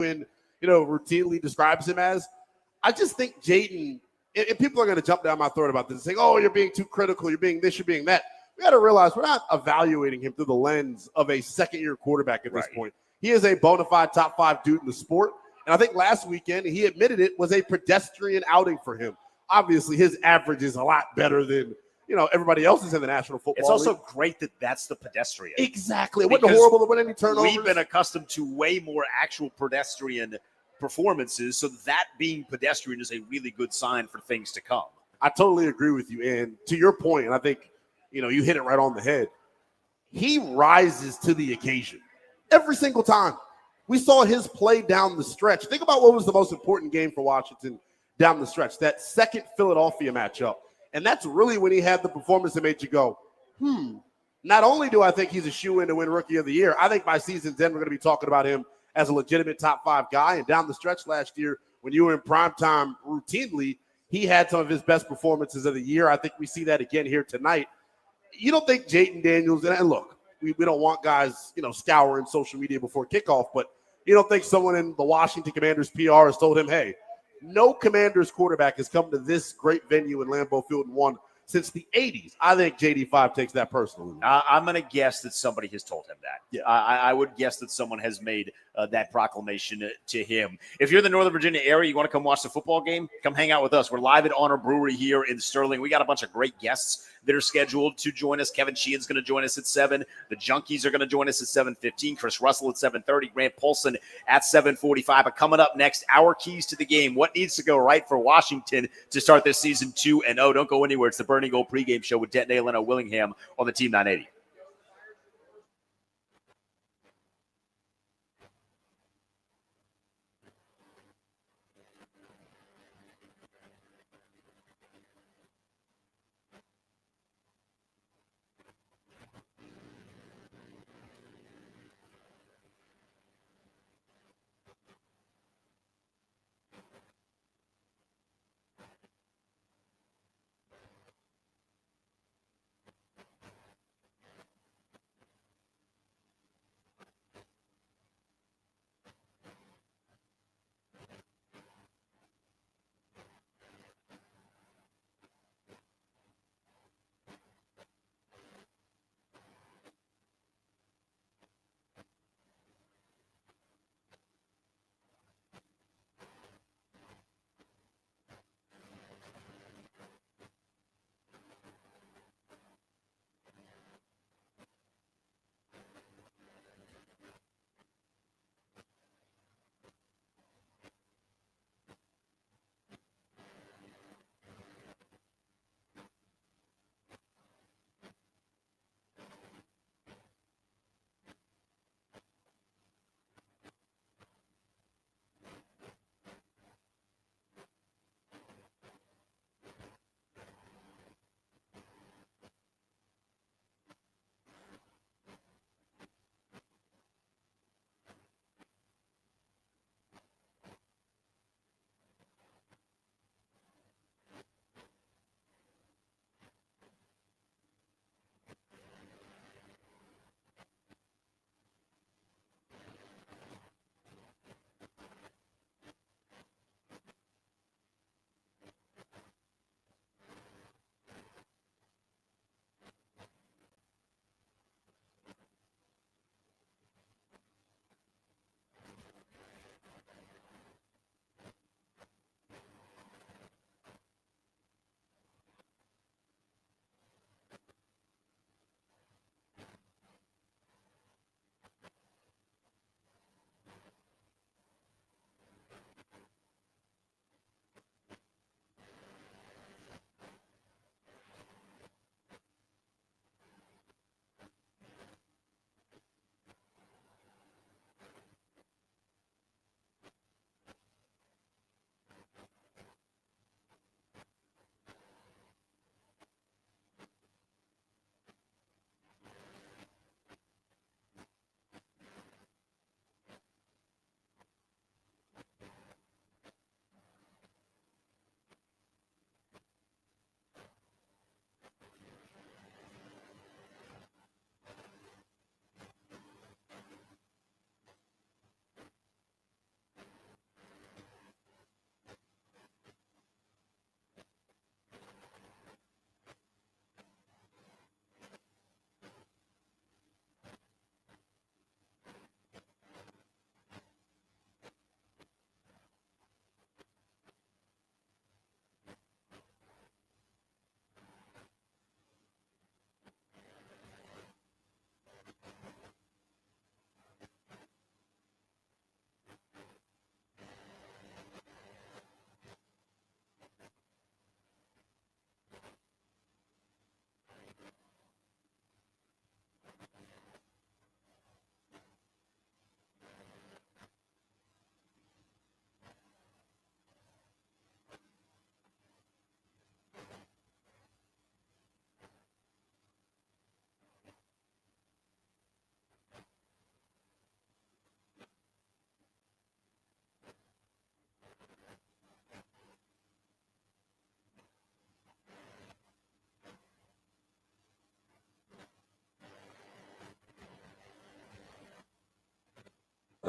routinely describes him as. I just think Jayden, and people are going to jump down my throat about this and say, oh, you're being too critical, you're being this, you're being that. We got to realize we're not evaluating him through the lens of a second-year quarterback at this point. He is a bona fide top 5 dude in the sport. And I think last weekend, he admitted it was a pedestrian outing for him. Obviously, his average is a lot better than everybody else is in the National Football League. It's also great that that's the pedestrian. Exactly. It wasn't horrible to win any turnovers. We've been accustomed to way more actual pedestrian performances, so that being pedestrian is a really good sign for things to come. I totally agree with you. And to your point, and I think, you hit it right on the head, he rises to the occasion every single time. We saw his play down the stretch. Think about what was the most important game for Washington down the stretch, that second Philadelphia matchup. And that's really when he had the performance that made you go, Not only do I think he's a shoo-in to win Rookie of the Year, I think by season's end, we're going to be talking about him as a legitimate top 5 guy. And down the stretch last year, when you were in prime time routinely, he had some of his best performances of the year. I think we see that again here tonight. You don't think Jayden Daniels, and look, we don't want guys, scouring social media before kickoff, but you don't think someone in the Washington Commanders PR has told him, hey, no Commanders quarterback has come to this great venue in Lambeau Field and won since the 80s. I think JD5 takes that personally. I'm going to guess that somebody has told him that. Yeah. I would guess that someone has made that proclamation to him. If you're in the Northern Virginia area, you want to come watch the football game, come hang out with us. We're live at Honor Brewery here in Sterling. We got a bunch of great guests that are scheduled to join us. Kevin Sheehan's going to join us at 7. The Junkies are going to join us at 7:15. Chris Russell at 7:30. Grant Paulson at 7:45. But coming up next, our keys to the game. What needs to go right for Washington to start this season 2-0? Don't go anywhere. It's the Burning Gold pregame show with Denton Leno Willingham on the Team 980.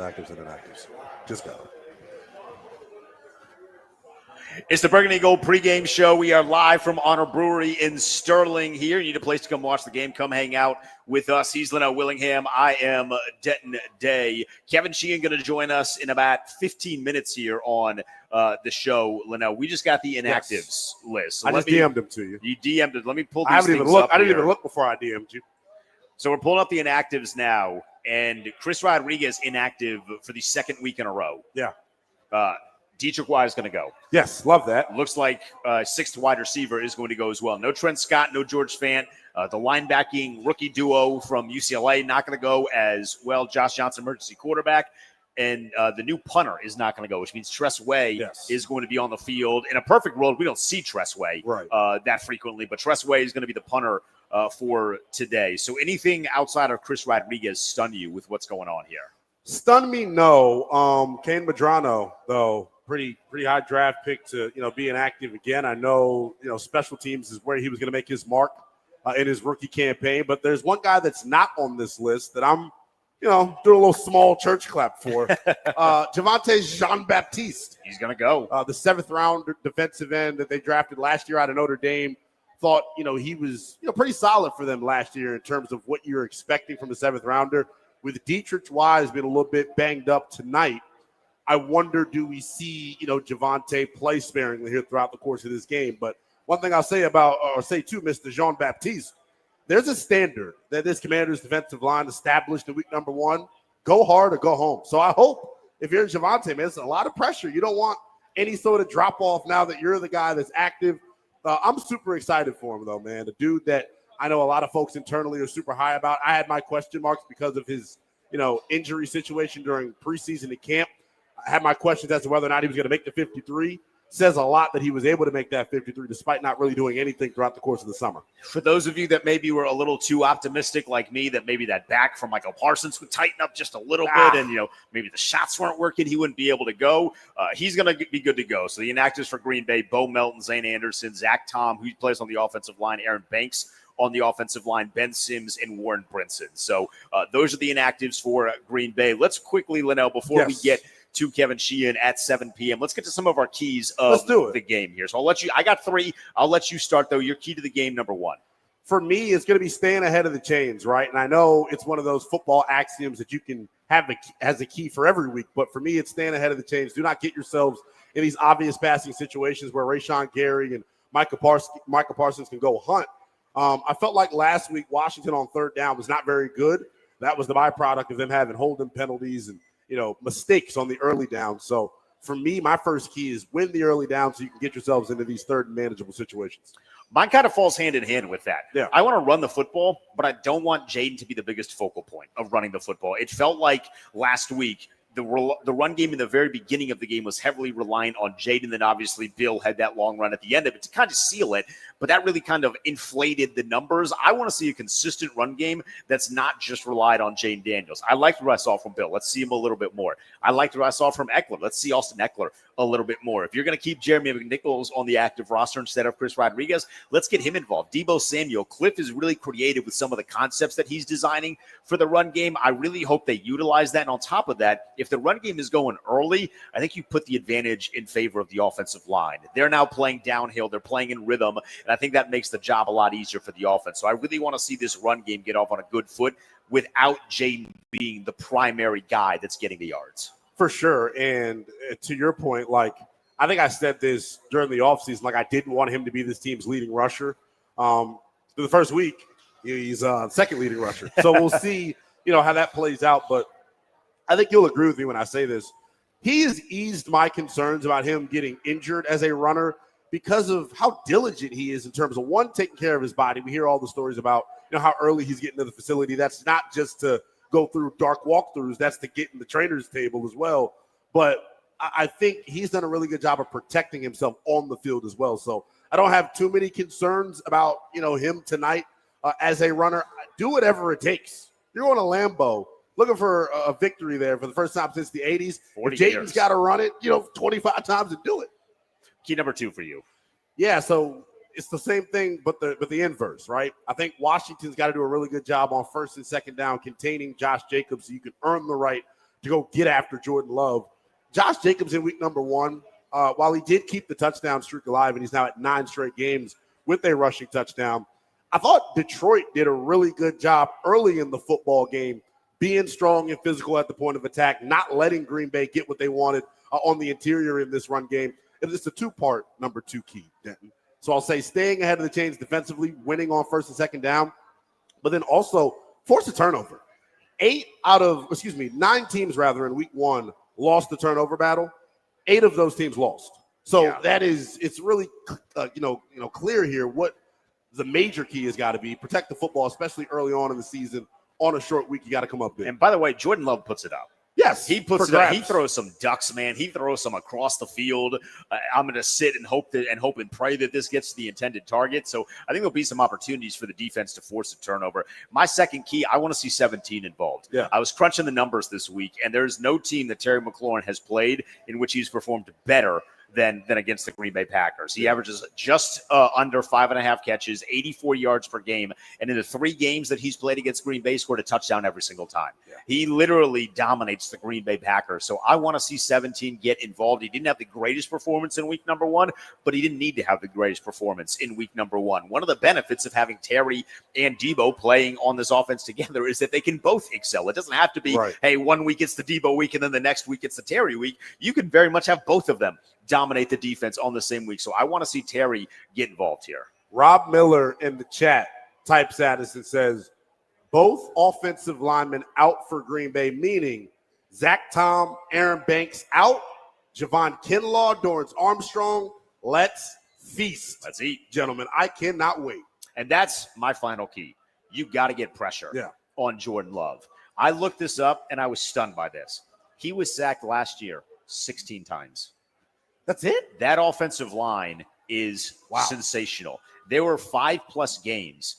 actives and inactives. Just got it. It's the Burgundy Gold pregame show. We are live from Honor Brewery in Sterling here. You need a place to come watch the game. Come hang out with us. He's Linnell Willingham. I am Denton Day. Kevin Sheehan going to join us in about 15 minutes here on the show, Linnell. We just got the inactives list. So I just DM'd them to you. You DM'd it. Let me pull these I haven't even things looked. up I didn't here. even look before I DM'd you. So we're pulling up the inactives now, and Chris Rodriguez inactive for the second week in a row. Yeah. Dietrich White is going to go. Yes, love that. Looks like sixth wide receiver is going to go as well. No Trent Scott, no George Fant. The linebacking rookie duo from UCLA not going to go as well. Josh Johnson, emergency quarterback. And the new punter is not going to go, which means Tress Way is going to be on the field. In a perfect world, we don't see Tress Way that frequently, but Tress Way is going to be the punter for today. So anything outside of Chris Rodriguez stun you with what's going on here? Stun me, no. Kane Medrano, though, pretty high draft pick to be inactive again. I know special teams is where he was going to make his mark in his rookie campaign, but there's one guy that's not on this list that I'm doing a little small church clap for. Javonte Jean-Baptiste. He's going to go. The 7th round defensive end that they drafted last year out of Notre Dame. Thought he was pretty solid for them last year in terms of what you're expecting from the 7th rounder. With Dietrich Wise being a little bit banged up tonight, I wonder, do we see, Javonte play sparingly here throughout the course of this game? But one thing I'll say to Mr. Jean-Baptiste, there's a standard that this Commander's defensive line established in week number 1. Go hard or go home. So I hope if you're Javonte, man, it's a lot of pressure. You don't want any sort of drop-off now that you're the guy that's active. I'm super excited for him, though, man. The dude that I know a lot of folks internally are super high about. I had my question marks because of his, injury situation during preseason at camp. I had my questions as to whether or not he was going to make the 53. Says a lot that he was able to make that 53 despite not really doing anything throughout the course of the summer. For those of you that maybe were a little too optimistic like me, that maybe that back from Michael Parsons would tighten up just a little bit and, maybe the shots weren't working, he wouldn't be able to go. He's going to be good to go. So the inactives for Green Bay, Bo Melton, Zane Anderson, Zach Tom, who plays on the offensive line, Aaron Banks on the offensive line, Ben Sims, and Warren Brinson. So those are the inactives for Green Bay. Let's quickly, Linnell, before we get to Kevin Sheehan at 7 p.m. Let's get to some of our keys of the game here. So I got 3. I'll let you start, though. Your key to the game, number 1. For me, it's going to be staying ahead of the chains, right? And I know it's one of those football axioms that you can have as a key for every week. But for me, it's staying ahead of the chains. Do not get yourselves in these obvious passing situations where Rashawn Gary and Michael Parsons can go hunt. I felt like last week Washington on 3rd down was not very good. That was the byproduct of them having holding penalties and mistakes on the early down. So for me, my first key is win the early down so you can get yourselves into these 3rd and manageable situations. Mine kind of falls hand in hand with that. Yeah. I want to run the football, but I don't want Jaden to be the biggest focal point of running the football. It felt like last week the run game in the very beginning of the game was heavily reliant on Jaden. Then obviously Bill had that long run at the end of it to kind of seal it, but that really kind of inflated the numbers. I want to see a consistent run game that's not just relied on Jaden Daniels. I liked what I saw from Bill. Let's see him a little bit more. I liked what I saw from Eckler. Let's see Austin Eckler a little bit more. If you're going to keep Jeremy McNichols on the active roster instead of Chris Rodriguez, let's get him involved. Debo Samuel. Cliff is really creative with some of the concepts that he's designing for the run game. I really hope they utilize that. And on top of that, if the run game is going early, I think you put the advantage in favor of the offensive line. They're now playing downhill. They're playing in rhythm. And I think that makes the job a lot easier for the offense. So I really want to see this run game get off on a good foot without Jaden being the primary guy that's getting the yards. For sure. And to your point, I think I said this during the offseason, I didn't want him to be this team's leading rusher. For the first week, he's second leading rusher. So we'll see, how that plays out. But I think you'll agree with me when I say this. He has eased my concerns about him getting injured as a runner because of how diligent he is in terms of, one, taking care of his body. We hear all the stories about, how early he's getting to the facility. That's not just to go through dark walkthroughs. That's to get in the trainer's table as well. But I think he's done a really good job of protecting himself on the field as well. So I don't have too many concerns about, him tonight as a runner. Do whatever it takes. You're going to Lambeau looking for a victory there for the first time since the 80s. If Jaden's got to run it, 25 times and do it. Key number 2 for you. Yeah, so it's the same thing, but the inverse, right? I think Washington's got to do a really good job on 1st and 2nd down containing Josh Jacobs so you can earn the right to go get after Jordan Love. Josh Jacobs in week number 1, while he did keep the touchdown streak alive, and he's now at 9 straight games with a rushing touchdown, I thought Detroit did a really good job early in the football game, being strong and physical at the point of attack, not letting Green Bay get what they wanted on the interior in this run game. It's a 2-part number 2 key, Denton. So I'll say staying ahead of the chains defensively, winning on first and second down, but then also force a turnover. 9 teams in week 1 lost the turnover battle. 8 of those teams lost. So it's really clear here what the major key has got to be. Protect the football, especially early on in the season. On a short week, you got to come up big. And by the way, Jordan Love puts it up. Yes, he puts it up. He throws some ducks, man. He throws some across the field. I'm going to sit and hope and pray that this gets to the intended target. So I think there'll be some opportunities for the defense to force a turnover. My second key, I want to see 17 involved. Yeah. I was crunching the numbers this week, and there's no team that Terry McLaurin has played in which he's performed better than against the Green Bay Packers. He averages just under 5.5 catches, 84 yards per game. And in the 3 games that he's played against Green Bay, scored a touchdown every single time. Yeah. He literally dominates the Green Bay Packers. So I want to see 17 get involved. He didn't have the greatest performance in week number 1, but he didn't need to have the greatest performance in week number 1. One of the benefits of having Terry and Debo playing on this offense together is that they can both excel. It doesn't have to be, hey, 1 week it's the Debo week and then the next week it's the Terry week. You can very much have both of them dominate the defense on the same week. So I want to see Terry get involved here. Rob Miller in the chat types at us and says, both offensive linemen out for Green Bay, meaning Zach Tom, Aaron Banks out, Javon Kinlaw, Dorrance Armstrong. Let's feast. Let's eat. Gentlemen, I cannot wait. And that's my final key. You got to get pressure on Jordan Love. I looked this up, and I was stunned by this. He was sacked last year 16 times. That's it? That offensive line is sensational. There were 7 games.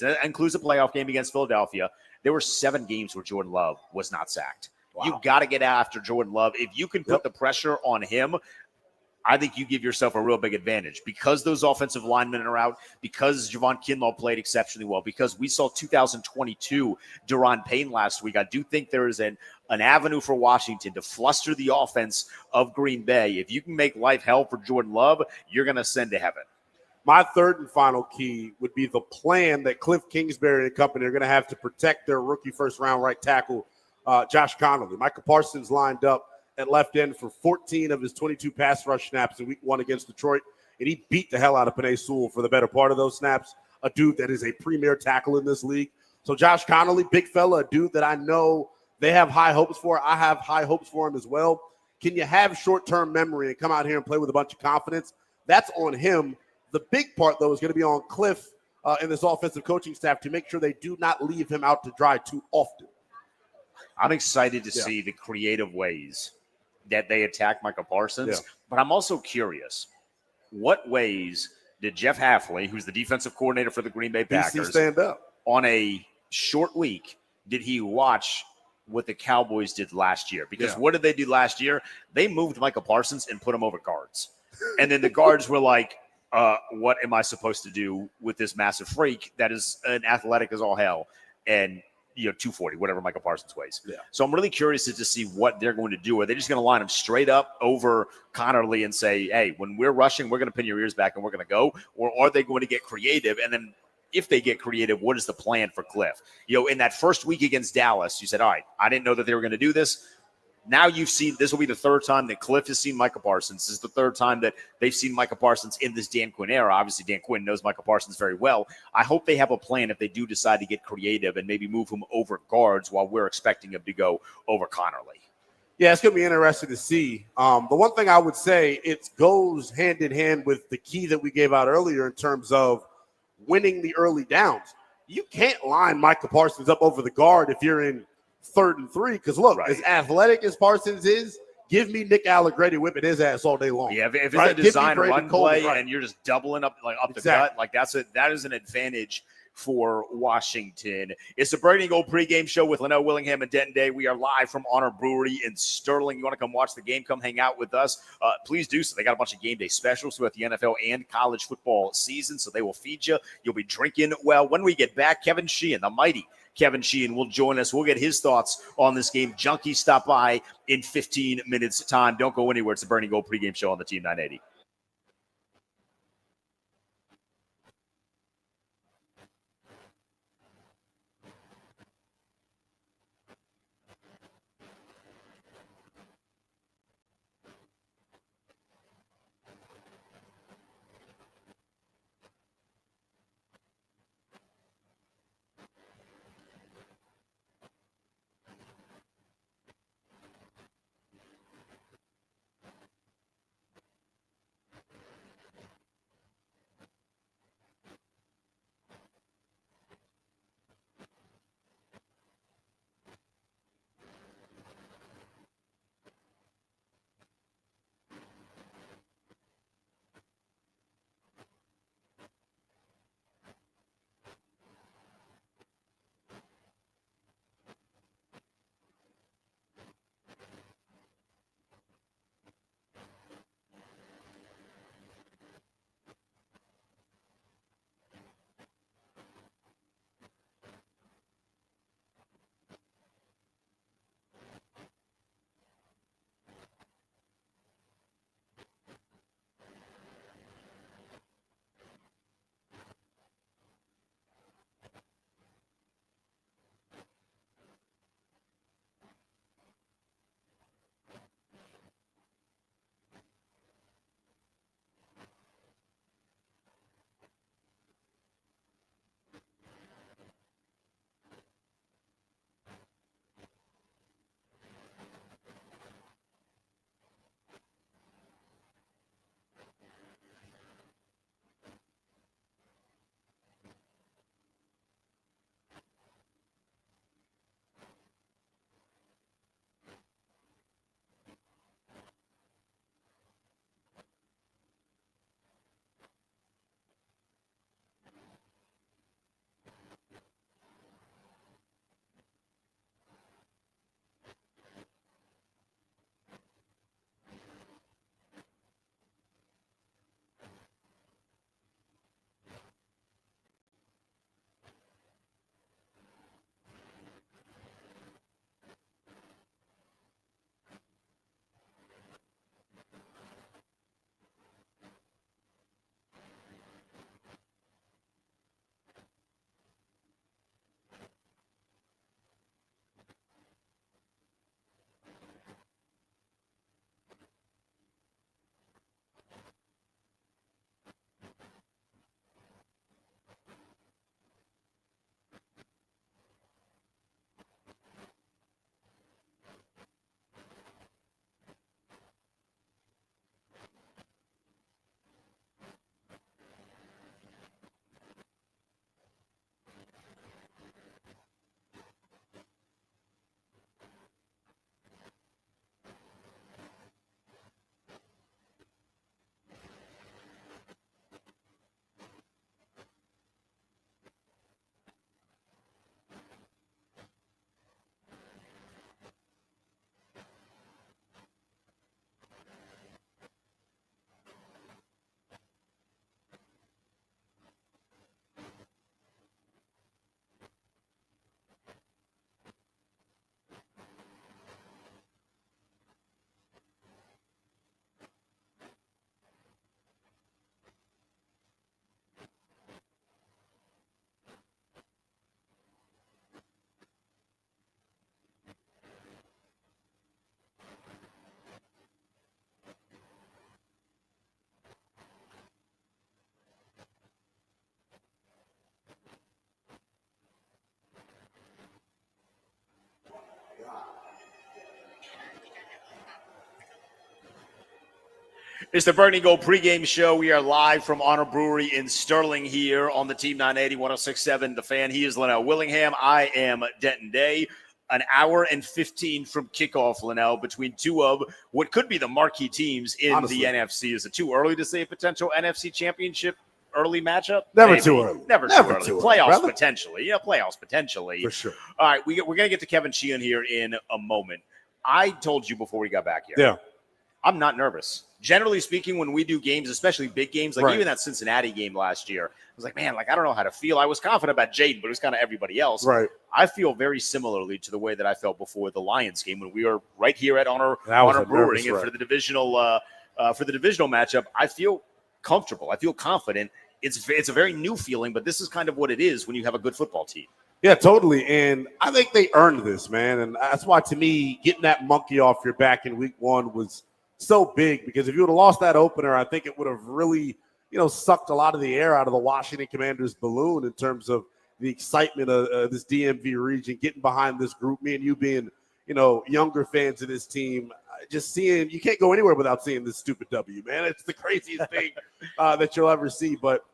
That includes a playoff game against Philadelphia. There were 7 games where Jordan Love was not sacked. Wow. You got to get after Jordan Love. If you can put the pressure on him, I think you give yourself a real big advantage because those offensive linemen are out, because Javon Kinlaw played exceptionally well, because we saw 2022 Daron Payne last week. I do think there is an avenue for Washington to fluster the offense of Green Bay. If you can make life hell for Jordan Love, you're going to send to heaven. My third and final key would be the plan that Cliff Kingsbury and company are going to have to protect their rookie first-round right tackle, Josh Connolly. Micah Parsons lined up at left end for 14 of his 22 pass rush snaps in week 1 against Detroit, and he beat the hell out of Penei Sewell for the better part of those snaps, a dude that is a premier tackle in this league. So Josh Connolly, big fella, a dude that I know they have high hopes for. I have high hopes for him as well. Can you have short-term memory and come out here and play with a bunch of confidence? That's on him. The big part, though, is going to be on Cliff and this offensive coaching staff to make sure they do not leave him out to dry too often. I'm excited to see the creative ways that they attack Micah Parsons, but I'm also curious, what ways did Jeff Hafley, who's the defensive coordinator for the Green Bay Packers, stand up on a short week, did he watch what the Cowboys did last year? Because what did they do last year? They moved Micah Parsons and put him over guards. And then the guards were like, what am I supposed to do with this massive freak that is an athletic as all hell and 240, whatever Micah Parsons weighs. Yeah. So I'm really curious to see what they're going to do. Are they just going to line him straight up over Connerly and say, hey, when we're rushing, we're going to pin your ears back and we're going to go? Or are they going to get creative? And then if they get creative, what is the plan for Cliff? In that first week against Dallas, you said, all right, I didn't know that they were going to do this. Now you've seen, this will be the third time that Cliff has seen Micah Parsons. This is the third time that they've seen Micah Parsons in this Dan Quinn era. Obviously, Dan Quinn knows Micah Parsons very well. I hope they have a plan if they do decide to get creative and maybe move him over guards while we're expecting him to go over Connerly. Yeah, it's going to be interesting to see. The one thing I would say, it goes hand in hand with the key that we gave out earlier in terms of winning the early downs. You can't line Micah Parsons up over the guard if you're in 3rd and 3, because look, as athletic as Parsons is, give me Nick Allegretti whipping his ass all day long. Yeah, if it's a design run play and you're just doubling up the gut, that is an advantage for Washington. It's the Burgundy Gold pregame show with Linnell Willingham and Denton Day. We are live from Honor Brewery in Sterling. You want to come watch the game, come hang out with us, please do so. They got a bunch of game day specials throughout the NFL and college football season, so they will feed you. You'll be drinking well. When we get back, Kevin Sheehan, the mighty Kevin Sheehan, will join us. We'll get his thoughts on this game. Junkies stop by in 15 minutes time. Don't go anywhere. It's the Burn and Gold pregame show on the Team 980. It's the Burn and Gold pregame show. We are live from Honor Brewery in Sterling here on the Team 980, 106.7 The Fan. He is Linnell Willingham. I am Denton Day. An hour and 15 from kickoff, Linnell, between two of what could be the marquee teams in the NFC. Is it too early to say a potential NFC championship early matchup? Never Maybe. too early. Never too early. Playoffs potentially. Yeah, playoffs potentially. For sure. All right, we're going to get to Kevin Sheehan here in a moment. I told you before we got back here. Yeah. I'm not nervous. Generally speaking, when we do games, especially big games, like even that Cincinnati game last year, I was like, man, like I don't know how to feel. I was confident about Jaden, but it was kind of everybody else. Right. I feel very similarly to the way that I felt before the Lions game when we were right here at Honor Brewing, and for the divisional matchup, I feel comfortable. I feel confident. It's a very new feeling, but this is kind of what it is when you have a good football team. Yeah, totally. And I think they earned this, man. And that's why, to me, getting that monkey off your back in week one was so big, because if you would have lost that opener, I think it would have really, sucked a lot of the air out of the Washington Commanders balloon in terms of the excitement of this DMV region, getting behind this group, me and you being, younger fans of this team, just seeing, you can't go anywhere without seeing this stupid W, man. It's the craziest thing that you'll ever see. But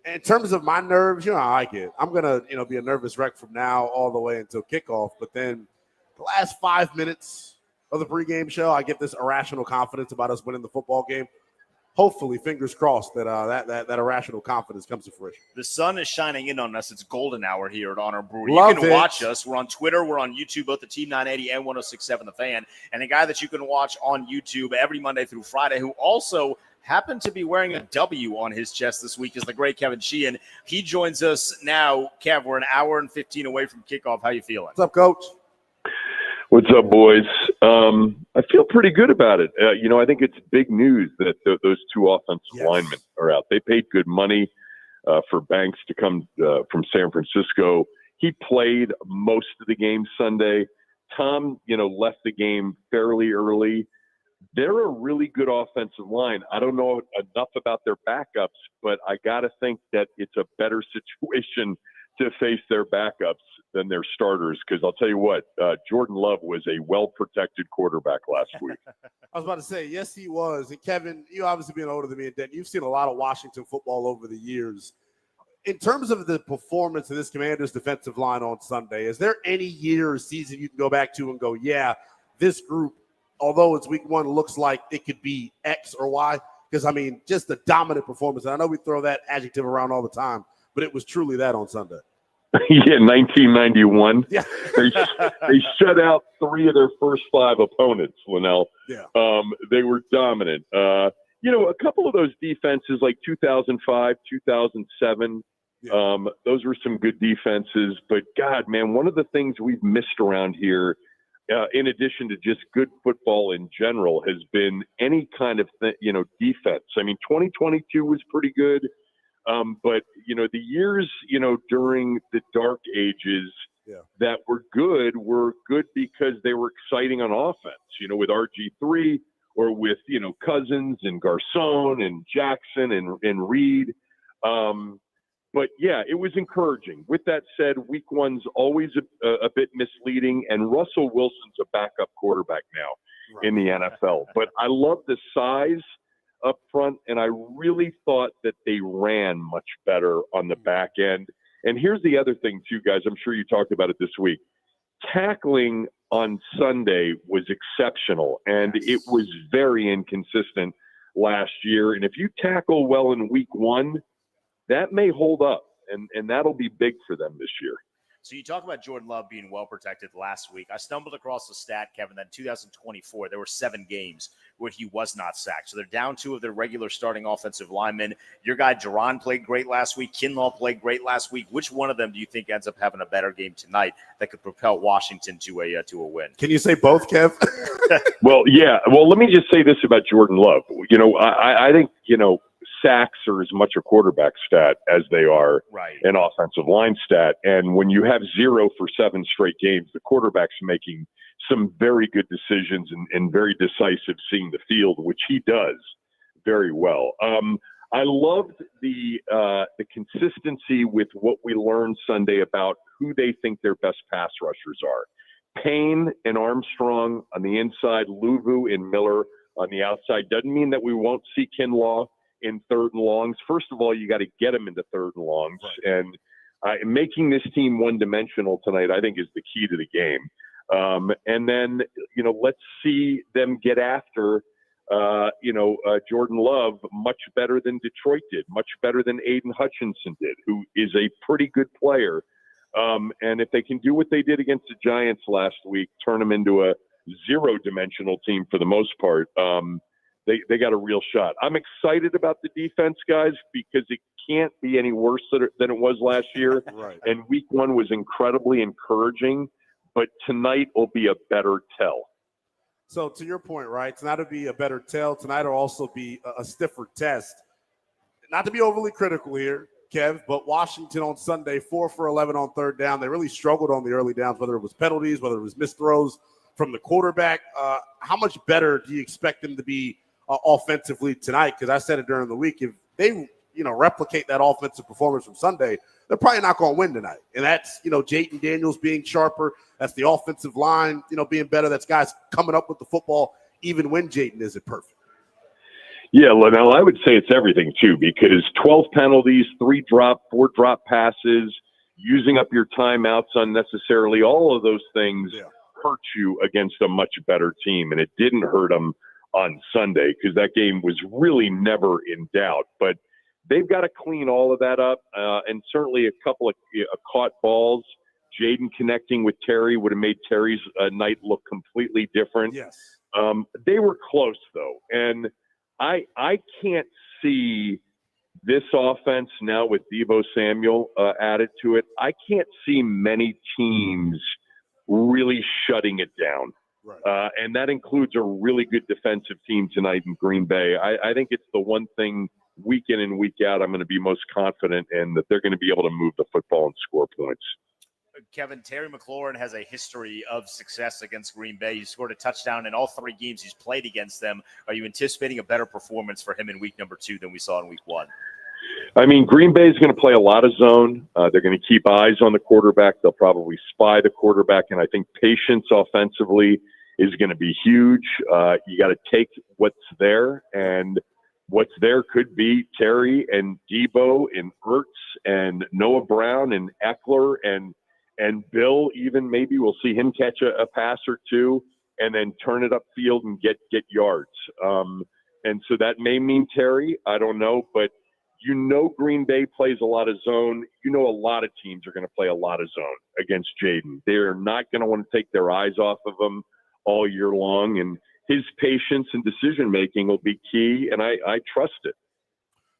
in terms of my nerves, how I get. I'm going to, be a nervous wreck from now all the way until kickoff. But then the last 5 minutes of the pregame show, I get this irrational confidence about us winning the football game. Hopefully, fingers crossed that irrational confidence comes to fruition. The sun is shining in on us. It's golden hour here at Honor Brewery. You can watch us. We're on Twitter. We're on YouTube, both the Team 980 and 106.7 The Fan. And a guy that you can watch on YouTube every Monday through Friday, who also happened to be wearing a W on his chest this week, is the great Kevin Sheehan. He joins us now. Kev, we're an hour and 15 away from kickoff. How you feeling? What's up, Coach? What's up, boys? I feel pretty good about it. I think it's big news that those two offensive linemen are out. They paid good money for Banks to come from San Francisco. He played most of the game Sunday. Tom, left the game fairly early. They're a really good offensive line. I don't know enough about their backups, but I got to think that it's a better situation to face their backups than their starters, because I'll tell you what, Jordan Love was a well-protected quarterback last week. I was about to say, yes, he was. And Kevin, you obviously being older than me and Dan, you've seen a lot of Washington football over the years. In terms of the performance of this Commanders defensive line on Sunday, is there any year or season you can go back to and go, yeah, this group, although it's week one, looks like it could be X or Y? Because, just the dominant performance. And I know we throw that adjective around all the time, but it was truly that on Sunday. Yeah, 1991. Yeah. they shut out 3 of their first 5 opponents, Linnell. Yeah. They were dominant. A couple of those defenses, like 2005, 2007, those were some good defenses. But, God, man, one of the things we've missed around here, in addition to just good football in general, has been any kind of, defense. 2022 was pretty good. But, the years, during the dark ages that were good because they were exciting on offense, with RG3 or with, Cousins and Garcon and Jackson and Reed. But, yeah, it was encouraging. With that said, week one's always a bit misleading, and Russell Wilson's a backup quarterback now in the NFL. But I love the size up front, and I really thought that they ran much better on the back end. And here's the other thing, too, guys. I'm sure you talked about it this week. Tackling on Sunday was exceptional, and it was very inconsistent last year. And if you tackle well in week one, that may hold up, and that'll be big for them this year. So you talk about Jordan Love being well-protected last week. I stumbled across the stat, Kevin, that in 2024, there were 7 games where he was not sacked. So they're down 2 of their regular starting offensive linemen. Your guy, Duran, played great last week. Kinlaw played great last week. Which one of them do you think ends up having a better game tonight that could propel Washington to a win? Can you say both, Kev? Well, yeah. Well, let me just say this about Jordan Love. I think, sacks are as much a quarterback stat as they are an offensive line stat. And when you have 0 for 7 straight games, the quarterback's making some very good decisions and very decisive seeing the field, which he does very well. I loved the consistency with what we learned Sunday about who they think their best pass rushers are. Payne and Armstrong on the inside, Luvu and Miller on the outside. Doesn't mean that we won't see Kinlaw in 3rd and longs. First of all, you got to get them into 3rd and longs. And making this team one-dimensional tonight, I think, is the key to the game. And then, let's see them get after, Jordan Love much better than Detroit did, much better than Aiden Hutchinson did, who is a pretty good player. And if they can do what they did against the Giants last week, turn them into a 0-dimensional team for the most part, they got a real shot. I'm excited about the defense, guys, because it can't be any worse than it was last year. Right. And week 1 was incredibly encouraging, but tonight will be a better tell. So to your point, right, tonight will be a better tell. Tonight will also be a stiffer test. Not to be overly critical here, Kev, but Washington on Sunday, 4 for 11 on third down. They really struggled on the early downs, whether it was penalties, whether it was missed throws from the quarterback. How much better do you expect them to be offensively tonight? Because I said it during the week, if they replicate that offensive performance from Sunday, they're probably not going to win tonight. And that's, Jayden Daniels being sharper. That's the offensive line, being better. That's guys coming up with the football even when Jayden isn't perfect. Yeah, Linnell, I would say it's everything, too, because 12 penalties, 4 drop passes, using up your timeouts unnecessarily, all of those things hurt you against a much better team. And it didn't hurt them on Sunday because that game was really never in doubt. But they've got to clean all of that up. And certainly a couple of caught balls. Jayden connecting with Terry would have made Terry's night look completely different. Yes. They were close, though. And I can't see this offense now with Deebo Samuel added to it. I can't see many teams really shutting it down. Right. And that includes a really good defensive team tonight in Green Bay. I think it's the one thing week in and week out I'm going to be most confident in, that they're going to be able to move the football and score points. Kevin, Terry McLaurin has a history of success against Green Bay. He scored a touchdown in all 3 games he's played against them. Are you anticipating a better performance for him in week number 2 than we saw in week 1? I mean, Green Bay is going to play a lot of zone. They're going to keep eyes on the quarterback. They'll probably spy the quarterback. And I think patience offensively is going to be huge. You got to take what's there, and what's there could be Terry and Deebo and Ertz and Noah Brown and Eckler and Bill. Even maybe we'll see him catch a pass or two and then turn it upfield and get yards. And so that may mean Terry. I don't know, but Green Bay plays a lot of zone. A lot of teams are going to play a lot of zone against Jayden. They're not going to want to take their eyes off of him all year long, and his patience and decision-making will be key, and I trust it.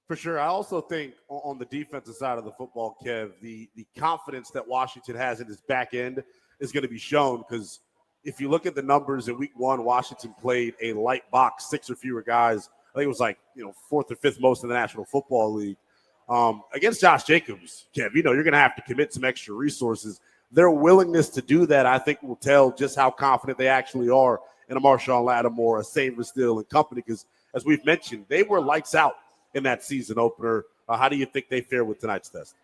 For sure. I also think on the defensive side of the football, Kev, the confidence that Washington has in his back end is going to be shown, because if you look at the numbers in week 1, Washington played a light box, 6 or fewer guys. I think it was like, 4th or 5th most in the National Football League. Against Josh Jacobs, Kev, you're going to have to commit some extra resources. Their willingness to do that, I think, will tell just how confident they actually are in a Marshawn Lattimore, a Saber Steele and company, because as we've mentioned, they were lights out in that season opener. How do you think they fare with tonight's test?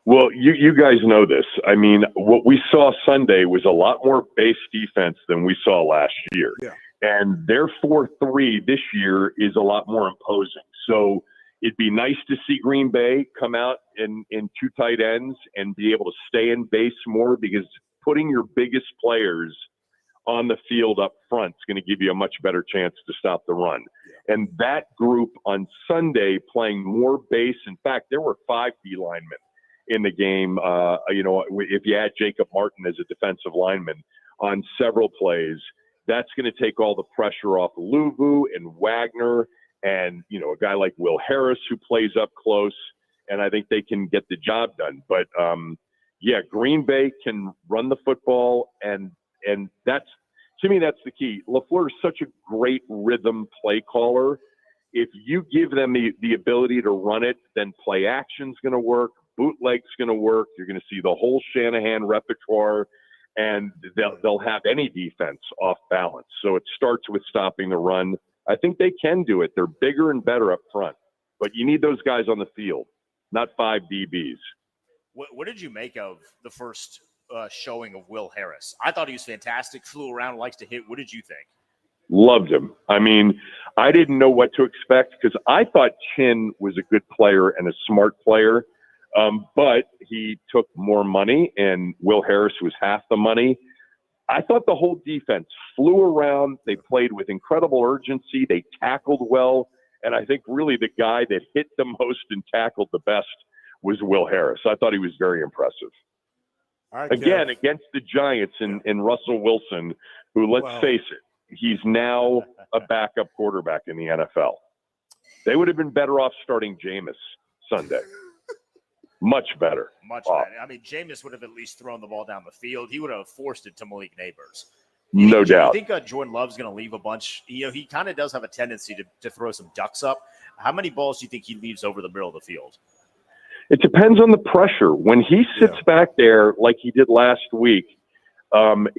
Well, you guys know this. I mean, what we saw Sunday was a lot more base defense than we saw last year. Yeah. And their 4-3 this year is a lot more imposing. So it'd be nice to see Green Bay come out in 2 tight ends and be able to stay in base more, because putting your biggest players on the field up front is going to give you a much better chance to stop the run. Yeah. And that group on Sunday playing more base. In fact, there were 5 D linemen in the game. If you add Jacob Martin as a defensive lineman on several plays, that's going to take all the pressure off Luvu and Wagner and, a guy like Will Harris who plays up close. And I think they can get the job done. But, Green Bay can run the football, and that's, to me, that's the key. LaFleur is such a great rhythm play caller. If you give them the ability to run it, then play action's going to work, bootleg's going to work. You're going to see the whole Shanahan repertoire, and they'll have any defense off balance. So it starts with stopping the run. I think they can do it. They're bigger and better up front, but you need those guys on the field, not 5 DBs. What did you make of the first showing of Will Harris? I thought he was fantastic, flew around, likes to hit. What did you think? Loved him. I mean, I didn't know what to expect, because I thought Chin was a good player and a smart player, but he took more money, and Will Harris was half the money. I thought the whole defense flew around. They played with incredible urgency. They tackled well. And I think really the guy that hit the most and tackled the best was Will Harris. I thought he was very impressive. All right, again, Kev. against the Giants and Russell Wilson, who, let's face it, he's now a backup quarterback in the NFL. They would have been better off starting Jameis Sunday. Much better. Much better. I mean, Jameis would have at least thrown the ball down the field. He would have forced it to Malik Neighbors. No doubt. You think Jordan Love's going to leave a bunch? He kind of does have a tendency to throw some ducks up. How many balls do you think he leaves over the middle of the field? It depends on the pressure. When he sits back there like he did last week,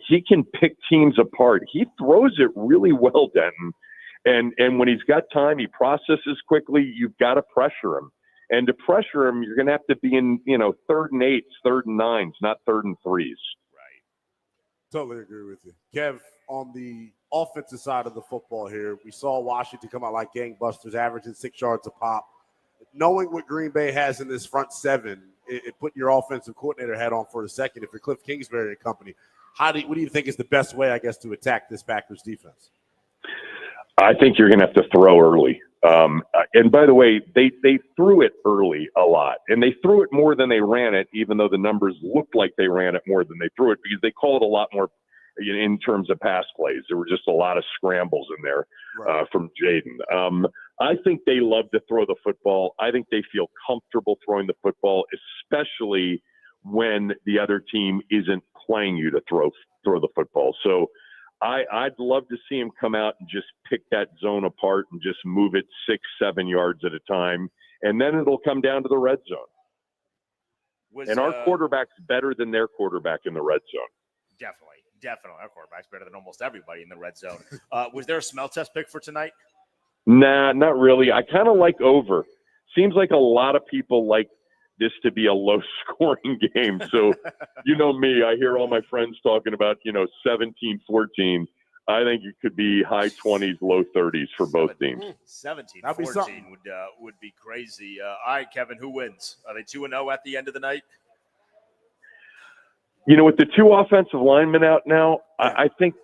he can pick teams apart. He throws it really well, Denton. And when he's got time, he processes quickly. You've got to pressure him. And to pressure him, you're going to have to be in, 3rd and 8s, 3rd and 9s, not 3rd and 3s. Right. Totally agree with you. Kev, on the offensive side of the football here, we saw Washington come out like gangbusters, averaging 6 yards a pop. Knowing what Green Bay has in this front seven, it put your offensive coordinator hat on for a second. If you're Cliff Kingsbury and company, what do you think is the best way, I guess, to attack this Packers defense? I think you're going to have to throw early. And by the way, they threw it early a lot, and they threw it more than they ran it, even though the numbers looked like they ran it more than they threw it, because they called a lot more in terms of pass plays. There were just a lot of scrambles in there from Jaden. I think they love to throw the football. I think they feel comfortable throwing the football, especially when the other team isn't playing you to throw the football. So I'd love to see him come out and just pick that zone apart and just move it 6-7 yards at a time. And then it'll come down to the red zone. And our quarterback's better than their quarterback in the red zone. Definitely. Our quarterback's better than almost everybody in the red zone. Was there a smell test pick for tonight? Nah, not really. I kind of like over. Seems like a lot of people like this to be a low-scoring game. So, you know me, I hear all my friends talking about, 17-14. I think it could be high 20s, low 30s for both teams. 17-14 would be crazy. All right, Kevin, who wins? Are they 2-0 at the end of the night? With the 2 offensive linemen out now, I think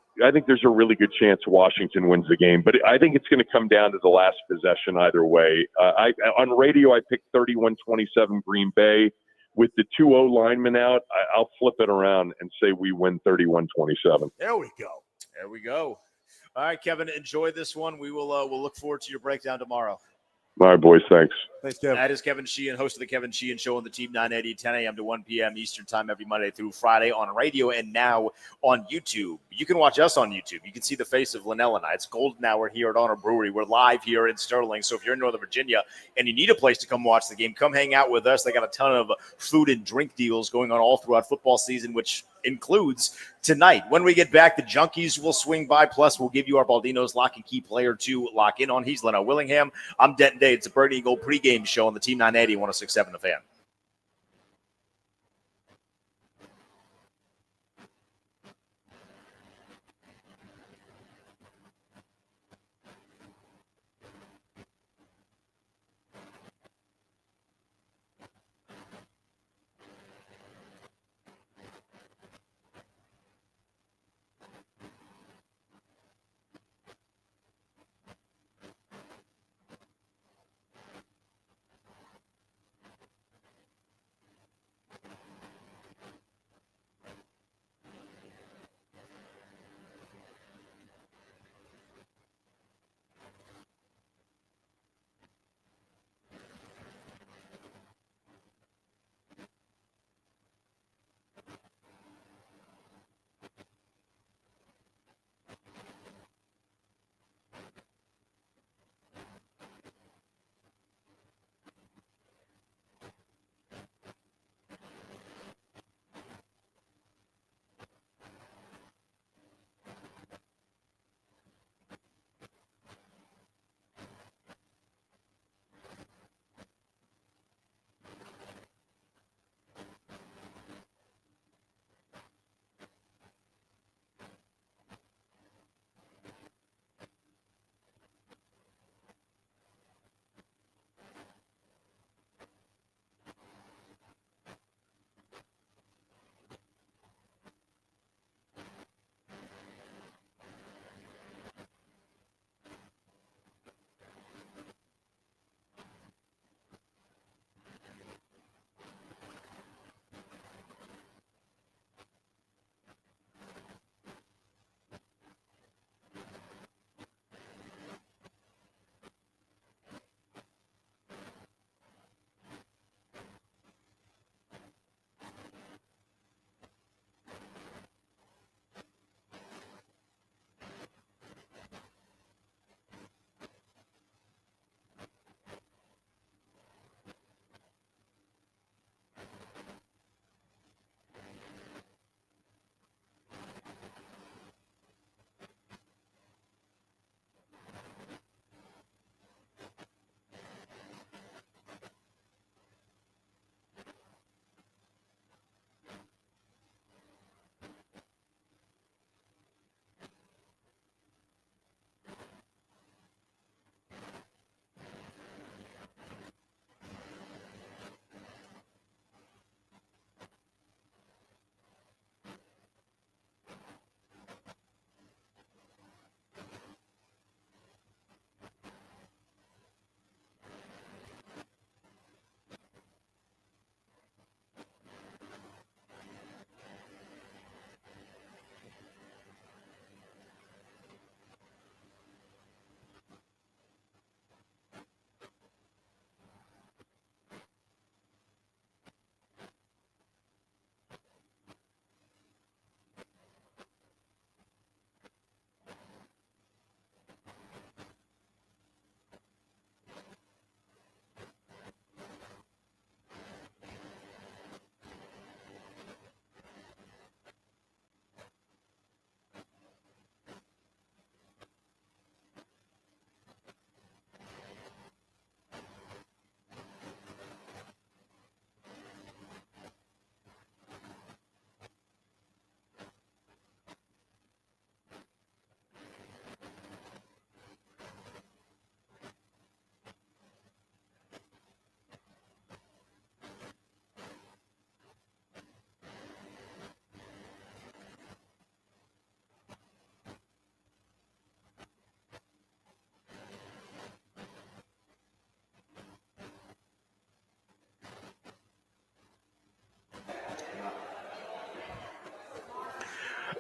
there's a really good chance Washington wins the game, but I think it's going to come down to the last possession either way. On radio, I picked 31-27 Green Bay. With the 2 linemen out, I'll flip it around and say we win 31-27. There we go. All right, Kevin, enjoy this one. We'll look forward to your breakdown tomorrow. All right, boys. Thanks. Thanks, Kevin. That is Kevin Sheehan, host of the Kevin Sheehan Show on the Team 980, 10 a.m. to 1 p.m. Eastern Time every Monday through Friday on radio and now on YouTube. You can watch us on YouTube. You can see the face of Linnell and I. It's golden hour here at Honor Brewery. We're live here in Sterling. So if you're in Northern Virginia and you need a place to come watch the game, come hang out with us. They got a ton of food and drink deals going on all throughout football season, which includes tonight. When we get back, the Junkies will swing by. Plus, we'll give you our Baldinos lock and key player to lock in on. He's Leno Willingham. I'm Denton Day. It's a Bird Eagle pregame show on the Team 980, 106.7 The Fan.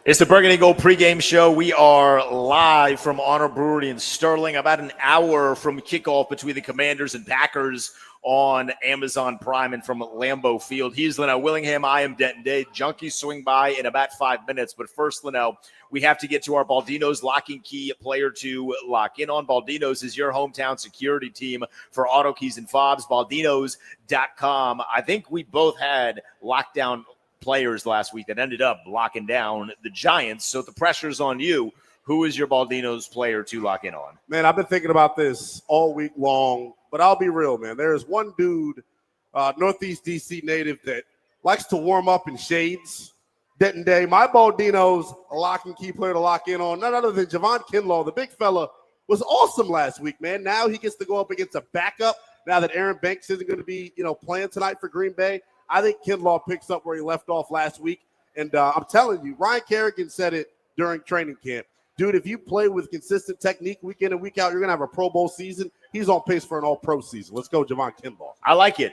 It's the Burgundy Gold pregame show. We are live from Honor Brewery in Sterling, about an hour from kickoff between the Commanders and Packers on Amazon Prime and from Lambeau Field. He's Linnell Willingham. I am Denton Day. Junkies swing by in about 5 minutes. But first, Linnell, we have to get to our Baldinos locking key player to lock in on. Baldinos is your hometown security team for auto keys and fobs. Baldinos.com. I think we both had lockdown players last week that ended up locking down the Giants. So the pressure's on you. Who is your Baldinos player to lock in on? Man, I've been thinking about this all week long, but I'll be real, man. There is one dude, Northeast DC native, that likes to warm up in shades. Denton Day, my Baldinos lock and key player to lock in on, none other than Javon Kinlaw. The big fella was awesome last week, man. Now he gets to go up against a backup now that Aaron Banks isn't going to be, playing tonight for Green Bay. I think Kinlaw picks up where he left off last week. And I'm telling you, Ryan Kerrigan said it during training camp. Dude, if you play with consistent technique week in and week out, you're going to have a Pro Bowl season. He's on pace for an all-pro season. Let's go, Javon Kinlaw. I like it.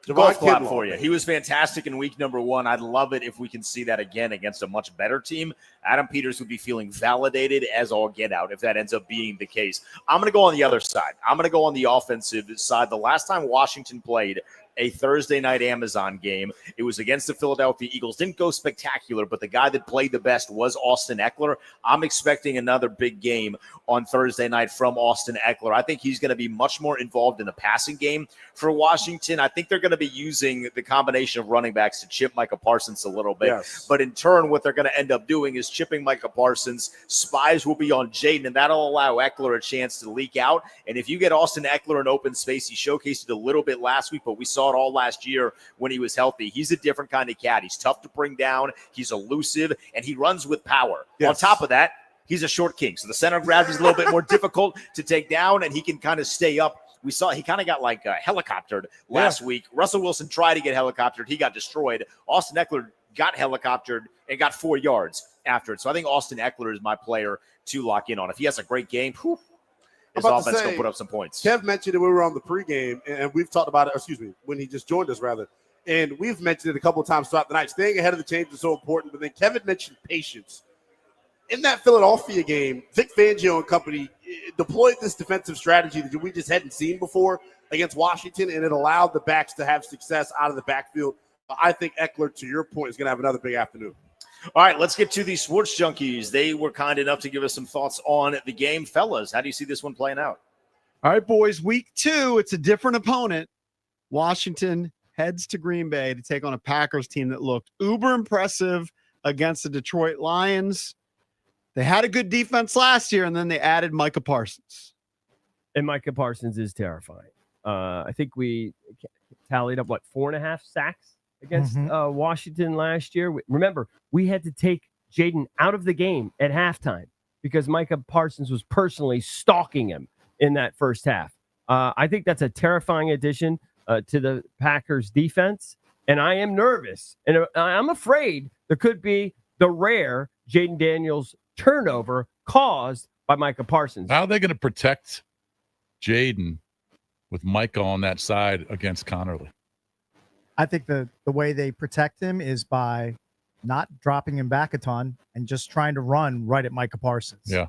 Javon Clap Kinlaw for you. He was fantastic in week number 1. I'd love it if we can see that again against a much better team. Adam Peters would be feeling validated as all get out if that ends up being the case. I'm going to go on the other side. I'm going to go on the offensive side. The last time Washington played a Thursday night Amazon game, it was against the Philadelphia Eagles. Didn't go spectacular, but the guy that played the best was Austin Eckler. I'm expecting another big game on Thursday night from Austin Eckler. I think he's going to be much more involved in the passing game for Washington. I think they're going to be using the combination of running backs to chip Micah Parsons a little bit. Yes. But in turn, what they're going to end up doing is chipping Micah Parsons. Spies will be on Jaden, and that'll allow Eckler a chance to leak out. And if you get Austin Eckler in open space, he showcased it a little bit last week, but we saw it all last year when he was healthy. He's a different kind of cat. He's tough to bring down. He's elusive, and he runs with power. Yes. On top of that, he's a short king, so the center of gravity is a little bit more difficult to take down, and he can kind of stay up. We saw he kind of got like helicoptered last week. Russell Wilson tried to get helicoptered. He got destroyed. Austin Eckler got helicoptered and got 4 yards after it. So I think Austin Eckler is my player to lock in on. If he has a great game, his offense going to put up some points. Kev mentioned it when we were on the pregame, and we've talked about it, when he just joined us, rather. And we've mentioned it a couple of times throughout the night. Staying ahead of the change is so important. But then Kevin mentioned patience. In that Philadelphia game, Vic Fangio and company deployed this defensive strategy that we just hadn't seen before against Washington, and it allowed the backs to have success out of the backfield. I think Eckler, to your point, is going to have another big afternoon. All right, let's get to the Sports Junkies. They were kind enough to give us some thoughts on the game. Fellas, how do you see this one playing out? All right, boys, week 2, it's a different opponent. Washington heads to Green Bay to take on a Packers team that looked uber impressive against the Detroit Lions. They had a good defense last year, and then they added Micah Parsons. And Micah Parsons is terrifying. I think we tallied up, 4.5 sacks against Washington last year. Remember, we had to take Jaden out of the game at halftime because Micah Parsons was personally stalking him in that first half. I think that's a terrifying addition to the Packers defense. And I am nervous. And I'm afraid there could be the rare Jaden Daniels turnover caused by Micah Parsons. How are they going to protect Jaden with Micah on that side against Connerly? I think the way they protect him is by not dropping him back a ton and just trying to run right at Micah Parsons. Yeah.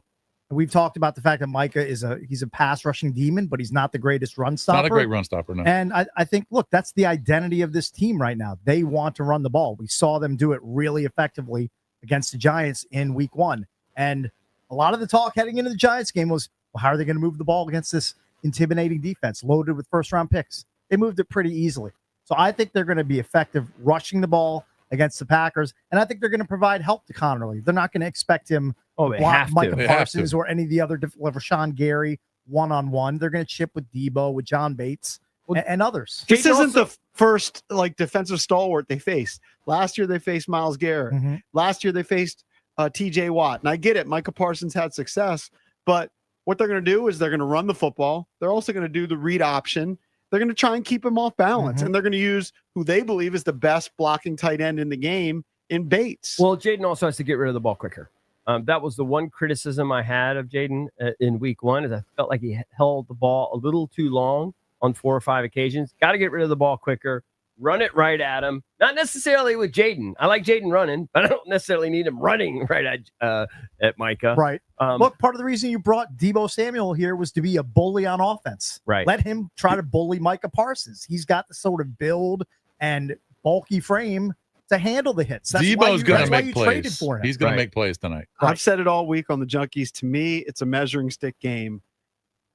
We've talked about the fact that Micah he's a pass rushing demon, but he's not the greatest run stopper. Not a great run stopper, no. And I think, look, that's the identity of this team right now. They want to run the ball. We saw them do it really effectively against the Giants in week 1. And a lot of the talk heading into the Giants game was, well, how are they going to move the ball against this intimidating defense loaded with first-round picks? They moved it pretty easily. So I think they're going to be effective rushing the ball against the Packers, and I think they're going to provide help to Connerly. They're not going to expect him they have to. Micah Parsons or any of the other Rashawn Gary one-on-one. They're going to chip with Debo, with John Bates, and others. This isn't the first defensive stalwart they faced. Last year they faced Myles Garrett. Mm-hmm. Last year they faced TJ Watt. And I get it. Micah Parsons had success, but what they're going to do is they're going to run the football. They're also going to do the read option. They're going to try and keep him off balance, and they're going to use who they believe is the best blocking tight end in the game in Bates. Well, Jaden also has to get rid of the ball quicker. That was the one criticism I had of Jaden in week 1 is I felt like he held the ball a little too long on 4 or 5 occasions. Got to get rid of the ball quicker. run it right at him. Not necessarily with Jaden. I like Jaden running, but I don't necessarily need him running right at Micah. Right. Look, part of the reason you brought Deebo Samuel here was to be a bully on offense. Right. Let him try to bully Micah Parsons. He's got the sort of build and bulky frame to handle the hits. Debo's going to make traded plays. for him. He's going to make plays tonight. I've said it all week on the Junkies. To me, it's a measuring stick game.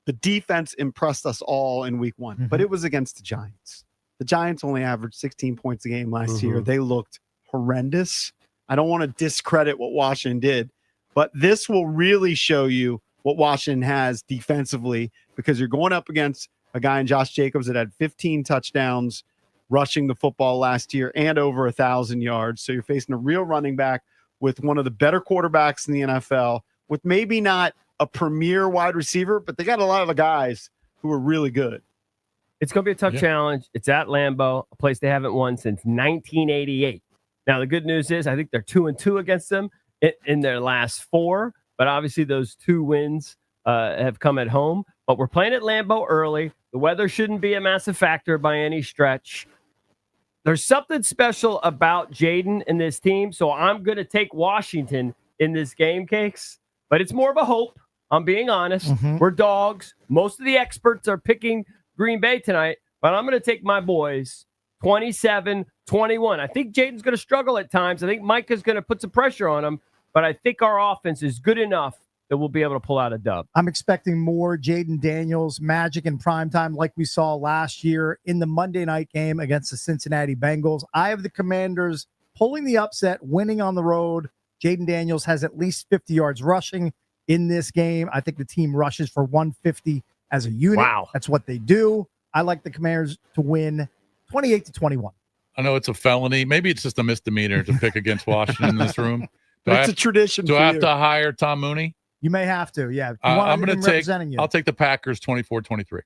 The defense impressed us all in week one, but it was against the Giants. The Giants only averaged 16 points a game last year. They looked horrendous. I don't want to discredit what Washington did, but this will really show you what Washington has defensively, because you're going up against a guy in Josh Jacobs that had 15 touchdowns rushing the football last year and over 1,000 yards. So you're facing a real running back with one of the better quarterbacks in the NFL, with maybe not a premier wide receiver, but they got a lot of the guys who are really good. It's going to be a tough challenge. It's at Lambeau, a place they haven't won since 1988. Now, the good news is I think they're 2-2 against them in their last 4, but obviously those 2 wins have come at home. But we're playing at Lambeau early. The weather shouldn't be a massive factor by any stretch. There's something special about Jaden and this team, so I'm going to take Washington in this game, Cakes. But it's more of a hope. I'm being honest. We're dogs. Most of the experts are picking Green Bay tonight, but I'm going to take my boys 27-21. I think Jaden's going to struggle at times. I think Micah's going to put some pressure on him, but I think our offense is good enough that we'll be able to pull out a dub. I'm expecting more Jaden Daniels magic in primetime like we saw last year in the Monday night game against the Cincinnati Bengals. I have the Commanders pulling the upset, winning on the road. Jaden Daniels has at least 50 yards rushing in this game. I think the team rushes for 150 as a unit. Wow. That's what they do. I like the Commanders to win 28-21. I know it's a felony. Maybe it's just a misdemeanor to pick against Washington in this room. It's a tradition. Do I have to hire Tom Mooney? You may have to, yeah. I'm going to I'll take the Packers 24-23.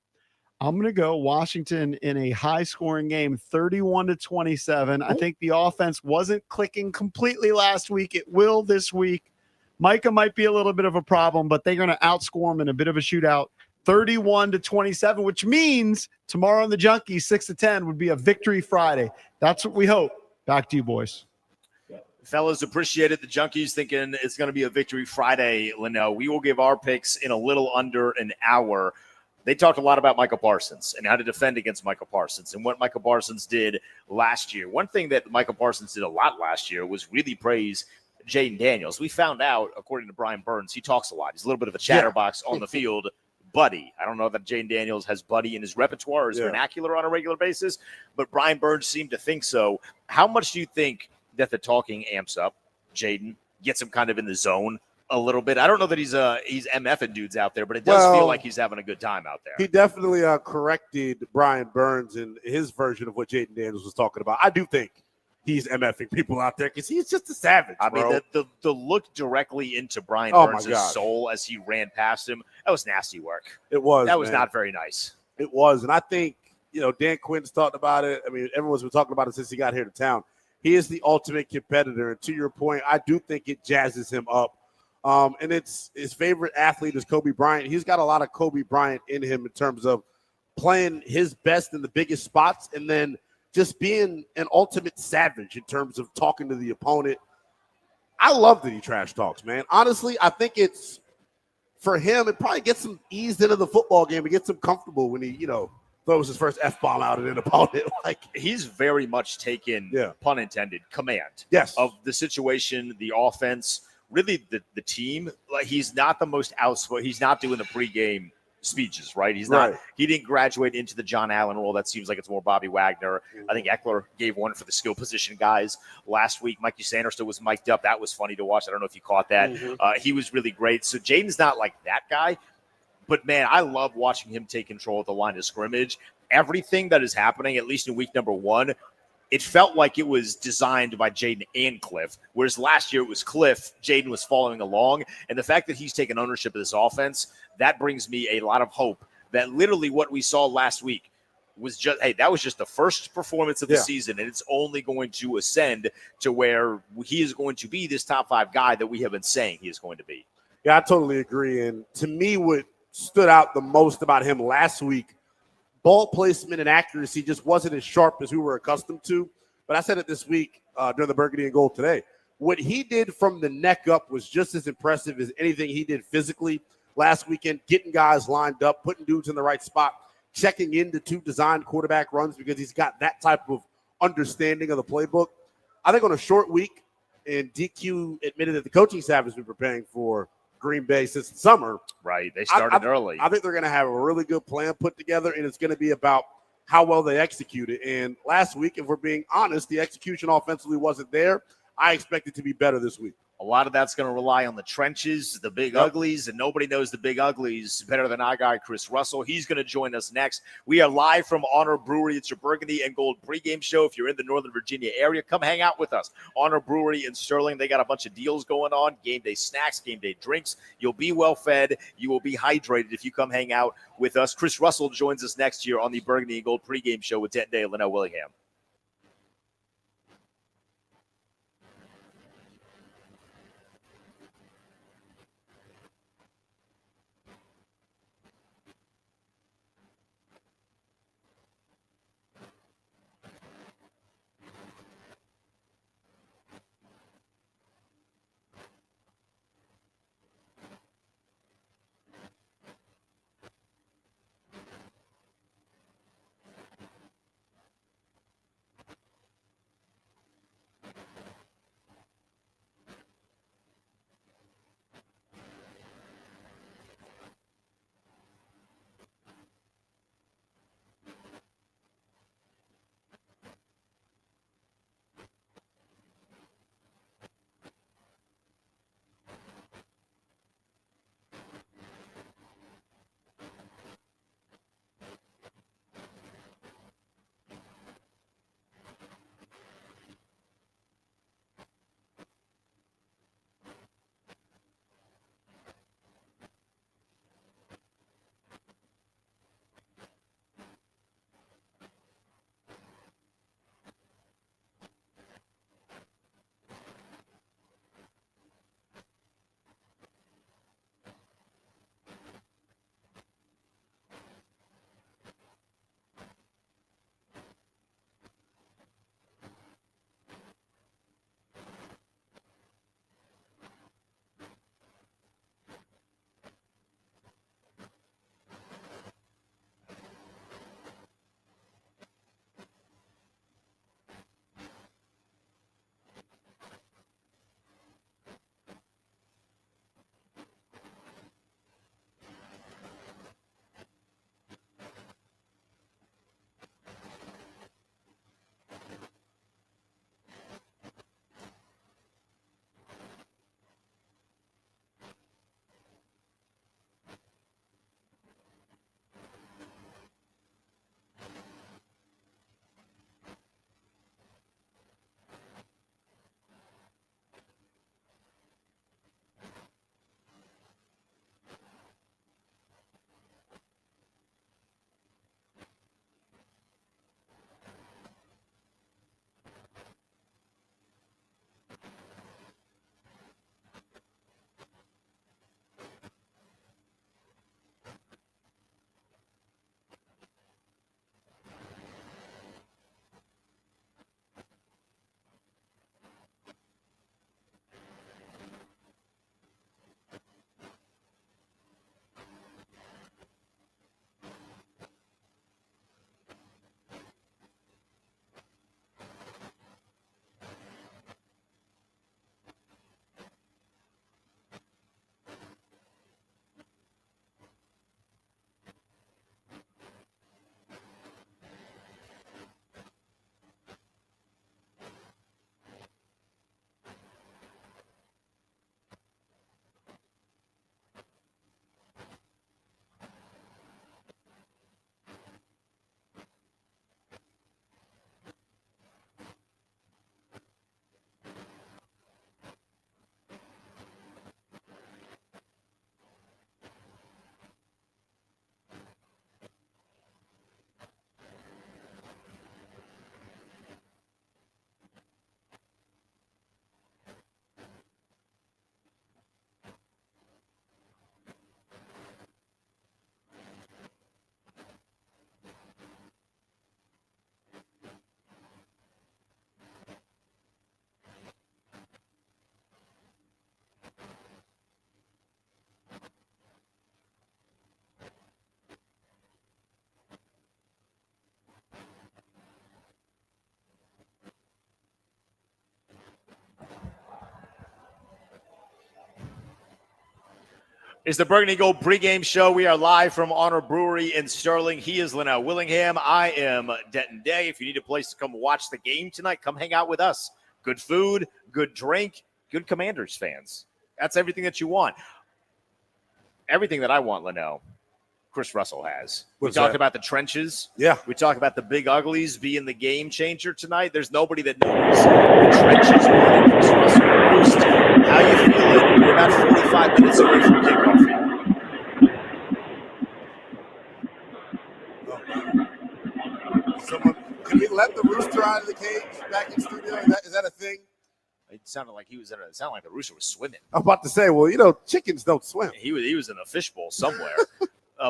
I'm going to go Washington in a high-scoring game, 31-27. I think the offense wasn't clicking completely last week. It will this week. Micah might be a little bit of a problem, but they're going to outscore him in a bit of a shootout, 31-27, which means tomorrow on the Junkies, 6-10 would be a victory Friday. That's what we hope. Back to you, boys. Fellas, appreciated the Junkies thinking it's going to be a victory Friday, Leno. We will give our picks in a little under an hour. They talked a lot about Micah Parsons and how to defend against Micah Parsons and what Micah Parsons did last year. One thing that Micah Parsons did a lot last year was really praise Jaden Daniels. We found out, according to Brian Burns, he talks a lot. He's a little bit of a chatterbox on the field. Buddy. I don't know that Jaden Daniels has Buddy in his repertoire or his vernacular on a regular basis, but Brian Burns seemed to think so. How much do you think that the talking amps up Jaden, gets him kind of in the zone a little bit? I don't know that he's MFing dudes out there, but it does feel like he's having a good time out there. He definitely corrected Brian Burns in his version of what Jaden Daniels was talking about. I do think he's MFing people out there because he's just a savage. I mean, the look directly into Brian Burns' soul as he ran past him, that was nasty work. It was. That was not very nice. It was. And I think, Dan Quinn's talked about it. I mean, everyone's been talking about it since he got here to town. He is the ultimate competitor. And to your point, I do think it jazzes him up. And it's his favorite athlete is Kobe Bryant. He's got a lot of Kobe Bryant in him in terms of playing his best in the biggest spots and then just being an ultimate savage in terms of talking to the opponent. I love that he trash talks, man. Honestly, I think it's for him, it probably gets him eased into the football game. It gets him comfortable when he, throws his first F-bomb out at an opponent. Like, he's very much taken, pun intended, command of the situation, the offense, really the team. Like, he's not the most outspoken. He's not doing the pregame speeches, right? He's not. He didn't graduate into the John Allen role. That seems like it's more Bobby Wagner. I think Eckler gave one for the skill position guys last week. Mikey Sanderson was mic'd up. That was funny to watch. I don't know if you caught that. He was really great. So Jaden's not like that guy. But, man, I love watching him take control of the line of scrimmage. Everything that is happening, at least in week number 1, it felt like it was designed by Jaden and Cliff, whereas last year it was Cliff. Jaden was following along. And the fact that he's taken ownership of this offense, that brings me a lot of hope that literally what we saw last week was just, hey, that was just the first performance of the season, and it's only going to ascend to where he is going to be this top 5 guy that we have been saying he is going to be. Yeah, I totally agree. And to me, what stood out the most about him last week, ball placement and accuracy just wasn't as sharp as we were accustomed to. But I said it this week during the Burgundy and Gold today. What he did from the neck up was just as impressive as anything he did physically last weekend, getting guys lined up, putting dudes in the right spot, checking into 2 designed quarterback runs because he's got that type of understanding of the playbook. I think on a short week, and DQ admitted that the coaching staff has been preparing for Green Bay since the summer. Right. They started early. I think they're going to have a really good plan put together, and it's going to be about how well they execute it. And last week, if we're being honest, the execution offensively wasn't there. I expect it to be better this week. A lot of that's going to rely on the trenches, the big uglies, and nobody knows the big uglies better than our guy, Chris Russell. He's going to join us next. We are live from Honor Brewery. It's your Burgundy and Gold pregame show. If you're in the Northern Virginia area, come hang out with us. Honor Brewery in Sterling. They got a bunch of deals going on, game day snacks, game day drinks. You'll be well fed. You will be hydrated if you come hang out with us. Chris Russell joins us next year on the Burgundy and Gold pregame show with Denton Day and Linnell Willingham. It's the Burgundy Gold pregame show. We are live from Honor Brewery in Sterling. He is Linnell Willingham. I am Denton Day. If you need a place to come watch the game tonight, come hang out with us. Good food, good drink, good Commanders fans. That's everything that you want. Everything that I want, Linnell, Chris Russell has. We talked about the trenches. Yeah. We talked about the big uglies being the game changer tonight. There's nobody that knows the trenches more than Chris Russell. Roost, how you feeling? We're about 45 minutes away from kickoff here. Someone, can we let the rooster out of the cage back in studio? Is that a thing? It sounded like he was in it sounded like the rooster was swimming. I'm about to say, well, chickens don't swim. He was in a fishbowl somewhere.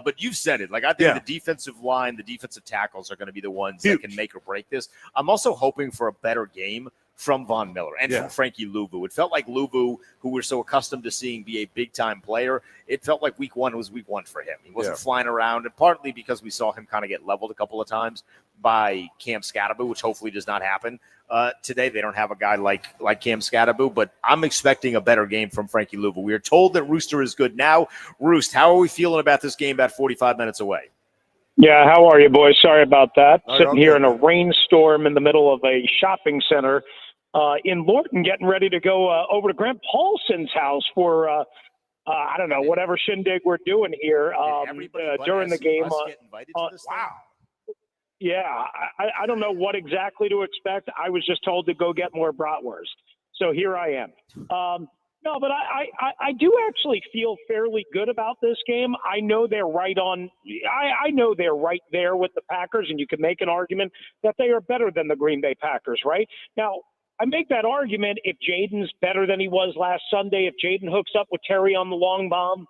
But you've said it. Like, I think the defensive line, the defensive tackles are going to be the ones that can make or break this. I'm also hoping for a better game from Von Miller and from Frankie Louvu. It felt like Louvu, who we're so accustomed to seeing be a big-time player, it felt like week one was week one for him. He wasn't flying around, and partly because we saw him kind of get leveled a couple of times by Cam Scatterbo, which hopefully does not happen today. They don't have a guy like Cam Scatterbo, but I'm expecting a better game from Frankie Louvu. We are told that Rooster is good now. Roost, how are we feeling about this game about 45 minutes away? Yeah, how are you, boys? Sorry about that. Sitting here in a rainstorm in the middle of a shopping center in Lorton, getting ready to go over to Grant Paulson's house for, I don't know, whatever shindig we're doing here during the game. Wow. Yeah, I don't know what exactly to expect. I was just told to go get more bratwurst. So here I am. No, but I do actually feel fairly good about this game. I know they're right on. I know they're right there with the Packers, and you can make an argument that they are better than the Green Bay Packers, right? Now, I make that argument if Jaden's better than he was last Sunday, if Jaden hooks up with Terry on the long bomb,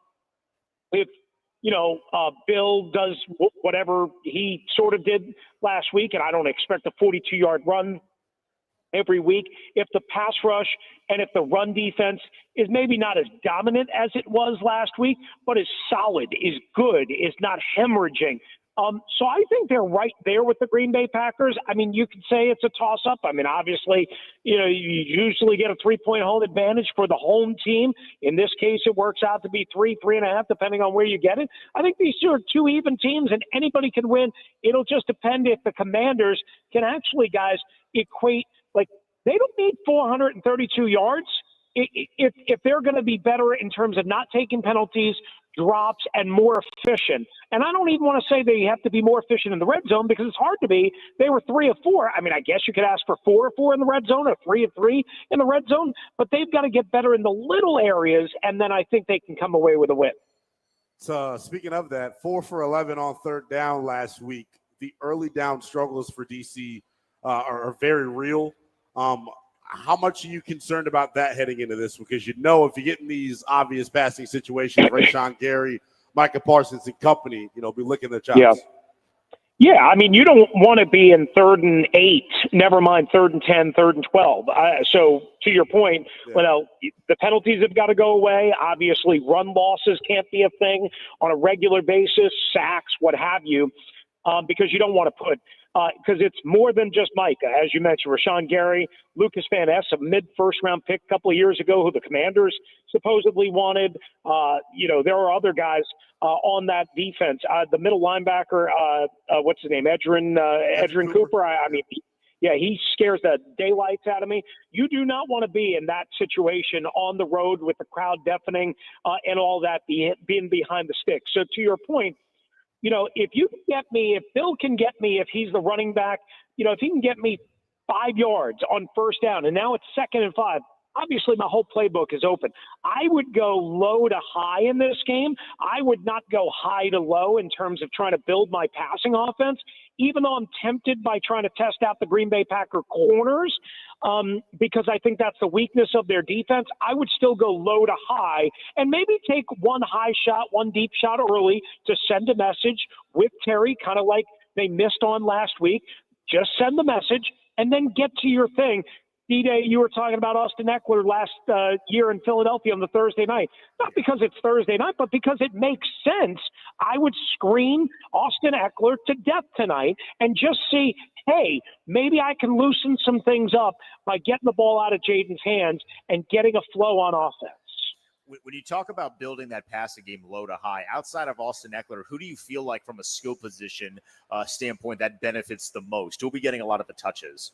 if Bill does whatever he sort of did last week, and I don't expect a 42-yard run every week. If the pass rush and if the run defense is maybe not as dominant as it was last week, but is solid, is good, is not hemorrhaging. So I think they're right there with the Green Bay Packers. I mean, you could say it's a toss-up. I mean, obviously, you usually get a 3-point home advantage for the home team. In this case, it works out to be 3.5, depending on where you get it. I think these are two even teams, and anybody can win. It'll just depend if the Commanders can actually, guys, equate. Like, they don't need 432 yards. If they're going to be better in terms of not taking penalties, drops, and more efficient. And I don't even want to say they have to be more efficient in the red zone because it's hard to be. They were 3 of 4. I mean, I guess you could ask for 4 of 4 in the red zone or 3 of 3 in the red zone, but they've got to get better in the little areas, and then I think they can come away with a win. So speaking of that, 4 for 11 on third down last week. The early down struggles for DC are very real. How much are you concerned about that heading into this? Because if you get in these obvious passing situations, Rashawn Gary, Micah Parsons and company, be licking their chops. Yeah, I mean, you don't want to be in 3rd and 8, never mind 3rd and 10, 3rd and 12. So to your point, the penalties have got to go away. Obviously, run losses can't be a thing on a regular basis, sacks, what have you, because you don't want to put because it's more than just Micah. As you mentioned, Rashawn Gary, Lucas Van Ness, a mid-first-round pick a couple of years ago who the Commanders supposedly wanted. There are other guys on that defense. The middle linebacker, what's his name, Edrin Cooper. He scares the daylights out of me. You do not want to be in that situation on the road with the crowd deafening and all that, being behind the sticks. So to your point, if you can get me, if Bill can get me, if he's the running back, if he can get me 5 yards on first down, and now it's 2nd and 5, obviously my whole playbook is open. I would go low to high in this game. I would not go high to low in terms of trying to build my passing offense, even though I'm tempted by trying to test out the Green Bay Packer corners because I think that's the weakness of their defense. I would still go low to high and maybe take one high shot, one deep shot early to send a message with Terry, kind of like they missed on last week. Just send the message and then get to your thing. D-Day, you were talking about Austin Eckler last year in Philadelphia on the Thursday night. Not because it's Thursday night, but because it makes sense. I would scream Austin Eckler to death tonight and just see, hey, maybe I can loosen some things up by getting the ball out of Jaden's hands and getting a flow on offense. When you talk about building that passing game low to high, outside of Austin Eckler, who do you feel like from a skill position standpoint that benefits the most? Who'll be getting a lot of the touches?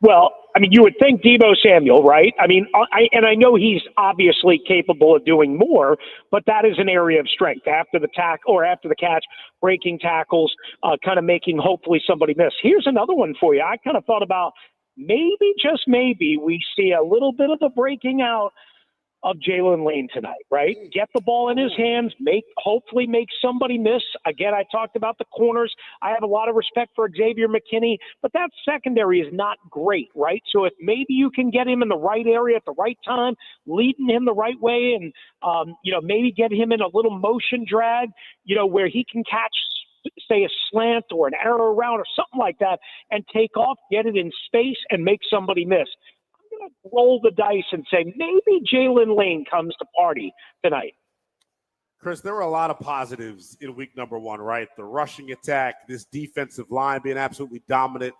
Well, I mean, you would think Deebo Samuel, right? I mean, I know he's obviously capable of doing more, but that is an area of strength after the after the catch, breaking tackles, kind of making hopefully somebody miss. Here's another one for you. I kind of thought about maybe, just maybe, we see a little bit of the breaking out of Jalen Lane tonight, right? Get the ball in his hands, hopefully make somebody miss. Again, I talked about the corners. I have a lot of respect for Xavier McKinney, but that secondary is not great, right? So if maybe you can get him in the right area at the right time, leading him the right way, and maybe get him in a little motion drag, where he can catch, say, a slant or an arrow route or something like that, and take off, get it in space, and make somebody miss. Roll the dice and say maybe Jalen Lane comes to party tonight. Chris, there were a lot of positives in week number 1, right? The rushing attack, this defensive line being absolutely dominant,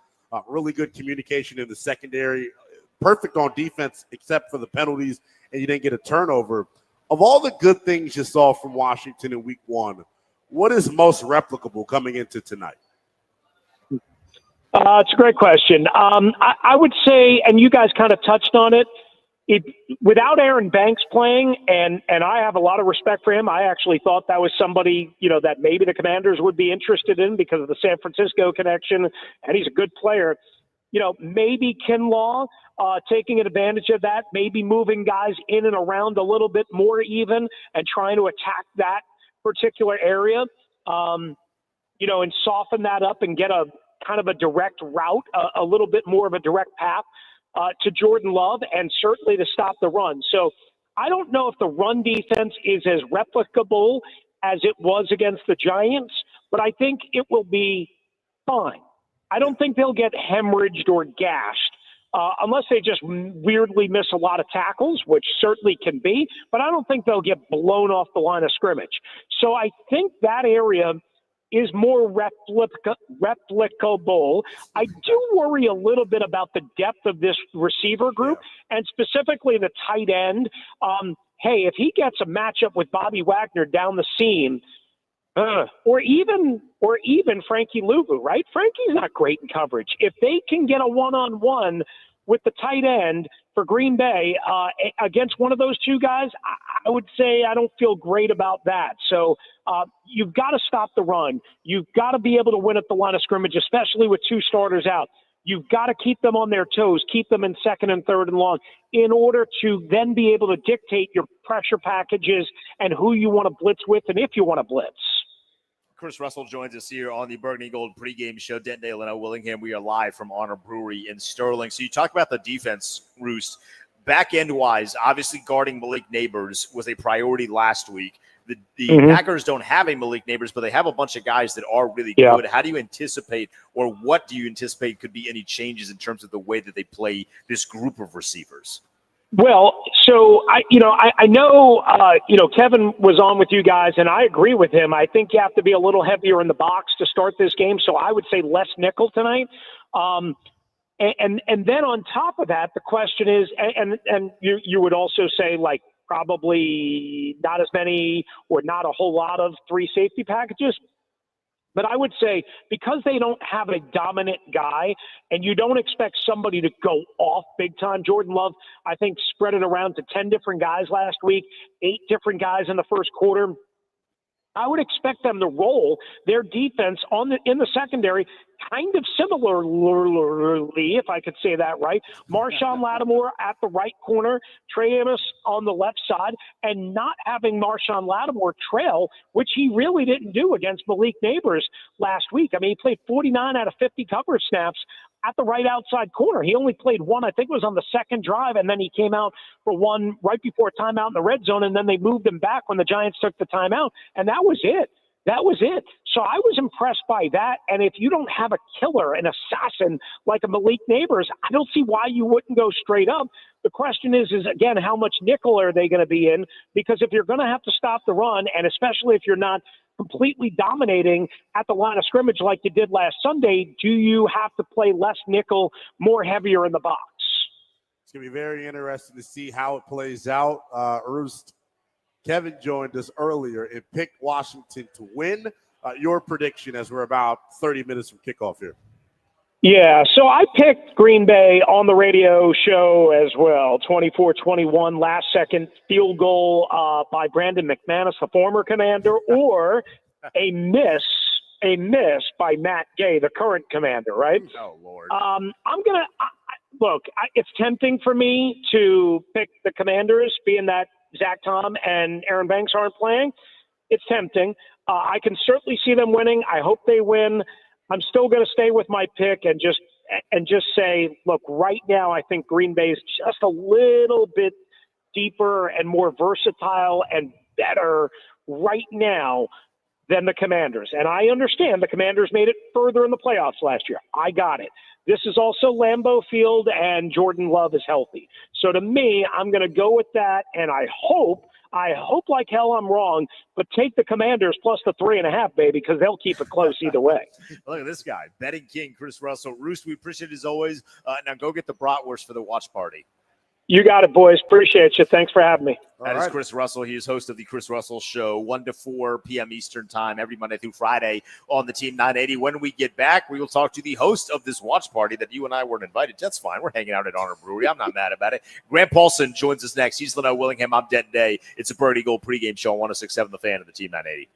really good communication in the secondary, perfect on defense except for the penalties, and you didn't get a turnover. Of all the good things you saw from Washington in week 1, what is most replicable coming into tonight? It's a great question. I would say, and you guys kind of touched on it, without Aaron Banks playing, and I have a lot of respect for him. I actually thought that was somebody, that maybe the Commanders would be interested in because of the San Francisco connection, and he's a good player. Maybe Kinlaw taking advantage of that, maybe moving guys in and around a little bit more even and trying to attack that particular area, and soften that up and get a kind of a direct route, a little bit more of a direct path to Jordan Love, and certainly to stop the run. So I don't know if the run defense is as replicable as it was against the Giants, but I think it will be fine. I don't think they'll get hemorrhaged or gashed unless they just weirdly miss a lot of tackles, which certainly can be, but I don't think they'll get blown off the line of scrimmage. So I think that area is more replicable. I do worry a little bit about the depth of this receiver group, and specifically the tight end. Hey, if he gets a matchup with Bobby Wagner down the seam, or even Frankie Luvu, right? Frankie's not great in coverage. If they can get a one-on-one with the tight end for Green Bay against one of those two guys, I would say I don't feel great about that. So you've got to stop the run. You've got to be able to win at the line of scrimmage, especially with 2 starters out. You've got to keep them on their toes, keep them in 2nd and 3rd and long in order to then be able to dictate your pressure packages and who you want to blitz with and if you want to blitz. Chris Russell joins us here on the Burgundy Gold pregame show. Dentdale and Willingham, we are live from Honor Brewery in Sterling. So you talk about the defense, Roost. Back end wise, obviously guarding Malik Neighbors was a priority last week. The Packers don't have a Malik Neighbors, but they have a bunch of guys that are really good. How do you anticipate, or what do you anticipate could be any changes in terms of the way that they play this group of receivers? Well, so I know, Kevin was on with you guys, and I agree with him. I think you have to be a little heavier in the box to start this game. So I would say less nickel tonight. And then on top of that, the question is, and you would also say like probably not as many or not a whole lot of 3 safety packages. But I would say because they don't have a dominant guy and you don't expect somebody to go off big time, Jordan Love, I think, spread it around to 10 different guys last week, 8 different guys in the first quarter. I would expect them to roll their defense in the secondary kind of similarly, if I could say that right. Marshawn Lattimore at the right corner, Trey Amos on the left side, and not having Marshawn Lattimore trail, which he really didn't do against Malik Neighbors last week. I mean, he played 49 out of 50 coverage snaps at the right outside corner. He only played one, I think it was on the second drive, and then he came out for one right before timeout in the red zone, and then they moved him back when the Giants took the timeout, and that was it. That was it. So I was impressed by that, and if you don't have a killer, an assassin like a Malik Neighbors, I don't see why you wouldn't go straight up. The question is again, how much nickel are they going to be in? Because if you're going to have to stop the run, and especially if you're not completely dominating at the line of scrimmage like you did last Sunday, do you have to play less nickel, more heavier in the box? It's going to be very interesting to see how it plays out. Roost, Kevin joined us earlier and picked Washington to win. Your prediction as we're about 30 minutes from kickoff here. Yeah, so I picked Green Bay on the radio show as well. 24-21, last-second field goal by Brandon McManus, the former commander, or a miss by Matt Gay, the current commander, right? Oh, Lord. I'm going to look, it's tempting for me to pick the Commanders, being that Zach Tom and Aaron Banks aren't playing. It's tempting. I can certainly see them winning. I hope they win. I'm still going to stay with my pick and just say, look, right now I think Green Bay is just a little bit deeper and more versatile and better right now than the Commanders. And I understand the Commanders made it further in the playoffs last year. I got it. This is also Lambeau Field, and Jordan Love is healthy. So to me, I'm going to go with that, and I hope like hell I'm wrong, but take the Commanders plus the 3.5, baby, because they'll keep it close either way. Look at this guy, betting king, Chris Russell. Roost, we appreciate it as always. Now go get the bratwurst for the watch party. You got it, boys. Appreciate you. Thanks for having me. That is Chris Russell. He is host of the Chris Russell Show, 1 to 4 p.m. Eastern Time, every Monday through Friday on the Team 980. When we get back, we will talk to the host of this watch party that you and I weren't invited. That's fine. We're hanging out at Honor Brewery. I'm not mad about it. Grant Paulson joins us next. He's Leno Willingham. I'm Denton Day. It's a Bird Eagle pregame show on 106.7 The Fan of the Team 980.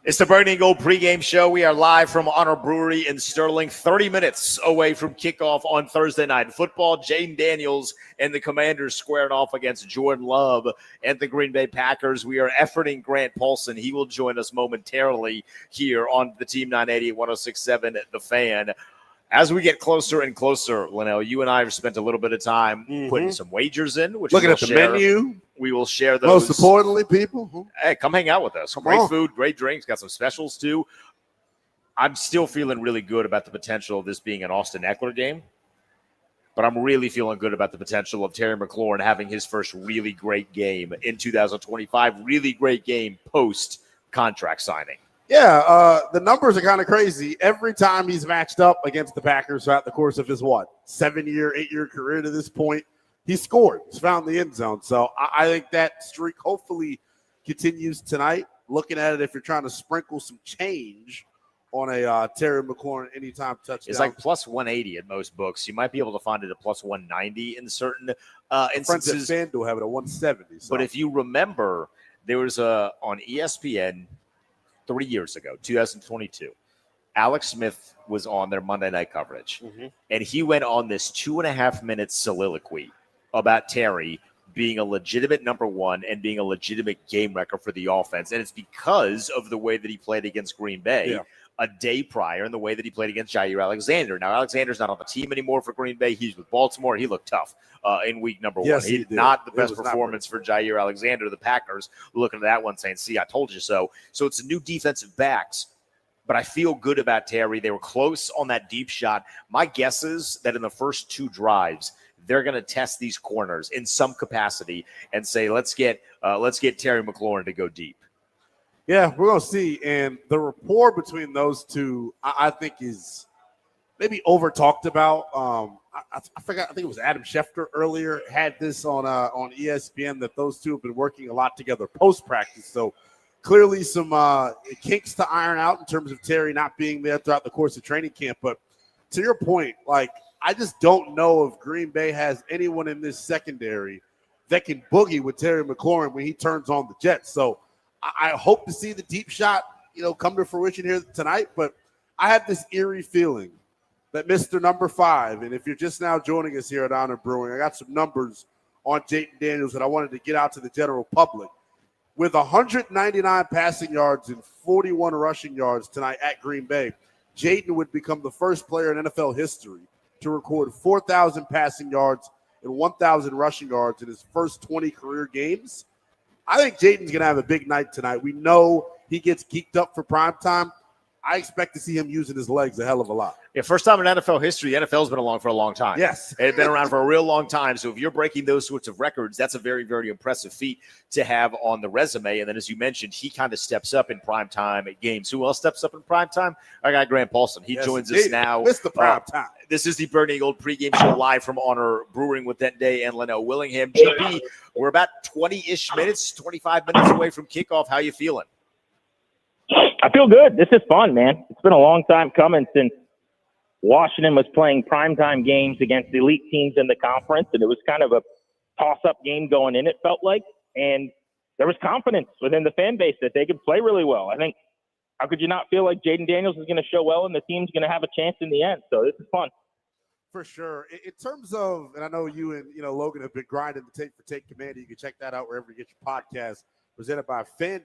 It's the Burgundy and Gold pregame show. We are live from Honor Brewery in Sterling, 30 minutes away from kickoff on Thursday Night Football. Jaden Daniels and the Commanders squaring off against Jordan Love and the Green Bay Packers. We are efforting Grant Paulson. He will join us momentarily here on the Team 980 1067 The Fan. As we get closer and closer, Linnell, you and I have spent a little bit of time putting some wagers in. Which looking at the menu. We will share those. Most importantly, people. Hey, come hang out with us. Great food, great drinks, got some specials too. I'm still feeling really good about the potential of this being an Austin Eckler game, but I'm really feeling good about the potential of Terry McLaurin having his first really great game in 2025, really great game post-contract signing. Yeah, the numbers are kind of crazy. Every time he's matched up against the Packers throughout the course of his, 7-year, 8-year career to this point, he scored. He's found the end zone. So I think that streak hopefully continues tonight. Looking at it, if you're trying to sprinkle some change on a Terry McLaurin anytime touchdown. It's like plus 180 at most books. You might be able to find it at plus 190 in certain instances. Friends at FanDuel have it at 170. So. But if you remember, there was on ESPN 3 years ago, 2022, Alex Smith was on their Monday night coverage, and he went on this 2.5-minute soliloquy about Terry being a legitimate number one and being a legitimate game wrecker for the offense. And it's because of the way that he played against Green Bay a day prior and the way that he played against Jair Alexander. Now, Alexander's not on the team anymore for Green Bay. He's with Baltimore. He looked tough in week number one. He did not the best performance for Jair Alexander. The Packers looking at that one saying, see, I told you so. So it's a new defensive backs. But I feel good about Terry. They were close on that deep shot. My guess is that in the first 2 drives, they're going to test these corners in some capacity and say, let's get Terry McLaurin to go deep. Yeah, we're going to see. And the rapport between those two, I think, is maybe over talked about. I forgot. I think it was Adam Schefter earlier had this on ESPN that those two have been working a lot together post practice. So clearly some kinks to iron out in terms of Terry not being there throughout the course of training camp. But to your point, I just don't know if Green Bay has anyone in this secondary that can boogie with Terry McLaurin when he turns on the Jets. So I hope to see the deep shot, come to fruition here tonight. But I have this eerie feeling that Mr. Number 5, and if you're just now joining us here at Honor Brewing, I got some numbers on Jaden Daniels that I wanted to get out to the general public. With 199 passing yards and 41 rushing yards tonight at Green Bay, Jaden would become the first player in NFL history to record 4,000 passing yards and 1,000 rushing yards in his first 20 career games. I think Jaden's going to have a big night tonight. We know he gets geeked up for primetime. I expect to see him using his legs a hell of a lot. Yeah, first time in NFL history, the NFL's been along for a long time. Yes. It's been around for a real long time. So if you're breaking those sorts of records, that's a very, very impressive feat to have on the resume. And then, as you mentioned, he kind of steps up in primetime at games. Who else steps up in primetime? I got Grant Paulson. He joins us now. Missed the primetime. This is the Burgundy Gold pregame show live from Honor Brewing with Day and Leno Willingham. GP, we're about 20-ish minutes, 25 minutes away from kickoff. How you feeling? I feel good. This is fun, man. It's been a long time coming since Washington was playing primetime games against elite teams in the conference, and it was kind of a toss-up game going in, it felt like. And there was confidence within the fan base that they could play really well. I think, how could you not feel like Jaden Daniels is going to show well and the team's going to have a chance in the end? So this is fun. For sure. In terms of, and I know you and Logan have been grinding the Take for Take Commander. You can check that out wherever you get your podcast, presented by FanDuel.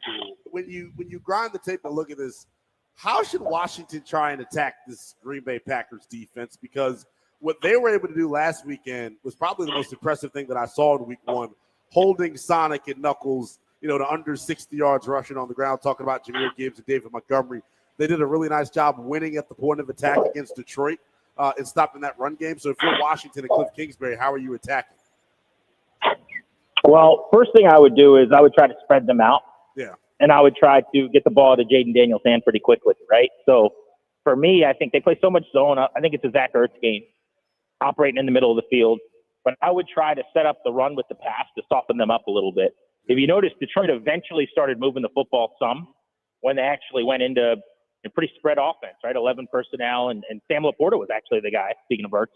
When you grind the tape and look at this, how should Washington try and attack this Green Bay Packers defense? Because what they were able to do last weekend was probably the most impressive thing that I saw in week one, holding Sonic and Knuckles, to under 60 yards rushing on the ground, talking about Jahmyr Gibbs and David Montgomery. They did a really nice job winning at the point of attack against Detroit and stopping that run game. So if you're Washington and Cliff Kingsbury, how are you attacking? Well, first thing I would do is I would try to spread them out. Yeah. And I would try to get the ball to Jaden Daniels' hand pretty quickly, right? So for me, I think they play so much zone. I think it's a Zach Ertz game, operating in the middle of the field. But I would try to set up the run with the pass to soften them up a little bit. If you notice, Detroit eventually started moving the football some when they actually went into a pretty spread offense, right? 11 personnel, and Sam Laporta was actually the guy, speaking of Ertz,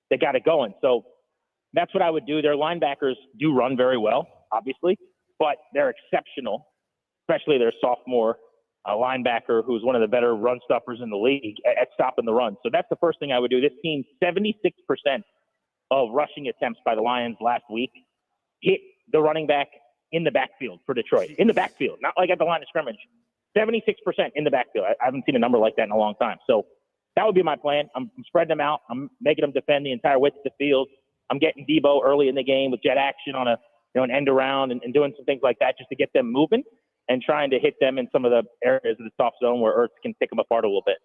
that got it going. So that's what I would do. Their linebackers do run very well. obviously, but they're exceptional, especially their sophomore linebacker, who's one of the better run stoppers in the league at stopping the run. So that's the first thing I would do. This team, 76% of rushing attempts by the Lions last week hit the running back in the backfield for Detroit. In the backfield, not like at the line of scrimmage. 76% in the backfield. I haven't seen a number like that in a long time. So that would be my plan. I'm spreading them out. I'm making them defend the entire width of the field. I'm getting Debo early in the game with jet action on an end around and doing some things like that just to get them moving and trying to hit them in some of the areas of the soft zone where Ertz can pick them apart a little bit.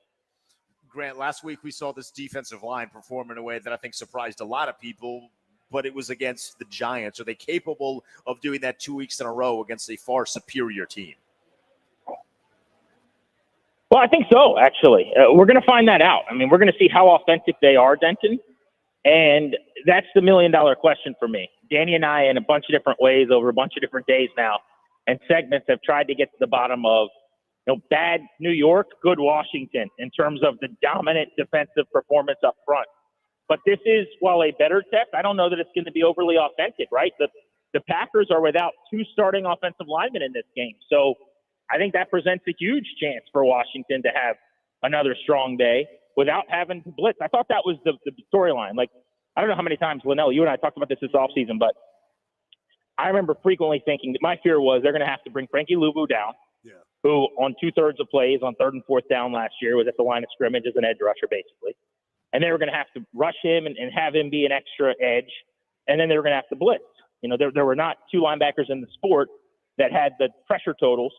Grant, last week we saw this defensive line perform in a way that I think surprised a lot of people, but it was against the Giants. Are they capable of doing that 2 weeks in a row against a far superior team? Well, I think so, actually. We're going to find that out. I mean, we're going to see how authentic they are, Denton. And that's the million-dollar question for me. Danny and I, in a bunch of different ways over a bunch of different days now and segments, have tried to get to the bottom of bad New York, good Washington in terms of the dominant defensive performance up front. But this is, while a better test, I don't know that it's going to be overly authentic, right? The Packers are without 2 starting offensive linemen in this game. So I think that presents a huge chance for Washington to have another strong day without having to blitz. I thought that was the storyline. Like, I don't know how many times, Linnell, you and I talked about this offseason, but I remember frequently thinking that my fear was they're going to have to bring Frankie Louvu down, who on 2/3 of plays on 3rd and 4th down last year was at the line of scrimmage as an edge rusher, basically. And they were going to have to rush him and have him be an extra edge, and then they were going to have to blitz. There were not 2 linebackers in the sport that had the pressure totals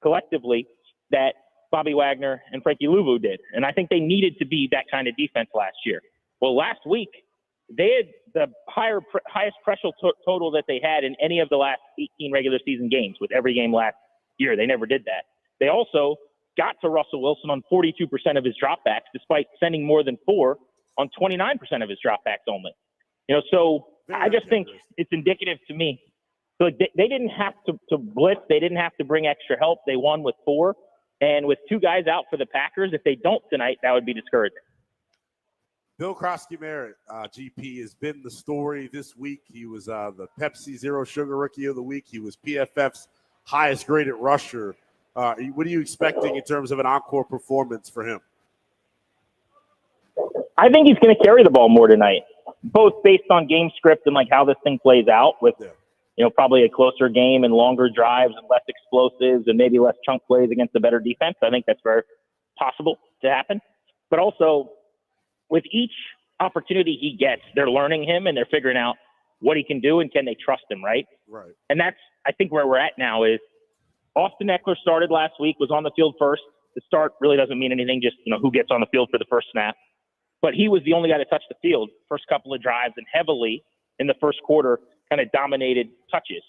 collectively that Bobby Wagner and Frankie Louvu did. And I think they needed to be that kind of defense last year. Well, last week, they had the highest pressure total that they had in any of the last 18 regular season games with every game last year. They never did that. They also got to Russell Wilson on 42% of his dropbacks, despite sending more than 4 on 29% of his dropbacks only. So I just think it's indicative to me. So they didn't have to blitz. They didn't have to bring extra help. They won with 4. And with 2 guys out for the Packers, if they don't tonight, that would be discouraging. Bill Krosky-Merritt, GP, has been the story this week. He was the Pepsi Zero Sugar Rookie of the Week. He was PFF's highest graded rusher. What are you expecting in terms of an encore performance for him? I think he's going to carry the ball more tonight, both based on game script and how this thing plays out with probably a closer game and longer drives and less explosives and maybe less chunk plays against a better defense. I think that's very possible to happen. But also, with each opportunity he gets, they're learning him and they're figuring out what he can do and can they trust him, right? Right. And that's, I think, where we're at now is Austin Eckler started last week, was on the field first. The start really doesn't mean anything, just who gets on the field for the first snap. But he was the only guy to touch the field first couple of drives and heavily in the first quarter kind of dominated touches.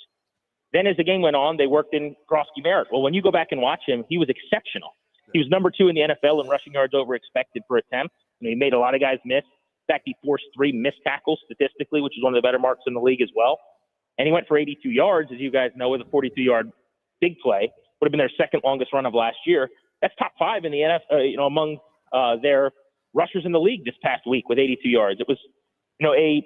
Then as the game went on, they worked in Krosky-Merritt. Well, when you go back and watch him, he was exceptional. He was number 2 in the NFL in rushing yards over expected per attempt. He made a lot of guys miss. In fact, he forced 3 missed tackles statistically, which is one of the better marks in the league as well. And he went for 82 yards, as you guys know, with a 42-yard big play. Would have been their second longest run of last year. That's top 5 in the NFL, among their rushers in the league this past week with 82 yards. It was, a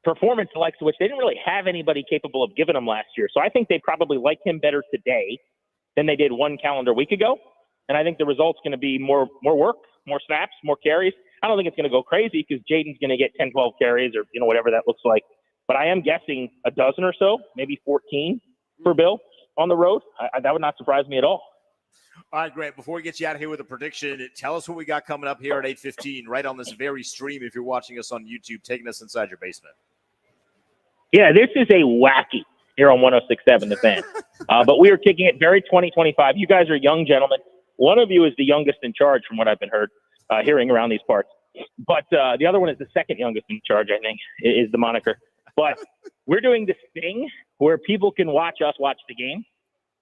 performance the likes of which they didn't really have anybody capable of giving them last year. So I think they probably like him better today than they did 1 calendar week ago. And I think the result's going to be more work, more snaps, more carries. I don't think it's going to go crazy because Jaden's going to get 10, 12 carries or, whatever that looks like. But I am guessing a dozen or so, maybe 14 for Bill on the road. That would not surprise me at all. All right, Grant, before we get you out of here with a prediction, tell us what we got coming up here at 8:15 right on this very stream if you're watching us on YouTube, taking us inside your basement. Yeah, this is a wacky here on 106.7 The Fan. But we are kicking it very 2025. You guys are young gentlemen. One of you is the youngest in charge from what I've been hearing around these parts. But the other one is the second youngest in charge, I think, is the moniker. But we're doing this thing where people can watch us watch the game.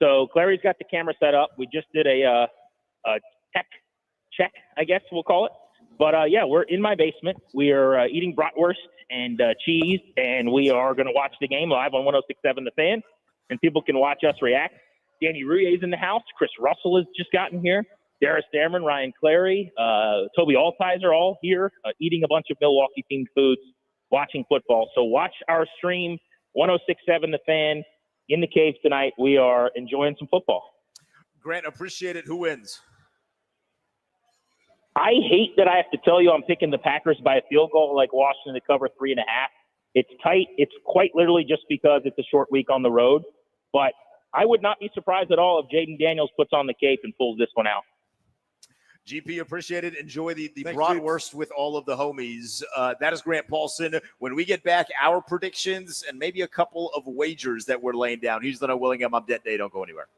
So Clary's got the camera set up. We just did a tech check, I guess we'll call it. But, we're in my basement. We are eating bratwurst and cheese, and we are going to watch the game live on 106.7 The Fan, and people can watch us react. Danny Rouillet's in the house. Chris Russell has just gotten here. Darius Dameron, Ryan Clary, Toby Altizer all here eating a bunch of Milwaukee-themed foods, watching football. So watch our stream, 106.7 The Fan. in the cave tonight. We are enjoying some football. Grant, appreciate it. Who wins? I hate that I have to tell you I'm picking the Packers by a field goal like Washington to cover 3.5. It's tight. It's quite literally just because it's a short week on the road. But I would not be surprised at all if Jaden Daniels puts on the cape and pulls this one out. GP, appreciate it. Enjoy the Thanks, bratwurst with all of the homies. That is Grant Paulson. When we get back, our predictions and maybe a couple of wagers that we're laying down. Houston and Willingham update day. Don't go anywhere.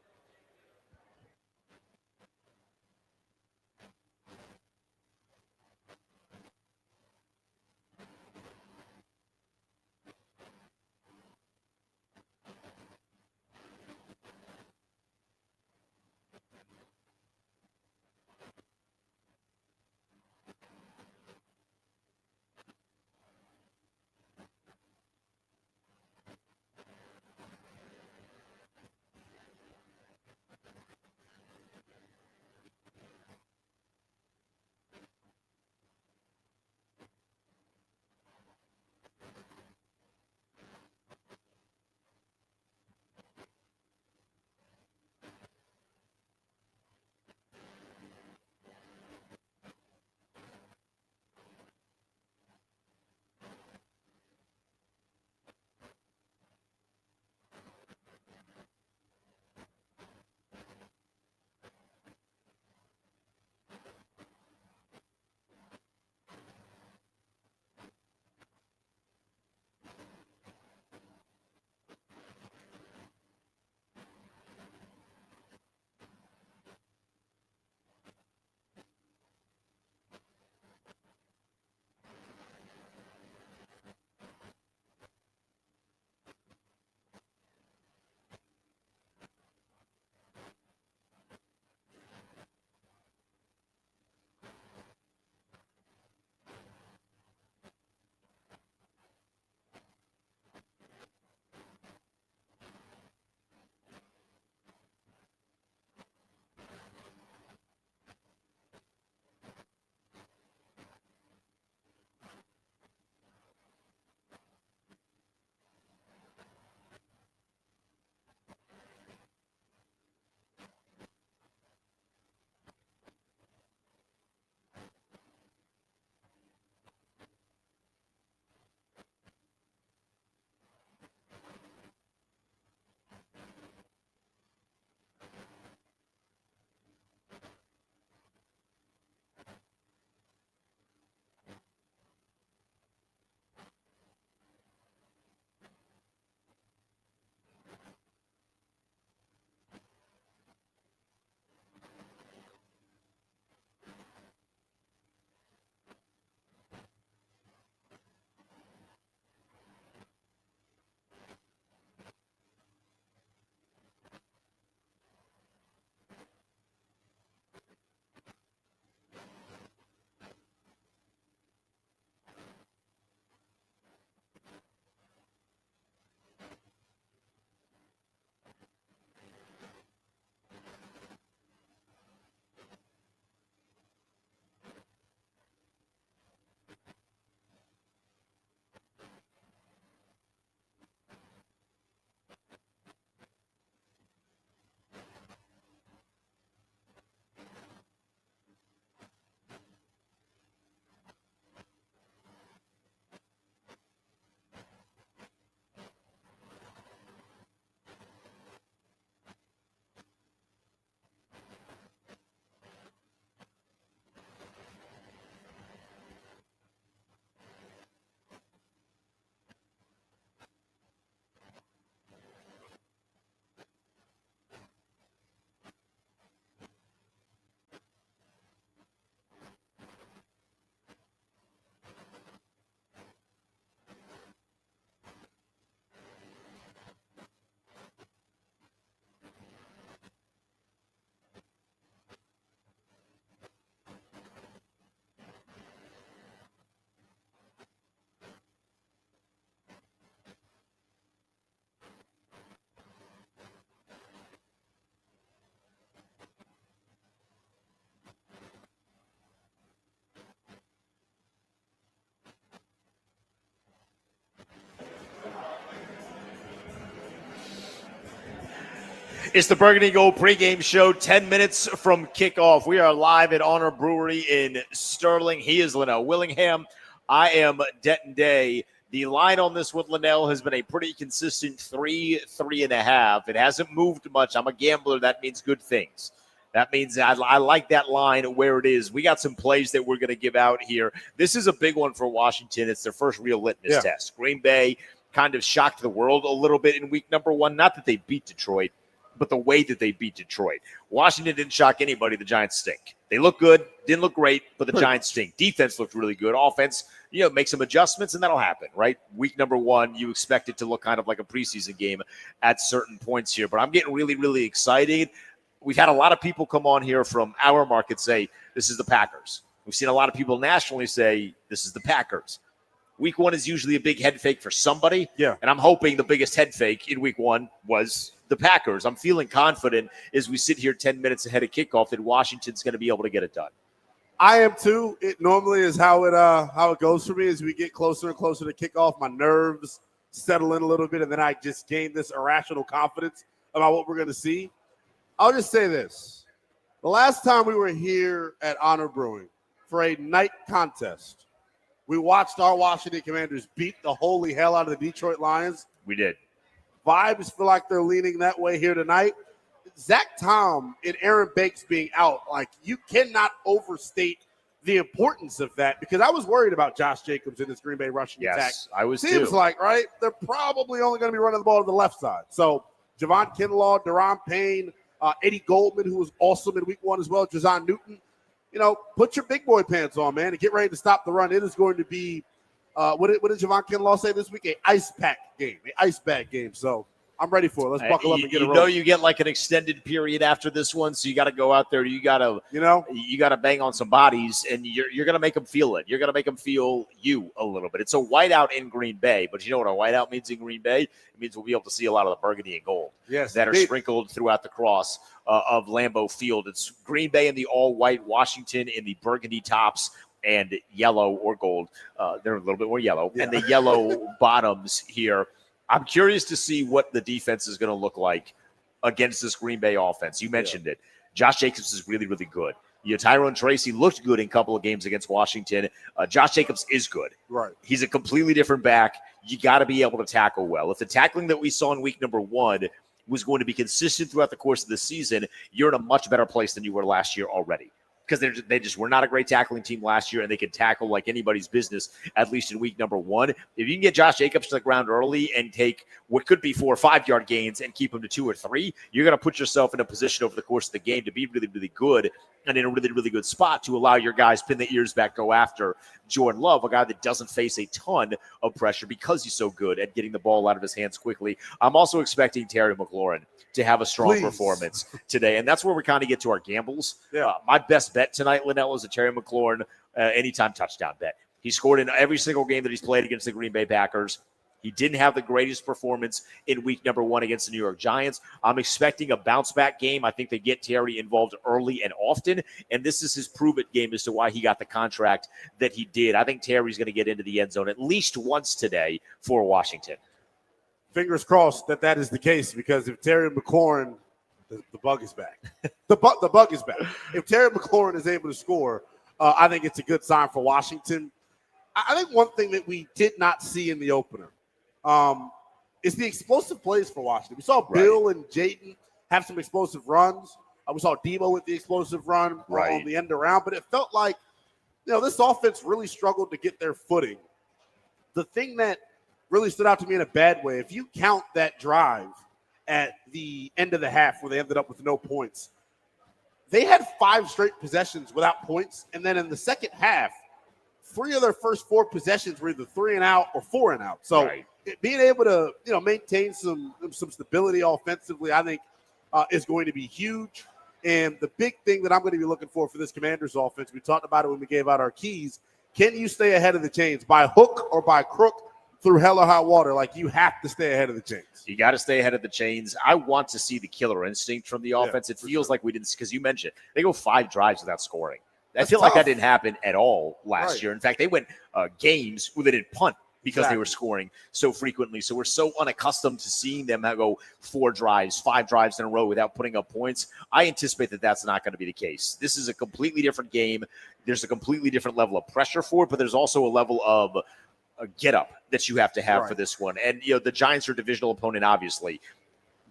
It's the Burgundy Gold pregame show, 10 minutes from kickoff. We are live at Honor Brewery in Sterling. He is Linnell Willingham. I am Denton Day. The line on this with Linnell has been a pretty consistent 3.5. It hasn't moved much. I'm a gambler. That means good things. That means I like that line where it is. We got some plays that we're going to give out here. This is a big one for Washington. It's their first real litmus test. Green Bay kind of shocked the world a little bit in week number 1. Not that they beat Detroit, but the way that they beat Detroit. Washington didn't shock anybody. The Giants stink. They look good, didn't look great, but the Giants stink. Defense looked really good. Offense, make some adjustments, and that'll happen, right? Week number 1, you expect it to look kind of like a preseason game at certain points here. But I'm getting really, really excited. We've had a lot of people come on here from our market say, this is the Packers. We've seen a lot of people nationally say, this is the Packers. Week 1 is usually a big head fake for somebody. Yeah. And I'm hoping the biggest head fake in week 1 was the Packers. I'm feeling confident as we sit here 10 minutes ahead of kickoff that Washington's going to be able to get it done. I am too. It normally is how it goes for me as we get closer and closer to kickoff. My nerves settle in a little bit, and then I just gain this irrational confidence about what we're going to see. I'll just say this. The last time we were here at Honor Brewing for a night contest, we watched our Washington Commanders beat the holy hell out of the Detroit Lions. We did. Vibes feel like they're leaning that way here tonight. Zach Tom and Aaron Banks being out, you cannot overstate the importance of that, because I was worried about Josh Jacobs in this Green Bay rushing attack. Yes, I was Seems too. like, right, they're probably only going to be running the ball to the left side. So Javon Kinlaw, Deron Payne, Eddie Goldman, who was awesome in week 1 as well, Jazon Newton. Put your big boy pants on, man, and get ready to stop the run. It is going to be, what did Javon Kinlaw say this week? An ice pack game, an ice bag game. So I'm ready for it. Let's buckle up and get it rolling. You get like an extended period after this one, so you got to go out there. You got to bang on some bodies, and you're going to make them feel it. You're going to make them feel you a little bit. It's a whiteout in Green Bay, but you know what a whiteout means in Green Bay? It means we'll be able to see a lot of the burgundy and gold that are sprinkled throughout the cross of Lambeau Field. It's Green Bay in the all-white, Washington in the burgundy tops and yellow or gold. They're a little bit more yellow, and the yellow bottoms here. I'm curious to see what the defense is going to look like against this Green Bay offense. You mentioned it. Josh Jacobs is really, really good. Tyrone Tracy looked good in a couple of games against Washington. Josh Jacobs is good. Right. He's a completely different back. You got to be able to tackle well. If the tackling that we saw in week number 1 was going to be consistent throughout the course of the season, you're in a much better place than you were last year already. Because they just were not a great tackling team last year, and they could tackle like anybody's business, at least in week number 1. If you can get Josh Jacobs to the ground early and take what could be 4 or 5 yard gains and keep him to 2 or 3, you're going to put yourself in a position over the course of the game to be really, really good and in a really, really good spot to allow your guys pin the ears back, go after Jordan Love, a guy that doesn't face a ton of pressure because he's so good at getting the ball out of his hands quickly. I'm also expecting Terry McLaurin to have a strong performance today, and that's where we kind of get to our gambles. My best bet tonight, Linnell, is a Terry McLaurin anytime touchdown bet. He scored in every single game that he's played against the Green Bay Packers. He didn't have the greatest performance in week number 1 against the New York Giants. I'm expecting a bounce-back game. I think they get Terry involved early and often, and this is his prove-it game as to why he got the contract that he did. I think Terry's going to get into the end zone at least once today for Washington. Fingers crossed that is the case, because if Terry McLaurin, the bug is back. The bug is back. If Terry McLaurin is able to score, I think it's a good sign for Washington. I think one thing that we did not see in the opener is the explosive plays for Washington. We saw Bill and Jayden have some explosive runs. We saw Debo with the explosive run on the end around, but it felt like, this offense really struggled to get their footing. The thing that really stood out to me in a bad way, if you count that drive at the end of the half where they ended up with no points, they had 5 straight possessions without points, and then in the second half, 3 of their first 4 possessions were either 3 and out or 4 and out. So being able to maintain some stability offensively, I think is going to be huge. And the big thing that I'm going to be looking for this Commanders offense, we talked about it when we gave out our keys. Can you stay ahead of the chains by hook or by crook through hell or high water? You have to stay ahead of the chains. You got to stay ahead of the chains. I want to see the killer instinct from the offense. It feels like we didn't, because you mentioned they go 5 drives without scoring. I feel like that didn't happen at all last year. In fact, they went games where they didn't punt because they were scoring so frequently. So we're so unaccustomed to seeing them go 4 drives, 5 drives in a row without putting up points. I anticipate that that's not going to be the case. This is a completely different game. There's a completely different level of pressure for it, but there's also a level of a get up that you have to have for this one. And, the Giants are a divisional opponent, obviously,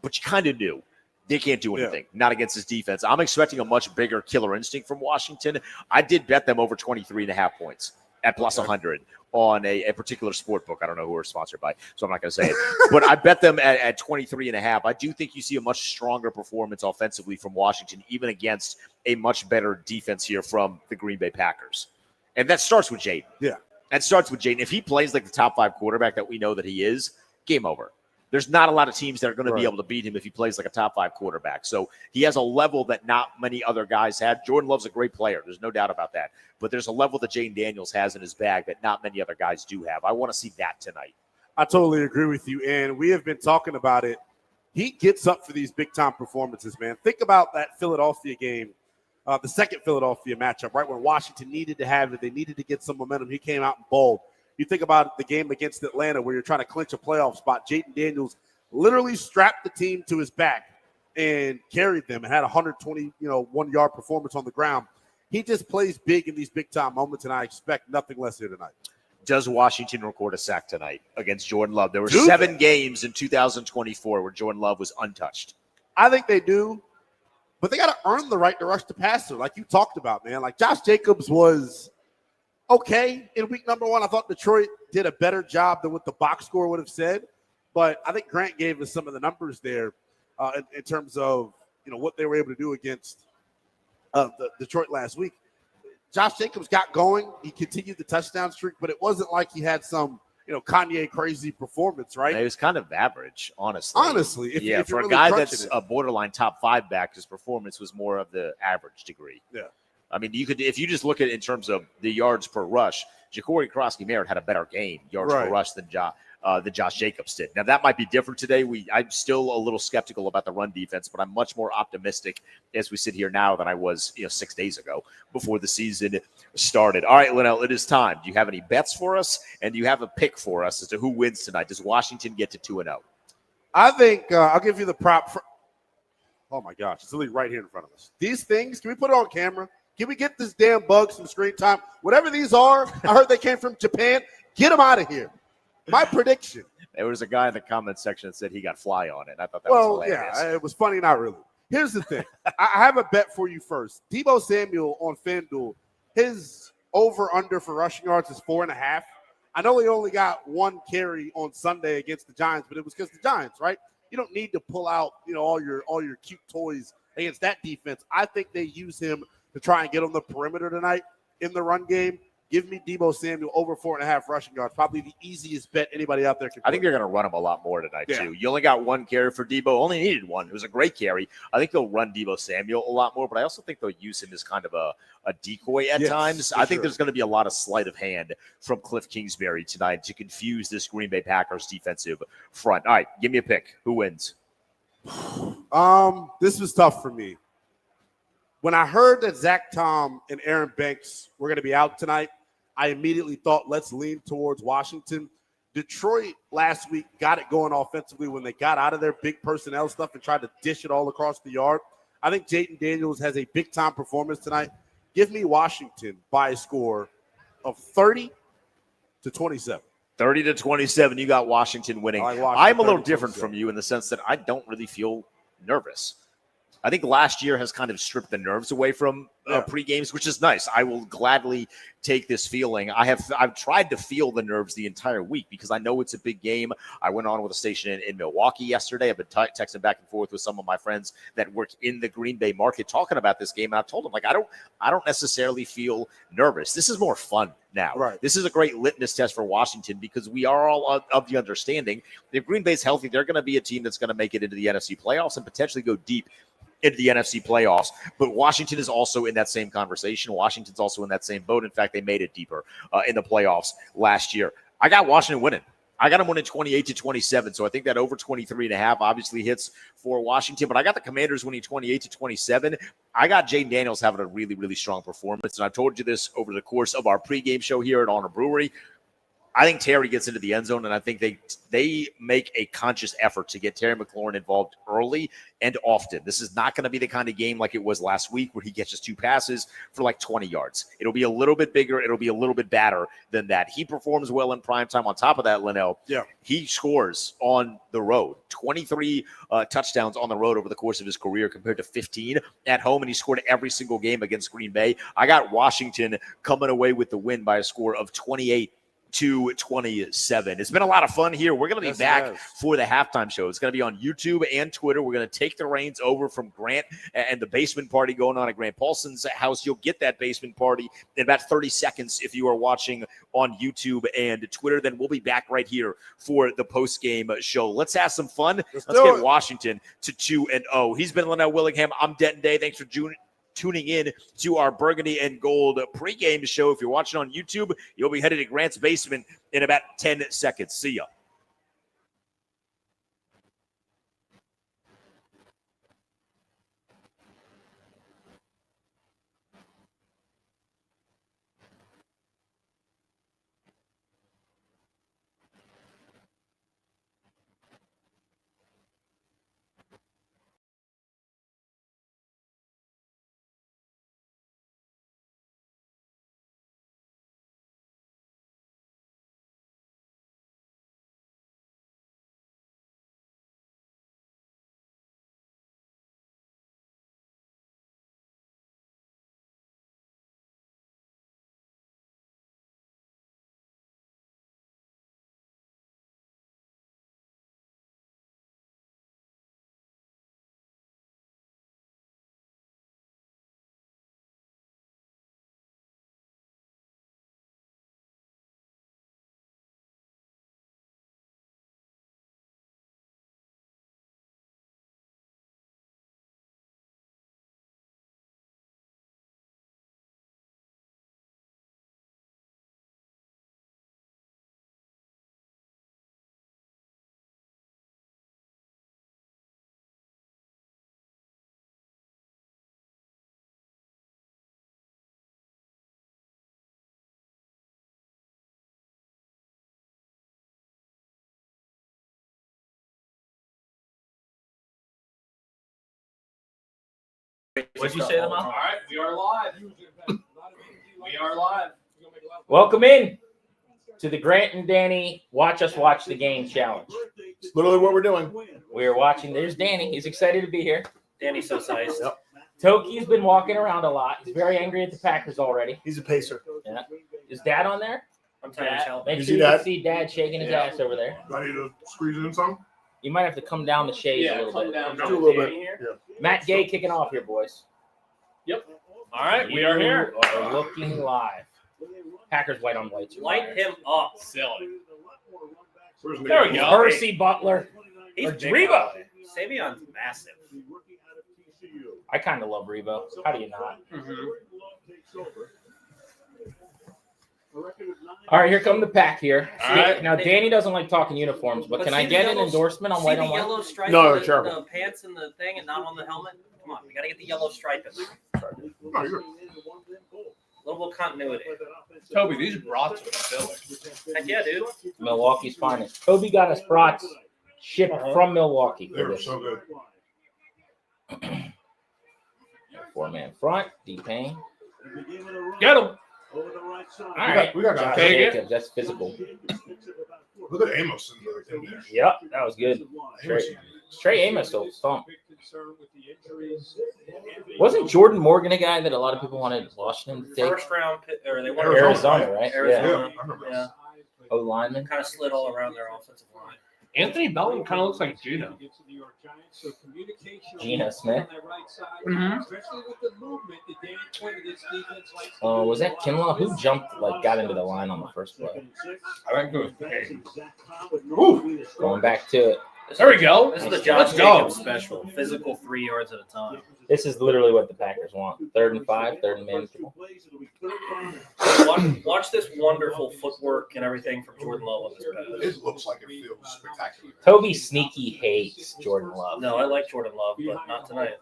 but you kind of knew. They can't do anything, not against this defense. I'm expecting a much bigger killer instinct from Washington. I did bet them over 23.5 points at plus 100 on a particular sport book. I don't know who we're sponsored by, so I'm not going to say it. But I bet them at 23.5. I do think you see a much stronger performance offensively from Washington, even against a much better defense here from the Green Bay Packers. And that starts with Jaden. Yeah. That starts with Jaden. If he plays like the top 5 quarterback that we know that he is, game over. There's not a lot of teams that are going to be able to beat him if he plays like a top 5 quarterback. So he has a level that not many other guys have. Jordan Love's a great player. There's no doubt about that. But there's a level that Jaden Daniels has in his bag that not many other guys do have. I want to see that tonight. I totally agree with you. And we have been talking about it. He gets up for these big-time performances, man. Think about that Philadelphia game, the second Philadelphia matchup, right, when Washington needed to have it. They needed to get some momentum. He came out and bowled. You think about the game against Atlanta where you're trying to clinch a playoff spot. Jaden Daniels literally strapped the team to his back and carried them and had a 121-yard performance on the ground. He just plays big in these big-time moments, and I expect nothing less here tonight. Does Washington record a sack tonight against Jordan Love? There were 7 games in 2024 where Jordan Love was untouched. I think they do, but they got to earn the right to rush the passer, like you talked about, man. Like Josh Jacobs was okay in week number 1. I thought Detroit did a better job than what the box score would have said. But I think Grant gave us some of the numbers there in terms of what they were able to do against the Detroit last week. Josh Jacobs got going. He continued the touchdown streak, but it wasn't like he had some Kanye crazy performance, right? It was kind of average, honestly. Honestly, if for you're a really guy that's it. a borderline top 5 back, his performance was more of the average degree. Yeah. I mean, if you just look at it in terms of the yards per rush, Ja'Cory Krosky-Merritt had a better game yards per rush than Josh Jacobs did. Now, that might be different today. I'm still a little skeptical about the run defense, but I'm much more optimistic as we sit here now than I was 6 days ago before the season started. All right, Linnell, it is time. Do you have any bets for us, and do you have a pick for us as to who wins tonight? Does Washington get to 2-0? I think I'll give you the prop. Oh, my gosh. It's literally right here in front of us. These things, can we put it on camera? Can we get this damn bug some screen time? Whatever these are, I heard they came from Japan. Get them out of here. My prediction. There was a guy in the comment section that said he got fly on it. I thought that was hilarious. Yeah, it was funny, not really. Here's the thing. I have a bet for you first. Deebo Samuel on FanDuel, his over-under for rushing yards is 4.5. I know he only got 1 carry on Sunday against the Giants, but it was because the Giants, right? You don't need to pull out, all your cute toys against that defense. I think they use him to try and get on the perimeter tonight in the run game. Give me Deebo Samuel over 4.5 rushing yards. Probably the easiest bet anybody out there can I think they're going to run him a lot more tonight, too. You only got 1 carry for Deebo. Only needed 1. It was a great carry. I think they'll run Deebo Samuel a lot more, but I also think they'll use him as kind of a decoy at times. I think there's going to be a lot of sleight of hand from Cliff Kingsbury tonight to confuse this Green Bay Packers defensive front. All right, give me a pick. Who wins? This was tough for me. When I heard that Zach Tom and Aaron Banks were going to be out tonight, I immediately thought, let's lean towards Washington. Detroit last week got it going offensively when they got out of their big personnel stuff and tried to dish it all across the yard. I think Jaden Daniels has a big-time performance tonight. Give me Washington by a score of 30-27. 30-27. You got Washington winning. I'm a little different from you in the sense that I don't really feel nervous. I think last year has kind of stripped the nerves away from pre-games, which is nice. I will gladly take this feeling. I've tried to feel the nerves the entire week because I know it's a big game. I went on with a station in Milwaukee yesterday. I've been texting back and forth with some of my friends that work in the Green Bay market talking about this game. And I told them, I don't necessarily feel nervous. This is more fun now. Right. This is a great litmus test for Washington because we are all of the understanding if Green Bay's healthy, they're going to be a team that's going to make it into the NFC playoffs and potentially go deep into the NFC playoffs. But Washington is also in that same conversation. Washington's also in that same boat. In fact, they made it deeper in the playoffs last year. I got Washington winning. I got them winning 28-27. So I think that over 23.5 obviously hits for Washington. But I got the Commanders winning 28-27. I got Jaden Daniels having a really, really strong performance. And I've told you this over the course of our pregame show here at Honor Brewery. I think Terry gets into the end zone, and I think they make a conscious effort to get Terry McLaurin involved early and often. This is not going to be the kind of game like it was last week where he catches 2 passes for like 20 yards. It'll be a little bit bigger. It'll be a little bit badder than that. He performs well in primetime. On top of that, Linnell, he scores on the road. 23 touchdowns on the road over the course of his career compared to 15 at home, and he scored every single game against Green Bay. I got Washington coming away with the win by a score of 28-27. It's been a lot of fun here. We're going to be back for the halftime show. It's going to be on YouTube and Twitter. We're going to take the reins over from Grant and the basement party going on at Grant Paulson's house. You'll get that basement party in about 30 seconds if you are watching on YouTube and Twitter. Then we'll be back right here for the post-game show. Let's have some fun. Let's get Washington to 2-0. He's been Linnell Willingham. I'm Denton Day. Thanks for tuning in to our Burgundy and Gold pregame show. If you're watching on YouTube, you'll be headed to Grant's basement in about 10 seconds. See ya. What'd you say, Mom? All right, we are live. We are live. Welcome in to the Grant and Danny Watch Us Watch the Game Challenge. It's literally what we're doing. We're watching. There's Danny. He's excited to be here. Danny's so sized. Yep. Toki's been walking around a lot. He's very angry at the Packers already. He's a pacer. Yeah. Is Dad on there? I'm tired of help. Make sure you can see Dad shaking his ass over there. Do I need to squeeze in some? You might have to come down the shades a little bit. Down. Do a little bit. Yeah. Matt Gay kicking off here, boys. Yep. All right, we are here. You are looking live. Packers white on white. Light him up. Silly. There we go. Percy Butler. He's Rebo. Savion's massive. I kind of love Rebo. How do you not? All right, here come the pack here. All right. Now, Danny doesn't like talking uniforms, but can I get an endorsement on white on white? Yellow stripe No, on sure. the pants and the thing and not on the helmet? Come on, we got to get the yellow stripe in there. No, you're A little bit of continuity. Toby, these brats are silly. Heck yeah, dude. Milwaukee's finest. Toby got us brats shipped from Milwaukee. They were so good. 4-man front. D-Payne. Get him. All right. We got Josh that. Jacobs. That's physical. Look at Amos in there. Yep, that was good. Trey Amos still thump. Wasn't Jordan Morgan a guy that a lot of people wanted Washington to take? First round, or they wanted Arizona, right? Arizona. Yeah, I remember. Yeah. O lineman. Kind of slid all around their offensive line. Anthony Bellin kind of looks like Gino. Geno Smith. Mm-hmm. Was that Kinlaw? Who jumped, got into the line on the first play? I think it was Payne. Going back to it. There we go. This is the Josh Jacobs special. Physical 3 yards at a time. This is literally what the Packers want. 3rd and 5, 3rd and manageable. Watch this wonderful footwork and everything from Jordan Love on this pass. It looks like it feels spectacular. Toby sneaky hates Jordan Love. No, I like Jordan Love, but not tonight.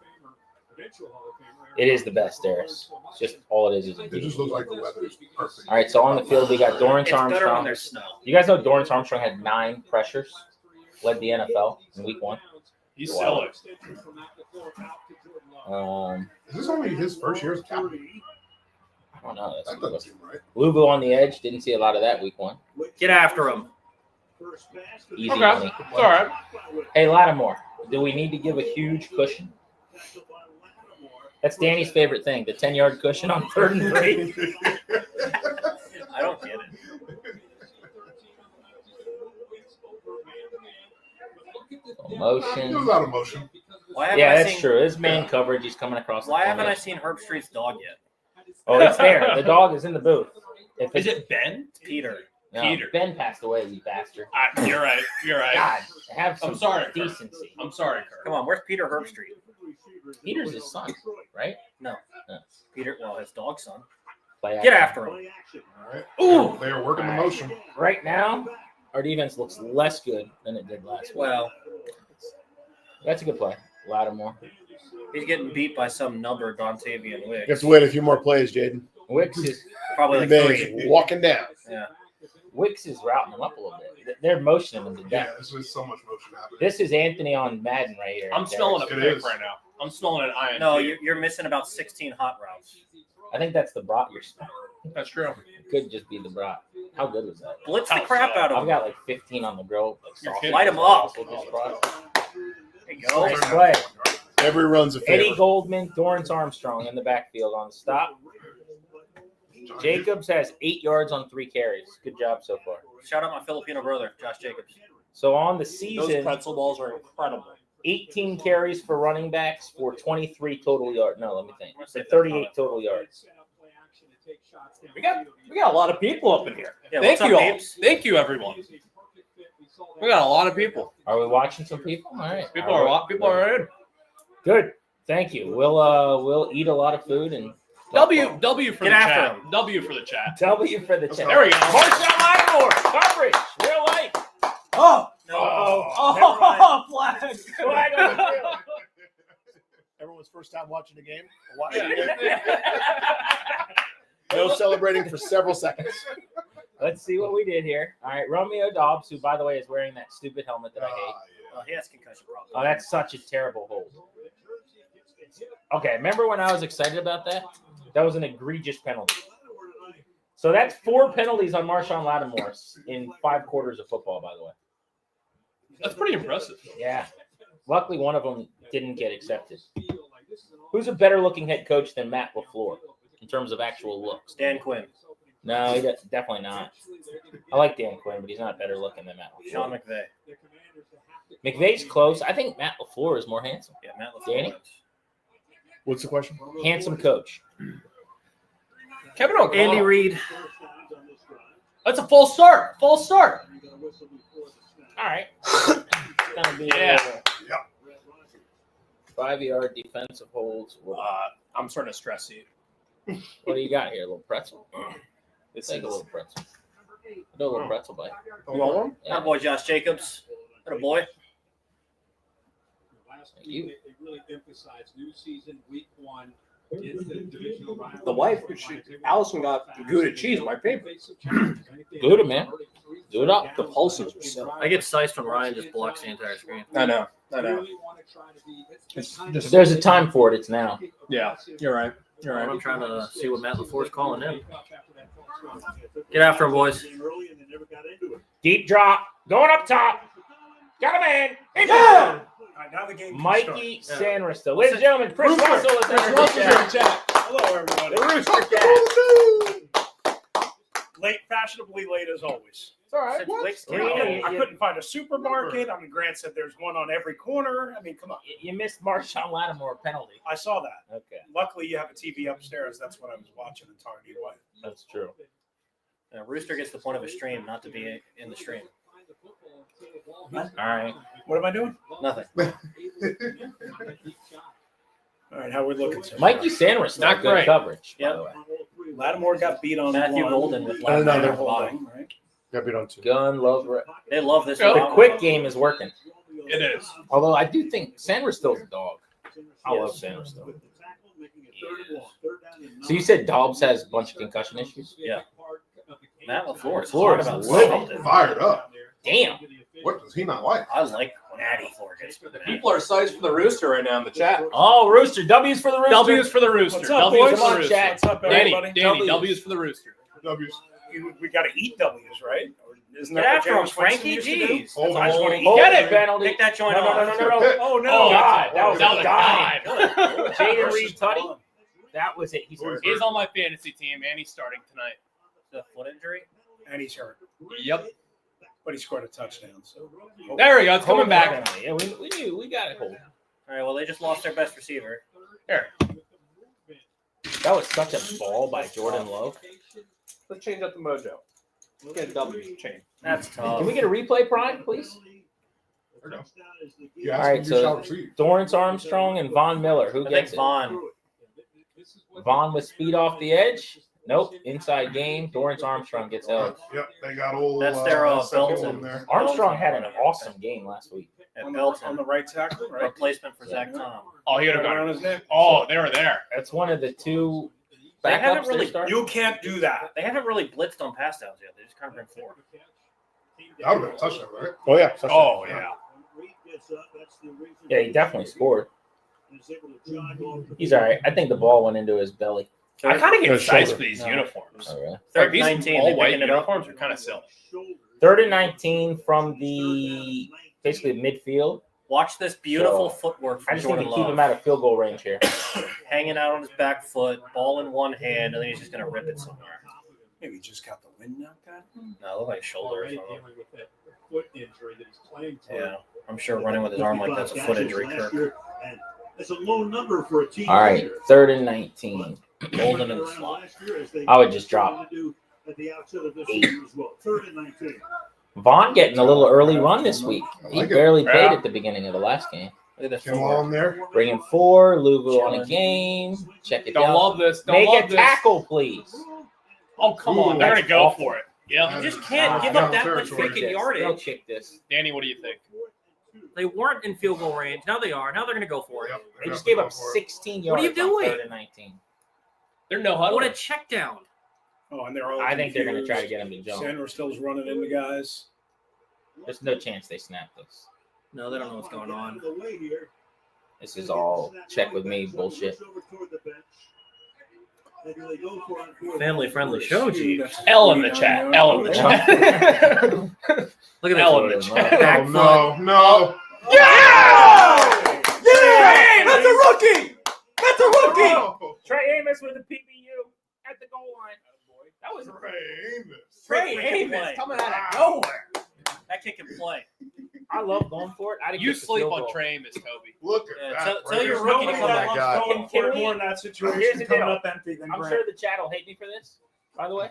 It is the best, Darius. It's just all it is a It view. just looks like the weather is perfect. All right, so on the field we got Dorrance It's better when Armstrong. there's snow. You guys know Dorrance Armstrong had 9 pressures, led the NFL in week 1. He's Wow. silly. Is this only his first year as captain? I don't know. That doesn't seem right. Luvu on the edge. Didn't see a lot of that week 1. Get after him. Easy Okay, money. it's all right. Hey, Lattimore, do we need to give a huge cushion? That's Danny's favorite thing, the 10-yard cushion on 3rd and 3. I don't get it. Motion. It was out of motion. Why haven't Yeah, I that's seen, true. It's man coverage. He's coming across the Why haven't I formation. seen Herb Street's dog yet? Oh, it's there. The dog is in the booth. If Is it's, it Ben? It's Peter. no, Peter? Ben passed away, you bastard. You're right. You're right. God, have some I'm sorry, Kurt. decency. I'm sorry, Kurt. Come on, where's Peter Herb Street? Peter's his son, right? No. No. Peter, well, his dog's son. Play Get action. after him. All right. Ooh! They are working the motion. Right now, our defense looks less good than it did last week. Well, That's a good play. Lattimore. he's getting beat by some number Dontavian You have Wicks. to wait a few more plays, Jaden. Wicks is Probably like Green 3. Bay's walking down. Yeah. Wicks is routing him up a little bit. They're motioning him to Yeah, death. this is so much motion happening. This is Anthony on Madden right here. I'm smelling a It pick is. right now. I'm smelling an INT. No, you're missing about 16 hot routes. I think that's the brat you're smelling. That's true. It could just be the brat. How good was that? Blitz the crap out of I've him. got like 15 on the grill. Like You're sausage. kidding. Light him up. Sausage just brought. There you go. Nice play. Every run's a Eddie favor. Goldman, Dorrance Armstrong in the backfield on the stop. Jacobs has 8 yards on 3 carries. Good job so far. Shout out my Filipino brother, Josh Jacobs. So on the Those season, pretzel balls are incredible. 18 carries for running backs for 23 total yards. No, let me think. So 38 total yards. We got a lot of people up in here. Yeah, Thank what's up, you all. peeps? Thank you, everyone. We got a lot of people. Are we watching some people? All right. People are in. Good. Thank you. We'll eat a lot of food and W for Get the after chat. him. W for the chat. W for the chat. There we go. Marshawn Lattimore, coverage, real life. Oh! Oh, flag. Flag on the field. Everyone's first time watching the game. No celebrating for several seconds. Let's see what we did here. All right, Romeo Dobbs, who, by the way, is wearing that stupid helmet that I hate. Oh, he has concussion problems. Oh, that's such a terrible hold. Okay, remember when I was excited about that? That was an egregious penalty. So that's 4 penalties on Marshawn Lattimore in 5 quarters of football, by the way. That's pretty impressive. Yeah. Luckily, one of them didn't get accepted. Who's a better-looking head coach than Matt LaFleur in terms of actual looks? Dan Quinn. No, definitely not. I like Dan Quinn, but he's not better looking than Matt LaFleur. Sean McVay. McVay's close. I think Matt LaFleur is more handsome. Yeah, Matt LaFleur. Danny? What's the question? Handsome coach. Kevin O'Connell. Andy Reid. That's a full start. Full start. All right. It's gonna be Yeah. 5-yard defensive holds. I'm sort of stressy. What do you got here? A little pretzel? This Take a is little pretzel. Do a little pretzel bite. You want one? Yeah. Our boy Josh Jacobs. What a boy. You. The wife, Allison got Gouda cheese, my favorite. Gouda, man. Do it up. The Paulsons are so. I get sized when Ryan just blocks the entire screen. I know. If there's a time for it, it's now. Yeah, you're right. You're right. I'm trying to see what Matt LaFleur's calling in. Get after him, boys. Deep drop. Going up top. Got a man. Yeah! Mikey Sanristo. Ladies and gentlemen, Chris Russell is in the chat. Hello, everybody. The Rooster Cat. Late, fashionably late as always. It's all right. I couldn't find a supermarket. I mean, Grant said there's one on every corner. I mean, come on. You missed Marshawn Lattimore penalty. I saw that. Okay. Luckily, you have a TV upstairs. That's what I was watching and talking to your wife. That's true. Rooster gets the point of a stream, not to be in the stream. All right. What am I doing? Nothing. All right, how we looking? So Mikey Sanristo. Not Good great. coverage, by Yep. the way. Lattimore got beat on Matthew one. Golden with And another Lattimore holding, holding. right? Got beat on 2. Gun love. They love this. The quick game is working. It is. Although I do think Sanristo's a dog. I love Sanders though. So you said Dobbs has a bunch of concussion issues? Yeah. Matt LaFleur is LaFleur hot is about living. something. Fired up. Damn. What does he not like? I like when Natty Floor gets good. People are sized for the Rooster right now in the chat. Oh, Rooster. W's for the Rooster. W's for the Rooster. What's up, W's boys? for the Come on, Rooster. chat. What's up, Danny, everybody? Danny, W's for the Rooster. W's. We got to eat W's, right? Isn't Get that what after him, James Winston Frankie. used to do? Jeez. Hold I just on. want to eat. Get it, penalty. Pick that joint No, no, off. no, no, no. Oh, no. Oh, God. That was That a was dive. a Jaden Reed Tutty. That was it. He's He's on my fantasy team, and he's starting tonight. The foot injury. And he's hurt. Yep. But he scored a touchdown. So There we go. It's coming back. Yeah, we knew. We got it. Hold. All right. Well, they just lost their best receiver. Here. That was such a ball by Jordan Love. Let's change up the mojo. Let's get a W chain. That's tough. Can we get a replay, Prime, please? You All asked right, him to shall so receive. Dorrance Armstrong and Von Miller. Who I gets think it? Vaughn. Vaughn with speed off the edge. Nope. Inside game. Dorrance Armstrong gets held. Yep, they got old. That's their second Belton. one there. Armstrong had an awesome game last week. And on Belton. the right tackle, right? Replacement for Zach Tom. Oh, he would have Right gone. around his neck. Oh, they were there. That's one of the two They haven't backups really- they started. You can't do that. They haven't really blitzed on pass downs yet. They just kind of bring four. That would have been a touchdown, right? Oh, yeah. Oh, yeah. Yeah, he definitely scored. He's all right. I think the ball went into his belly. I kind of get His excited shoulder. for these No. uniforms. Oh, really? Like Third these 19. all They're white picking it up. uniforms are kind of silly. 3rd and 19 from the basically midfield. Watch this beautiful So, footwork I from just need Jordan to keep him Love. out of field goal range here. Hanging out on his back foot, ball in one hand, and then he's just going to rip it somewhere. Maybe he just got the wind knocked out. No, it looked like shoulder or something. Yeah, I'm sure running with his arm like that's a foot injury, Kirk. It's a low number for a team. All right, 3rd and 19. Golden in the slot. I would just drop At the outset of this 8. season as well. 3rd and 19. Vaughn getting a little early run this week. He like it. barely played Yeah. at the beginning of the last game. Look at this Kim footwork. on there. Bringing 4, Luvu on a game. Check it Don't out. love this. Don't Make love a this. tackle, please. Oh, come on. Ooh, They're going that's to go awful. for it. Yeah. You just can't give up that much freaking They'll yardage. kick this. Danny, what do you think? They weren't in field goal range. Now they are. Now they're going to go for it. Yep, They just gave up 16 yards. What are you on doing? 3rd and 19. They're no huddle. What a check down. Oh, and they're all I think they're going to confused. try to get him to jump. Sanders still's running into guys. There's no chance they snap this. No, they don't know what's going on. This is all check with me bullshit. Family friendly show, G. L in the chat. L in the chat. Look at L in that. the chat. Back Oh, foot. no. Yeah! Yeah! That's a rookie! That's a rookie! Oh, Trey Amos with the PBU at the goal line. That was Trey Amos coming out of nowhere. That kick can play. I love going for it. I didn't You get the sleep field on goal. Trey Amos, Toby. Look at Yeah, that. tell- right tell your there. rookie to Oh come my back. God. Going Can for it we- more in that Here's situation, the coming deal. up empty than I'm Grant. sure the chat will hate me for this, by the way.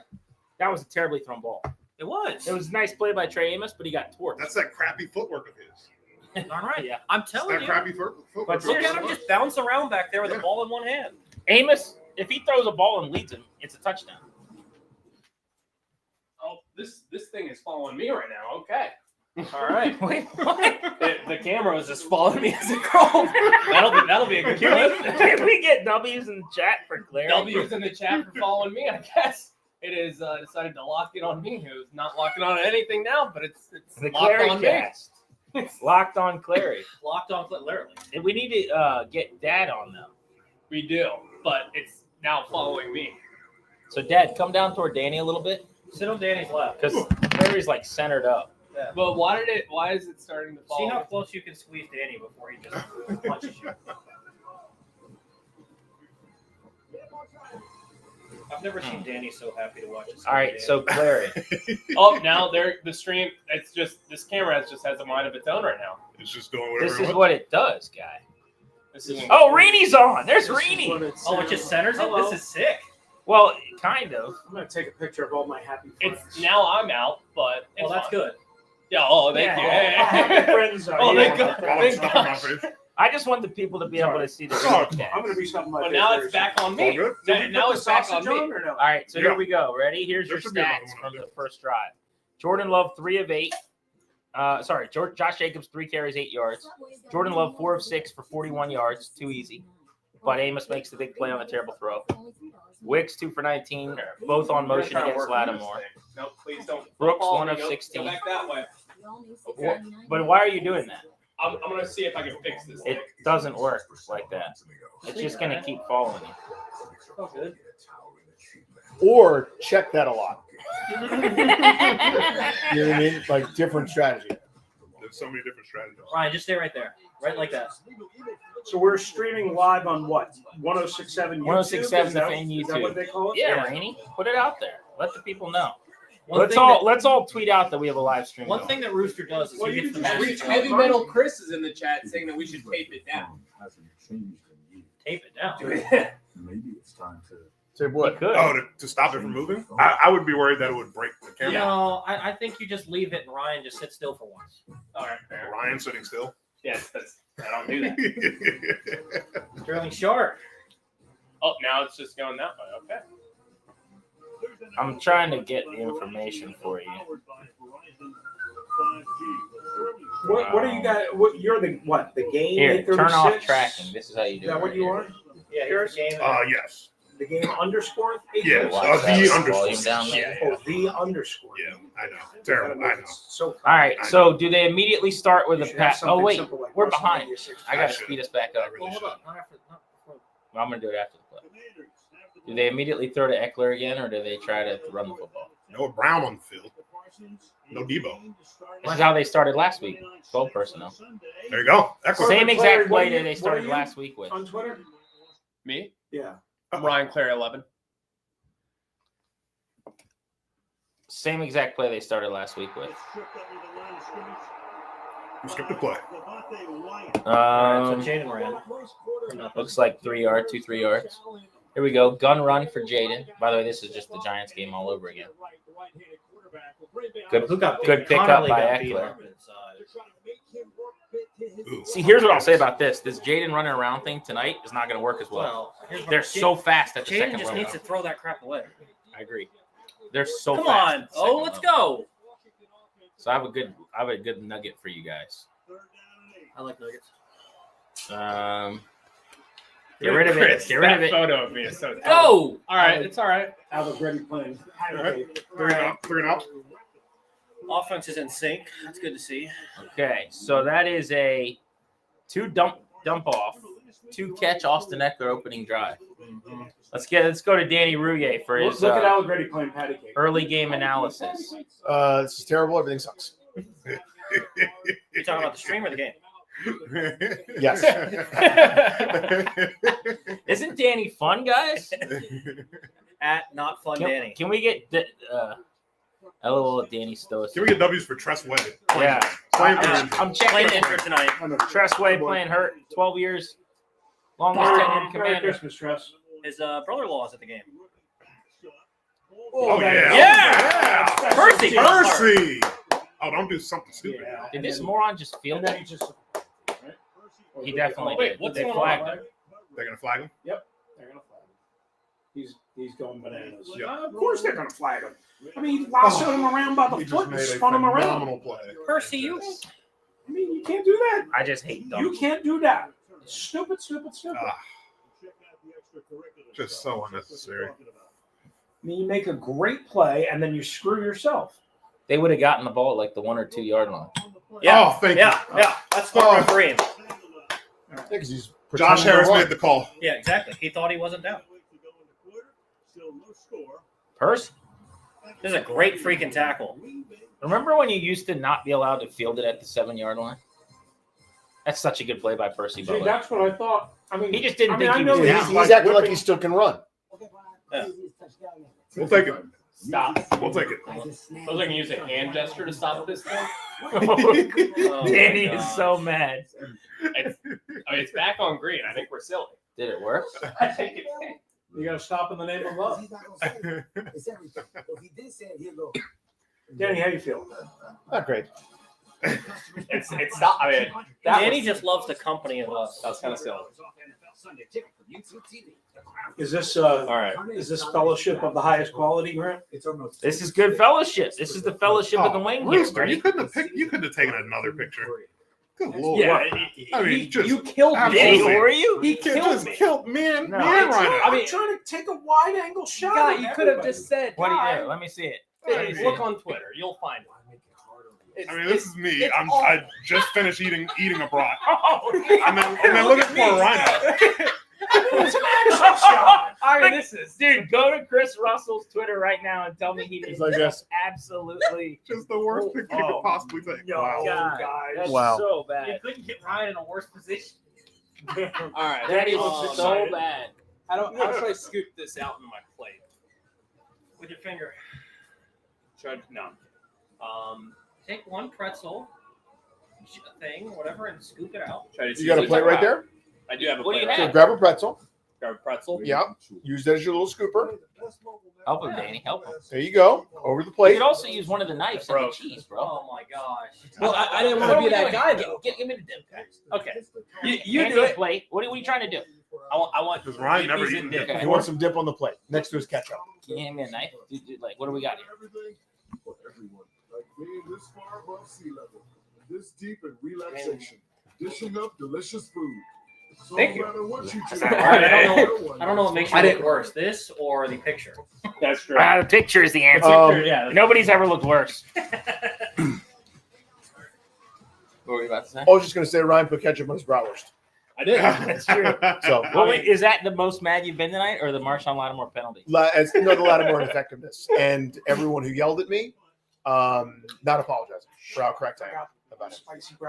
That was a terribly thrown ball. It was. It was a nice play by Trey Amos, but he got torched. That's that crappy footwork of his. All right. Yeah. I'm It's telling that you. crappy footwork. But Look at him just bounce around back there with the Yeah. ball in one hand. Amos, if he throws a ball and leads him, it's a touchdown. Oh, this thing is following me right now. Okay. All right. Wait, what? The camera was just following me as it crawled. That'll be a good clip. Can we get W's in the chat for clarity? W's in the chat for following me, I guess. It is decided to lock it on me. Who's not locking on anything now, but it's The locked Clary on me. cast. Locked on Clary. Locked on foot, literally. And we need to get Dad on them. We do, but it's now following me. So Dad, come down toward Danny a little bit Sit on Danny's lap. because Clary's like centered up. But why is it starting to fall? See how close you can squeeze Danny before he just punches you. I've never seen Danny so happy to watch us. All right, so Clary. Oh, now the stream. It's just this camera just has a mind of its own right now. It's just doing whatever This it is wants. what it does, guy. This is Oh, Reenie's on. There's Reenie. Oh, it just centers it? This is sick. Well, kind of. I'm going to take a picture of all my happy friends. it's now I'm out, but it's Well, that's fine. good. Yeah. Oh, thank Yeah. you. Happy Hey. friends are Oh, here. thank God. Thank God. I just want the people to be able to see the Sorry, video I'm going to cast. be something like But now it's back on me. All good? Now it's back on me. Or no? All right, so Yeah. here we go. Ready? Here's There your should be another stats one from on the first drive. Jordan Love, 3 of 8. Josh Jacobs, 3 carries, 8 yards. Jordan Love, 4 of 6 for 41 yards. Too easy. But Amos makes the big play on the terrible throw. Wicks, 2 for 19, both on motion against Lattimore. No, please don't. Brooks, Ball 1 me. of Go 16. back that way. But why are you doing that? I'm going to see if I can fix this. It doesn't work like that. It's just going to keep following you. Oh, good. Or check that a lot. You know what I mean? Like different strategy. There's so many different strategies. Ryan, just stay right there. Right like that. So we're streaming live on what? 106.7 YouTube? 106.7 Is that- the fan Is that what they call it? Yeah, Rainey. Put it out there. Let the people know. One Let's thing all tweet out that we have a live stream. One going. thing that Rooster does is he gets the match. Heavy Metal Chris is in the chat saying that we should tape it down. Tape it down. Maybe it's time to. Say what? Oh, to stop it from moving? I would be worried that it would break the camera. No, I think you just leave it and Ryan just sit still for once. All right, fair. Ryan sitting still. Yes, I don't do that. Sterling Sharp. Oh, now it's just going that way. Okay. I'm trying to get the information for you. What are you guys? What you're the what? The game? Here, turn off 836? tracking. This is how you Is do that it. what you are? Yeah, here's the game. Yes. The game underscore? Yes. Watch that The with underscore. volume down there. Oh, the underscore. Yeah, I know. Terrible. I know. So All right, so do they immediately start with You a should have pass? Oh, something wait, simple like we're WrestleMania behind. 16. I got to should. speed us back up. I really Well, should. hold on. Not before. Well, I'm going to do it after the play. Do they immediately throw to Eckler again, or do they try to run the football? Noah Brown on the field. No Debo. This is how they started last week. 12 personnel. There you go. Eckler. Same exact What are play you- that they what are started you last week with. on Twitter? Me? Yeah. I'm Ryan Clare 11. Same exact play they started last week with. You skipped the play. So Jaden ran. Looks like 3 yards, 3 yards. Here we go. Gun run for Jaden. By the way, this is just the Giants game all over again. Good pickup Connolly by got beat Eckler. up inside. See, here's what I'll say about this. This Jaden running around thing tonight is not going to work as well. Well, here's what- They're so fast at the Jaden second just row. needs to throw that crap away. I agree. They're so Come fast. on. at the Oh, second let's row. go. So I have a good nugget for you guys. I like nuggets. Get rid of it. Chris, Get rid of that it. photo of me is so Go. All right, it's all right. Albert Ready playing. All right. Bring it up. Bring it up. Offense is in sync. That's good to see. Okay, so that is a 2 dump off, 2 catch Austin Eckler opening drive. Let's go to Danny Rouillet for his Look at Albert Ready playing patty cake. early game analysis. This is terrible. Everything sucks. You talking about the stream or the game? Yes. Isn't Danny fun, guys? At not fun, Danny. Can we get LOL Danny Stoic? Can we get W's for Tress Way? Yeah. Playing I'm Playing checking in for tonight. Tress Way playing hurt, 12 years, longest tenured Merry commander. Christmas, Tress. His brother-in-law is at the game. Oh, yeah. Yeah. Percy. Percy. Oh, don't do something stupid. Did this moron just field And then it? he just. He definitely Wait, did. what's They going flagged on? him. They're going to flag him? Yep. They're gonna flag him. He's going bananas. Yep. Of course they're gonna flag him. I mean, he lassoed him around by the He foot just and made a spun him around. phenomenal play. Percy, you. I mean, you can't do that. I just hate them. You can't do that. Stupid, stupid, stupid. Ah, just so unnecessary. I mean, you make a great play and then you screw yourself. They would have gotten the ball at like the 1 or 2 yard line. Yeah. Oh, thank Yeah. you. Yeah. That's smart by Kareem. Yeah, 'cause he's Josh pretending to Harris run. made the call. Yeah, exactly. He thought he wasn't down. Percy, This is a great freaking tackle. remember when you used to not be allowed to field it at the 7 yard line? That's such a good play by Percy See, Butler. that's what I thought. I mean, He just didn't I mean, think I he know was he's down. He's acting like he still can run. Yeah. We'll take it. Stop. We'll take it. I was going to use a hand gesture to stop this thing. Oh, Danny my is God. so mad. It's back on green. I think we're silly. Did it work? I think it did. You got to stop in the name of love. Danny, how you feel? Not great. It's not. I mean, Danny just loves the company of us. That was kind of silly. Is this All right. Is this fellowship of the highest quality, Grant? This is good fellowship. This is the fellowship of the Wayne here. Rooster, you couldn't have picked. You couldn't have taken another picture. Good lord. Yeah, I mean, just you killed me. absolutely. Who are you? He killed me. Killed man, No, man, it's right I'm trying to take a wide angle shot. God, of you could have everybody. just said. What do you "God." do? Let me see it. Hey, look on Twitter. You'll find it. I mean, this is me. it's I awful. just finished eating a brat, Oh, and then looking for a rhino. It's an action shot. I mean, this is dude, go to Chris Russell's Twitter right now and tell me he did It's like this. absolutely. Just the worst picture you could possibly take. No, Wow. God, guys. that's Wow. so You bad. couldn't get Ryan in a worse position. All right, that is so excited. bad. How should I scoop this out in my plate? With your finger. Should no. Take one pretzel thing, whatever, and scoop it out. You got a plate right there? I do have a What do plate. you right So have? grab a pretzel. Grab a pretzel. Yeah. Use that as your little scooper. Help him, Danny. Help him. There you go. Over the You plate. could also use one of the knives and Bro. the cheese, bro. Oh my gosh. Well, I didn't want to be that guy. Give me the dip. Okay. You Hand do me a it. plate. What are you trying to do? I want Because Ryan never dippies eaten and dip. dip. You want some dip on the plate next to his ketchup. Can you hand me a knife? Like, what do we got here? For everyone, like being this far above sea level, this deep in relaxation, dishing up delicious food. So Thank no you. matter what you do, All right, I don't know what makes you look worse, this or the picture. That's true. The picture is the answer. Yeah. Nobody's ever looked worse. What were you about to say? I was just going to say Ryan put ketchup on his bratwurst. I did. That's true. So Well, wait, is that the most mad you've been tonight, or the Marshawn Lattimore penalty? it's the Lattimore ineffectiveness. And everyone who yelled at me, not apologizing for how correct I am about it.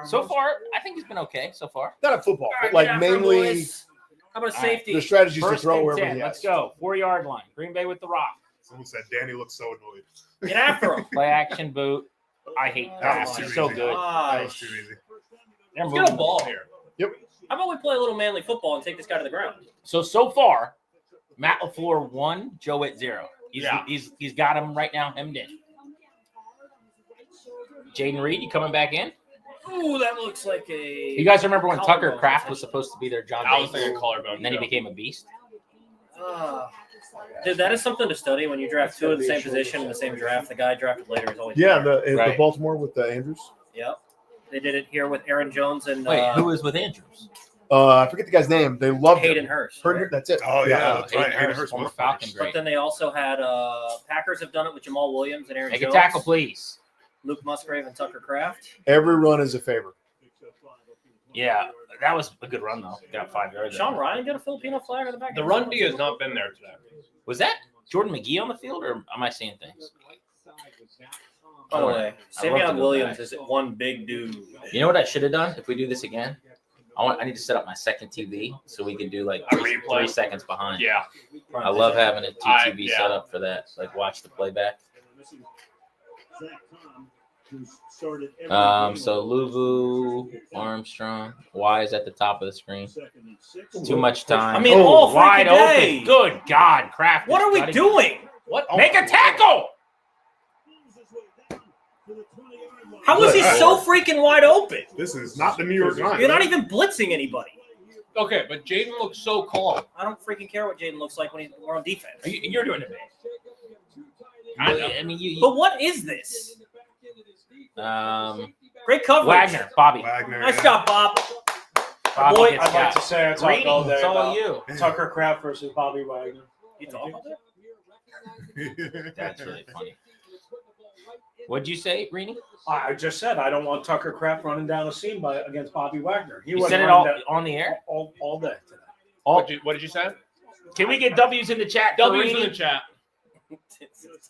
So far, I think he's been okay. So far, Not at football, All but right, like Catherine mainly boys. How about a All right, safety? the strategies to first throw and wherever 10. he Let's has. go. 4-yard line. Green Bay with the rock. Someone said Danny looks so annoyed. Get after him. Play action boot. I hate That that. was too It's so easy. good. That was too easy. They're Let's get a moving. ball here. Yep. How about we play a little manly football and take this guy to the ground? So far, Matt LaFleur 1, Joe at 0. He's got him right now, hemmed in. Jaden Reed, you coming back in? Ooh, that looks like a. You guys remember when Tucker collarbone. Kraft was supposed to be their John I was Bates, thinking collarbone, and then he yeah. became a beast? Dude, that is something to study when you draft two in the same position in the same draft. The guy drafted later is always Yeah, better. the Right. Baltimore with the Andrews. Yep. They did it here with Aaron Jones and Wait, who was with Andrews? I forget the guy's name. They loved Hayden him. Hurst. Hurst, that's it. Oh yeah, that's Hayden right. Hayden Hurst, Hurst former was Falcon, But great. then they also had Packers have done it with Jamal Williams and Aaron Make a Jones. tackle, please. Luke Musgrave and Tucker Kraft. Every run is a favor. Yeah, that was a good run, though. Got 5 yards. Sean Ryan got a Filipino flag on the back. The run D has not been there today. Was that Jordan McGee on the field, or am I seeing things? By the way, I'd love to Savion go Williams back. is one big dude. You know what I should have done if we do this again? I need to set up my second TV so we can do like A replay. 3 seconds behind. Yeah. I love having a TTV yeah. set up for that. Like watch the playback. So Luvu, Armstrong, Y is at the top of the screen. Too much time. I mean, all wide freaking day. open. Good God, Kraft. What is are we cutting doing? What? Make a tackle. How is he so freaking wide open? This is not the New York Giants. You're not even blitzing anybody. Okay, but Jaden looks so calm. I don't freaking care what Jaden looks like when we're on defense. You're doing it, man. I mean, you. But what is this? Great coverage. Wagner, Bobby. Wagner. Nice job, Bob. Bobby Boy, gets I'd like got. to say I talked Greeny, all day it's all about you. Tucker Kraft versus Bobby Wagner. You talk about that? That's really funny. What'd you say, Greeny? I just said I don't want Tucker Kraft running down a seam against Bobby Wagner. He You wasn't said it running all down on the air? all day today. What did you say? Can we get W's in the chat? for W's in Greeny? the chat.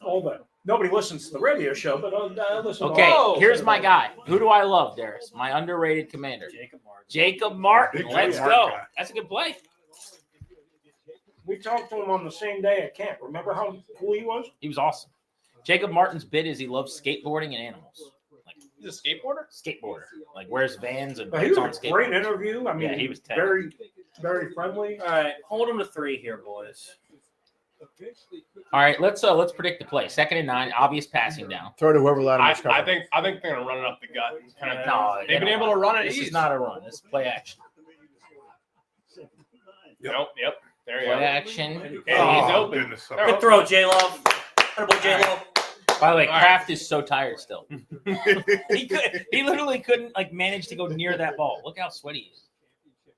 All day. Nobody listens to the radio show, but listen. Okay, to here's my guy. Who do I love, Darius? My underrated commander. Jacob Martin. Big Let's Jacob go. Martin guy. That's a good play. We talked to him on the same day at camp. Remember how cool he was? He was awesome. Jacob Martin's bit is he loves skateboarding and animals. Like He's a skateboarder? skateboarder. Like wears Vans and But he gets was on a great skateboard. interview. I mean, Yeah, he was very, very friendly. All right, hold him to 3 here, boys. All right, let's predict the play. 2nd and 9, obvious passing down. Throw to whoever I Latimer's covering. think they're gonna run it up the gut. Kind of, No, they've been able to run it. This easy. is not a run. This is play action. Yep. There you Play go. action. And he's open. Goodness. Good throw, J-Love. Attaboy, J-Love. By the way, All right. Kraft is so tired still. He literally couldn't manage to go near that ball. Look how sweaty he is.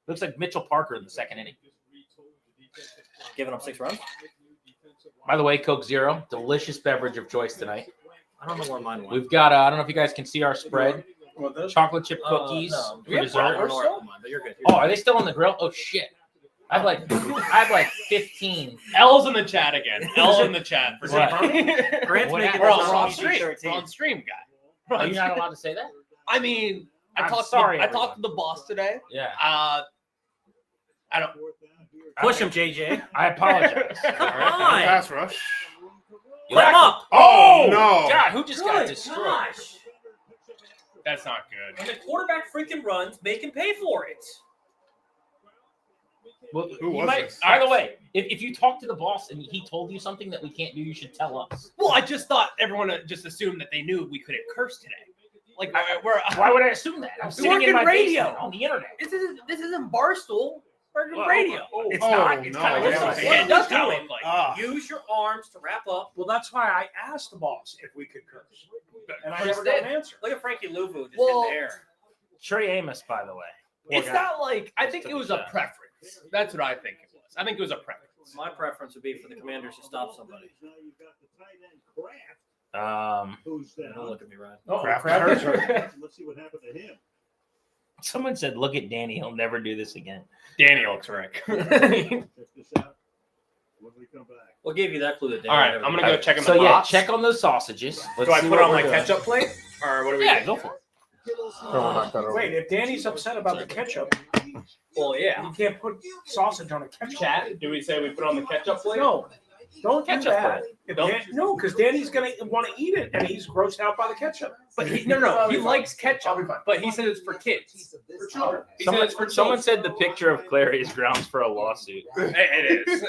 Looks like Mitchell Parker in the 2nd inning. Giving up 6 runs. By the way, Coke Zero, delicious beverage of choice tonight. I don't know where mine went. We've got, I don't know if you guys can see our spread. Chocolate chip cookies No, for dessert. but you're good. Oh, are they still on the grill? Oh, shit. I have like 15. L's in the chat again. L in the chat. For What? Grant's What making We're this on on stream. T-shirt We're team. on stream, guy. Are you not allowed to say that? I mean, I I'm talked sorry, I talked to the boss today. Yeah. I don't. Push him, JJ. I apologize. Come on. Pass rush. Let him up. Oh, no. God, who just got Good destroyed? gosh. That's not good. When the quarterback freaking runs, make him pay for it. Well, Who you was might, this? by the way, if you talk to the boss and he told you something that we can't do, you should tell us. Well, I just thought everyone just assumed that they knew we couldn't curse today. Like, Why would I assume that? I'm sitting in my radio. basement on the internet. This isn't Barstool. Burgundy Radio. It's Oh, not. It's no, kind of yeah. looks like Yeah, it does Do kind of it. look like. Use your arms to wrap up. Well, that's why I asked the boss if we could curse, and I But never instead- got an answer. Look at Frankie Louvu just Well- in the air. Trey Amos, by the way. It's Poor guy. not like I think it was a shot. preference. That's what I think it was. I think it was a preference. My preference would be for the Commanders to stop somebody. Don't look at me, Ryan. Let's see what happened to him. Someone said, "Look at Danny. He'll never do this again." Danny looks Rick. Check this out. When we come back. What gave you that clue that day? All right, I'm gonna go check in the So yeah, box. check on those sausages. Do I put it on my ketchup plate, or what do we? Yeah, do? go for it. Wait, if Danny's upset about the ketchup, Well, yeah. you can't put sausage on a ketchup. Chat. Do we say we put it on the ketchup plate? No, don't do Ketchup that. plate. If Dan- no, because Danny's gonna want to eat it, and he's grossed out by the ketchup. But no. He likes ketchup, but he said it's for kids. For children. He said it's for Someone children. said the picture of Clary is grounds for a lawsuit. It is.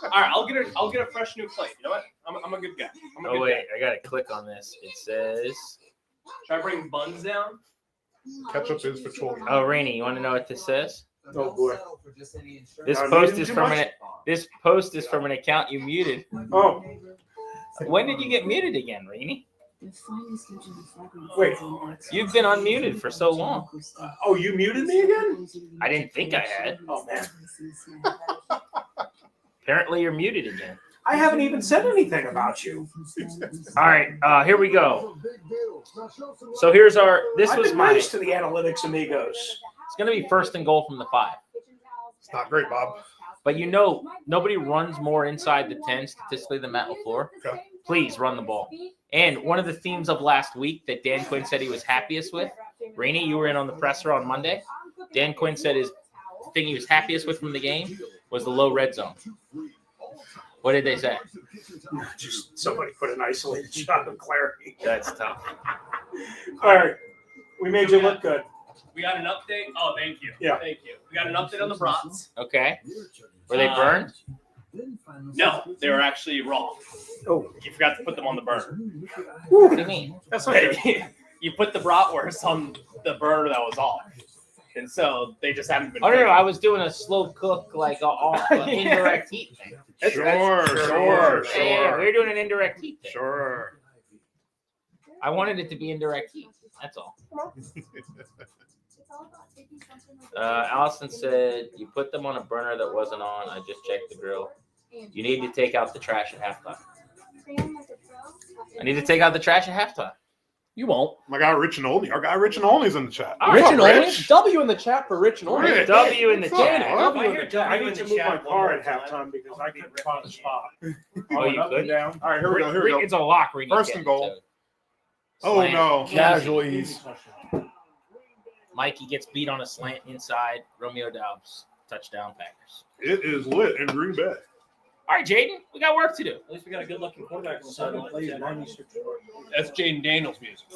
All right, I'll get a fresh new plate. You know what? I'm a good guy. I'm a Oh good wait, guy. I gotta click on this. It says, Should I bring buns down? Ketchup is for children. "Oh, Rainey, you want to know what this says? Oh boy. This Are post they is too from much? this post is from an account you muted. Oh, When did you get muted again, Rainey? wait. You've been unmuted for so long. Oh, you muted me again? I didn't think I had. Oh man, Apparently, you're muted again. I haven't even said anything about you. All right, here we go. So here's our. This I've was been my. nice to the analytics amigos. It's gonna be 1st and goal from the 5. It's not great, Bob. But you know, nobody runs more inside the 10 statistically than Matt LaFleur. Okay. Please run the ball. And one of the themes of last week that Dan Quinn said he was happiest with, Rainey, you were in on the presser on Monday. Dan Quinn said his thing he was happiest with from the game was the low red zone. What did they say? Just somebody put an isolated shot of Clary. That's tough. All right, we made you look good. We got an update. Oh, thank you. Yeah. Thank you. We got an update on the brats. Okay. Were they burned? No, they were actually raw. Oh, You forgot to put them on the burner. What do you mean? that's not good. You put the bratwurst on the burner that was off. And so they just haven't been. Oh, no, cooked. I was doing a slow cook, like indirect heat thing. Sure. Yeah, we were doing an indirect heat thing. Sure. I wanted it to be indirect heat. That's all. Allison said, "You put them on a burner that wasn't on. I just checked the grill. You need to take out the trash at halftime." I need to take out the trash at halftime. You won't. My guy Rich and Only. Our guy Rich and Only's in the chat. Rich What's and up, Only. Rich? W in the chat for Rich and Only. Rich. W in the What's up, chat. bud? I need to move my car at halftime because I couldn't find a spot. Oh, you Up and could? down. All right, here we go. Here we go. It's a lock. We need First to and get goal. to. Oh, Slant. no. Casual ease. Mikey gets beat on a slant inside. Romeo Dobbs. Touchdown Packers. It is lit in Green Bay. All right, Jaden. We got work to do. At least we got a good-looking quarterback. Seven plays, 96 yards. That's Jaden Daniels' music.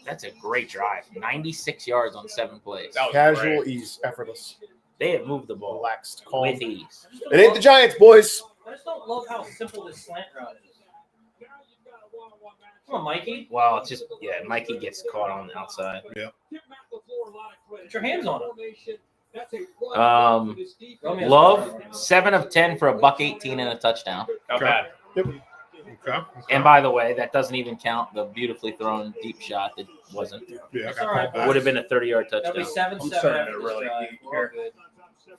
That's a great drive. 96 yards on 7 plays. That was Casual great. ease, effortless, They have moved the ball relaxed, calm. with ease. It ain't the Giants, boys. just don't love how simple this slant route is. Come on, Mikey. Well, it's just Mikey gets caught on the outside. Yeah. Put your hands on him. Love 7 of 10 for $118 and a touchdown. Not bad. Yep. Okay. And by the way, that doesn't even count the beautifully thrown deep shot that wasn't. Yeah. All right. Would have been a 30-yard That'll be touchdown. 7-7 starting after to this really drive. eat We're all good.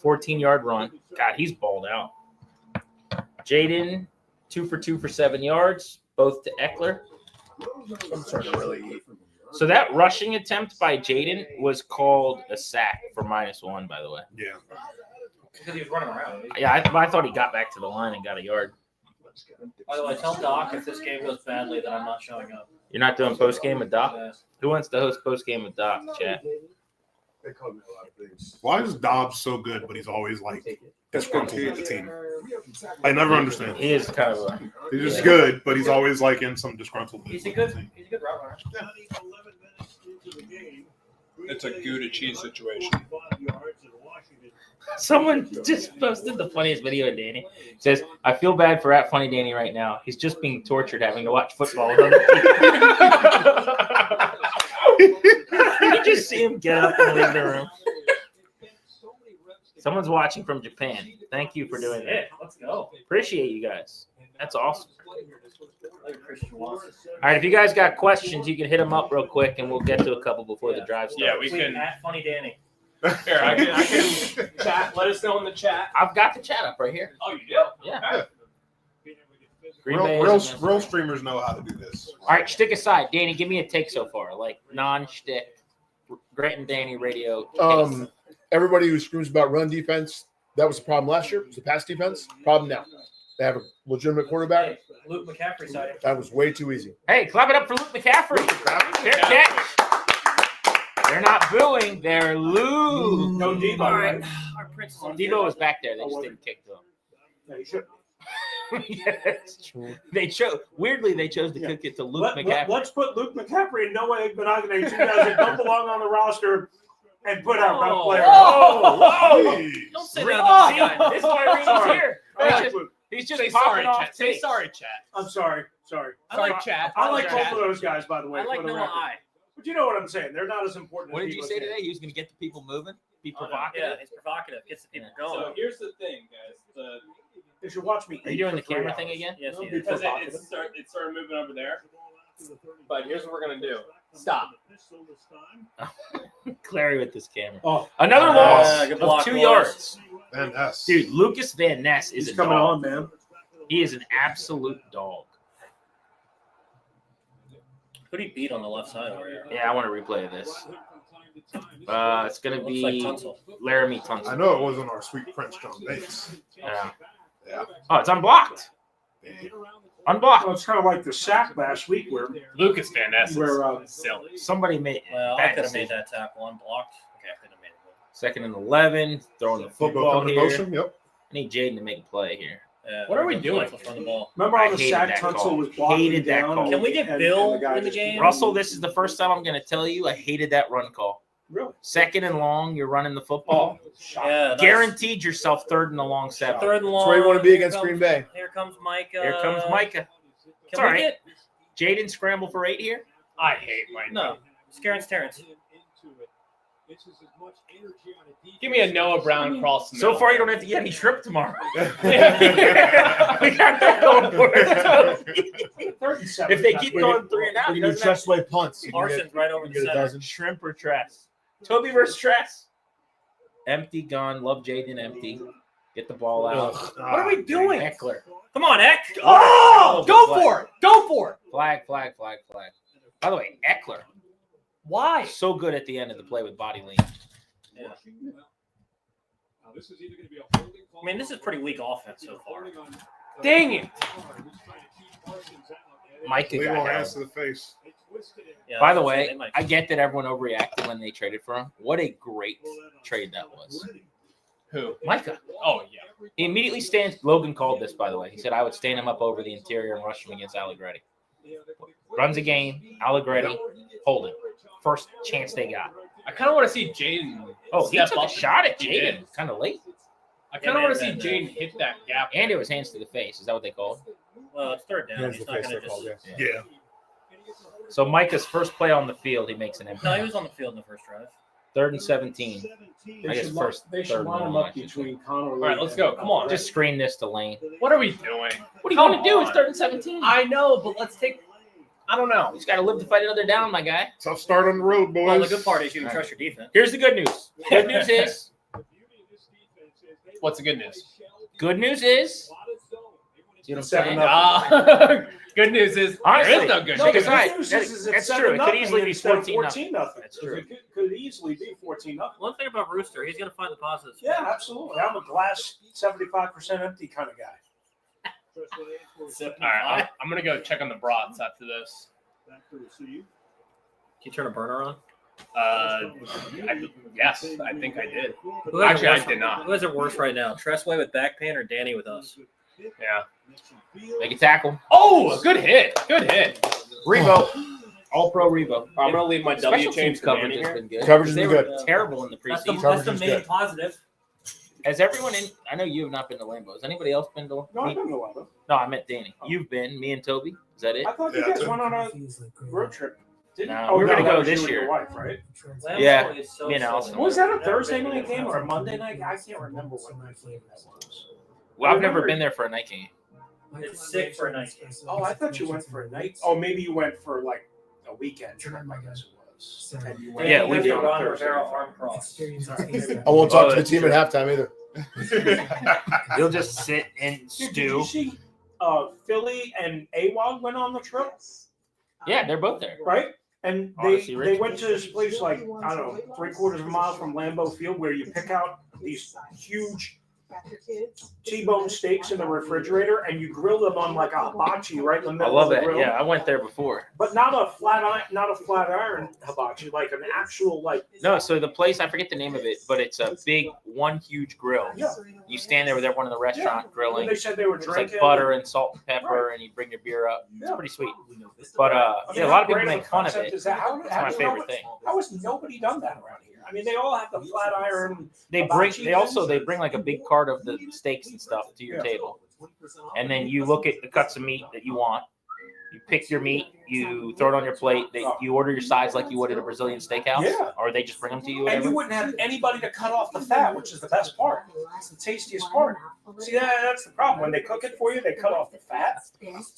14-yard run. God, he's balled out. Jaden, 2 for 2 for 7 yards, both to Eckler. I'm starting to really eat. So that rushing attempt by Jaden was called a sack for -1, by the way. Yeah. Because he was running around. Yeah, I thought he got back to the line and got a yard. By the way, tell Doc if this game goes badly that I'm not showing up. You're not doing post-game with Doc? Yeah. Who wants to host post-game with Doc, chat? They call me a lot of things. Why is Dobbs so good, but he's always like disgruntled with the team? I never understand. He is kind of He's just good, but he's always like in some disgruntled. He's a good route runner. It's a Gouda cheese situation. Someone just posted the funniest video of Danny. It says, I feel bad for Funny Danny right now. He's just being tortured having to watch football with other people. You just see him get up and leave the room. Someone's watching from Japan. Thank you for doing that. Let's go. Appreciate you guys. That's awesome. All right, if you guys got questions, you can hit them up real quick, and we'll get to a couple before the drive starts. Yeah, we Tweet can. at Funny Danny. Here, I can chat. Let us know in the chat. I've got the chat up right here. Oh, you do? Yeah. Real streamers know how to do this. All right, shtick aside. Danny, give me a take so far, like non-shtick. Grant and Danny radio. Everybody who screams about run defense, that was the problem last year. It was the pass defense. Problem now. They have a legitimate quarterback. Luke McCaffrey side. That was way too easy. Hey, clap it up for Luke McCaffrey. Fair catch. They're not booing. They're Luke. No Debo. All right. Our prince is on Debo was back there. They just didn't kick to him. Yeah, you should. Yeah, that's true. They chose to kick it to Luke McCaffrey. Let's put Luke McCaffrey and Noah Igbenogany, two guys that don't belong on the roster, and put our best player. Don't say Reed, that. this is why Reed's Sorry. here. He's just Say popping sorry, off chat. Say tape. sorry, chat. I'm sorry. Sorry. I like chat. I like both Chat. of those guys, by the way. I like for the Noah record. I. But you know what I'm saying. They're not as important What as did you Debo's say game. today? He was going to get the people moving, be Yeah, provocative. it's provocative. Gets the people going. So here's the thing, guys. You should watch me. Are you doing the camera thing again? Yes, he is. Because it started moving over there. But here's what we're gonna do. Stop. Clary with this camera. Oh, Another loss good of block, 2 boys. yards. Van Ness. Dude, Lucas Van Ness is he's a coming dog. on, man. He is an absolute dog. Who did he beat on the left side over here? Yeah, I want to replay this. It's going to Looks be like Tunsil. Laramie I Tunsil. know it wasn't our sweet Prince John Bates. Yeah. Yeah. Oh, it's unblocked. Unblocked. Well, it's kind of like the sack last week where Lucas Van Ness Where, is silly. Somebody made Well, I bad could have made decision. that tackle unblocked. Okay, I could have made it. 2nd and 11, throwing the Debo football coming to here. motion. Yep. I need Jaden to make a play here. Yeah, What are we good doing? Tunsil from the ball. remember I on the hated sack, that Tunsil call. was blocking Hated that down. call. Can we get and Bill the guy in the just- game? Russell, this is the first time I'm going to tell you I hated that run call. Really? 2nd and long, you're running the football. Yeah, nice. Guaranteed yourself 3rd and a long 7. 3rd and long. That's where you want to be Here against comes- Green Bay. Here comes Micah. Here comes Micah. It's Can all we right. get Jaden scramble for 8 here. I hate Mike. no? Scaren's Terrence. Give me a Noah Brown cross. So far, you don't have to get any trip tomorrow. We got that going for us. 3rd and 7. If they keep going 3 and out, We he can do doesn't have chest way punts. You can Parson's get- right over you the can get a center. dozen. shrimp or Tress. Toby versus Tress. Empty gun. Love Jaden empty. Get the ball out. What are we doing? Eckler. Come on, Eck. Oh, Go flag. for it. Go for it. Flag. By the way, Eckler. Why? So good at the end of the play with body lean. Yeah. I mean, this is pretty weak offense so far. Dang it. Micah Leave got on held. hands to the face. Yeah, By the they way, might- I get that everyone overreacted when they traded for him. What a great trade that was. Who? Micah. Oh yeah. He immediately stands. Logan called this, by the way. He said, I would stand him up over the interior and rush him against Allegretti. Runs a game. Allegretti. Hold it. First chance they got. I kind of want to see Jaden. Oh, he step took a up. shot at He did. Jaden. Kind of late. I kind of want to see Jaden hit that gap. And it was hands to the face. Is that what they called? Well, it's third down. Hands He's to not face, going to they're called, just. yeah. So Micah's first play on the field, he makes an empty. No, he was on the field in the first drive. 3rd and 17. I guess first. They should third line and him long, up I should say. between Connor. All right, let's go. Come on. Just screen this to Lane. What are we doing? What do you want to do? It's 3rd and 17. I know, but let's take. I don't know. He's got to live to fight another down, my guy. Tough start on the road, boys. Well, the good part is you can trust your defense. Here's the good news. Good news is. What's the good news? Good news is. See what I'm saying? Good news is Honestly, there is no good No, news. Because the good news is it's that's true. It could 7-0 easily be instead of 14-0. 14-0. That's true. It could easily be 14-0. One thing about Rooster, he's going to find the positives. Yeah, absolutely. I'm a glass 75% empty kind of guy. All right, I'm gonna go check on the brats after this. Can you turn a burner on? Yes, I think I did. Who has Actually, it I worse- did not. Who has it worse right now? Tressway with back pain or Danny with us? Yeah. Make a tackle. Oh, good hit. Good hit. Rebo. All pro Rebo. I'm gonna leave my W Special chain teams for coverage Danny has here. been good. Coverage has They been were good. terrible in the That's the, preseason. that's the is main good. positive. Has everyone in? I know you have not been to Lambeau. Has anybody else been to? No, I've been to London. No, I meant Danny. You've been. Me and Toby. Is that it? I thought you guys went on a road trip. Didn't No, you? we were gonna that go was you this and your year. wife, right? Yeah, me and Allison. Was that a Thursday night game or a Monday night? I can't remember what night game that was. Well, I've never been there for a night game. It's sick for a night game. Oh, I thought you went for a night. Oh, maybe you went for like a weekend trip, I guess it was. And you went- Yeah, we did. On Thursday. Arm cross. I won't talk to the team at halftime either. You'll just sit and Dude, did stew. you see Philly and AWOD went on the trip, Yeah, they're both there. right? And Odyssey they Richmond. went to this place like, I don't know, 3/4 of a mile from Lambeau Field where you pick out these huge T-bone steaks in the refrigerator and you grill them on like a hibachi right in the I middle love of the that. grill. Yeah, I went there before. But not a flat iron hibachi, like an actual like. No, so the place, I forget the name of it, but it's a big, one huge grill. Yeah. You stand there with everyone in the restaurant grilling. They said they were It's drinking. like butter and salt and pepper, and you bring your beer up. It's Yeah. pretty sweet. But I mean, yeah, a lot of how people great make a fun of concept it. is that? How, It's how, my favorite thing. How has nobody done that around here? I mean, they all have the flat iron. They bring hibachi they bring like a big cart of the steaks and stuff to your Yeah. table, and then you look at the cuts of meat that you want. You pick your meat, you throw it on your plate. You order your sides like you would at a Brazilian steakhouse, Yeah. or they just bring them to you. And Whatever. you wouldn't have anybody to cut off the fat, which is the best part. It's the tastiest part. See, that's the problem. When they cook it for you, they cut off the fat.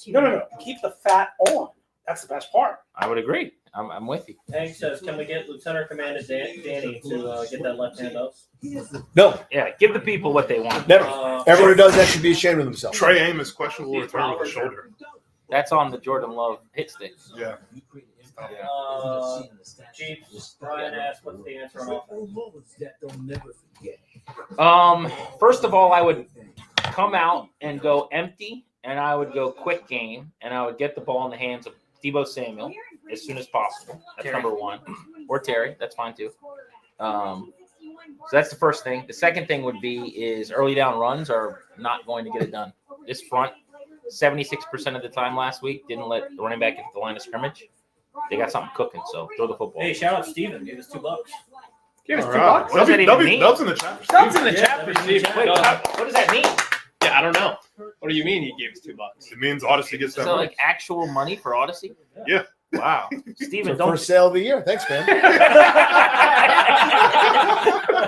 No. Keep the fat on. That's the best part. I would agree. I'm with you. Hank says, can we get Lieutenant Commander Danny to get that left hand up? No, Yeah, give the people what they want. never. Everyone who does that should be ashamed of themselves. Trey Amos questionable return with the shoulder. That's on the Jordan Love hit stick. Yeah. Chief, Brian asked, what's the answer on offense? First of all, I would come out and go empty, and I would go quick game, and I would get the ball in the hands of Deebo Samuel as soon as possible. That's Terry. number one. Or Terry. That's fine too. So that's the first thing. The second thing would be is early down runs are not going to get it done. This front, 76% of the time last week, didn't let the running back into the line of scrimmage. They got something cooking, so throw the football. Hey, shout out Steven. Gave us $2. Give us All $2. right. What does that even mean? Dubs in the chat. Dubs in the chat for Steve. Wait, what does that mean? Yeah, I don't know. What do you mean he gave us $2? It means Odyssey gets Is that that money. like actual money for Odyssey? Yeah. Wow. It's Steven, our don't first sale of the year. Thanks, man.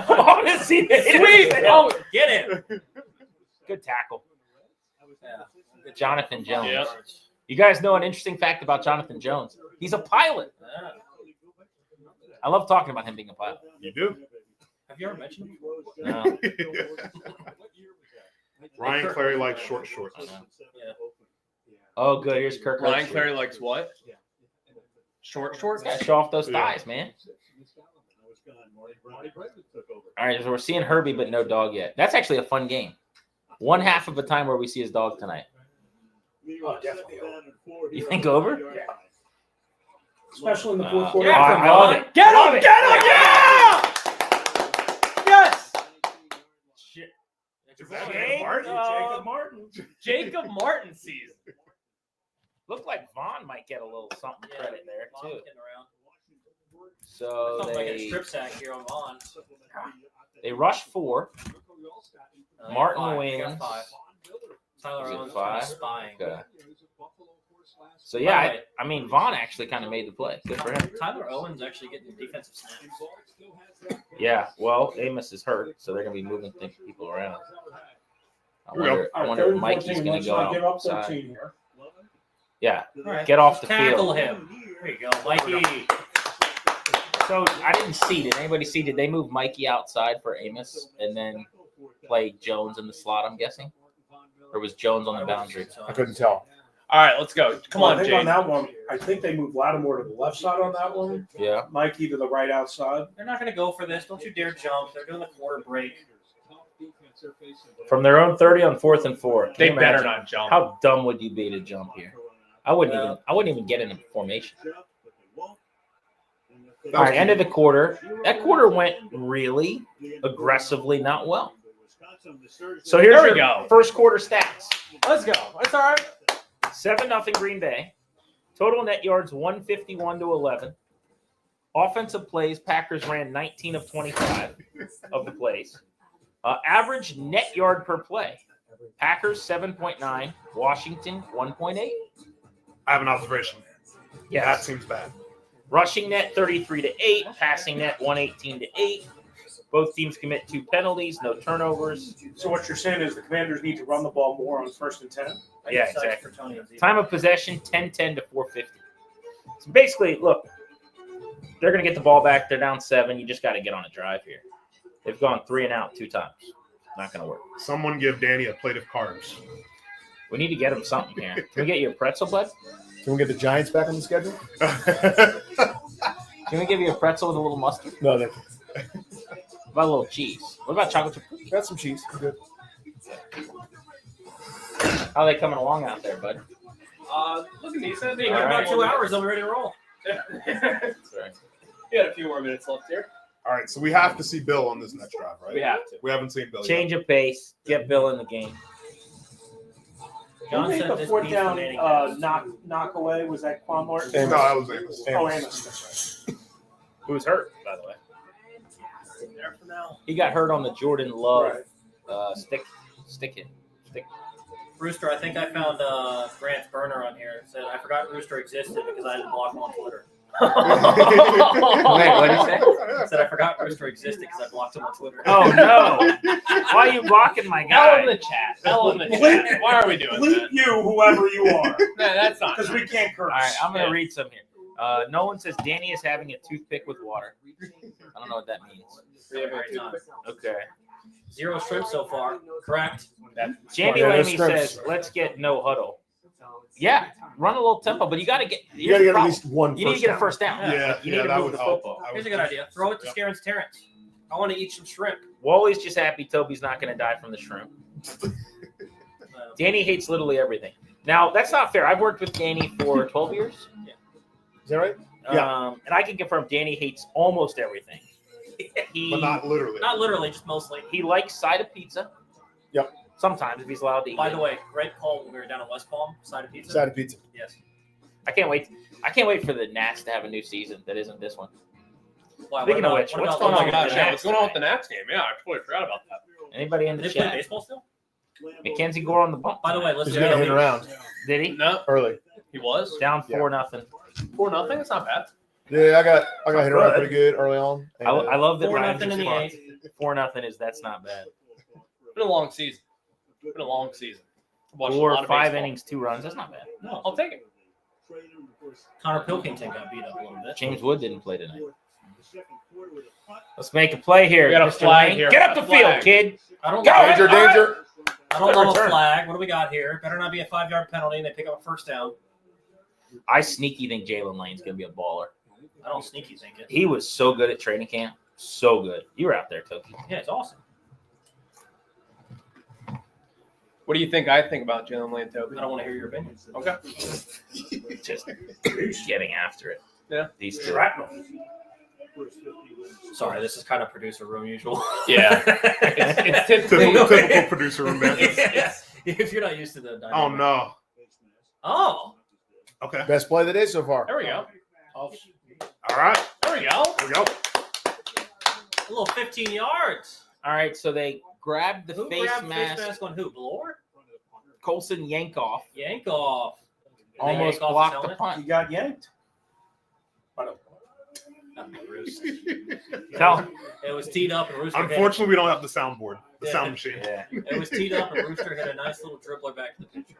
Odyssey. Sweet. Oh, get him. Good tackle. Jonathan Jones. Yeah. You guys know an interesting fact about Jonathan Jones? He's a pilot. I love talking about him being a pilot. You do. Have you ever mentioned him? No. Ryan Clary likes short shorts. Yeah. Oh, good. Here's Kirk. Ryan Herbstreit. Clary likes what? Short shorts? Gotta show off those Yeah. thighs, man. All right, so we're seeing Herbie, but no dog yet. That's actually a fun game. One half of the time where we see his dog tonight. Oh, definitely. You think over? Yeah. Especially in the fourth quarter. Yeah, I love it. Get Love him! it. Get him! Yeah! Yes! Shit. Is that Jacob Martin? Jacob Martin. Jacob Martin season. Looked like Vaughn might get a little something credit there, Vaughn's too. getting around. So Sounds like a they strip sack here on Vaughn. rush 4. Martin five. wins. You got five. Tyler Is it Owens five? spying. Okay. So yeah, I mean Vaughn actually kind of made the play. Good for him. Tyler Owens actually getting defensive snaps. Yeah. Well, Amos is hurt, so they're gonna be moving people around. I wonder Third if and Mikey's 14, gonna let's go not give up outside. 13 here. Yeah. All right. Get off the Tackle field. him. There you go, Mikey. So I didn't see. Did anybody see? Did they move Mikey outside for Amos and then play Jones in the slot? I'm guessing, or was Jones on the boundary? I couldn't tell. All right, let's go. Come on, I think Jay. on that one, I think they moved Lattimore to the left side on that one. Yeah. Mikey to the right outside. They're not going to go for this. Don't you dare jump. They're doing the quarter break. From their own 30 on 4th and 4. They better not jump. How dumb would you be to jump here? I wouldn't even get in a formation. All right, end of the quarter. That quarter went really aggressively not well. So here's There we your go. first quarter stats. Let's go. That's all right. 7-0 Green Bay. Total net yards 151 to 11. Offensive plays, Packers ran 19 of 25 of the plays. Average net yard per play. Packers 7.9, Washington 1.8. I have an observation. Yes. That seems bad. Rushing net 33 to 8, passing net 118 to 8. Both teams commit 2 penalties, no turnovers. So what you're saying is the Commanders need to run the ball more on 1st and 10? Yeah, exactly. Time of possession 10-10 to 450. So basically, look, they're going to get the ball back. They're down 7. You just got to get on a drive here. They've gone 3 and out 2 times. Not going to work. Someone give Danny a plate of carbs. We need to get him something here. Can we get you a pretzel, bud? Can we get the Giants back on the schedule? Can we give you a pretzel with a little mustard? No, thank you. What about a little cheese? What about chocolate chip cookies? Got some cheese. Good. How are they coming along out there, bud? Looking decent. In about 2 hours, they'll be ready to roll. Sorry. We got a few more minutes left here. All right, so we have to see Bill on this next drive, right? We have to. We haven't seen Bill Change of pace. Get Bill in the game. Who made said the this 4th beats down remaining guys. knock away? Was that Quan Martin? Amos. No, that was Amos. Oh, Amos. That's right. Who's hurt, by the way? There for now. He got hurt on the Jordan Love stick hit. Rooster, I think I found Grant's burner on here. It said, I forgot Rooster existed because I didn't block him on Twitter. Wait, what did he say? I said, I forgot Rooster existed because I blocked him on Twitter. Oh, no. Why are you blocking my guy? Hell in the chat. Hell in the chat. Why are we doing Bleep that? you, whoever you are. No, that's not. Because we can't curse. All right, I'm going to read some here. No one says Danny is having a toothpick with water. I don't know what that means. Okay. 0 shrimp so far. Correct. Jamie Lamey says, let's get no huddle. Yeah, run a little tempo, but you got to get. You got to get at least one. You need to get a first down. Yeah, you need to move the football. Here's a good idea. Throw it to Scaren's Terrence. I want to eat some shrimp. Wally's just happy Toby's not going to die from the shrimp. Danny hates literally everything. Now, that's not fair. I've worked with Danny for 12 years. Is that right? Yeah. And I can confirm Danny hates almost everything. But not literally. Not literally, just mostly. He likes side of pizza. Yep. Sometimes if he's allowed to eat. By the way, great call when we were down at West Palm. Side of pizza. Side of pizza. Yes. I can't wait. I can't wait for the Nats to have a new season that isn't this one. Why, Speaking of which, what's going on with the What's Nats? going on with the Nats game? Yeah, I totally forgot about that. Anybody in the Did they play chat? baseball still? Mackenzie Gore on the bump. By the way, let's He's going to hit around Did he? No, early. he was Down Yeah. 4-0. 4-0. That's not bad. Yeah, I got hit around pretty good early on. And, I love that 4-0 Ryan in just the marked. 8th. 4-0 is that's not bad. Been a long season. Been a long season. Watched a 4 lot of 5 baseball. innings, 2 runs. That's not bad. No, I'll take it. Connor Pilkington got beat up a little bit. James Wood didn't play tonight. Let's make a play here. We got a Mr. flag Lane. here. Get up the Flag. field, kid. I don't Go. know. danger, danger. I don't love a Return. flag. What do we got here? Better not be a 5-yard penalty and they pick up a first down. I sneaky think Jalen Lane's going to be a baller. I don't sneaky think it. He was so good at training camp. So good. You were out there, Toki. Yeah, it's awesome. What do you think I think about Jalen Lane, Toby? I don't want to hear your opinion. Okay. Just getting after it. Yeah. These two. Sorry, this is kind of producer room usual. Yeah. It's typically Typical producer room banter. If you're not used to the Oh dynamic. no. Oh, Okay. Best play of the day so far. There we go. All right. There we go. Here we go. a little 15 yards. All right, so they grabbed the Who face grabbed mask. face mask on who? Valor? Coulson Yankoff Yankoff. Did they almost yank off his blocked the helmet? punt. He got yanked. Tell It was teed up and Rooster. Unfortunately, we don't have the soundboard, the sound machine. It was teed up and Rooster hit a nice little dribbler back to the pitcher.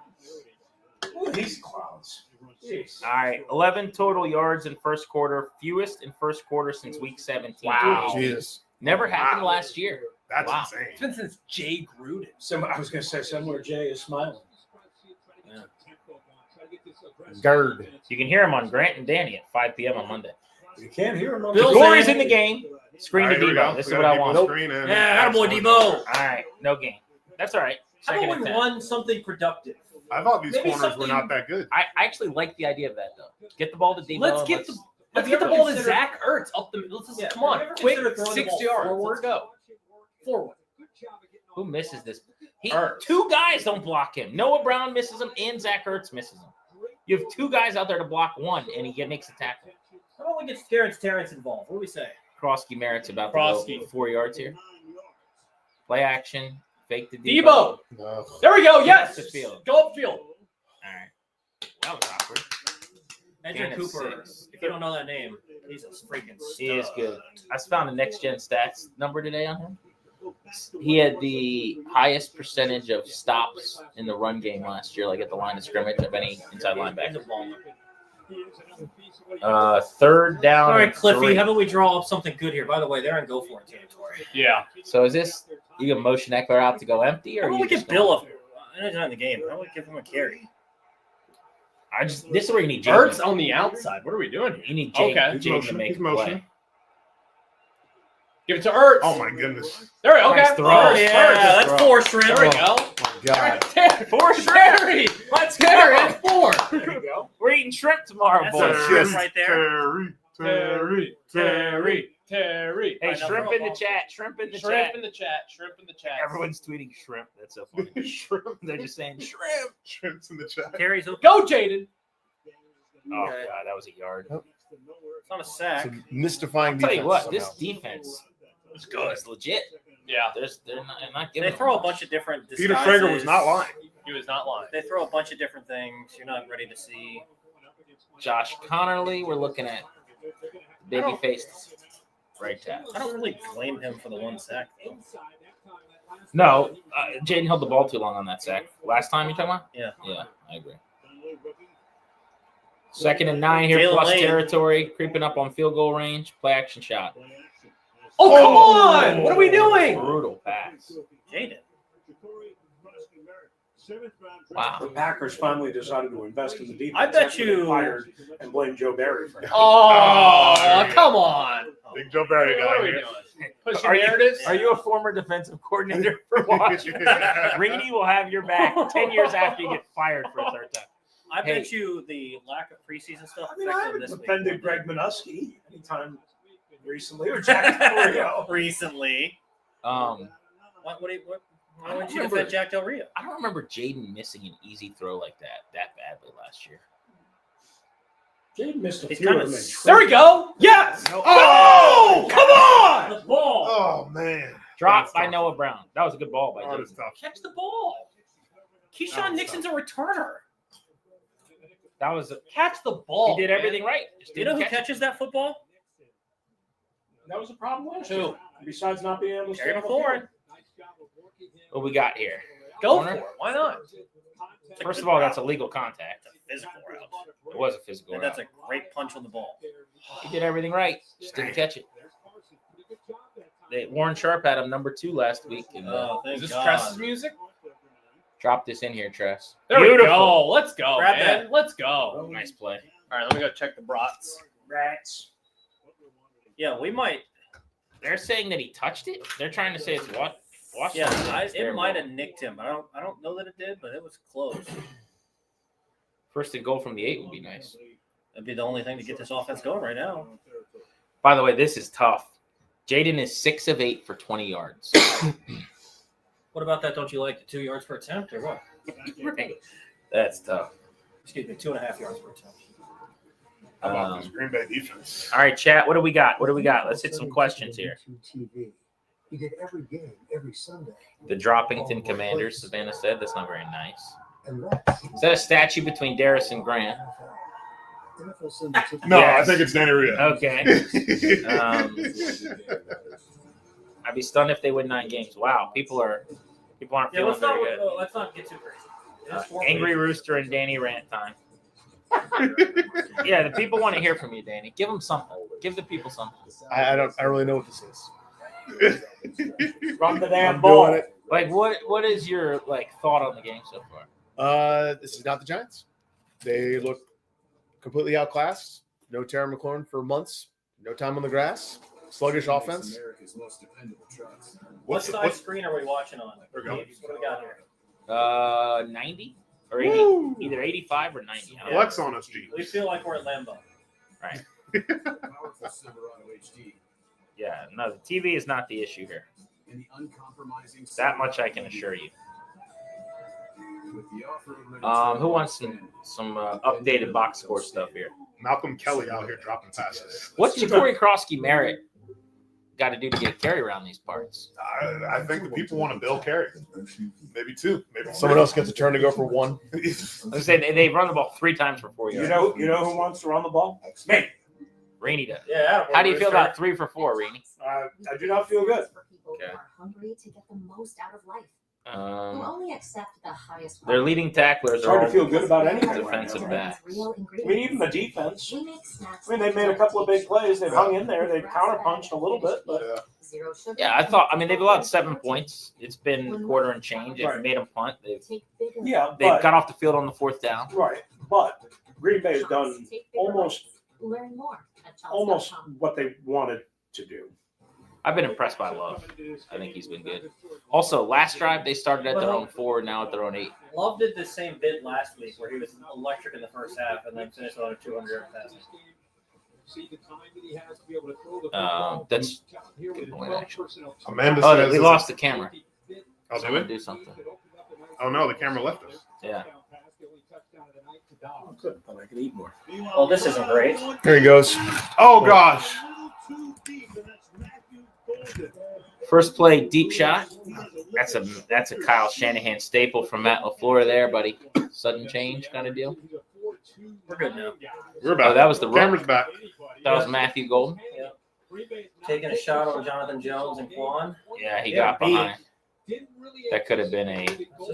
Look at these clowns. Jeez. All right, 11 total yards in first quarter, fewest in first quarter since week 17. Wow. Jesus. Never happened last year. That's wow. insane. It's been since Jay Gruden. I was going to say somewhere Jay is smiling. Gerd. You can hear him on Grant and Danny at 5 p.m. on Monday. You can't hear him. Corey's in the game. Screen to All right, here we Debo. go. This We is what got I Debo want. screen and Yeah, attaboy, that's Debo. All right, no game. That's all right. How Second about and we 10. run something productive? I thought these Maybe corners were something- not that good. I actually like the idea of that, though. Get the ball to Debo. Let's and get Have the you ball ever to considered- Zach Ertz up the middle. Yeah, Come on, have you ever quick, considered throwing the 6 ball yards. forward? Let's go. Forward. Who misses this? Ertz. Two guys don't block him. Noah Brown misses him, and Zach Ertz misses him. You have two guys out there to block one, and he makes a tackle. How about we get Terrence involved? What do we say? Krosky Merritt's about to Krosky. go 4 yards here. Play action. Fake the Debo. Debo. There we go. Yes. The field. Go upfield. All right. That was awkward. Andrew Gain of Cooper. 6. If you don't know that name, he's a freaking stud. He is good. I found a next gen stats number today on him. He had the highest percentage of stops in the run game last year, like at the line of scrimmage of any inside linebacker. Third down. All right, Cliffy, 3. how about we draw up something good here? By the way, they're in go for it territory. Yeah. So is this you can motion Eckler out to go empty, or How about you we just give Bill I know he's not in the game. How about we give him a carry? this is where you need Jaden. Ertz on the outside. What are we doing here? You need Jaden, Okay. Jaden to make He's a play. motion. Give it to Ertz. Oh my goodness. There we go. Okay. Nice throw. Ertz, Yeah, Ertz. that's four shrimp. There we go. My God. Four Terry. Let's go. That's four. There you go. We're eating shrimp tomorrow, That's boys. a shrimp right there. Terry. Terry. Hey, Right, now shrimp throw in the a chat. Shrimp in the Shrimp chat. in the chat. Shrimp in the chat. Everyone's tweeting shrimp. That's so funny. Shrimp. They're just saying shrimp. Shrimps in the chat. Terry's open. Go, Jaden. Oh god, that was a yard. It's not a sack. Some mystifying I'll tell you defense what, somehow. this defense is good. It's legit. Yeah. They're not giving. They throw a bunch of different Peter disguises. Schrager was not lying. He was not lying. They throw a bunch of different things you're not ready to see. Josh Connerly, we're looking at baby faced right tackle. I don't really blame him for the one sack, though. No, Jaden held the ball too long on that sack. Last time you talking about? Yeah. Yeah, I agree. 2nd and 9 here, Jalen plus Lane. territory, creeping up on field goal range. Play action shot. Oh, come on. What are we doing? Brutal pass. Jaden. Wow. The Packers finally decided to invest in the defense. I bet after they you- fired and blamed Joe Barry for it. Oh, come on. Big Joe Barry What are guy we here. doing? Pushing Are you, narratives? are you a former defensive coordinator for Washington? Reedy will have your back 10 years after you get fired for a third time. I Hey. bet you the lack of preseason stuff I mean, I affected him haven't this week. defended Greg Minuski anytime recently or Jack Del Rio. Recently. What Why would I don't you remember- defend Jack Del Rio? I don't remember Jaden missing an easy throw like that badly last year. Jaden missed a He's few kinda of them. There we go. Yes. No. Oh, come on. The ball. Oh man. Dropped That's by tough. Noah Brown. That was a good ball by Oh, that's Jaden. tough. Catch the ball. Keyshawn That was Nixon's a returner. That was Catch the ball. he did everything right. Just Do you know who didn't catch catches that football? That was a problem last Who? year. Besides not being able to Terry stay on the field. McLaurin. what we got here. Go Corner? for it. Why not? First of all, that's illegal contact. Physical route. It was a physical And route. that's a great punch on the ball. He did everything right. Just didn't catch it. Warren Sharp had him number 2 last week and Oh, thank Is this God. Tress's music? dropped this in here, Tress. There Beautiful. we go. Let's go, Grab man. that. Let's go. Nice play. All right, let me go check the brats. Rats. Yeah, we might. They're saying that he touched it. They're trying to say it's what? Yeah, It's their it might ball. have nicked him. I don't know that it did, but it was close. First and goal from the 8 would be nice. That'd be the only thing to get this offense going right now. By the way, this is tough. Jaden is 6 of 8 for 20 yards. What about that? Don't you like the 2 yards per attempt or what? Right. That's tough. Excuse me, 2.5 yards per attempt. How about this Green Bay defense? All right, chat. What do we got? Let's hit some questions here. You get every game, every Sunday. The Droppington Commanders, Savannah said. That's not very nice. And that's Is that a statue between Darius and Grant? NFL Sunday ticket. No, I think it's Danny Ria. Okay. I'd be stunned if they win 9 games. Wow, people aren't Yeah, feeling very good. let's not get too crazy. It is 4 Angry weeks. Rooster and Danny rant time. Yeah, the people want to hear from you, Danny. Give them something. Give the people something. I don't really know what this is. Run the damn I'm ball. doing it. Like, what is your thought on the game so far? This is not the Giants. They look completely outclassed. No Terry McLaurin for months. No time on the grass. Sluggish offense. What size screen are we watching on? What do we got here? 90 or 80, either 85 or 90. Flex on us, G. We feel like we're at Lambeau. Right. Yeah, no, the TV is not the issue here. That much I can assure you. Who wants some updated box score stuff here? Malcolm Kelly out here dropping passes. What's Ja'Cory Krosky-Merritt got to do to get a carry around these parts? I think the people want to Bill Carey. Maybe 2. Maybe Someone else gets a turn to go for 1. I was saying they run the ball 3 times for 4 yards. You know who wants to run the ball? Me. Rainey does. Yeah. How do you feel about 3 for 4, Rainey? I do not feel good. Okay. Hungry to get the most out of life. Who Um, only accept the highest. their leading tacklers It's are hard to all feel good about anything right defensive now. backs. I mean, even the defense. I mean, they've made a couple of big plays. They've hung in there. They've counterpunched a little bit, but Yeah, they've allowed 7 points. It's been quarter and change. They've made a punt. They've got off the field on the 4th down. right. But Green Bay has done almost what they wanted to do. I've been impressed by Love. I think he's been good. Also, last drive they started at their own 4, now at their own 8. Love did the same bit last week where he was electric in the first half and then finished on a 200-yard pass. That's good point, actually. Amanda Oh, says we it's lost the camera. Oh, did Someone we? do something. Oh no, the camera left us. Yeah. Good, but I could eat more. Well, this isn't great. Here he goes. Oh gosh. First play, deep shot. That's a Kyle Shanahan staple from Matt LaFleur there, buddy. Sudden change kind of deal. We're good now. We're back. Oh, that was the camera's back. That was Matthew Golden. Yeah. Taking a shot on Jonathan Jones and Quan. Yeah, he got behind. That could have been a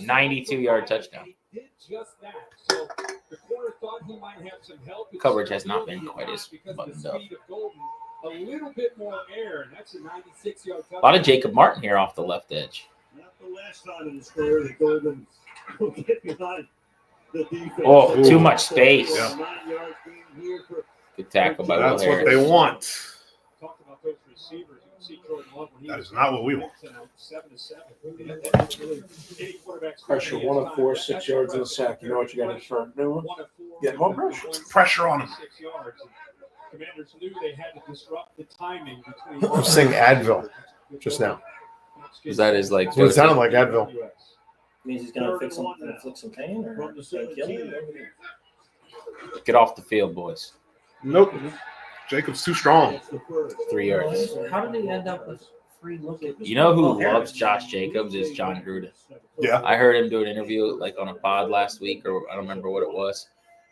92-yard touchdown. Coverage has not been quite as buttoned up. A little bit more air, and that's a 96-yard touchdown. A lot of Jacob Martin here off the left edge. Not the last time in the square, the Golden will get behind the defense. Oh, too much space. Yeah. 9 yards being here for Good tackle by Will That's Harris. what they want. talk about those receivers. You can see Jordan Love when he That was is not what we want. 7-7. Pressure 1 of 4, 6 yards in a sack. You know what you got to start doing? Get more pressure. Pressure on them. Commanders knew they had to disrupt the timing between. I'm saying Advil just now. Is that his like? Well, it sounded like Advil. Means he's going to fix some pain or kill him. Get off the field, boys. Nope. Jacob's too strong. 3 yards. How did he end up with 3 looking? You know who loves Josh Jacobs is John Gruden. Yeah. I heard him do an interview like on a pod last week, or I don't remember what it was,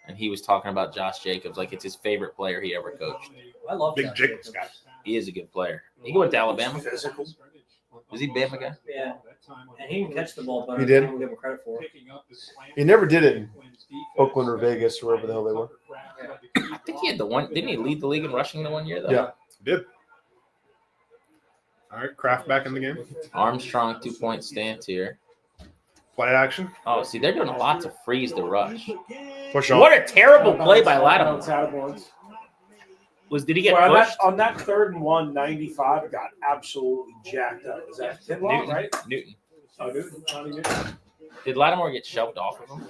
and he was talking about Josh Jacobs like it's his favorite player he ever coached. I love Big Josh Jacobs guy. He is a good player. He went to Alabama. Physical. Is he Bama guy? Yeah. And he can catch the ball better He did? than we give him credit for. He never did it in Oakland or Vegas or wherever the hell they were. I think he had the one. Didn't he lead the league in rushing the one year though? Yeah. Did. All right, Kraft back in the game. Armstrong 2-point stance here. Play action. Oh, see, they're doing a lot to freeze the rush. Push on. What a terrible play by Lattimore. Did he get Well, pushed? on that 3rd and 1, 95 got absolutely jacked up. Is that Kinlaw, Newton, right? Newton. Oh, Newton. Johnny Newton. Did Lattimore get shoved off of him?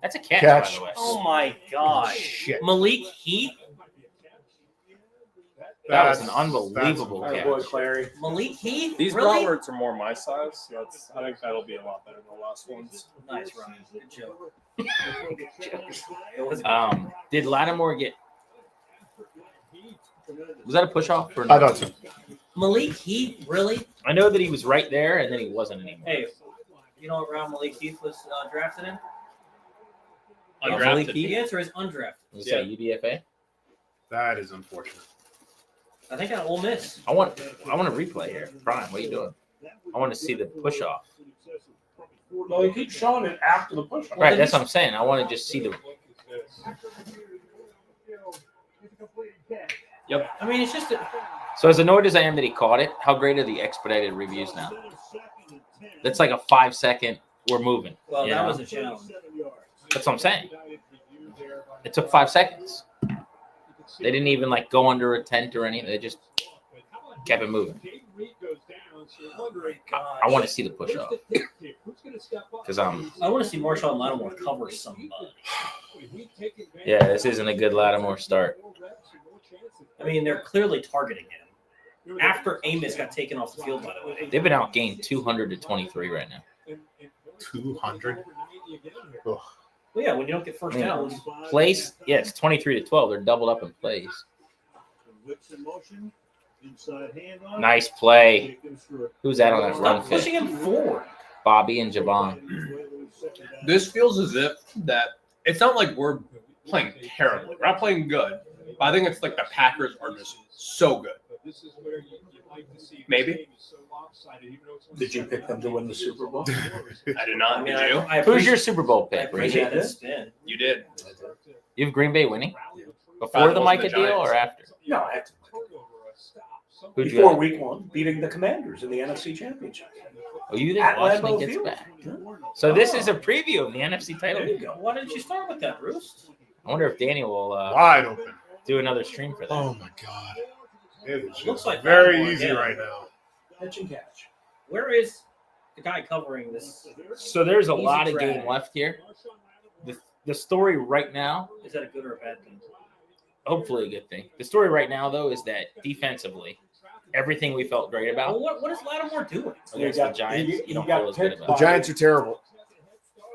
That's a catch, Catch. by the way. Oh my God. Shit. Malik Heath? That was an unbelievable All right, catch. boy, Clary. Malik Heath? These really? bratwursts are more my size. I think that'll be a lot better than the last ones. Nice, Ryan. Good joke. Did Lattimore get? Was that a push off? Or I thought so. Malik Heath, really? I know that he was right there, and then he wasn't anymore. Hey, you know what round Malik Heath was drafted in? Undrafted. The answer is undrafted. You say UDFA? That is unfortunate. I think at Ole Miss. I want a replay here. Brian, what are you doing? I want to see the push off. No, he keeps showing it after the push. Right, that's what I'm saying. I want to just see the. Yep. I mean, it's just. So as annoyed as I am that he caught it, how great are the expedited reviews now? That's like a 5-second. We're moving. Well, that was a challenge. That's what I'm saying. It took 5 seconds. They didn't even like go under a tent or anything. They just kept it moving. I want to see the push off because I want to see Marshawn Lattimore cover somebody. Yeah, this isn't a good Lattimore start. I mean, they're clearly targeting him after Amos got taken off the field. By the way, They've been outgained 200 to 23 right now. 200. well, yeah, when you don't get first downs. Place, yeah, it's 23 to 12. They're doubled up in plays. Nice play. Who's that on that run? Stop pushing him forward. Bobby and Javon. This feels as if that it's not like we're playing terribly. We're not playing good. But I think it's like the Packers are just so good. Maybe. Did you pick them to win the Super Bowl? I did not. Did you? Who's your Super Bowl pick? You did. You have Green Bay winning before the Micah deal or after? No, I had to. Who'd you Before have? week 1, beating the Commanders in the NFC Championship. Oh, you think At Washington Lambeau gets Field. back? So this is a preview of the NFC title There you game. go. Why didn't you start with that, Bruce? I wonder if Danny will Wide open. do another stream for that. Oh my God. It is Looks like very Lattimore easy again. right now. Catch and catch. Where is the guy covering this? So there's a Easy lot of drag. game left here. The story right now, Is that a good or a bad thing? hopefully a good thing. The story right now, though, is that defensively, everything we felt great Well, about what is Lattimore doing? against the Giants, you don't feel as good picked about. The Giants are terrible.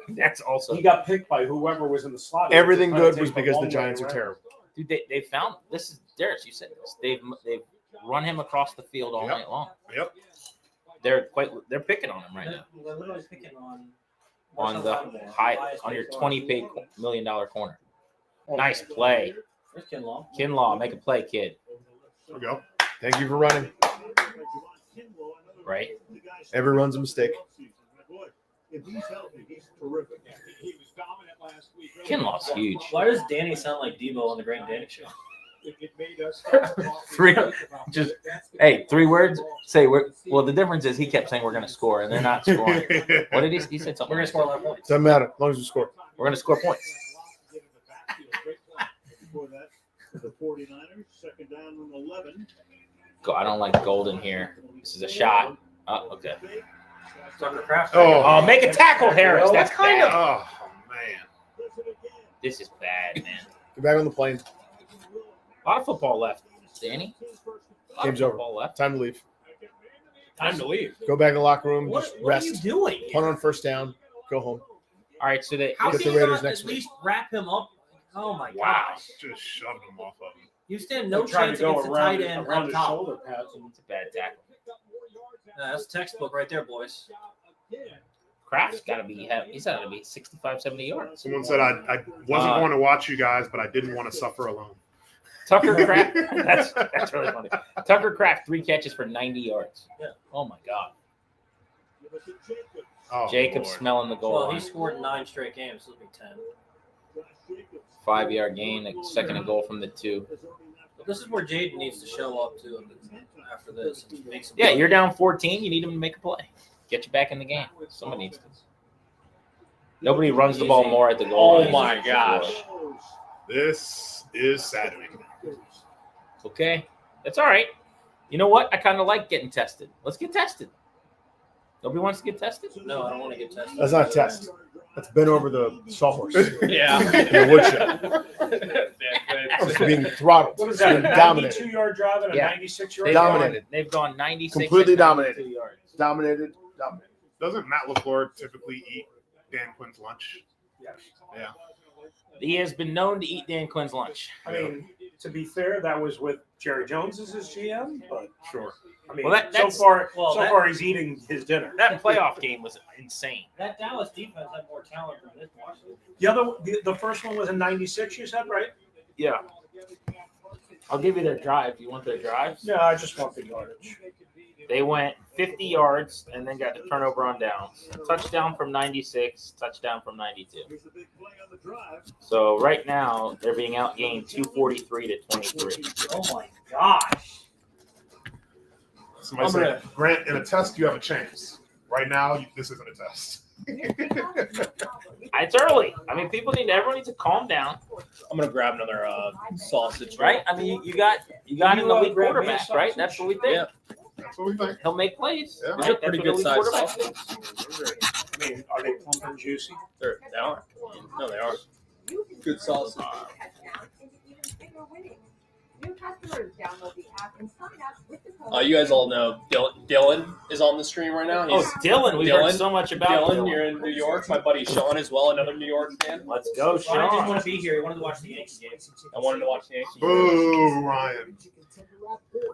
That's also He got picked by whoever was in the slot. Everything He was good was trying to take because a the long Giants way are around. terrible. Dude, they found this is Darius. You said this. They've run him across the field all night long. Yep. They're picking on him right now They're literally picking on the highest on your $20 million corner. Nice play, There's Kinlaw. Kinlaw. Make a play, kid. There we go. Thank you for running. Right. Every run's a mistake. If he's healthy, he's terrific. Kinlaw's huge. Why does Danny sound like Debo on the Grant Danny show? Three words. Say well. The difference is he kept saying we're going to score, and they're not scoring. What did he said something? We're gonna score a lot of points. Doesn't matter as long as we score. We're going to score points. The 49ers, second down and 11. Go. I don't like Golden here. This is a shot. Oh, okay. Tucker Kraft. Oh, make a tackle, Harris. That's kind of. Oh man. This is bad, man. Get back on the plane. A lot of football left, Danny. A lot Game's of over. football left. Time to leave. Time to leave. Go back in the locker room. What Just are rest. you doing? Punt on first down. Go home. All right, so they How Get can the you Raiders not next at week. least wrap him up? Oh my Wow. gosh. Just shoved him off of him. You stand no He tried chance to go against the around tight it- end around on his top. shoulder pads and It's a bad tackle. That's textbook right there, boys. Kraft's got to be. He's got to be 65, 70 yards. Someone said I wasn't going to watch you guys, but I didn't want to suffer alone. Tucker Kraft. That's really funny. Tucker Kraft 3 catches for 90 yards. Yeah. Oh my God. Oh, Jacob Lord. smelling the goal. Well, line. he scored 9 straight games. This will be 10. 5-yard gain, a second and goal from the 2. But this is where Jaden needs to show up to after this. And make some Yeah, you're down 14. You need him to make a play. Get you back in the game. Somebody needs to. Nobody runs the ball more at the goal line. Oh my gosh. This is saddening. Okay, that's all right. You know what? I kind of like getting tested. Let's get tested. Nobody wants to get tested? No, I don't want to get tested. That's not a test. That's been over the sawhorse. Yeah. The woodshed. It's being throttled. what is It's being that? dominated. 92-yard drive and a Yeah. 96-yard Dominated. They've gone 96. Completely and 92 dominated. yards. Dominated. Doesn't Matt LaFleur typically eat Dan Quinn's lunch? Yes. Yeah. He has been known to eat Dan Quinn's lunch. I mean, to be fair, that was with Jerry Jones as his GM, but sure. I mean, Well, so far he's eating his dinner. That playoff game was insane. That Dallas defense had more talent than this Washington. The first one was in '96. You said, right? Yeah. I'll give you their drive. You want their drives? Yeah, I just want the yardage. They went 50 yards and then got the turnover on downs. Touchdown from 96, touchdown from 92. So right now they're being outgained 243-23. Oh my gosh! Somebody said, Grant, in a test, you have a chance. Right now, this isn't a test. It's early. I mean, everyone needs to calm down. I'm gonna grab another sausage. Right? I mean, you got an elite quarterback, right? That's what we think. Yeah. That's what we think. He'll make plays. Yeah. Right? They're pretty good size sausage. I mean, are they plump and juicy? They are. No, they are. Good sausage. You guys all know Dylan is on the stream right now. Oh, Dylan. We've heard so much about Dylan. You're in New York. My buddy Sean as well, another New York fan. Let's go, Ryan didn't Sean. want to be here. He wanted to watch the Yankees game. I wanted to watch the Yankees. Boo, Ryan.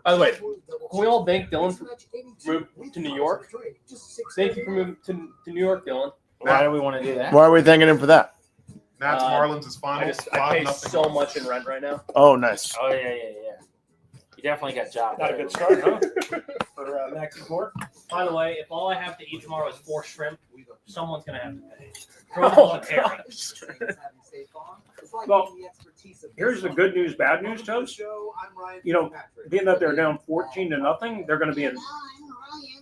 By the way, can we all thank Dylan for moving to New York? Thank you for moving to New York, Dylan. Why do we want to do that? Why are we thanking him for that? Nats Marlins is final. I pay so much in rent right now. Oh, nice. Oh, yeah. You definitely got jobs. Not a good start, huh? For Max and Court. By the way, if all I have to eat tomorrow is 4 shrimp, someone's gonna have to pay. Throw the ball at Terry. Well, here's the good news, bad news, Toast. You know, being that they're down 14-0, they're going to be in.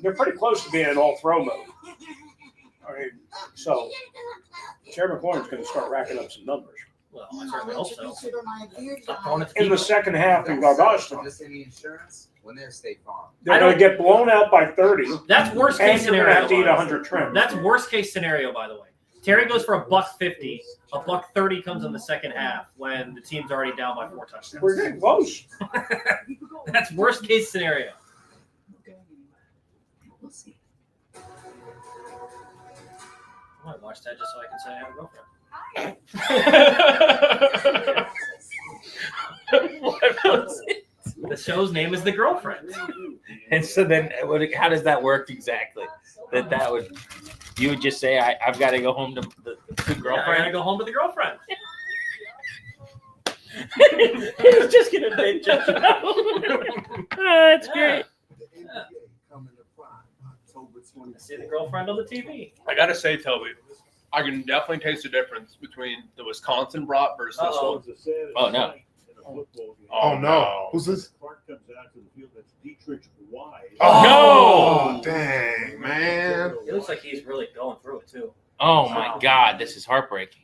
They're pretty close to being in all throw mode. I mean, so Terry McLaurin's going to start racking up some numbers. Well, I certainly hope so. In the second half in Gargashton, when they're State Farm, they're going to get blown out by 30. That's worst and case you're scenario. going to have to eat 100 trim. That's worst case scenario, by the way. Terry goes for $150. $130 comes in the second half when the team's already down by 4 touchdowns. We're getting close. That's worst case scenario. I might watch that just so I can say I have a girlfriend. The show's name is The Girlfriend. And so then, how does that work exactly? You would just say, I've got to go home to the girlfriend. I gotta go home to the girlfriend. He's just going to bitch us. That's great. I see the girlfriend on the TV. I gotta say, Toby, I can definitely taste the difference between the Wisconsin brat versus this one. Oh no! Oh no! Who's this? Oh no! Dang, man! It looks like he's really going through it too. Oh my God, this is heartbreaking.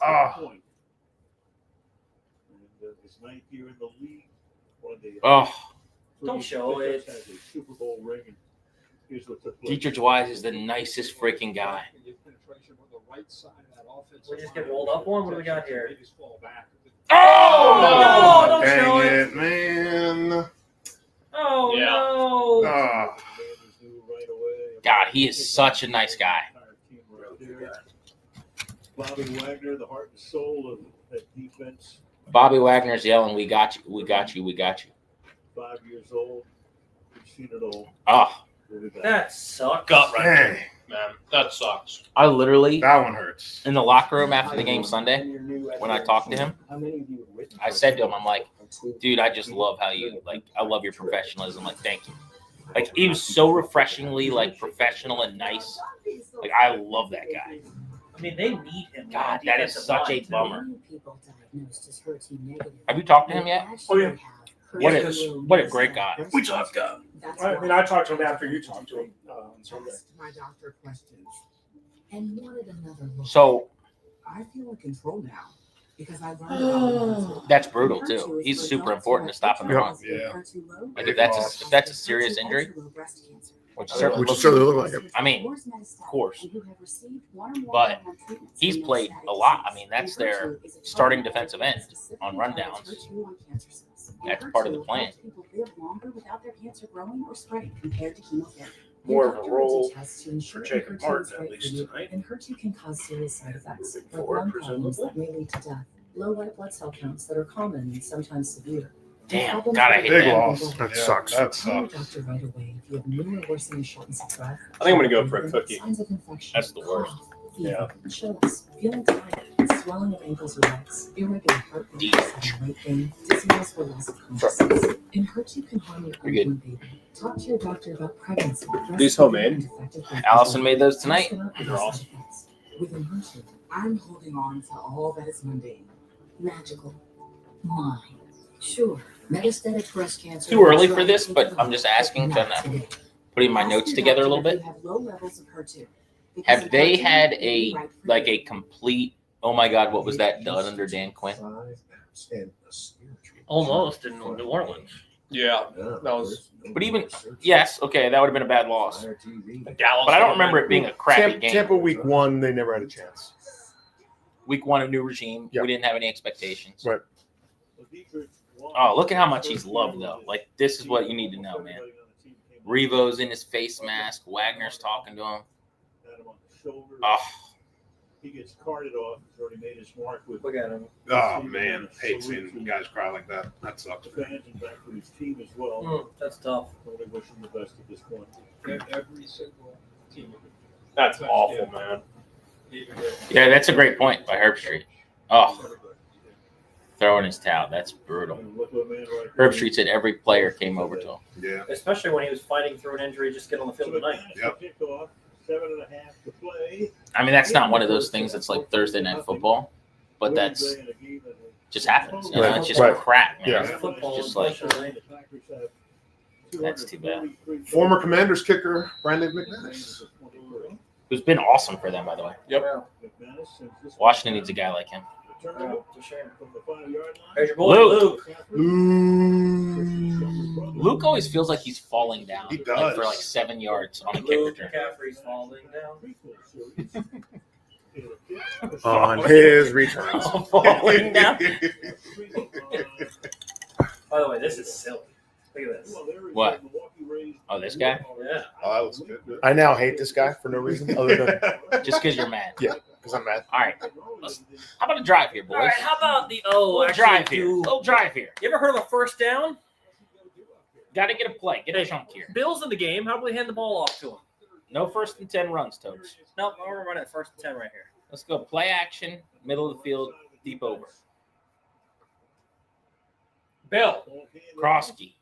Oh. Oh. Don't show it. Dietrich Wise is the nicest freaking guy. We just get rolled up one. What do we got here? Oh! No! Don't Dang show it, man! Oh Yeah. no! Ah. God, he is such a nice guy. Bobby Wagner, the heart and soul of that defense. Bobby Wagner's yelling, "We got you! We got you! We got you!" 5 years old. We've seen it all. Oh, That sucks. Gut right Dang. there, man. That sucks. I literally That one hurts. in the locker room after the game Sunday when I talked to him, I said to him, "I'm like, dude, I just love how you I love your professionalism. Like, thank you." Like, he was so refreshingly professional and nice. Like, I love that guy. I mean, they need him. God, that is such a line, bummer. Have you talked to him yet? Oh, yeah. What a great guy. We talked to him. I mean, I talked to him after you talked to him on Sunday. My doctor questions and wanted another look. So I feel in control now because I learned that's brutal too. He's super important to stop him the run. Yeah. Like if that's a serious injury, which certainly Which looks, certainly look like it. I mean, of course, but he's played a lot. I mean, that's their starting defensive end on rundowns. That's part of the plan. more of a role to ensure for Jacob Enhertu Martin, is at right least for you. tonight. Enhertu can cause serious side effects, like Forward, lung problems presumably. that may lead to death, low white blood cell counts that are common and sometimes severe. Damn, Problems God, I with hate the that. lungs. That sucks. Call your doctor right away if you have new or worsening shortness of breath. I think I'm gonna go for a cookie. Signs of infection. That's the worst. Cough, fever, chills, feeling tired, swelling of ankles or legs, irregular heartbeat, sudden weight gain, dizziness or loss of consciousness. Enhertu can harm your You're good. unborn baby. Talk to your doctor about pregnancy. These homemade? Allison made those tonight. They're awesome. With Enhertu, I'm holding on to all that is mundane, magical, mine. Sure, metastatic breast cancer. Too early for this, but I'm just asking. I'm putting my notes together a little bit. Have low levels of HER2. Have they had a complete? Oh my God, what was that done under Dan Quinn? Almost in New Orleans. Yeah, that was. But even yes, okay, that would have been a bad loss. Dallas, but I don't remember it being a crappy game. Tampa week 1, they never had a chance. Week 1 of new regime, Yep. we didn't have any expectations. Right. Oh, look at how much he's loved, though. Like, this is what you need to know, man. Revo's in his face mask. Wagner's talking to him. Oh, He gets carted off. He's already made his mark with. Look at him. Oh man, hate seeing guys cry like that. That sucks. Fans and back for his team as well. That's tough. Only wish him the best at this point. Every single team. That's awful, man. yeah, that's a great point by Herb Street. Oh, throwing his towel. That's brutal. Herb Street said every player came over to him. Yeah. Especially when he was fighting through an injury, just get on the field tonight. Yep. 7.5 to play. I mean, that's not one of those things that's like Thursday Night Football, but that's just happens. You know, it's just crap, man. Yeah. It's just like that's too bad. Former Commanders kicker Brandon McManus. Who's been awesome for them, by the way. Yep. Washington needs a guy like him. There's your boy, Luke. Luke always feels like he's falling down. He like, does. for like 7 yards on a kick Luke return. McCaffrey's falling down. On his returns. Falling down. By the way, this is silly. Look at this. What? Oh, this guy? Yeah. Oh, that looks good. I now hate this guy for no reason other than Just because you're mad. yeah, because I'm mad. All right. How about a drive here, boys? All right, how about the Little drive here. Little drive here. You ever heard of a first down? Got to get a play. Get a chunk here. Bill's in the game. How about we hand the ball off to him? No 1st and 10 runs, Toads. No, we're running at 1st and 10 right here. Let's go play action, middle of the field, deep over. Bill. Krosky.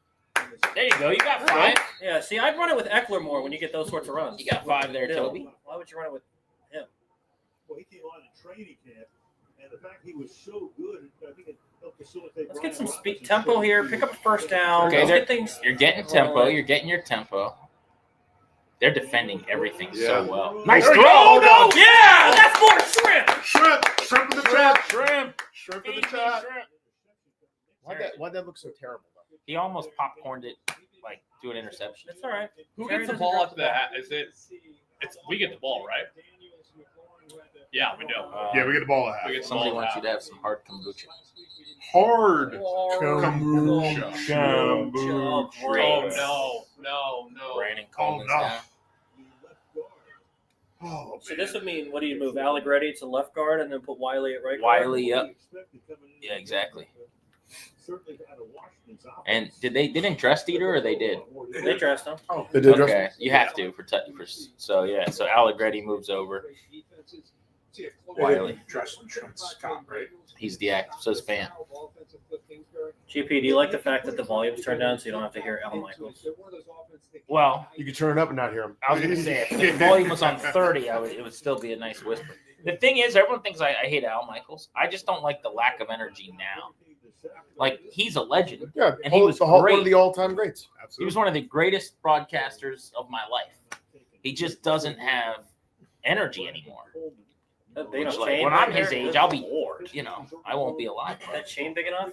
There you go. You got 5. Yeah, see, I'd run it with Eckler more when you get those sorts of runs. You got 5 there, Bill. Toby. Why would you run it with him? Well, he came on in training camp, and the fact he was so good, I think it helped facilitate. Let's get some speed tempo here. Pick up a first down. Okay, Let's get things. you're getting tempo. You're getting your tempo. They're defending everything so well. Nice There we throw. go. No. Yeah, that's more shrimp. Shrimp in the chat. Shrimp in the chat. Why'd that look so terrible? He almost popcorned it, like, to an interception. It's all right. Who gets the ball after that? Is it? It's we get the ball, right? Yeah, we do. Yeah, we get the ball at half. We get the Somebody ball wants at you to have some hard kombucha. Hard kombucha. Kombucha. Oh no. Brandon Coleman's no. down. Oh, So this would mean, what do you move? Allegretti to left guard and then put Wiley at right guard? Wiley up. Yeah, exactly. And they didn't dress Dieter, or they did? They dressed him. Oh, they did. Okay, you have to for so yeah. So Allegretti moves over. Wiley. Scott, right? He's the active, so is Fan. GP, do you like the fact that the volume's turned down so you don't have to hear Al Michaels? Well, You could turn it up and not hear him. I was going to say, if the volume was on 30, it would still be a nice whisper. The thing is, everyone thinks I hate Al Michaels. I just don't like the lack of energy now. Like, he's a legend. Yeah, And he was one great. of the all-time greats. He was one of the greatest broadcasters of my life. He just doesn't have energy anymore. Which, like, when I'm his age, I'll be bored. You know, I won't be alive. That chain big enough?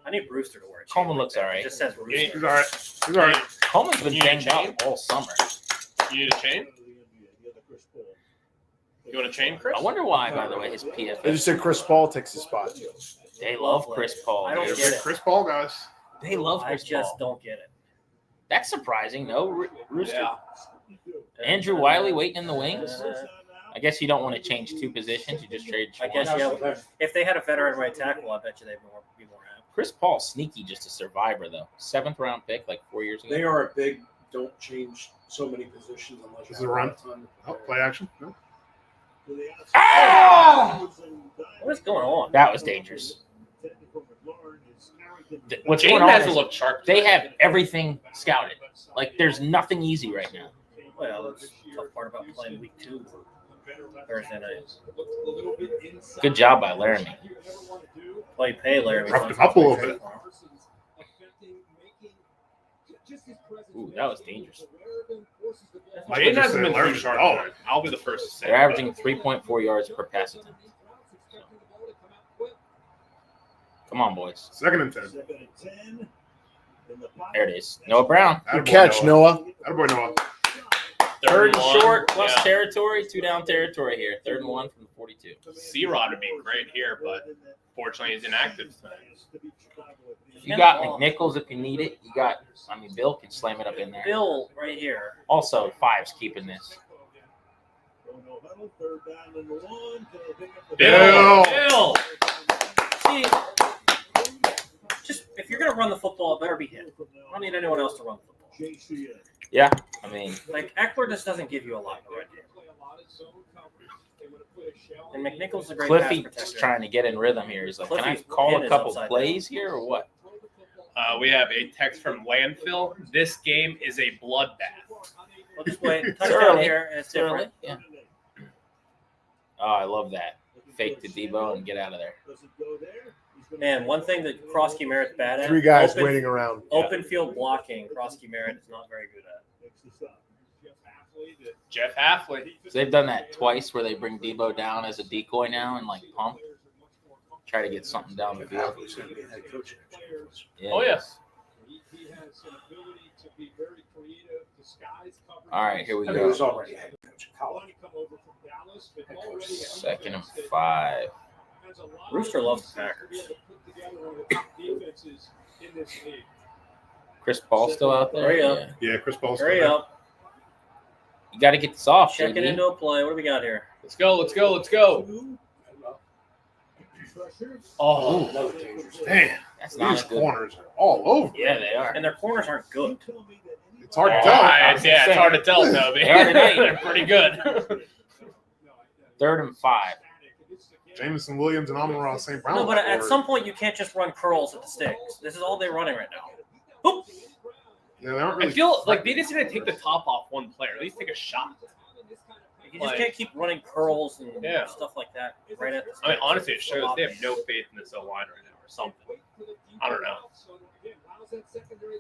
I need Brewster to wear it. Coleman looks all right. It just says Brewster. He's all right. He's all right. Coleman's been banged up all summer. You need a chain? You want a chain, Chris? I wonder why, by the way, his PFF. They just said Chris Paul takes his spot. They love Chris Paul. I don't dude. get it. Chris Paul guys. They love I Chris just Paul. don't get it. That's surprising, no? Rooster. Yeah. Andrew Wiley waiting in the wings. I guess you don't want to change two positions. You just trade. I guess, yeah. If they had a veteran right tackle, I bet you they'd be more apt. Chris Paul, sneaky, just a survivor though. 7th round pick, like 4 years ago. They are a big. Don't change so many positions unless you Is have it a a run? lot of time. Oh, play action. No. Ah! What is going on? That was dangerous. What's Jaden going on hasn't is looked sharp. they have everything scouted. Like there's nothing easy right now. Well, that's the tough part about playing week 2 Thursday night. Good job by Laramie. Pay Laramie. Roughed him up a little bit. Ooh, that was dangerous. Jaden hasn't been too sharp. Oh, I'll be the first to say. They're averaging 3.4 yards per pass attempt. Come on, boys. 2nd and 10. There it is. Noah Brown. Attaboy, catch, Noah. Attaboy, Noah. Third and and short plus yeah. territory. 2 down territory here. 3rd and 1 from the 42. C-Rod would be great here, but fortunately he's inactive tonight. You got McNichols if you need it. You got, Bill can slam it up in there. Bill right here. Also, 5's keeping this. Bill. See, just if you're gonna run the football, it better be him. I don't need anyone else to run the football. Yeah, like Eckler just doesn't give you a lot right here. And McNichols is a great pass Cliffy's protector. trying to get in rhythm here. He's like, can I Cliffy's call pin a is couple upside plays here or what? We have a text from Landfill. This game is a bloodbath. Well, just wait. It's Touchdown early. here, and it's It's early. different. Yeah. Oh, I love that. Fake to Debo and get out of there. Man, one thing that Krosky Merritt's bad at. 3 guys waiting around. Open field blocking, Krosky Merritt is not very good at. Jeff Halfley. So they've done that twice where they bring Debo down as a decoy now and like pump. Try to get something down the field. Yeah. Oh, yes. All right, here we I mean, he was go. already head coach in college. 2nd and 5. Rooster loves the Packers. Chris Paul still out there? Hurry up. Yeah, Chris Paul's Hurry still up. You got to get this off. Check it JD. into a play. What do we got here? Let's go. Let's go. Let's go. Oh, man. That's not These good. corners are all over. Yeah, they are. And their corners aren't good. It's hard to tell. It's hard to tell, Toby. They are tonight. They're pretty good. 3rd and 5. Jameson Williams and Amon-Ra St. Brown. No, but at some point you can't just run curls at the sticks. This is all they're running right now. Boop. Yeah, they aren't I really. feel like they just need to take the top off one player. At least take a shot. You just Like- can't keep running curls and Yeah. stuff like that right at the sticks. I mean, honestly, it shows they have no faith in this O-line right now or something. I don't know.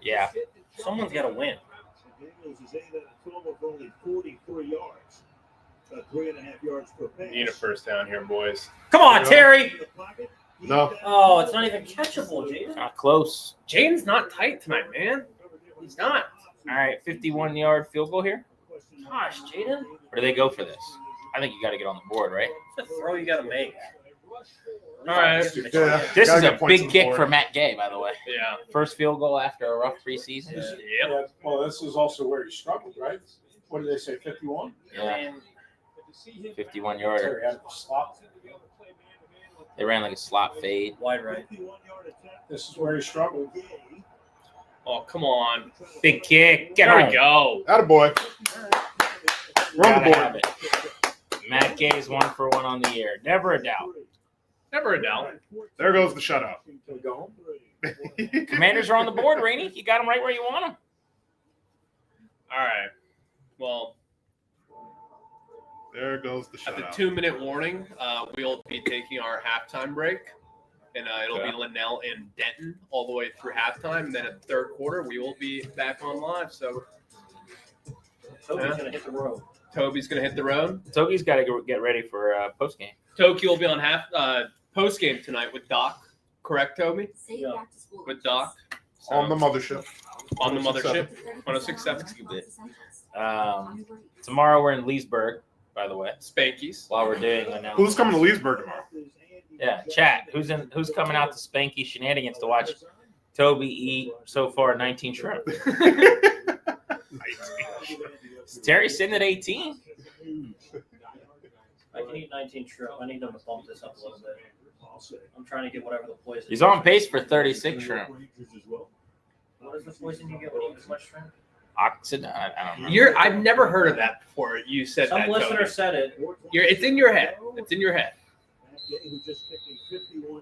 Yeah. Someone's got to win. Daniels is aimed at a total of only 43 yards. 3.5 yards per pass. Need a first down here, boys. Come on, Terry. No. Oh, it's not even catchable, Jaden. Not close. Jaden's not tight tonight, man. He's not. All right, 51-yard field goal here. Gosh, Jaden. Or do they go for this? I think you got to get on the board, right? It's a throw you got to make. All right. Yeah, This gotta is get a points big on the kick board. for Matt Gay, by the way. Yeah. First field goal after a rough preseason. Yep. Yeah, well, this is also where he struggled, right? What did they say, 51? Yeah. 51-yarder. Terry had to slot. They ran like a slot fade. Wide right. This is where he struggled. Oh, come on. Big kick. Get There home. we go. Attaboy. Run Gotta the have board. it. Matt Gay's 1 for 1 on the year. Never a doubt. Never a doubt. There goes the shutout. Can we go home? Commanders are on the board, Rainey. You got them right where you want them. All right. Well, There goes the at the shutout. 2-minute warning, we'll be taking our halftime break. And it'll Okay. be Linnell and Denton all the way through halftime. And then at the third quarter, we will be back on live. So Toby's going to hit the road. Toby's going to hit the road. Togi's got to get ready for postgame. Toki will be on post game tonight with Doc. Correct, Toby? Yeah. With Doc. On the mothership. On the mothership. 106.7. 106.7. Tomorrow we're in Leesburg, by the way. Spankies. While we're doing announcements. Who's coming to Leesburg tomorrow? Yeah, chat. Who's coming out to Spanky Shenanigans to watch Toby eat so far 19 shrimp? Is Terry sitting at 18? I can eat 19 shrimp. I need them to bump this up a little bit. I'm trying to get whatever the poison. He's on pace for 36 shrimp. What is the poison you get when you eat too much shrimp? Oxid? I don't know. I've never heard of that before. You said Some that. listener Tony. said it. It's in your head. It's in your head.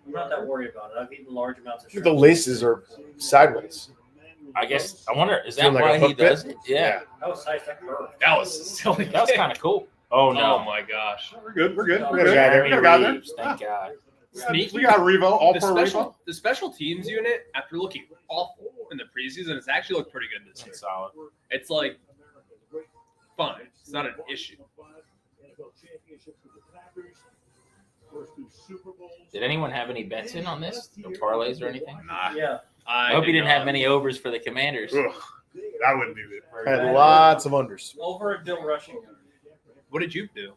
I'm not that worried about it. I've eaten large amounts of shrimp. The laces are sideways. I guess. I wonder. Is that Feeling like why a he hook bit? does it? Yeah. That was nice. That curved. That was silly. That was kind of cool. Oh no! Oh my gosh. We're good. We're good. Oh, We got a guy there. We got a guy there. Thank God. Sneaky. We got Revo. All The for Revo. special teams unit, after looking awful in the preseason, it's actually looked pretty good this year. That's solid. It's like fine. It's not an issue. Did anyone have any bets in on this? No parlays or anything? Nah. Yeah. I hope you didn't have many overs for the Commanders. Ugh, I wouldn't do it. I had lots of unders. Over a Bill rushing. What did you do?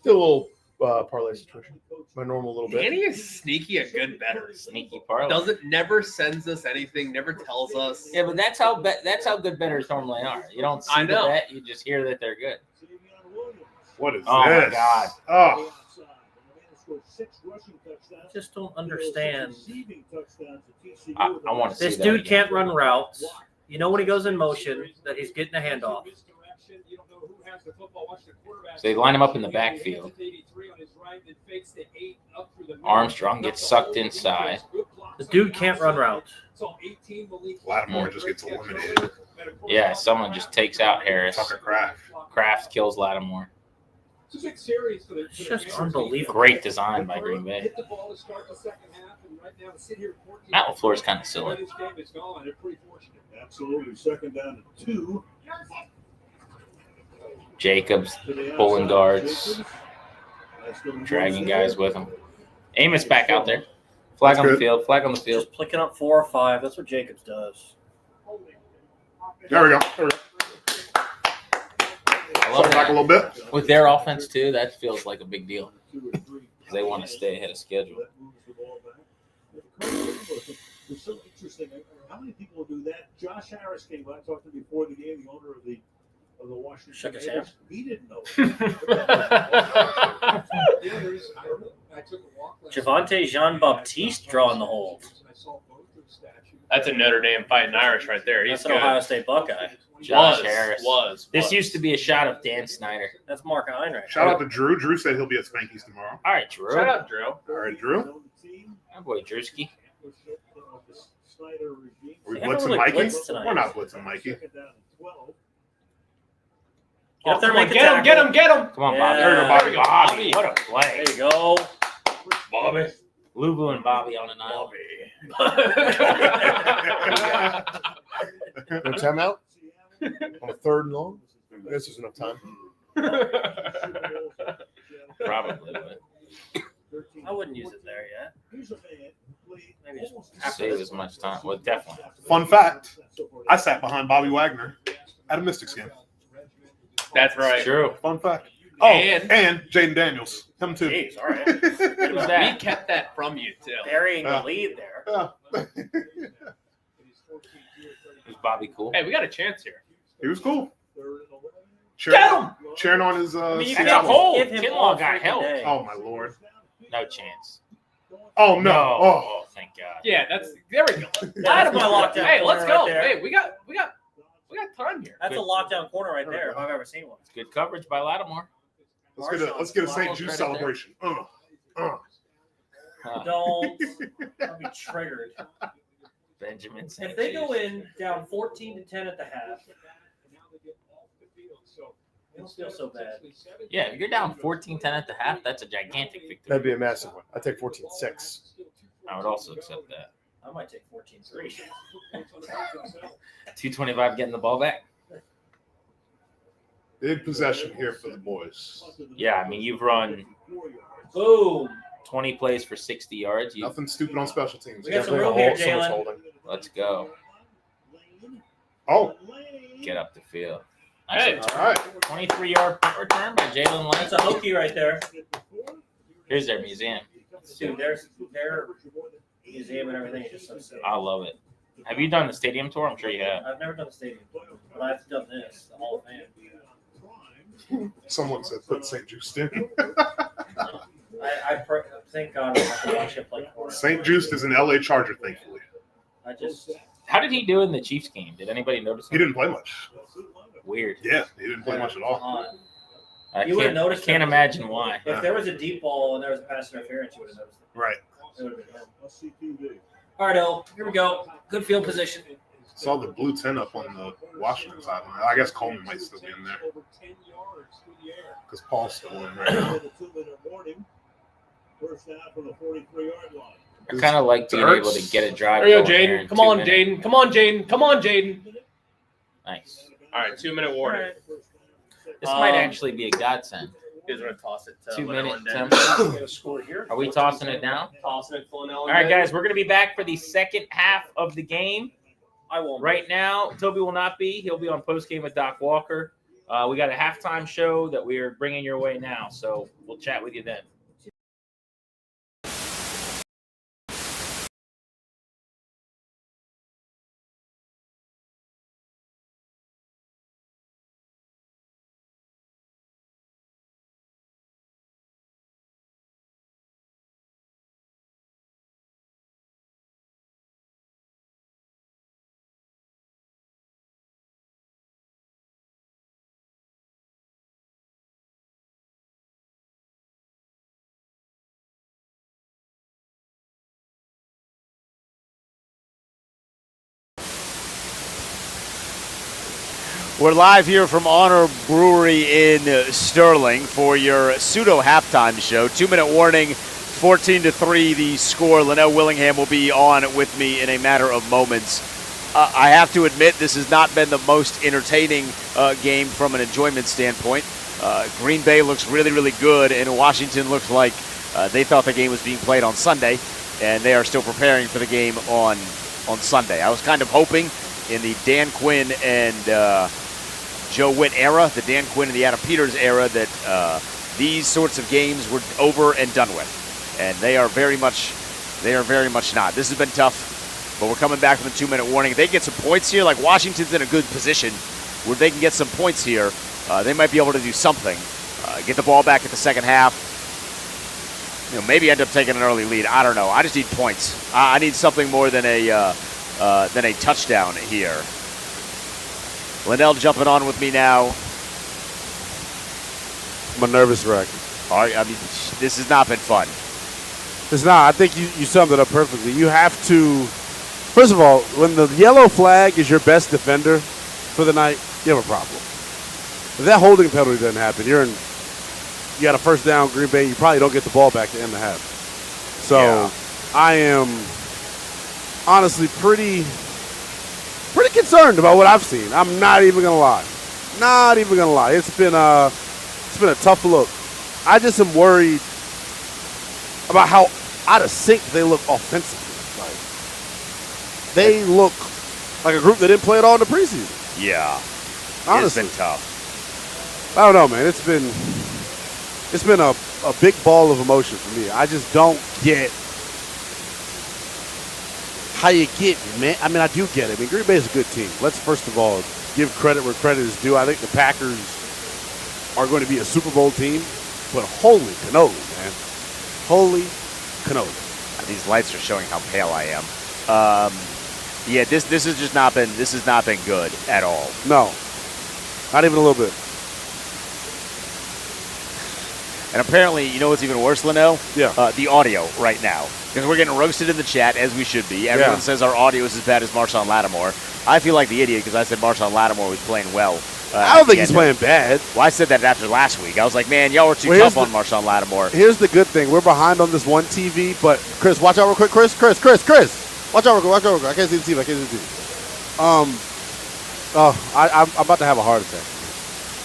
Still a little parlay situation. My normal little bit. Danny is sneaky a good better. Sneaky parlay. Never sends us anything, never tells us. Yeah, but that's how good bettors normally are. You don't see I the know. bet, you just hear that they're good. What is Oh this? my God. Oh, I just don't understand. I want to see This that dude again. can't run routes. You know when he goes in motion that he's getting a handoff. So they line him up in the backfield. Armstrong gets sucked inside. The dude can't run routes. Lattimore just gets eliminated. Yeah, someone just takes out Harris. Tucker Kraft. Kraft kills Lattimore. It's just unbelievable. Great design by Green Bay. Matt LaFleur is kind of silly. Absolutely. Second down to 2. Jacobs pulling guards, dragging guys with him. Amos back out there. Flag That's on the good. field. Flag on the field. Just picking up 4 or 5. That's what Jacobs does. There we go. There we go. I love Back a little bit. With their offense too, that feels like a big deal. They want to stay ahead of schedule. It's so interesting. How many people do that? Josh Harris came by. I talked to him before the game, the owner of the Washington. Shook his Commanders. hand. He didn't know. Javante Jean-Baptiste drawing the hold. That's a Notre Dame fighting Irish right there. He's That's an good. Ohio State Buckeye. Josh Harris. Was. This used to be a shot of Dan Snyder. That's Mark Heinrich. Shout out to Drew. Drew said he'll be at Spanky's tomorrow. All right, Drew. Shout out, Drew. All right, Drew. Oh boy, Drewski. Are we They haven't blitzing really Mikey? blitzed tonight. We're not blitzing Mikey. Get up there, Come on, make a get him, tackle. get him, get him. Come on, Yeah, Bobby. There you go, Bobby. Bobby. What a play. There you go. Bobby. Lubu and Bobby on an island. No timeout? On a 3rd and long? I guess there's enough time. Probably. But I wouldn't use it there yet. Maybe just save as much time. Well, definitely. Fun fact: I sat behind Bobby Wagner at a Mystics game. That's right. True. Fun fact. Oh, And- and Jaden Daniels, him too. Jeez, all right. Who's that? We kept that from you, too. Burying the lead there. Is Bobby cool? Hey, we got a chance here. He was cool. Get him! Cheering on his. I mean, you That's can't a hole. give him Kinlaw all got freaking help. day. Oh my lord! No chance. Oh no! Oh, Thank God. Yeah, there we go. That's my lockdown Hey, let's corner go. right there. Hey, we got time here. That's a lockdown corner right there if I've ever seen one. It's good coverage by Lattimore. let's get a St. Jude celebration. Don't be triggered. Benjamin. If they go in down 14-10 at the half, it don't feel so bad. Yeah, if you're down 14-10 at the half, that's a gigantic victory. That'd be a massive one. I'd take 14-6. I would also accept that. I might take 14-3. 225 getting the ball back. Big possession here for the boys. Yeah, I mean, you've run Boom. 20 plays for 60 yards. Nothing stupid on special teams. We got some Definitely room here, so much Jalen. holding. Let's go. Oh, Get up the field. Hey, Nice all right. 23-yard punt return by Jalen Lane. That's a hokey right there. Here's their museum. Dude, their museum and everything is just so sick. I love it. Have you done the stadium tour? I'm sure you have. I've never done the stadium, but I've done this, the Hall of Fame. Someone said put St. Just in. Thank God I have to watch him play corner. St. Just is an LA Charger, thankfully. How did he do in the Chiefs game? Did anybody notice him? He didn't play much. Weird. Yeah, he didn't play much at all. You would have noticed. Can't imagine why. If there was a deep ball and there was a pass interference, you would have noticed. Right. It would have been him. All right, El, here we go. Good field position. Saw the blue 10 up on the Washington side. I guess Coleman might still be in there. Because Paul's still in right now. I kind of like being able to get a drive. There you go, going here in Jaden. Come 2 on, minutes. Jaden. Come on, Jaden. Come on, Jaden. Nice. All right, 2-minute warning. This might actually be a godsend. He's going to toss it to 2 minutes. score here. Are we tossing it down? Tossing it to Linnell. All right, guys, we're going to be back for the second half of the game. I won't. Right now, Toby will not be. He'll be on postgame with Doc Walker. We got a halftime show that we are bringing your way now, so we'll chat with you then. We're live here from Honor Brewery in Sterling for your pseudo halftime show. 2-minute warning, 14-3 the score. Linnell Willingham will be on with me in a matter of moments. I have to admit, this has not been the most entertaining game from an enjoyment standpoint. Green Bay looks really, really good, and Washington looks like they thought the game was being played on Sunday, and they are still preparing for the game on Sunday. I was kind of hoping in the Dan Quinn and Joe Witt era, the Dan Quinn and the Adam Peters era, that these sorts of games were over and done with, and they are very much not. This has been tough, but we're coming back from the 2-minute warning. If they get some points here, like Washington's in a good position where they can get some points here, they might be able to do something. Get the ball back at the second half. Maybe end up taking an early lead. I don't know. I just need points. I need something more than a touchdown here. Linnell jumping on with me now. I'm a nervous wreck. All right, I mean, this has not been fun. It's not. I think you summed it up perfectly. You have to, first of all, when the yellow flag is your best defender for the night, you have a problem. If that holding penalty doesn't happen, you got a first down, Green Bay, you probably don't get the ball back to end the half. So yeah. I am honestly pretty concerned about what I've seen. I'm not even gonna lie. It's been a tough look. I just am worried about how out of sync they look offensively. Like they look like a group that didn't play at all in the preseason. Yeah, honestly, it's been tough. I don't know, man. It's been a big ball of emotion for me. I just don't get how you get it, man. I mean, I do get it. I mean, Green Bay is a good team. Let's first of all give credit where credit is due. I think the Packers are going to be a Super Bowl team, but holy cannoli, man. Holy cannoli. These lights are showing how pale I am. Yeah, this has just not been. This has not been good at all. No, not even a little bit. And apparently, you know what's even worse, Linnell? Yeah. The audio right now. Because we're getting roasted in the chat, as we should be. Everyone says our audio is as bad as Marshawn Lattimore. I feel like the idiot because I said Marshawn Lattimore was playing well. I don't think he's playing bad. Well, I said that after last week. I was like, man, y'all were too tough on Marshawn Lattimore. Here's the good thing. We're behind on this one TV, but Chris, watch out real quick. Chris. Watch out real quick. I can't see the TV. I'm about to have a heart attack.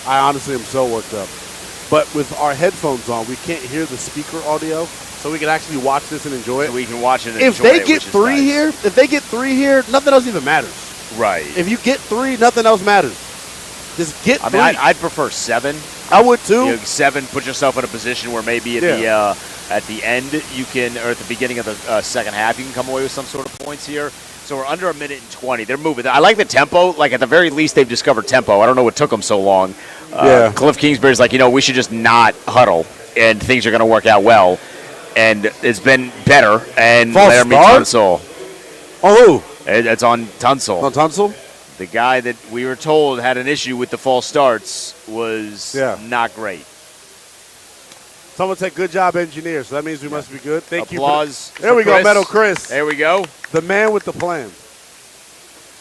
I honestly am so worked up. But with our headphones on, we can't hear the speaker audio, so we can actually watch this and enjoy it. So we can watch it and if enjoy they it, get three here, nothing else even matters. Right. If you get 3, nothing else matters. Just get 3. I'd prefer 7. I would too. 7, put yourself in a position where maybe at the end you can, or at the beginning of the second half, you can come away with some sort of points here. So we're under a minute and 20. They're moving. I like the tempo. Like, at the very least, they've discovered tempo. I don't know what took them so long. Yeah. Cliff Kingsbury's like, we should just not huddle, and things are going to work out well. And it's been better. And False Laramie start? Tunsil. Oh, who? It's on Tunsil. On Tunsil? The guy that we were told had an issue with the false starts was not great. Someone said, good job, engineer. So that means we must be good. Thank Applause you. There we for go, Chris. Metal Chris. There we go. The man with the plan.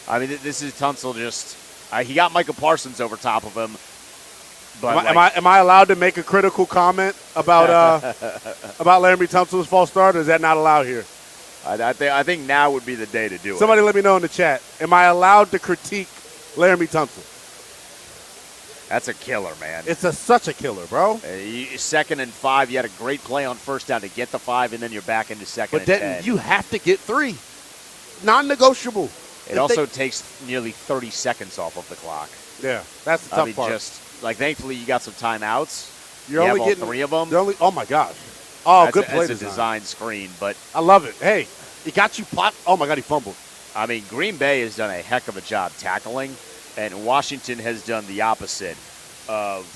I mean, this is Tunsil just he got Michael Parsons over top of him. But Am I allowed to make a critical comment about about Laramie Tunsil's false start, or is that not allowed here? I think now would be the day to do Somebody let me know in the chat. Am I allowed to critique Laramie Tunsil? That's a killer, man. It's such a killer, bro. 2nd and 5, you had a great play on first down to get the 5, and then you're back into 2nd But and then 10. you have to get 3. Non-negotiable. It also takes nearly 30 seconds off of the clock. Yeah, that's the tough part. Just like, thankfully you got some timeouts. You're you only have getting all 3 of them. Oh my gosh. Oh, That's good play That's a design screen, but I love it. Hey, he got you pot. Oh my God, he fumbled. I mean, Green Bay has done a heck of a job tackling, and Washington has done the opposite of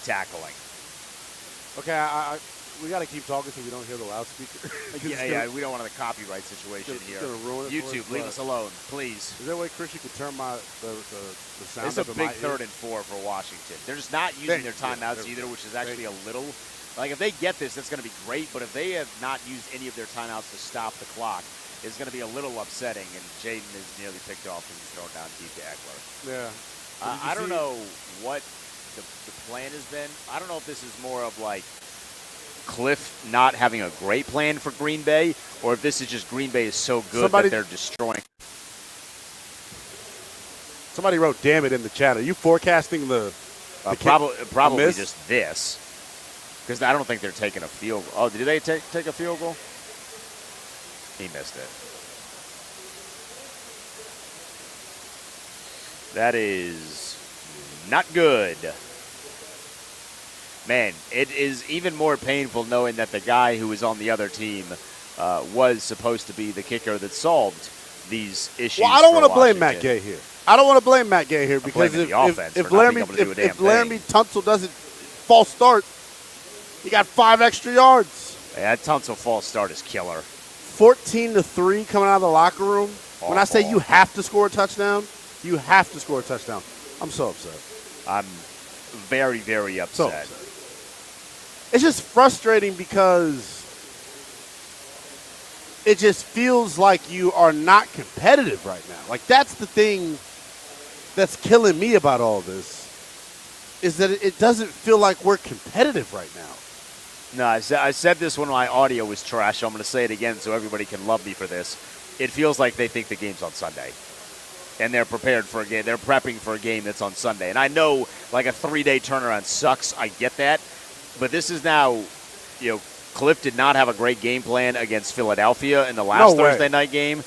tackling. Okay, we got to keep talking so we don't hear the loudspeaker. We don't want a copyright situation it's here. gonna ruin it for YouTube, us, leave but- us alone, please. Is there a way, Chris, you could turn the sound It's a up in big my 3rd ear? and 4 for Washington. They're just not using their timeouts either, which is actually a little. Like, if they get this, that's going to be great. But if they have not used any of their timeouts to stop the clock, it's going to be a little upsetting. And Jaden is nearly picked off and he's thrown down deep to Eckler. Yeah. I don't know what the plan has been. I don't know if this is more of like Cliff not having a great plan for Green Bay, or if this is just Green Bay is so good that they're destroying. Somebody wrote "damn it" in the chat. Are you forecasting the Probably miss? just this, because I don't think they're taking a field goal. Oh, did they take a field goal? He missed it. That is not good. Man, it is even more painful knowing that the guy who was on the other team was supposed to be the kicker that solved these issues. Well, I don't want to blame Matt Gay here. I don't want to blame Matt Gay here because blaming the offense if for not being Laramie able to do a damn if Laramie Tunsil doesn't false start, he got 5 extra yards. Yeah, that Tunsil false start is killer. 14-3 coming out of the locker room. When I say you have to score a touchdown, you have to score a touchdown. I'm so upset. I'm very, very upset. So upset. It's just frustrating because it just feels like you are not competitive right now. Like, that's the thing that's killing me about all this, is that it doesn't feel like we're competitive right now. No, I said this when my audio was trash, so I'm going to say it again so everybody can love me for this. It feels like they think the game's on Sunday, and they're prepared for a game. They're prepping for a game that's on Sunday. And I know, like, a 3-day turnaround sucks. I get that. But this is now, Cliff did not have a great game plan against Philadelphia in the last Thursday night game.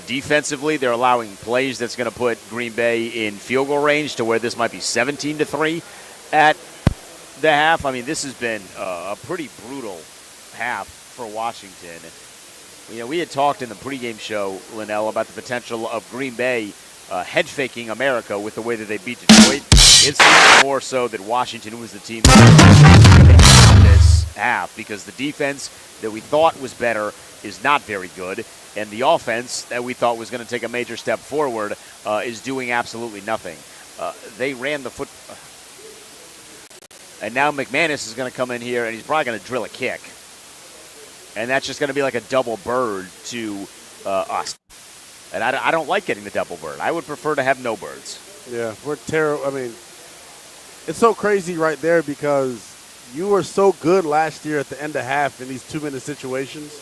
Defensively, they're allowing plays that's going to put Green Bay in field goal range to where this might be 17-3 at the half. I mean, this has been a pretty brutal half for Washington. We had talked in the pregame show, Linnell, about the potential of Green Bay head faking America with the way that they beat Detroit. It's even more so that Washington was the team that this half, because the defense that we thought was better is not very good, and the offense that we thought was going to take a major step forward is doing absolutely nothing. They ran the foot. And now McManus is going to come in here, and he's probably going to drill a kick. And that's just going to be like a double bird to us. And I don't like getting the double bird. I would prefer to have no birds. Yeah, we're terrible. I mean, it's so crazy right there because you were so good last year at the end of half in these 2-minute situations,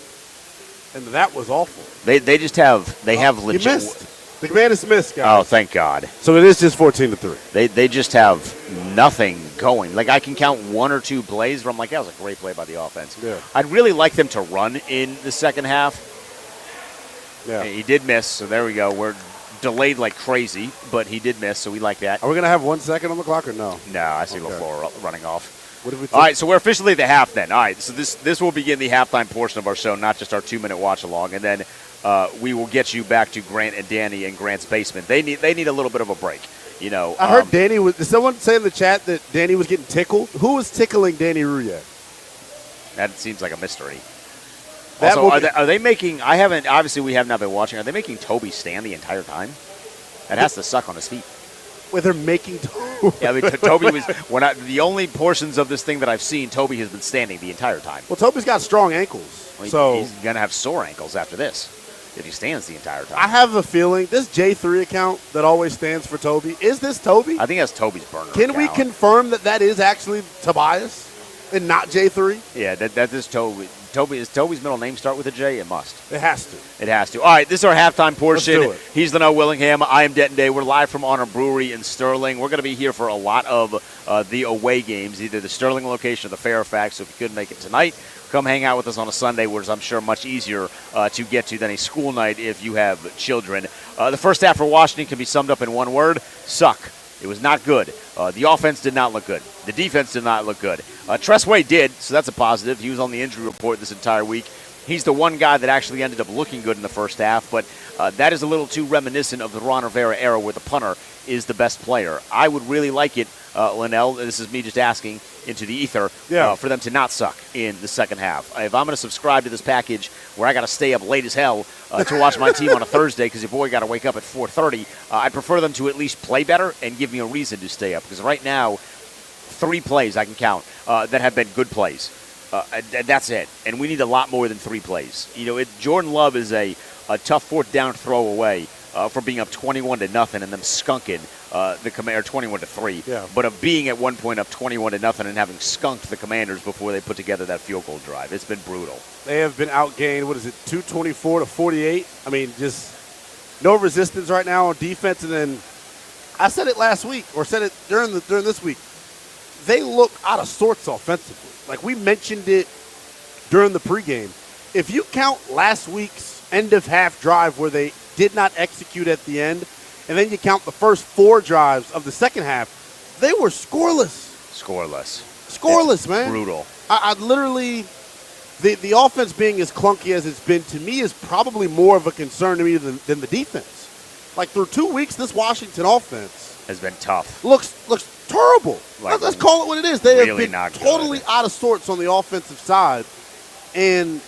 and that was awful. They just have legit. You missed. The McManus missed, guys. Oh, thank God. So it is just 14-3. They just have nothing going. Like, I can count 1 or 2 plays where I'm like, that was a great play by the offense. Yeah. I'd really like them to run in the second half. Yeah. He did miss, so there we go. We're delayed like crazy, but he did miss, so we like that. Are we going to have 1 second on the clock or no? No, I see Okay. LaFleur running off. What if we All right, so we're officially at the half then. All right, so this will begin the halftime portion of our show, not just our 2-minute watch along. And then we will get you back to Grant and Danny in Grant's basement. They need a little bit of a break. You know, I heard Danny was. Did someone say in the chat that Danny was getting tickled? Who was tickling Danny Rouillet? That seems like a mystery. That Also, are they making? I haven't. Obviously, we have not been watching. Are they making Toby stand the entire time? That has to suck on his feet. Where they're making Toby. Yeah, I mean, Toby was the only portions of this thing that I've seen. Toby has been standing the entire time. Well, Toby's got strong ankles, Well, so he's gonna have sore ankles after this if he stands the entire time. I have a feeling this J3 account that always stands for Toby. Is this Toby? I think that's Toby's burner. Can we account. confirm that is actually Tobias and not J3? Yeah, that is Toby. Is Toby's middle name start with a J? It must. It has to. It has to. All right, this is our halftime portion. Let's do it. He's the Noah Willingham. I am Denton Day. We're live from Honor Brewery in Sterling. We're going to be here for a lot of the away games, either the Sterling location or the Fairfax. So if you couldn't make it tonight, come hang out with us on a Sunday, which I'm sure much easier to get to than a school night if you have children. The first half for Washington can be summed up in one word: suck. It was not good. The offense did not look good. The defense did not look good. Tressway did, so that's a positive. He was on the injury report this entire week. He's the one guy that actually ended up looking good in the first half, but that is a little too reminiscent of the Ron Rivera era where the punter is the best player. I would really like it, Linnell, this is me just asking into the ether, for them to not suck in the second half. If I'm going to subscribe to this package where I got to stay up late as hell to watch my team on a Thursday because your boy got to wake up at 4:30, I'd prefer them to at least play better and give me a reason to stay up, because right now, 3 plays I can count that have been good plays. That's it. And we need a lot more than 3 plays. You know, Jordan Love is a tough fourth down throw away from being up 21-0 and them skunking the Commander 21-3. Yeah. But of being at one point up 21-0 and having skunked the Commanders before they put together that field goal drive. It's been brutal. They have been outgained, 224-48? I mean, just no resistance right now on defense. And then I said it last week, or said it during this week. They look out of sorts offensively. Like we mentioned it during the pregame. If you count last week's end-of-half drive where they did not execute at the end, and then you count the first 4 drives of the second half, they were scoreless. Scoreless, It's man. Brutal. I literally, the offense being as clunky as it's been, to me, is probably more of a concern to me than the defense. Like through 2 weeks, this Washington offense has been tough. Looks terrible. Like, let's call it what it is. They really have been totally out of sorts on the offensive side. And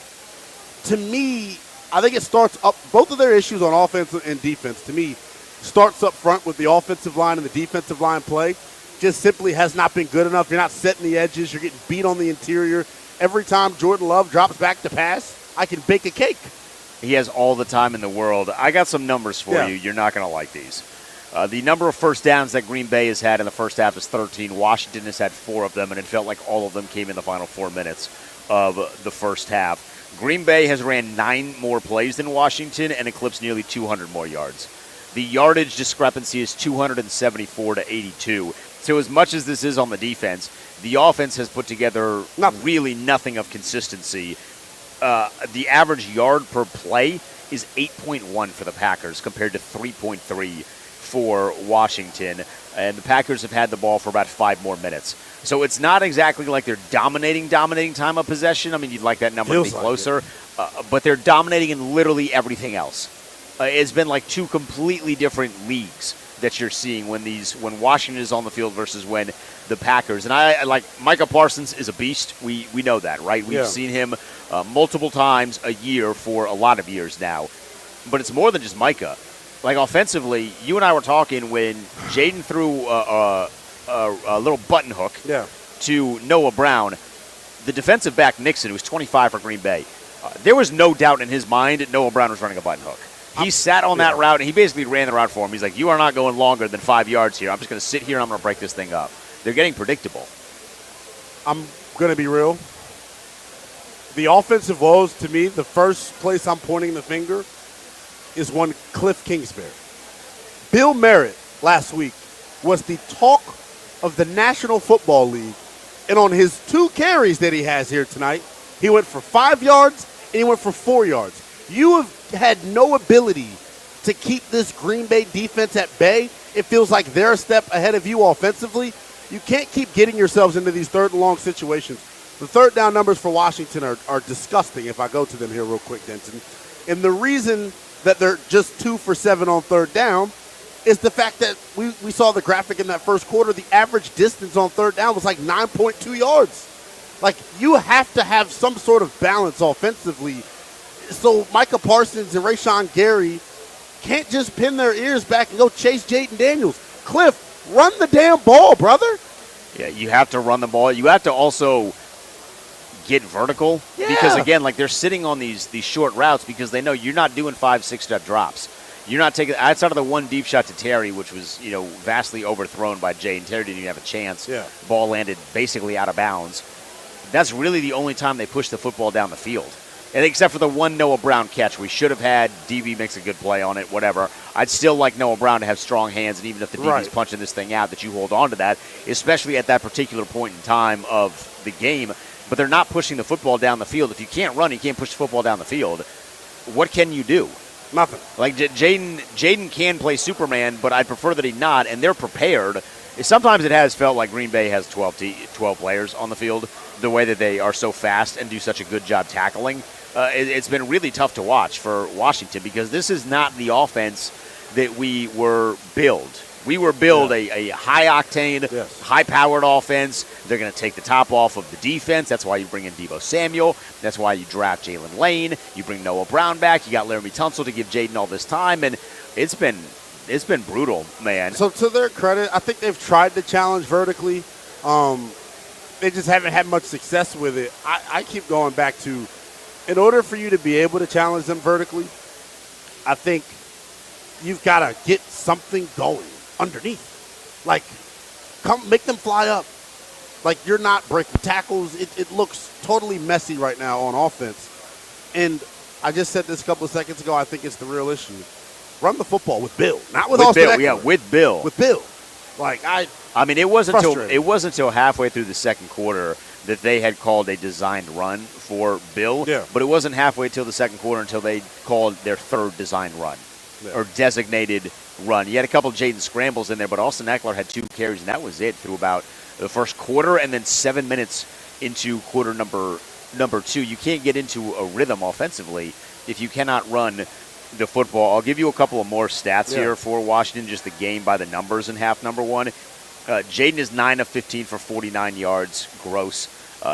to me, I think it starts up, both of their issues on offense and defense, to me, starts up front with the offensive line and the defensive line play. Just simply has not been good enough. You're not setting the edges. You're getting beat on the interior. Every time Jordan Love drops back to pass, I can bake a cake. He has all the time in the world. I got some numbers for you. You're not going to like these. The number of first downs that Green Bay has had in the first half is 13. Washington has had 4 of them, and it felt like all of them came in the final 4 minutes of the first half. Green Bay has ran 9 more plays than Washington and eclipsed nearly 200 more yards. The yardage discrepancy is 274-82. So as much as this is on the defense, the offense has put together really nothing of consistency. The average yard per play is 8.1 for the Packers compared to 3.3 for Washington, and the Packers have had the ball for about 5 more minutes. So it's not exactly like they're dominating time of possession. I mean, you'd like that number to be closer, but they're dominating in literally everything else. It's been like 2 completely different leagues that you're seeing when Washington is on the field versus when the Packers. And I like Micah Parsons is a beast. We know that, right? We've seen him multiple times a year for a lot of years now. But it's more than just Micah. Like offensively, you and I were talking when Jaden threw a little button hook to Noah Brown. The defensive back Nixon, who was 25 for Green Bay, there was no doubt in his mind that Noah Brown was running a button hook. He sat on that route, and he basically ran the route for him. He's like, you are not going longer than 5 yards here. I'm just going to sit here, and I'm going to break this thing up. They're getting predictable. I'm going to be real. The offensive woes, to me, the first place I'm pointing the finger is one Cliff Kingsbury. Bill Merritt last week was the talk of the National Football League, and on his 2 carries that he has here tonight, he went for 5 yards and he went for 4 yards. You have had no ability to keep this Green Bay defense at bay. It feels like they're a step ahead of you offensively. You can't keep getting yourselves into these 3rd and long situations. The 3rd down numbers for Washington are disgusting if I go to them here real quick, Denton. And the reason that they're just 2 for 7 on third down is the fact that we saw the graphic in that first quarter. The average distance on third down was like 9.2 yards. Like, you have to have some sort of balance offensively. So Micah Parsons and Rashawn Gary can't just pin their ears back and go chase Jaden Daniels. Cliff, run the damn ball, brother. Yeah, you have to run the ball. You have to also get vertical because, again, like they're sitting on these short routes because they know you're not doing 5-6 step drops. You're not taking outside of the one deep shot to Terry, which was vastly overthrown by Jay, and Terry didn't even have a chance. Yeah. Ball landed basically out of bounds. That's really the only time they push the football down the field. And except for the one Noah Brown catch we should have had, DB makes a good play on it, whatever. I'd still like Noah Brown to have strong hands, and even if the DB's punching this thing out, that you hold on to that, especially at that particular point in time of the game. But they're not pushing the football down the field. If you can't run, you can't push the football down the field. What can you do? Nothing. Like Jaden can play Superman, but I'd prefer that he not, and they're prepared. Sometimes it has felt like Green Bay has 12 players on the field, the way that they are so fast and do such a good job tackling. It's been really tough to watch for Washington because this is not the offense that we were billed. We were billed a high-octane, high-powered offense. They're going to take the top off of the defense. That's why you bring in Deebo Samuel. That's why you draft Jalen Lane. You bring Noah Brown back. You got Laramie Tunsil to give Jaden all this time, and it's been brutal, man. So to their credit, I think they've tried to challenge vertically. They just haven't had much success with it. I keep going back to, in order for you to be able to challenge them vertically, I think you've got to get something going underneath. Like, come make them fly up. Like, you're not breaking tackles. It looks totally messy right now on offense. And I just said this a couple of seconds ago, I think it's the real issue. Run the football with Bill, not with Austin Bill. Eckler. Yeah, with Bill. With Bill. Like, I mean, it wasn't until halfway through the second quarter that they had called a designed run for Bill. Yeah. But it wasn't halfway till the second quarter until they called their third designed run or designated run. You had a couple of Jaden scrambles in there, but Austin Eckler had 2 carries, and that was it through about the first quarter, and then 7 minutes into quarter number 2. You can't get into a rhythm offensively if you cannot run the football. I'll give you a couple of more stats here for Washington, just the game by the numbers in half number 1. Jaden is 9 of 15 for 49 yards gross.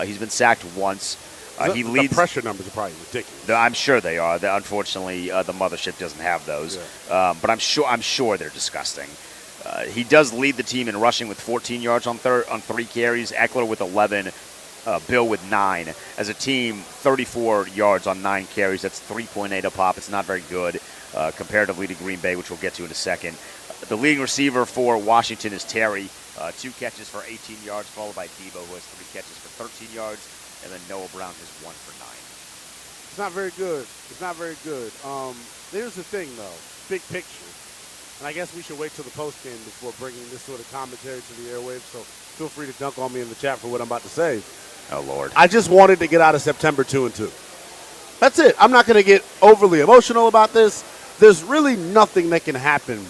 He's been sacked once. He leads. The pressure numbers are probably ridiculous. I'm sure they are. Unfortunately, the mothership doesn't have those. But I'm sure they're disgusting. He does lead the team in rushing with 14 yards on 3 carries. Eckler with 11. Bill with 9. As a team, 34 yards on 9 carries. That's 3.8 a pop. It's not very good comparatively to Green Bay, which we'll get to in a second. The leading receiver for Washington is Terry. 2 catches for 18 yards, followed by Deebo, who has 3 catches for 13 yards. And then Noah Brown has 1 for 9. It's not very good. It's not very good. Here's the thing, though. Big picture. And I guess we should wait till the postgame before bringing this sort of commentary to the airwaves. So feel free to dunk on me in the chat for what I'm about to say. Oh, Lord. I just wanted to get out of September 2-2. That's it. I'm not going to get overly emotional about this. There's really nothing that can happen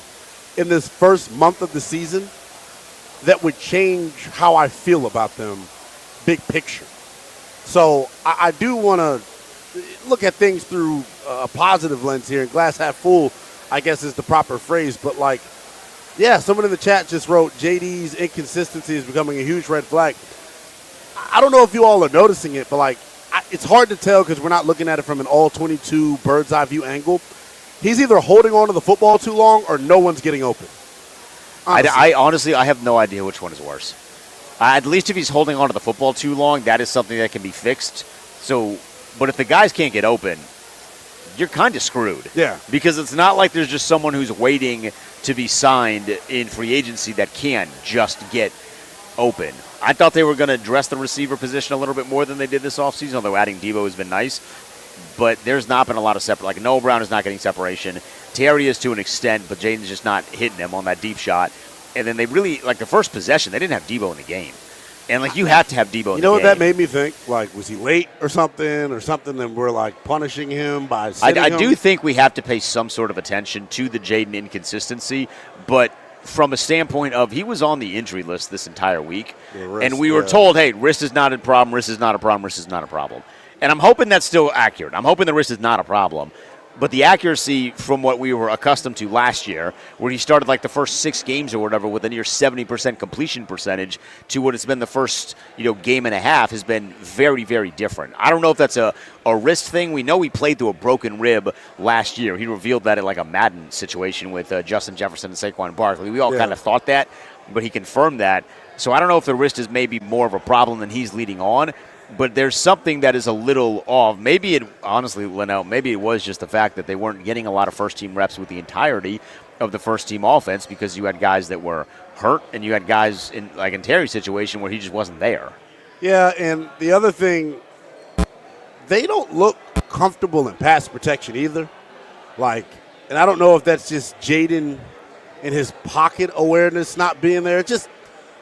in this first month of the season that would change how I feel about them, big picture. So I do want to look at things through a positive lens here, and glass half full, I guess, is the proper phrase. But, like, yeah, someone in the chat just wrote, JD's inconsistency is becoming a huge red flag. I don't know if you all are noticing it, but, like, it's hard to tell because we're not looking at it from an all-22 bird's-eye view angle. He's either holding on to the football too long or no one's getting open. I honestly have no idea which one is worse. At least if he's holding on to the football too long, that is something that can be fixed. So, but if the guys can't get open, you're kind of screwed. Yeah. Because it's not like there's just someone who's waiting to be signed in free agency that can just get open. I thought they were going to address the receiver position a little bit more than they did this offseason, although adding Deebo has been nice. But there's not been a lot of separation. Like, Noah Brown is not getting separation. Terry is to an extent, but Jaden's just not hitting him on that deep shot. And then they really, like, the first possession, they didn't have Deebo in the game. And, like, you have to have Deebo in the game. You know what that made me think? Like, was he late or something, and we're, like, punishing him by sitting him? I do think we have to pay some sort of attention to the Jaden inconsistency, but from a standpoint of he was on the injury list this entire week, and we were told, hey, wrist is not a problem, wrist is not a problem, wrist is not a problem. And I'm hoping that's still accurate. I'm hoping the wrist is not a problem. But the accuracy from what we were accustomed to last year, where he started like the first 6 games or whatever with a near 70% completion percentage, to what it's been the first game and a half, has been very, very different. I don't know if that's a wrist thing. We know he played through a broken rib last year. He revealed that in like a Madden situation with Justin Jefferson and Saquon Barkley. We all kind of thought that, but he confirmed that. So I don't know if the wrist is maybe more of a problem than he's leading on. But there's something that is a little off. Maybe honestly, Linnell, maybe it was just the fact that they weren't getting a lot of first-team reps with the entirety of the first-team offense, because you had guys that were hurt and you had guys in Terry's situation where he just wasn't there. Yeah, and the other thing, they don't look comfortable in pass protection either. And I don't know if that's just Jaden and his pocket awareness not being there.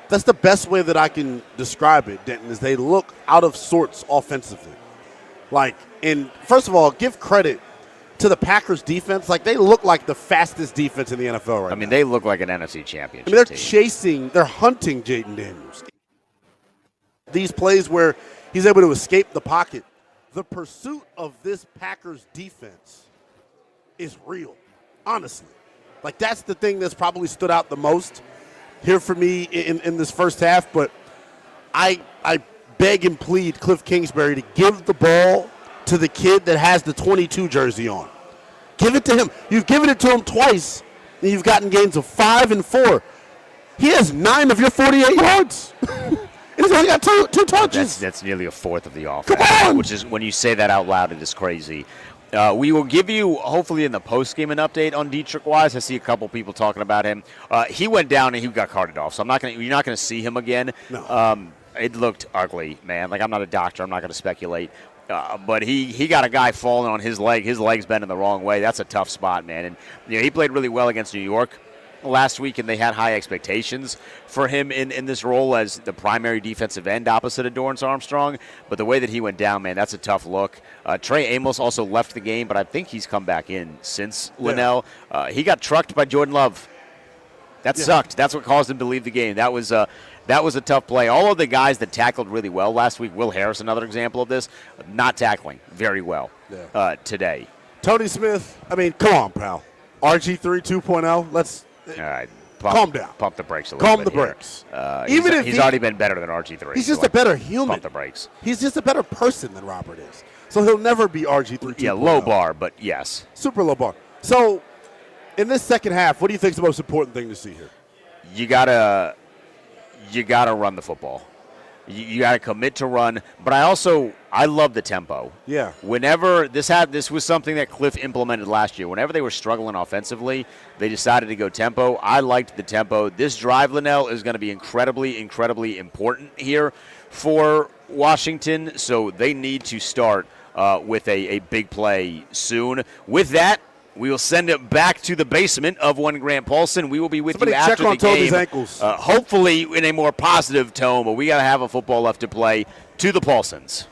That's the best way that I can describe it, Denton, is they look out of sorts offensively. And first of all, give credit to the Packers defense. They look like the fastest defense in the NFL right now. They look like an NFC championship team. They're hunting Jaden Daniels. These plays where he's able to escape the pocket. The pursuit of this Packers defense is real, honestly. That's the thing that's probably stood out the most here for me in this first half, but I beg and plead Cliff Kingsbury to give the ball to the kid that has the 22 jersey on. Give it to him. You've given it to him twice, and you've gotten gains of 5 and 4. He has 9 of your 48 yards. And he's only got two touches. That's nearly a fourth of the offense. Come on! Which is, when you say that out loud, it is crazy. We will give you, hopefully in the postgame, an update on Dietrich Wise. I see a couple people talking about him. He went down and he got carted off, so you're not going to see him again. No. It looked ugly, man. I'm not a doctor. I'm not going to speculate. But he got a guy falling on his leg. His leg's bending the wrong way. That's a tough spot, man. And he played really well against New York last week, and they had high expectations for him in this role as the primary defensive end opposite of Dorrance Armstrong. But the way that he went down, man, that's a tough look. Trey Amos also left the game, but I think he's come back in since Linnell. He got trucked by Jordan Love. That sucked. That's what caused him to leave the game. That was a tough play. All of the guys that tackled really well last week, Will Harris, another example of this, not tackling very well today. Tony Smith, come on, pal. RG3 2.0, let's all right, calm down. Pump the brakes a little bit. Calm the brakes. Even if he's already been better than RG3. He's just a better human. Pump the brakes. He's just a better person than Robert is. So he'll never be RG3 2.0. Yeah, low bar, but yes. Super low bar. So in this second half, what do you think is the most important thing to see here? You gotta run the football. You got to commit to run, but I love the tempo. Yeah. Whenever this was something that Cliff implemented last year. Whenever they were struggling offensively, they decided to go tempo. I liked the tempo. This drive, Linnell, is going to be incredibly, incredibly important here for Washington. So they need to start with a big play soon. With that, we will send it back to the basement of One Grant Paulson. We will be with you after the game. Toby's ankles. Hopefully in a more positive tone, but we got to have a football left to play. To the Paulsons.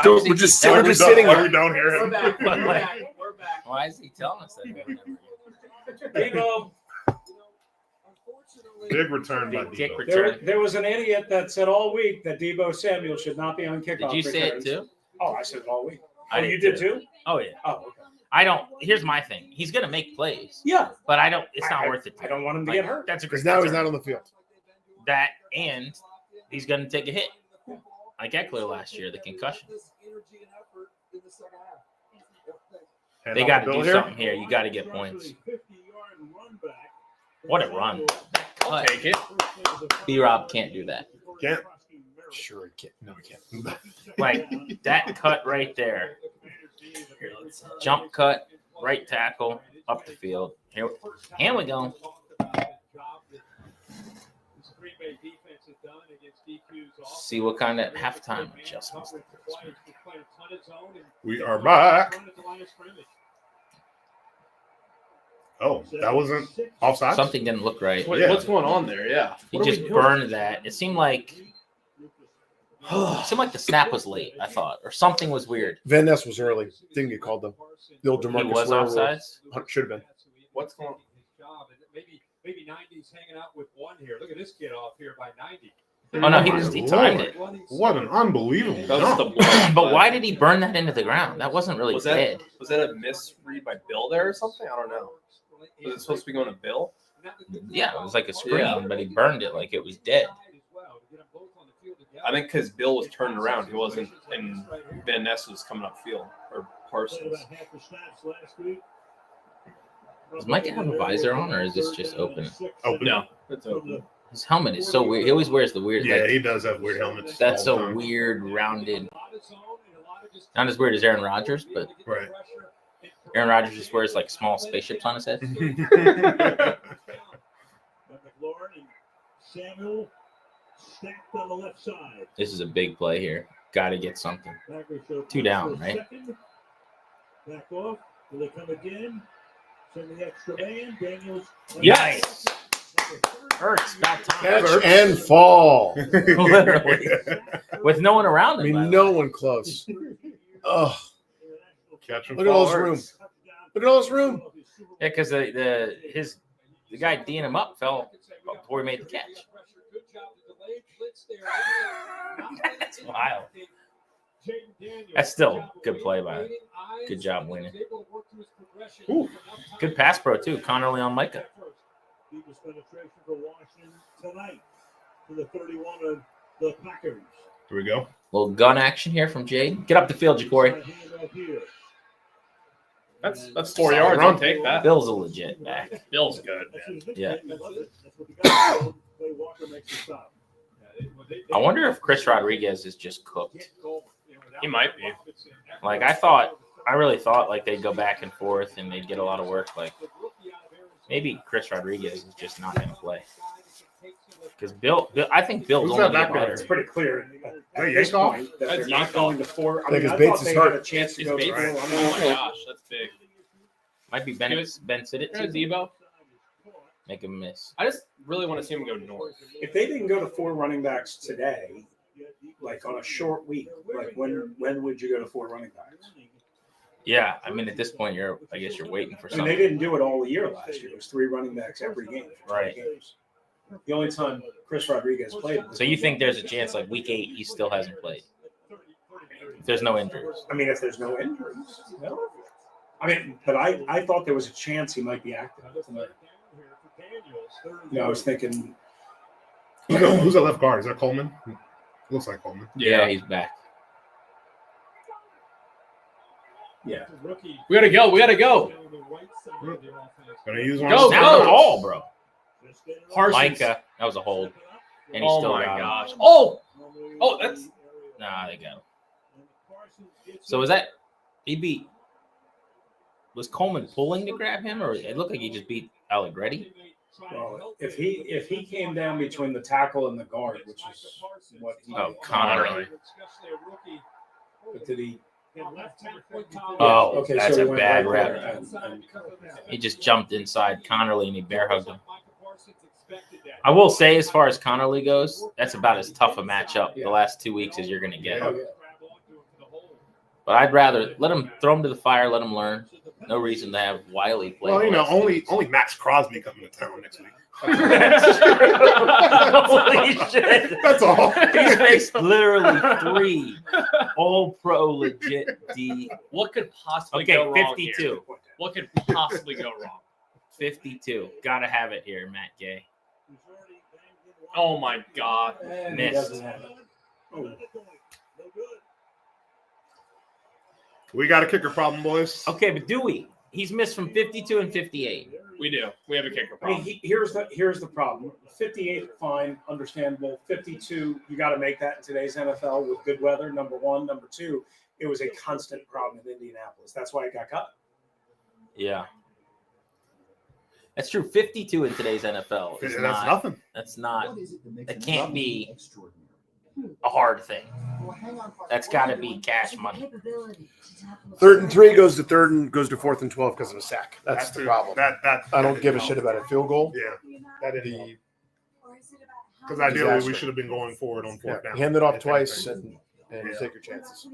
We're just sitting here. We don't hear him. Why is he telling us that? Debo. Big return by Debo. There was an idiot that said all week that Debo Samuel should not be on kickoff. Did you say returns. it too? Oh, I said it all week. You did too? Oh, yeah. Oh, okay. Here's my thing. He's going to make plays. Yeah. But it's not worth it. I don't want him to get hurt. That's a great Because now he's return. not on the field. That, and he's going to take a hit. Like Eckler last year, the concussion. They got to do something here. You got to get points. What a run. I'll take it. B-Rob can't do that. Can't. Sure he can't. No, he can't. Like, that cut right there. Jump cut, right tackle, up the field. Here we go. See what kind of halftime adjustments. We are back. Oh, that wasn't offside? Something didn't look right. What's going on there? Yeah. He just burned that. It seemed like the snap was late, I thought, or something was weird. Van Ness was early. Didn't get called, though. The old DeMarcus He was Ware offsides? Should have been. What's going on? Maybe 90's hanging out with one here. Look at this kid off here by 90. Oh no, he timed it. What an unbelievable jump. But why did he burn that into the ground? That wasn't really dead. Was that a misread by Bill there or something? I don't know. Was it supposed to be going to Bill? Yeah, it was like a screen, but he burned it like it was dead. I think because Bill was turned around, he wasn't, and Van Ness was coming up field, or Parsons. Does Mike have a visor on, or is this just open? Open. No, it's open. His helmet is so weird. He always wears the weird. Yeah, like, he does have weird helmets. That's all the so time. weird, rounded. Not as weird as Aaron Rodgers, but right. Aaron Rodgers just wears like small spaceships on his head. Samuel stacked on the left side. This is a big play here. Got to get something. 2 down, right? Back off. Will they come again? Send the extra man. Daniels. Yes. Hurts back time. Catch and fall. Literally. With no one around him. I mean, no one close. Oh, Catch and look at fall all this room. hurts. Look at all this room. Yeah, because the guy D'ing him up fell before he made the catch. That's wild. That's still good play by him. Good job, Wayne. Good pass pro too. Connerly on Micah. Deepest penetration for Washington tonight to the 31 of the Packers. Here we go. Little gun action here from Jade. Get up the field, Ja'Cory. That's 4 yards. I'll take that. Bill's a legit back. Bill's good, man. Yeah. I wonder if Chris Rodriguez is just cooked. He might be. Like I really thought like they'd go back and forth and they'd get a lot of work. Like maybe Chris Rodriguez is just not going to play. Because Bill, I think Bill's Who's only that get back better. It's pretty clear at Hey, this Yankoff? point that they're not going to 4. I think his I Bates thought is they hurt. had a chance to His go Bates- to 4. Oh my gosh, that's big. Might be Ben Siddett. There's Debo. Make him miss. I just really want to see him go north. If they didn't go to 4 running backs today, like on a short week, like when would you go to 4 running backs? Yeah, I mean at this point I guess you're waiting for I mean, something. they didn't do it all year last year. It was 3 running backs every game. for 20 Right. games. The only time Chris Rodriguez played. So you think there's a chance like week 8 he still hasn't played? If there's no injuries. I mean, if there's no injuries. No. I mean, but I thought there was a chance he might be active tonight. I was thinking. Who's that left guard? Is that Coleman? Looks like Coleman. Yeah, he's back. Yeah. We gotta go. We gotta go. Gonna use one. Go, Snap the go. ball, bro. Parsons. Micah, that was a hold. And he Oh still my got him. gosh. Oh, that's Nah, they got him. So was that he beat? Was Coleman pulling to grab him, or it looked like he just beat Allegretti? Well, if he came down between the tackle and the guard, which is what he Oh, Connerly. But did he? Oh, Okay, that's so a he went bad right rep. there and- He just jumped inside Connerly and he bear hugged him. I will say, as far as Connerly goes, that's about as tough a matchup the last 2 weeks as you're going to get. But I'd rather let him throw him to the fire, let him learn. No reason to have Wiley play. Well, the last 2 only Max Crosby coming to town next week. Holy shit. That's all. He's faced literally 3 all-pro legit D. what could possibly Okay, go wrong 52. here? What could possibly go wrong? 52. Gotta have it here, Matt Gay. Oh my God. And he Missed. doesn't have it. Oh. We got a kicker problem, boys. Okay, but do we? He's missed from 52 and 58. We do. We have a kicker I mean, problem. here's the problem. 58, fine, understandable. 52, you got to make that in today's NFL with good weather. Number one, number two, it was a constant problem in Indianapolis. That's why it got cut. Yeah. That's true. 52 in today's NFL. That's Not, nothing. That's not. That can't be a hard thing. That's got to be cash money. 3rd and 3 goes to 4th and 12 because of a sack. That's the it. problem. That I don't give a shit about a field goal. Yeah, that didn't help. The Because ideally, we Disaster. should have been going forward on 4th down. hand it off If twice anything. and take your chances.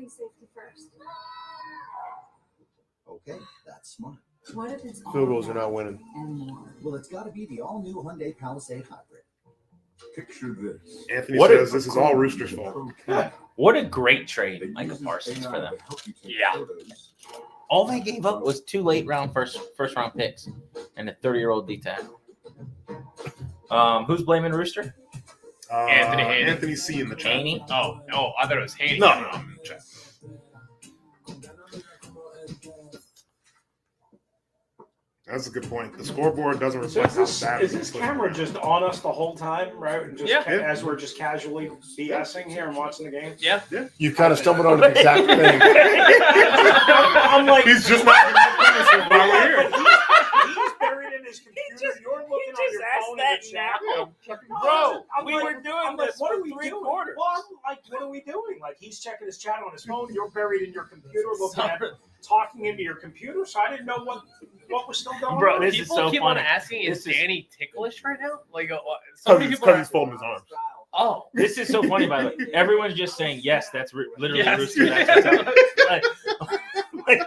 Okay, that's smart. What if it's all Field goals are that not winning. and more? Well, it's got to be the all-new Hyundai Palisade Hybrid. Picture this. Anthony What says a- this is all Rooster's fault. What a great trade, Micah Parsons, for them. Yeah. All they gave up was 2 first round picks and a 30-year-old D tackle. Who's blaming Rooster? Anthony Haney. Anthony C in the chat. Haney? Oh, I thought it was Haney. No. That's a good point. The scoreboard doesn't So reflect is how bad this, it is this camera just on us the whole time, right? And just Yeah. as we're just casually BSing here and watching the game? Yeah. You kind of stumbled on the exact thing. I'm like, He's just not giving you premise of why we're here. He's buried in his computer. You're looking on your phone in the chat. Bro, I'm we like- were doing I'm like, this what for are we 3 doing? quarters. Well, I'm like, what are we doing? Like, he's checking his chat on his phone. You're buried in your computer, looking at, talking into your computer. So I didn't know what was still going Bro, on. this is People so keep funny. on asking, is This is- Danny ticklish right now? Like, so many people Because are he's folding his arms. Oh, This is so funny, by the way. Everyone's just saying, yes, that's literally Yes. Rooster. That's what's up. Like,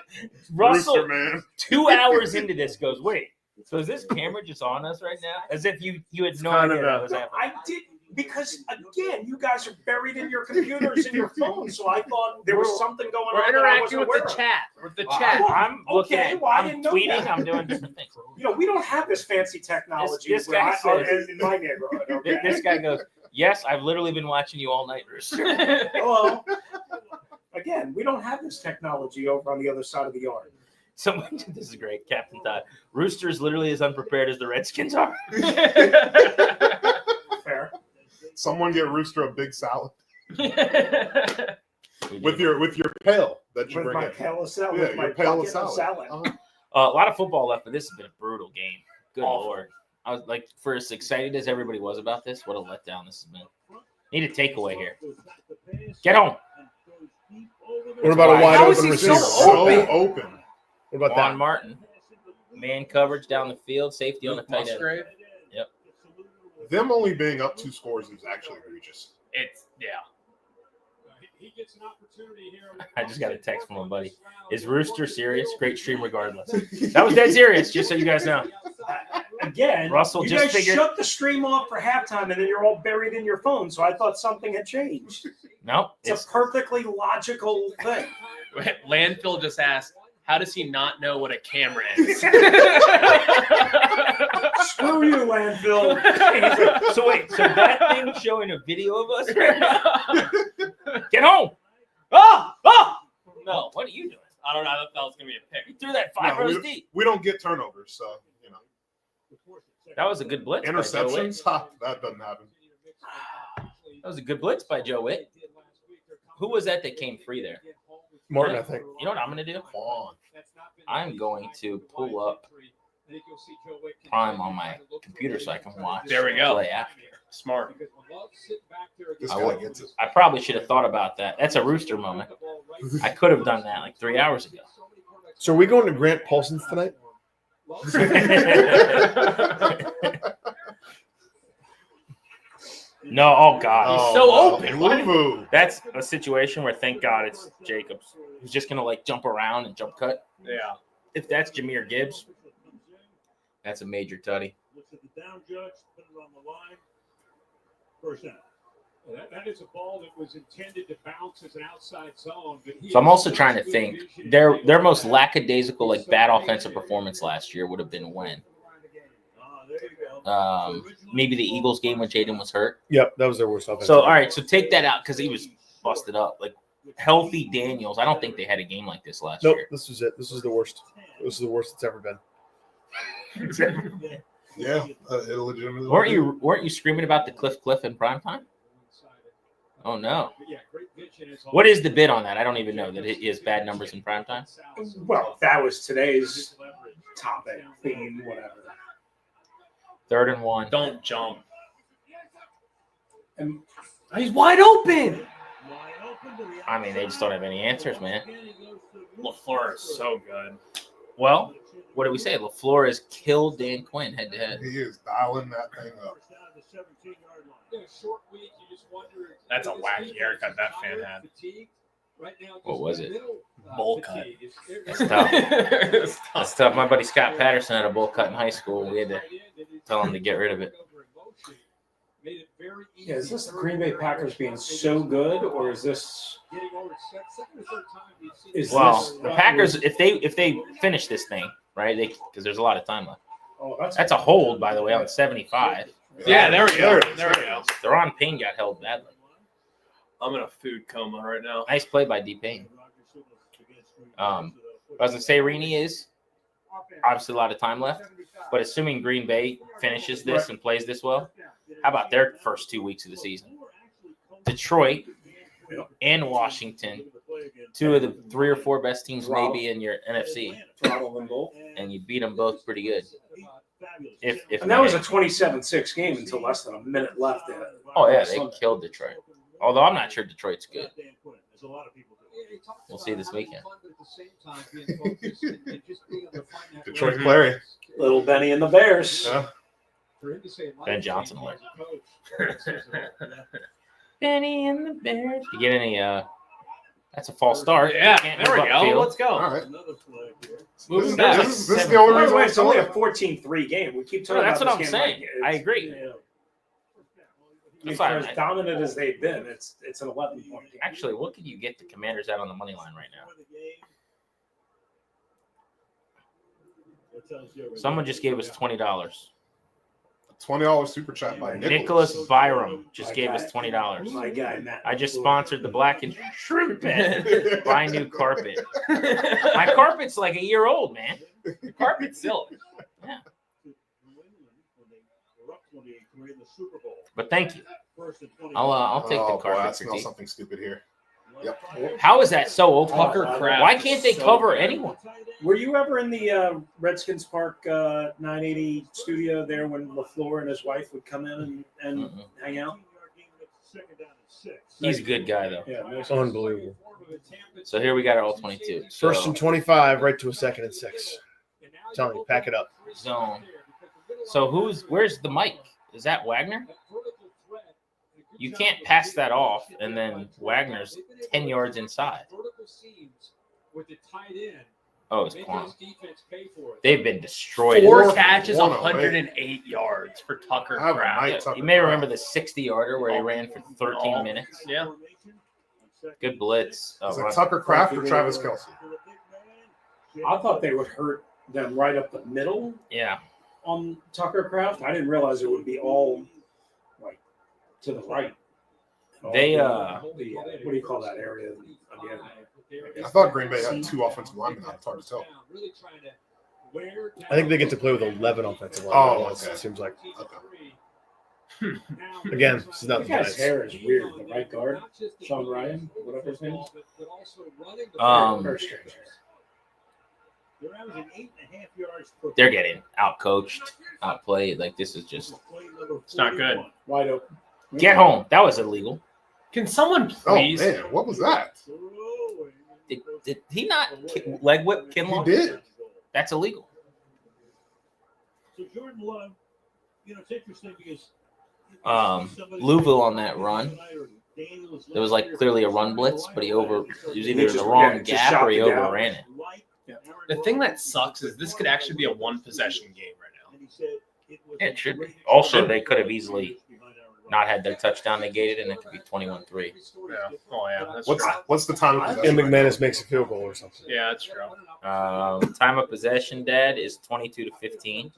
Russell, Rooster, man. 2 hours into this, goes, wait, so is this camera just on us right now? As if you had no kind idea of that a- was happening. I did because again, you guys are buried in your computers and your phones. So I thought there was something going we're on that I interacting wasn't with aware the of. chat. With the Wow. chat. Well, I'm looking okay, at, well, I I'm didn't know tweeting, that. I'm doing different things. You know, we don't have this fancy technology This guy where says- in my neighborhood. Okay? This guy goes, yes, I've literally been watching you all night, Rooster. Well, again, we don't have this technology over on the other side of the yard. Someone, this is great, Captain Todd. Rooster is literally as unprepared as the Redskins are. Fair. Someone get Rooster a big salad with your pail that you With bring my in. pail of salad. Yeah, with my your pail of bucket of salad. salad. A lot of football left, but this has been a brutal game. Good Lord. I was like, for as excited as everybody was about this, what a letdown this has been. Need a takeaway here. Get home. What about a wide How is open he so receiver? So open. What about Juan that? Martin. Man coverage down the field, safety on the tight end. Musgrave. Yep. Them only being up 2 scores is actually egregious. It's He gets an opportunity here. I just got a text from a buddy. Is Rooster serious? Great stream regardless. That was dead serious, just so you guys know. Again, Russell you just guys figured- shut the stream off for halftime, and then you're all buried in your phone. So I thought something had changed. No, It's a perfectly logical thing. Landfill just asked, how does he not know what a camera is? Screw you, landfill. So wait, so that thing showing a video of us right now? Get home. No, what are you doing? I don't know. I thought that was going to be a pick. You threw that 5 No, rows deep. we don't get turnovers, so you know. That was a good blitz. By Joe Witt. Interceptions? Ha, that doesn't happen. That was a good blitz by Joe Witt. Who was that came free there? Martin, I think. You know what I'm going to do? I'm going to pull up Prime on my computer so I can watch. There we go. Play after. Smart. This I guy would- gets it. I probably should have thought about that. That's a Rooster moment. I could have done that like 3 hours ago. So are we going to Grant Paulson's tonight? No, oh God, He's so open. Why did- Woo-hoo. that's a situation where thank God it's Jacobs who's just gonna like jump around and jump cut. Yeah. If that's Jameer Gibbs, that's a major tutty. Looks at the down judge, put it on the line. First down. That is a ball that was intended to bounce as an outside zone. But So I'm also trying to think their most lackadaisical like bad offensive performance last year would have been when maybe the Eagles game when Jaden was hurt. Yep, that was their worst offense. So all right, so take that out because he was busted up. Like healthy Daniels, I don't think they had a game like this last Nope, year. this was it. This is the worst. This is the worst it's ever been. Yeah, it legitimately. Weren't you screaming about the Cliff in primetime? Oh no! What is the bid on that? I don't even know that it is bad numbers in primetime. Well, that was today's topic, theme, whatever. 3rd and 1. Don't jump. And he's wide open. I mean, they just don't have any answers, man. LaFleur is so good. Well, what did we say? LaFleur has killed Dan Quinn head to head. He is dialing that thing up. That's a wacky haircut that fan had. What was it? Bowl cut. That's tough. That's tough. My buddy Scott Patterson had a bowl cut in high school. We had to tell him to get rid of it. Yeah, is this the Green Bay Packers being so good, or is this? The Packers, if they finish this thing, right? Because there's a lot of time left. Oh, That's a hold, by the way, on 75. Yeah, there we go. There we go. Deron Payne got held badly. I'm in a food coma right now. Nice play by D. Payne. I was gonna say Rini is obviously a lot of time left, but assuming Green Bay finishes this and plays this well, how about their first 2 weeks of the season? Detroit and Washington, two of the 3 or 4 best teams maybe in your NFC, and you beat them both pretty good. And that was a 27-6 game until less than a minute left. Oh yeah, they killed Detroit. Although I'm not sure Detroit's good. We'll see this weekend. Detroit Clary. Little Benny and the Bears. Yeah. Ben Johnson alert. Benny and the Bears. You get any? That's a false start. Yeah, there we go. Let's go. All right. Moving back. This is the only reason It's only a 14-3 game. We keep talking that's about what this I'm game saying. like I agree. For as dominant as they've been, it's an 11-point game. Actually, what could you get the Commanders out on the money line right now? Someone just gave us $20. $20 super chat by Nicholas Byram just gave us $20. My guy, Matt. I just sponsored the Black and Shrimp Bed. Buy new carpet. My carpet's like a year old, man. The carpet's silver. Yeah. But thank you. I'll take the carpet. I smell something stupid here. Yep. How is that so open? Tucker Kraft Why can't they is so cover good. anyone? Were you ever in the Redskins Park 980 studio there when LaFleur and his wife would come in and hang out? He's a good guy, though. Yeah, Unbelievable. So here we got our all 22. First and 25, right to a 2nd and 6. I'm telling you, pack it up. Zone. So where's the mic? Is that Wagner? You can't pass that off, and then Wagner's 10 yards inside. Oh, it's Quan. They've been destroyed. 4 catches, 108. 108 yards for Tucker I have a Kraft. night Tucker You may Kraft. remember the 60-yarder where he ran for 13 minutes. Yeah. Good blitz. Is it Tucker Kraft or Travis Kelce? I thought they would hurt them right up the middle Yeah. on Tucker Kraft. I didn't realize it would be all like to the right. They what do you call that area again? I thought Green Bay had 2 offensive linemen out. It's hard to tell. I think they get to play with 11 offensive line. Oh, It okay. seems like. Again, this is not That the guy's Giants. hair is weird. The right guard, Sean Ryan, whatever his name is. Very strange. They're getting out-coached, outplayed. Like, this is just It's not good. Wide open. get home. That was illegal. Can someone Oh, please? man. What was that? Did he not leg whip Kinlaw? He did. That's illegal. So Jordan Love, it's interesting because Louisville on that run. There was like clearly a run blitz, but he was either in the wrong gap or he overran it. The thing that sucks is this could actually be a 1-possession game right now. It should be. Also, they could have easily not had their touchdown negated, and it could be 21-3. Yeah. Oh yeah. That's What's the time of And possession? McManus makes a field goal or something. Yeah, that's true. Time of possession, Dad, is 22-15.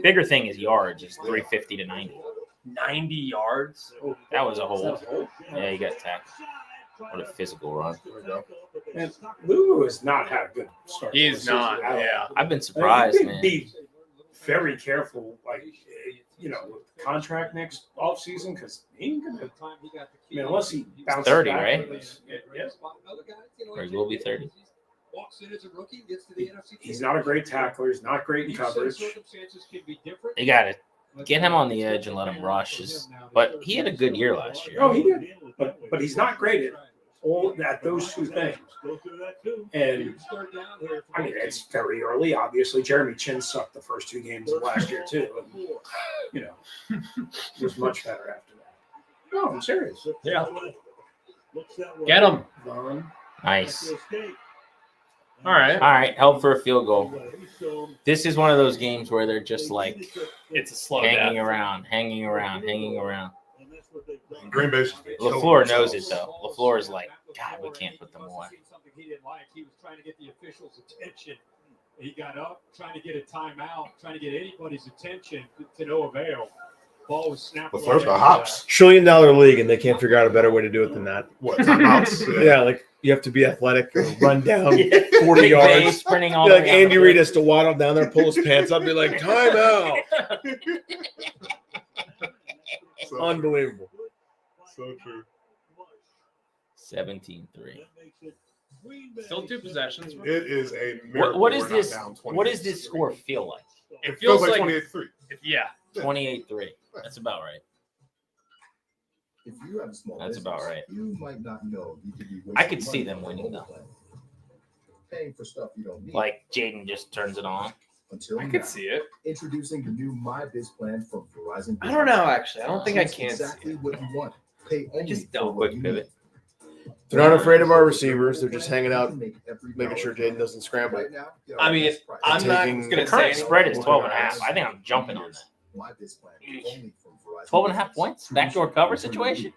Bigger thing is yards, is 350 to 90. 90 yards. That was a hold. Yeah, he got tackled. What a physical run. And Lulu has not had a good start. He to is the not. season at all. Yeah. I've been surprised, You man. Be very careful, like with contract next offseason, because he ain't gonna. Unless he bounces 30, back right? from this. Yeah. Or he will be 30. He's not a great tackler. He's not great in coverage. You got to get him on the edge and let him rush. But he had a good year last year. Oh, he did, but he's not great at those two things. And I mean, it's very early. Obviously, Jeremy Chin sucked the first 2 games of last year too. And, was much better after that. No, I'm serious. Yeah. Get him. Vaughn. Nice. All right. All right. Held for a field goal. This is one of those games where they're just like It's a slow hanging death. around. Green Bay's LaFleur knows it though. LaFleur is like, God, we can't put them away. Something he didn't like. He was trying to get the officials' attention. He got up, trying to get a timeout, trying to get anybody's attention to no avail. Ball was snapped. LaFleur's got hops. $1 trillion league, and they can't figure out a better way to do it than that. What, timeouts? Yeah, like you have to be athletic, or run down 40 Big yards, Bay sprinting all Be the like way down Andy the Reid field. has to waddle down there, pull his pants up, be like, timeout. Unbelievable. So true. 17-3. Still 2 possessions. It is a miracle What is we're not this? down What does 28-3. this score feel like? It feels like 28-3. Yeah. 28-3. That's about right. If you have a small That's business, about right. You might not know you could be wasting I could see money them on winning, though. Paying for stuff you don't need. Like Jaden just turns it on. Until I now. could see it. Introducing the new My Biz plan from Verizon. I don't know, actually. I don't think I Choose can see exactly what you want. Pay only just for don't. what Quick you pivot. They're not afraid of our receivers. They're just hanging out, making sure Jaden doesn't scramble. Right now, get I our mean, best price. I'm not Taking- going The to say current anything. spread is 12.5. I think I'm jumping on that. My Biz plan only from Verizon. 12.5 points? Backdoor cover situation?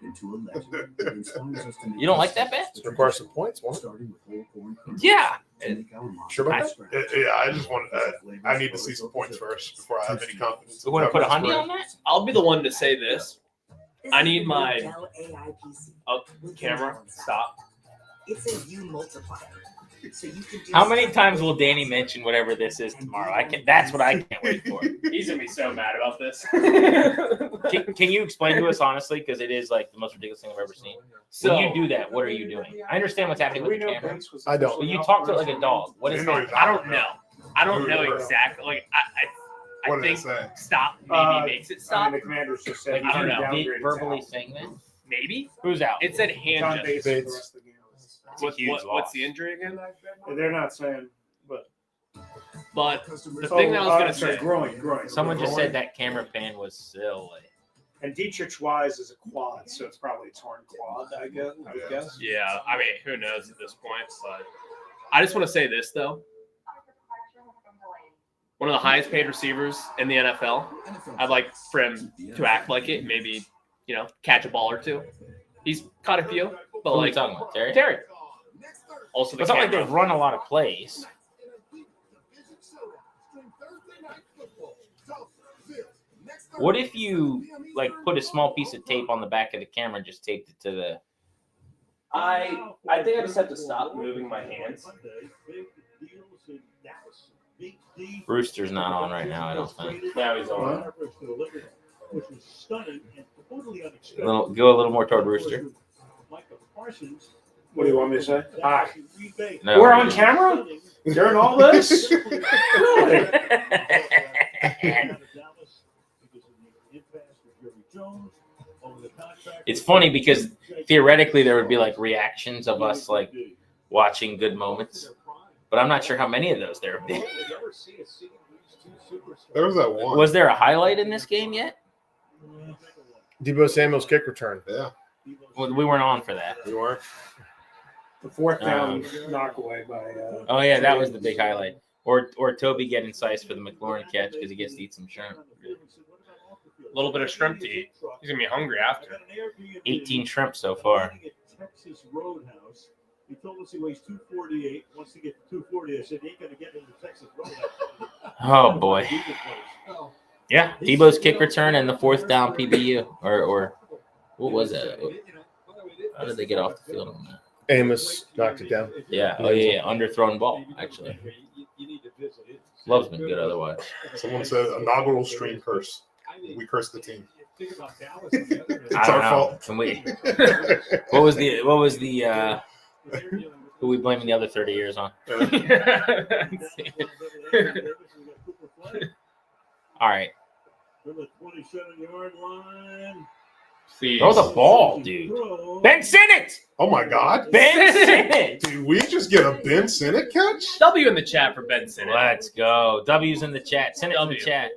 You don't like that bet? Require some points, won't it? Yeah. Sure about that? Yeah, I just want. I need to see some points first before I have any confidence. We want to put a Cover honey spread. on that? I'll be the one to say this. I need my camera. Stop. It's a U multiplier. So you can do How many times will Danny mention whatever this is tomorrow? That's what I can't wait for. He's going to be so mad about this. Can you explain to us honestly? Because it is like the most ridiculous thing I've ever seen. So- When you do that, what are you doing? I understand what's happening with the camera. I don't. But you talk to it like a dog. What is that? I don't know. I don't know exactly. Like, I What did it think say? stop maybe makes it stop. The commanders just said Like, I don't know. you verbally saying that? Maybe. Who's out? It said hand John gestures. Bates. What's the injury again? They're not saying, but the thing that I was going to say. Groin. Someone just said that camera pan was silly. And Dietrich Wise is a quad, so it's probably a torn quad, I guess. Yeah, I mean, who knows at this point? But I just want to say this though. One of the highest paid receivers in the NFL. I'd like for him to act like it. Maybe, catch a ball or two. He's caught a few, but Who are we like talking about, Terry? Terry. Also, the It's not like camera. they've run a lot of plays. What if you like put a small piece of tape on the back of the camera and just taped it to the? I think I just have to stop moving my hands. Rooster's not on right now, I don't think. Now he's on. Which was stunning and totally unexpected. Go a little more toward Rooster. What do you want me to say? Hi. No. We're on camera during all this? It's funny because theoretically there would be like reactions of us like watching good moments, but I'm not sure how many of those there have been. There was that one. Was there a highlight in this game yet? Debo Samuel's kick return. Yeah. Well, we weren't on for that. You weren't. The fourth down knockaway by. Oh yeah, that was the big highlight. Or Toby getting sized for the McLaurin catch because he gets to eat some shrimp. A little bit of shrimp to eat. He's gonna be hungry after. 18 shrimp so far. Texas Roadhouse. He told us he weighs 248. Wants to get to 240. I said he ain't gonna get into Texas Roadhouse. Oh boy. Yeah, Debo's kick return and the fourth down PBU. Or what was that? How did they get off the field on that? Amos knocked it down. Yeah. Oh yeah. Underthrown ball actually. Love's been good otherwise. Someone said inaugural stream curse. We cursed the team. It's I our don't know. fault. Can we? What was the? Who we blaming the other 30 years on? All right. From the 27-yard line. Please. Throw the ball, dude. Ben Sinnott. Oh my God. Ben Sinnott. Did we just get a Ben Sinnott catch? W in the chat for Ben Sinnott. Let's go. W's in the chat. Sinnott in the W. chat.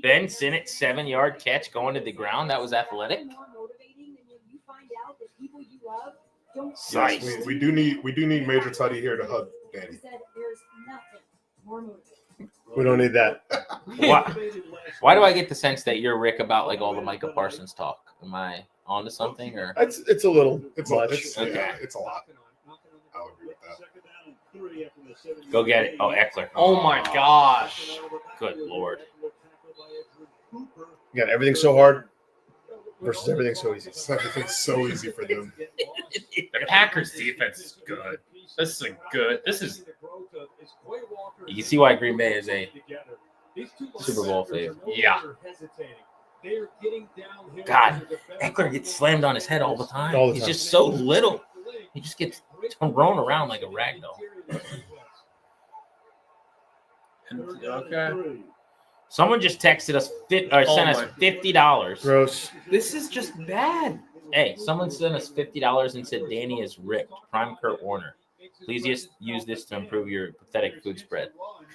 Ben Sinnott 7-yard catch going to the ground. That was athletic. Yes, we do need Major Tutty here to hug Danny. We don't need that. Why do I get the sense that you're Rick about like all the Micah Parsons talk? Am I onto something or? It's a little It's much. okay. Yeah, it's a lot. I'll agree with that. Go get it. Oh, Eckler. Oh my gosh. Good Lord. You got everything so hard versus everything so easy. Everything's so easy for them. The Packers defense is good. This is You can see why Green Bay is a Super Bowl favorite. Yeah. God, Eckler gets slammed on his head all the time. All the He's time. just so little. He just gets thrown around like a rag doll. Okay. Someone just texted us sent us $50. Gross. This is just bad. Hey, someone sent us $50 and said Danny is ripped. Prime Kurt Warner. Please just use this to improve your pathetic food spread.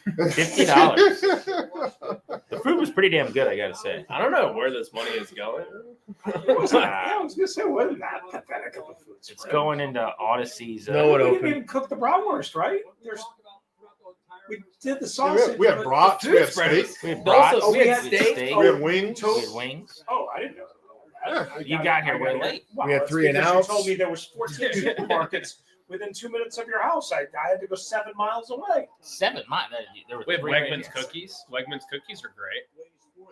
$50. The food was pretty damn good, I gotta say. I don't know where this money is going. I was gonna say, wasn't that pathetic of a food spread? It's going into Odyssey's. No one We didn't open. even cook the bratwurst, right? We did the sausage. We had brats. We had steak. We had brats. Also, we had steak. We had wings. We had wings. Oh, I didn't know. that. You got here way late. Wow, We had that's 3 and because outs. You told me there were sports supermarkets within 2 minutes of your house. I had to go 7 miles away. 7 miles. There were We have 3 Wegmans radios. cookies. Wegmans cookies are great.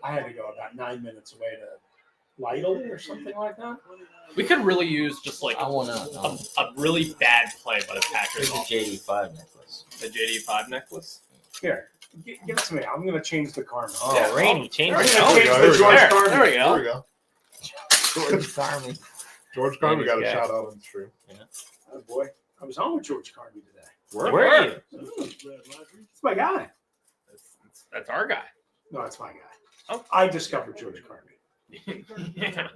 I had to go about 9 minutes away to Lytle or something like that. We could really use just like I want a really bad play by the Packers. There's a JD5 necklace. The JD5 necklace. Here, give it to me. I'm going to change the karma. Oh, Yeah. Rainey, change I'm it. going to change There the we go. George There Carmen. we go. There we go. George Carmen. George Carmen got a Yeah. shout out on the stream. Oh, boy. I was on with George Carmen today. Where are you? It's my guy. That's our guy. No, it's my guy. Oh. I discovered George Carmen. Yeah.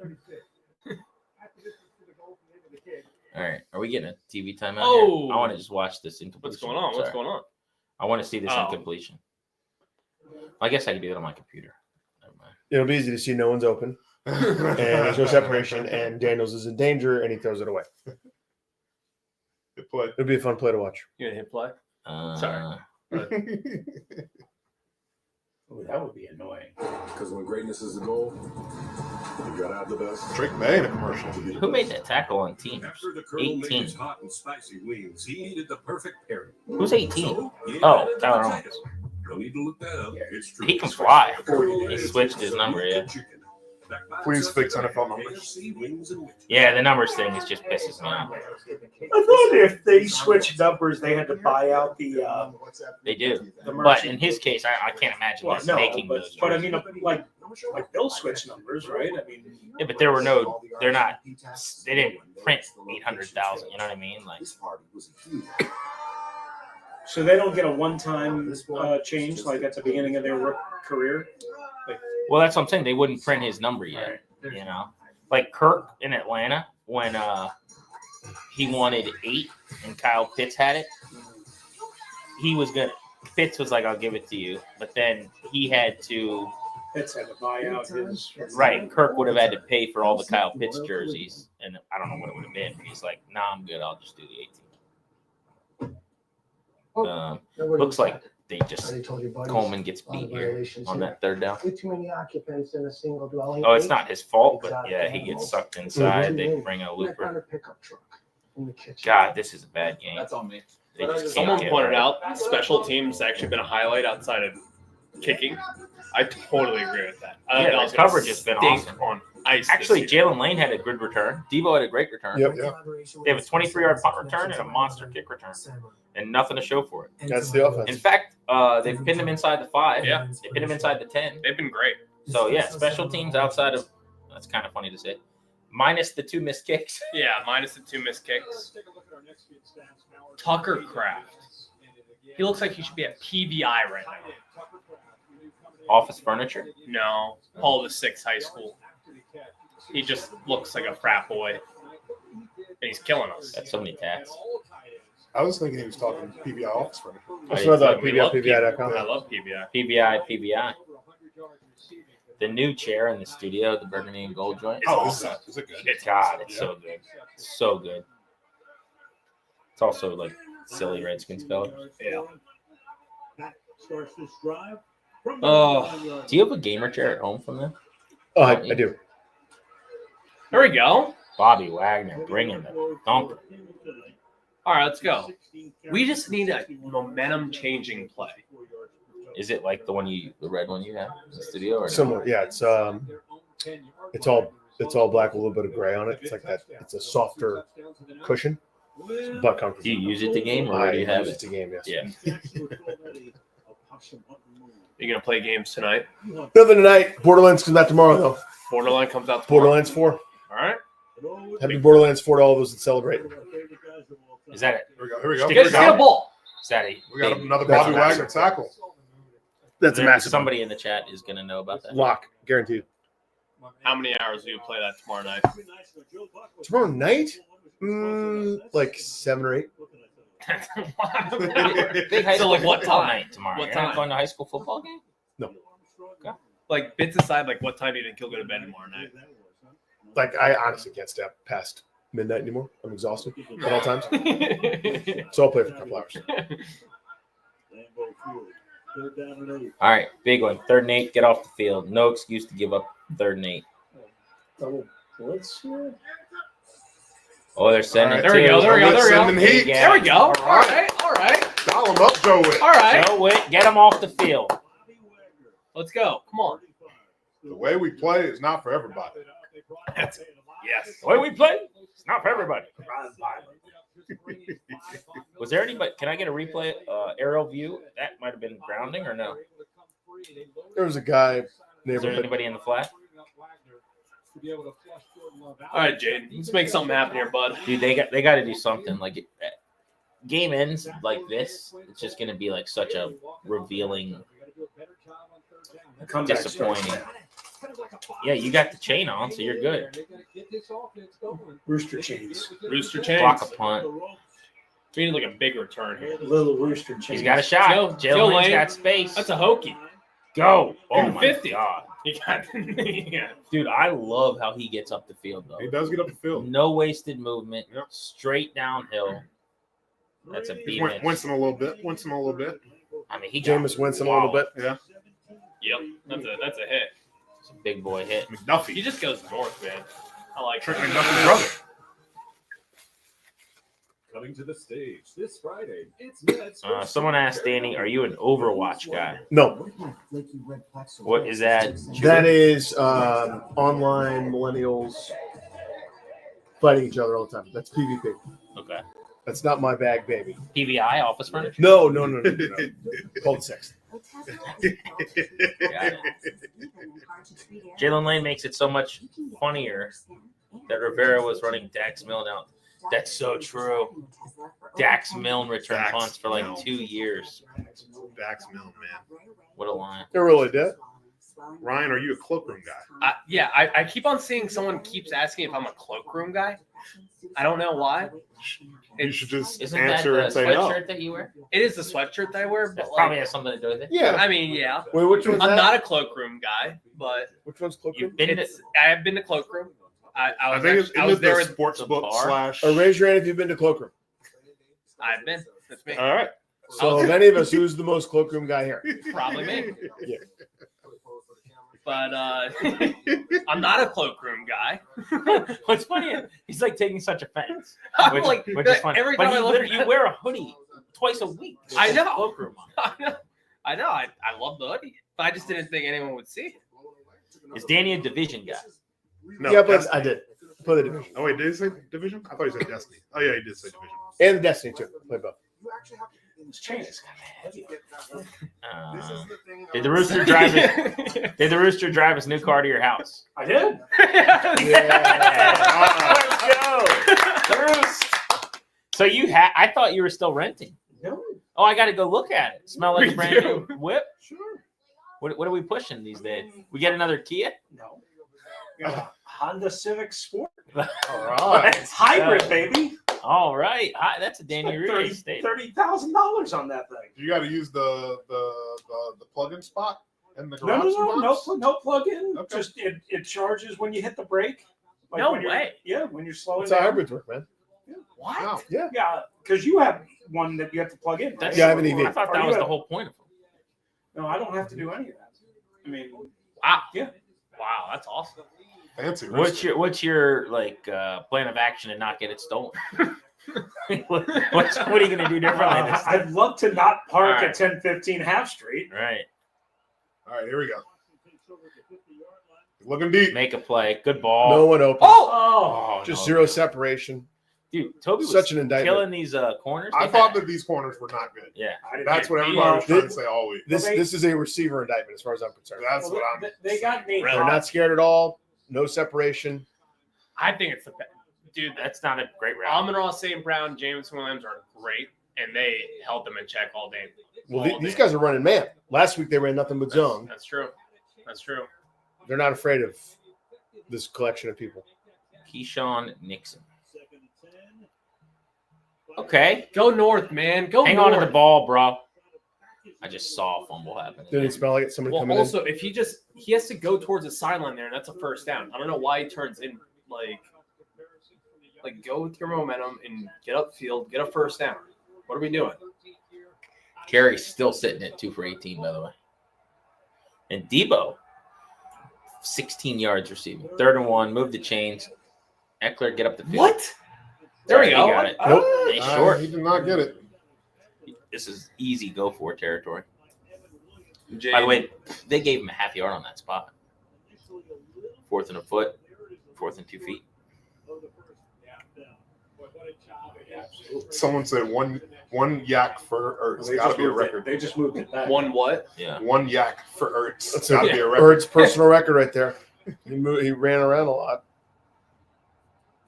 All right. Are we getting a TV timeout Oh. here? I want to just watch this incompletion. What's going on? What's Sorry. going on? I want to see this Oh. incompletion. I guess I can do it on my computer. Never mind. It'll be easy to see no one's open and there's no separation and Daniels is in danger and he throws it away. Good play. It'll be a fun play to watch. You gonna hit play? Sorry. Oh, that would be annoying. Because when greatness is the goal, you gotta have the best. Drake May in a commercial. Who made that tackle on teams? After the Colonel made 18. his hot and spicy wings, he needed the perfect pairing. Who's 18? So, he Oh, added Tyler the Owens. potato. No need to look that up. It's true. He can fly. Colonel He added switched his number, yeah. chicken. Back by Please itself fix today, NFL numbers. KFC wings and wings. Yeah, the numbers thing is just pisses me off. I thought if they switched numbers, they had to buy out the. They do. The But merchant. in his case, I can't imagine Well, us no, making but, those. but I jerseys. mean, like Bill switched numbers, right? I mean, Yeah, but there were no, they're not, they didn't print 800,000, you know what I mean? Like, so they don't get a one-time change like at the beginning of their career. Like, well, that's what I'm saying. They wouldn't print his number yet, you know? Like Kirk in Atlanta, when he wanted 8 and Kyle Pitts had it, he was good. Pitts was like, I'll give it to you. But then he had to, Pitts had to buy out his. right, Kirk would have had to pay for all the Kyle Pitts jerseys. And I don't know what it would have been. But he's like, nah, I'm good. I'll just do the 18. Looks like they just, Coleman gets beat here on that third down. Way too many occupants in a single dwelling. Oh, it's not his fault, but yeah, he gets sucked inside. They bring a Left on a looper. pickup truck in the kitchen. God, this is a bad game. That's on me. They just can't Someone get pointed right. out special teams actually been a highlight outside of kicking. I totally agree with that. I Yeah, thought the coverage has been stink awesome. on ice. Actually, Jalen Lane had a good return. Debo had a great return. Yep. They have a 23-yard punt return and a monster kick return, and nothing to show for it. That's the offense. In fact, they pinned him inside the 5. Yeah. They pinned him inside the 10. They've been great. So yeah, special teams outside of, that's kind of funny to say, minus the 2 missed kicks. Yeah, minus the 2 missed kicks. Tucker Craft. He looks like he should be at PVI right now. Office furniture. No, Paul VI High School. He just looks like a frat boy, and he's killing us. That's so many tats. I was thinking he was talking PBI office furniture. That's what I thought. We love PBI.com. I love PVI. PVI. The new chair in the studio, the burgundy and gold joint. Oh, is it good? It's God, it's so good. So good. also like silly Redskins colors. Yeah. Starts this drive. Oh, do you have a gamer chair at home from them? Oh, I do. There we go. Bobby Wagner bringing the thumper. All right, let's go. We just need a momentum-changing play. Is it like the red one you have in the studio? Or Similar, yeah. It's all black with a little bit of gray on it. It's like that. It's a softer cushion, but comfortable. Do you use it to game, or do you have use it to game? Yes. Yeah. You gonna play games tonight? Nothing tonight. Borderlands comes out tomorrow, though. Borderlands comes out tomorrow. Borderlands 4. All right. Happy Borderlands 4 to all those that celebrate. Is that it? Here we go. Here we go. Get a ball. Is that it? We got another That's Bobby massive. Wagner tackle. That's a massive Somebody in the chat is going to know about that. lock, guaranteed. How many hours do you play that tomorrow night? Tomorrow night, like 7 or 8. Big high So, school like, what football time? night tomorrow. What You're not time? going to high school football game? No. Like bits aside, like what time do you think you'll go to bed tomorrow night? Like I honestly can't stay up past midnight anymore. I'm exhausted at all times. So I'll play for a couple hours. All right, big one. 3rd and 8, get off the field. No excuse to give up 3rd and 8. Double blitz here. Oh, they're sending. All right, There we go. There we go. There we go. Sending heat. There we go. All right. All right. Dial him up, Joe Witt. All right. Joe Witt, get him off the field. Let's go. Come on. The way we play is not for everybody. Yes. The way we play, it's not for everybody. Was there anybody? Can I get a replay, aerial view? That might have been grounding or no? There was a guy. Is there Neighborhood. anybody in the flat? All right, Jaden. Let's make something happen here, bud. Dude, they got to do something. Like game ends like this, it's just going to be like such a revealing, disappointing. Yeah, you got the chain on, so you're good. Rooster chains. Rooster chains. Block a punt. We need like a big return here. Little rooster chains. He's got a shot. Joe Lane's got space. That's a hokey. Go. Oh, You're my 50. God. You got, yeah. Dude, I love how he gets up the field, though. He does get up the field. No wasted movement. Straight downhill. That's a beat. Winston a little bit. I mean, he Jameis Winston a little bit. Yeah. Yep. That's a hit. It's a big boy hit. McDuffie. He just goes north, man. I like Trick that. McDuffie's brother. Coming to the stage this Friday, it's Nets. Someone asked Danny, "Are you an Overwatch guy?" No. What is that? That is online millennials fighting each other all the time. That's PvP. Okay. That's not my bag, baby. PVI office furniture. No. Called sex. Jalen Lane makes it so much funnier that Rivera was running Dax Milne out. That's so true. Dax Milne returned punts for like 2 years. Dax Milne, man. What a line. They really did. Ryan, are you a cloakroom guy? Yeah, I keep on seeing someone keeps asking if I'm a cloakroom guy. I don't know why. You should just Isn't answer that and the say no. sweatshirt that you wear? It is the sweatshirt that I wear, but That like, probably has something to do with it. Yeah. I mean, yeah. Wait, which one's I'm that? not a cloakroom guy, but Which one's cloakroom? You've been to I have been to cloakroom. I think was there it's with sports book / Or raise your hand if you've been to cloakroom. I've been. That's me. All right. So of any of us, who's the most cloakroom guy here? Probably me. Yeah. But I'm not a cloakroom guy. What's funny? He's like taking such offense, I'm which, like, which is funny. every But time he I look literally- at- you wear a hoodie twice a week. with I a know. cloakroom on. I know. I love the hoodie, but I just didn't think anyone would see it. Is Danny a division guy? No, Yeah, but Destiny. I did. Play the division. Oh, wait, did he say division? I thought he said Destiny. Oh, yeah, he did say division. And the Destiny too. Play both. This chain is kind of heavy. Did the Rooster drive it? Did the Rooster drive his new car to your house? I did. Let's go, the Roost. So you had? I thought you were still renting. No. Oh, I got to go look at it. Smell like We a brand do. new whip. Sure. What are we pushing these days? We get another Kia? No. We got a Honda Civic Sport. All right. It's hybrid, baby. All right. Hi, that's a Danny Ruiz statement. $30,000 on that thing. You got to use the plug-in spot and the No, garage. no plug-in. Okay. Just it charges when you hit the brake. No when you're- way. Yeah, when you're slowing That's how down. hybrids work, man. What? No. Yeah. Yeah, because you have one that you have to plug in. Right? Yeah, I have an EV. I thought Or that you was the have- whole point of them. No, I don't have to do any of that. I mean, Wow. yeah. Wow, that's awesome. Fancy. What's your like plan of action to not get it stolen? what are you gonna do differently this time? I'd love to not park All at 1015 Half Street. Right. All right, here we go. Looking deep. Make a play. Good ball. No one open. Oh, Just no. zero separation. Dude, Toby was Such an indictment. killing these corners. I thought that these corners were not good. Yeah. That's what everybody was trying to say all week. This is a receiver indictment as far as I'm concerned. That's what I'm. They got me. They're not scared at all. No separation. I think it's the best. Dude, That's not a great route. Amon-Ra, St. Brown, James Williams are great, and they held them in check all day. Well, these guys are running man. Last week they ran nothing but zone. That's true. That's true. They're not afraid of this collection of people. Keyshawn Nixon. Okay. Go north, man. Go Hang north. on to the ball, bro. I just saw a fumble happen. Didn't it smell like it? Somebody Well, coming also, if he has to go towards the sideline there, and that's a first down. I don't know why he turns in like go with your momentum and get upfield, get a first down. What are we doing? Carey's still sitting at 2 for 18, by the way. And Debo, 16 yards receiving. 3rd and 1, move the chains. Eckler, get up the field. What? There we He go. got it. Nope. He's short. He did not get it. This is easy go for territory. By the way, they gave him a half yard on that spot. 4th and a foot, 4th and 2 feet. Someone said one yak for Ertz. It's got to be a record. They just moved it back. One what? Yeah. One yak for Ertz. That's It's got to be a record. Bird's personal record right there. He ran around a lot.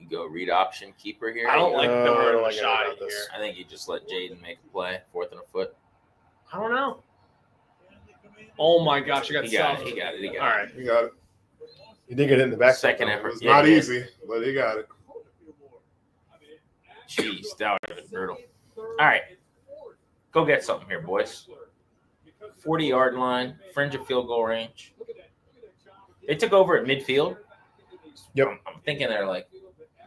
You go read option keeper here. I don't like the I word don't like shot any of here. this. I think you just let Jaden make a play. 4th and a foot. I don't know. Oh my gosh, I got He got stuffed. it. He got it. He got All it. right. He got it. He did get it in the back. Second It effort. was Yeah, not he did. easy, but he got it. Jeez, that would have been brutal. All right. Go get something here, boys. 40-yard line, fringe of field goal range. They took over at midfield. Yep. I'm thinking they're like,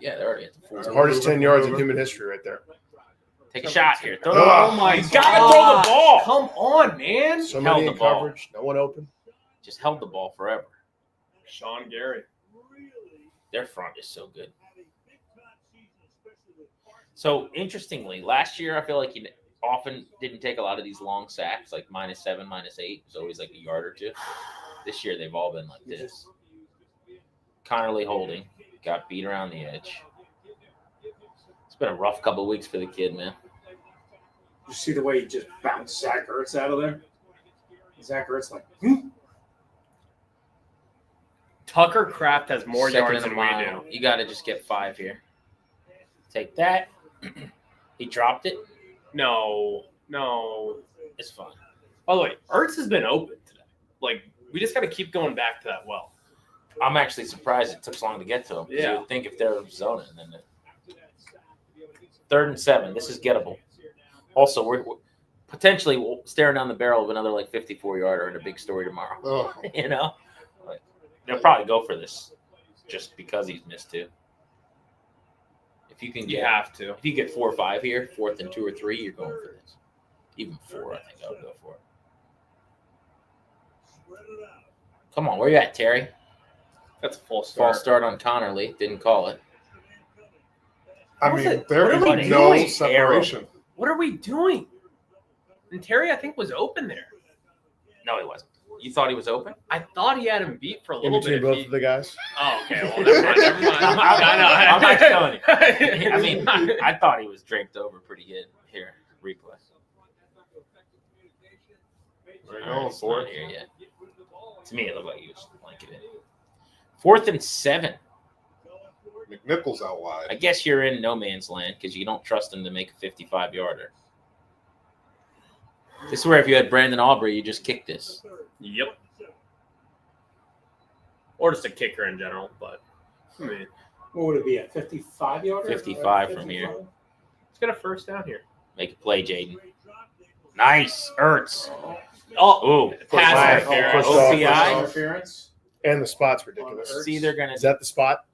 yeah, they're already at the 40. It's the hardest 10 yards in human history right there. Take a shot here. Throw Oh my you god. gotta throw the ball. Come on, man. So Held many the in ball. coverage. No one open. Just held the ball forever. Sean Gary. Their front is so good. So interestingly, last year I feel like he often didn't take a lot of these long sacks, like -7, -8. It was always like a yard or two. This year they've all been like this. Connerly holding, got beat around the edge. It's been a rough couple of weeks for the kid, man. You see the way he just bounced Zach Ertz out of there? Zach Ertz like, Tucker Kraft has more Second yards and a than we mile. do. You got to just get 5 here. Take that. He dropped it. No. It's fine. By the way, Ertz has been open today. Like, we just got to keep going back to that well. I'm actually surprised it took so long to get to him. Yeah. You would think if they're zoning, then 3rd and 7. This is gettable. Also, we're potentially staring down the barrel of another like 54-yarder and a big story tomorrow. Oh. You know, like, they'll probably go for this just because he's missed 2. If you can You get, have to. if you get 4 or 5 here, 4th and 2 or 3, you're going for this. Even 4, I think I would go for it. Come on, where you at, Terry? That's a false start. False start on Connerly. Didn't call it. I What was mean, it? there What is are we no doing? separation. What are we doing? And Terry, I think, was open there. No, he wasn't. You thought he was open? I thought he had him beat for a In little between bit. both of the guys. Oh, okay. Well, never mind. Never mind. I'm not telling you. I mean, I thought he was draped over pretty good. Here, replay. There you All right, go, it's fourth. not here yet. To me, it looked like he was blanketed. 4th and 7. McNichols out wide. I guess you're in no man's land because you don't trust him to make a 55-yarder. This is where if you had Brandon Aubrey, you just kick this. Yep. Or just a kicker in general, but I mean, what would it be, a 55-yarder? 55 from here. let's get a first down here. Make a play, Jaden. Nice. Ertz. Oh, Ooh. pass Flag. interference. OCI. Interference. And the spot's ridiculous. See, they're going Is to. that the spot?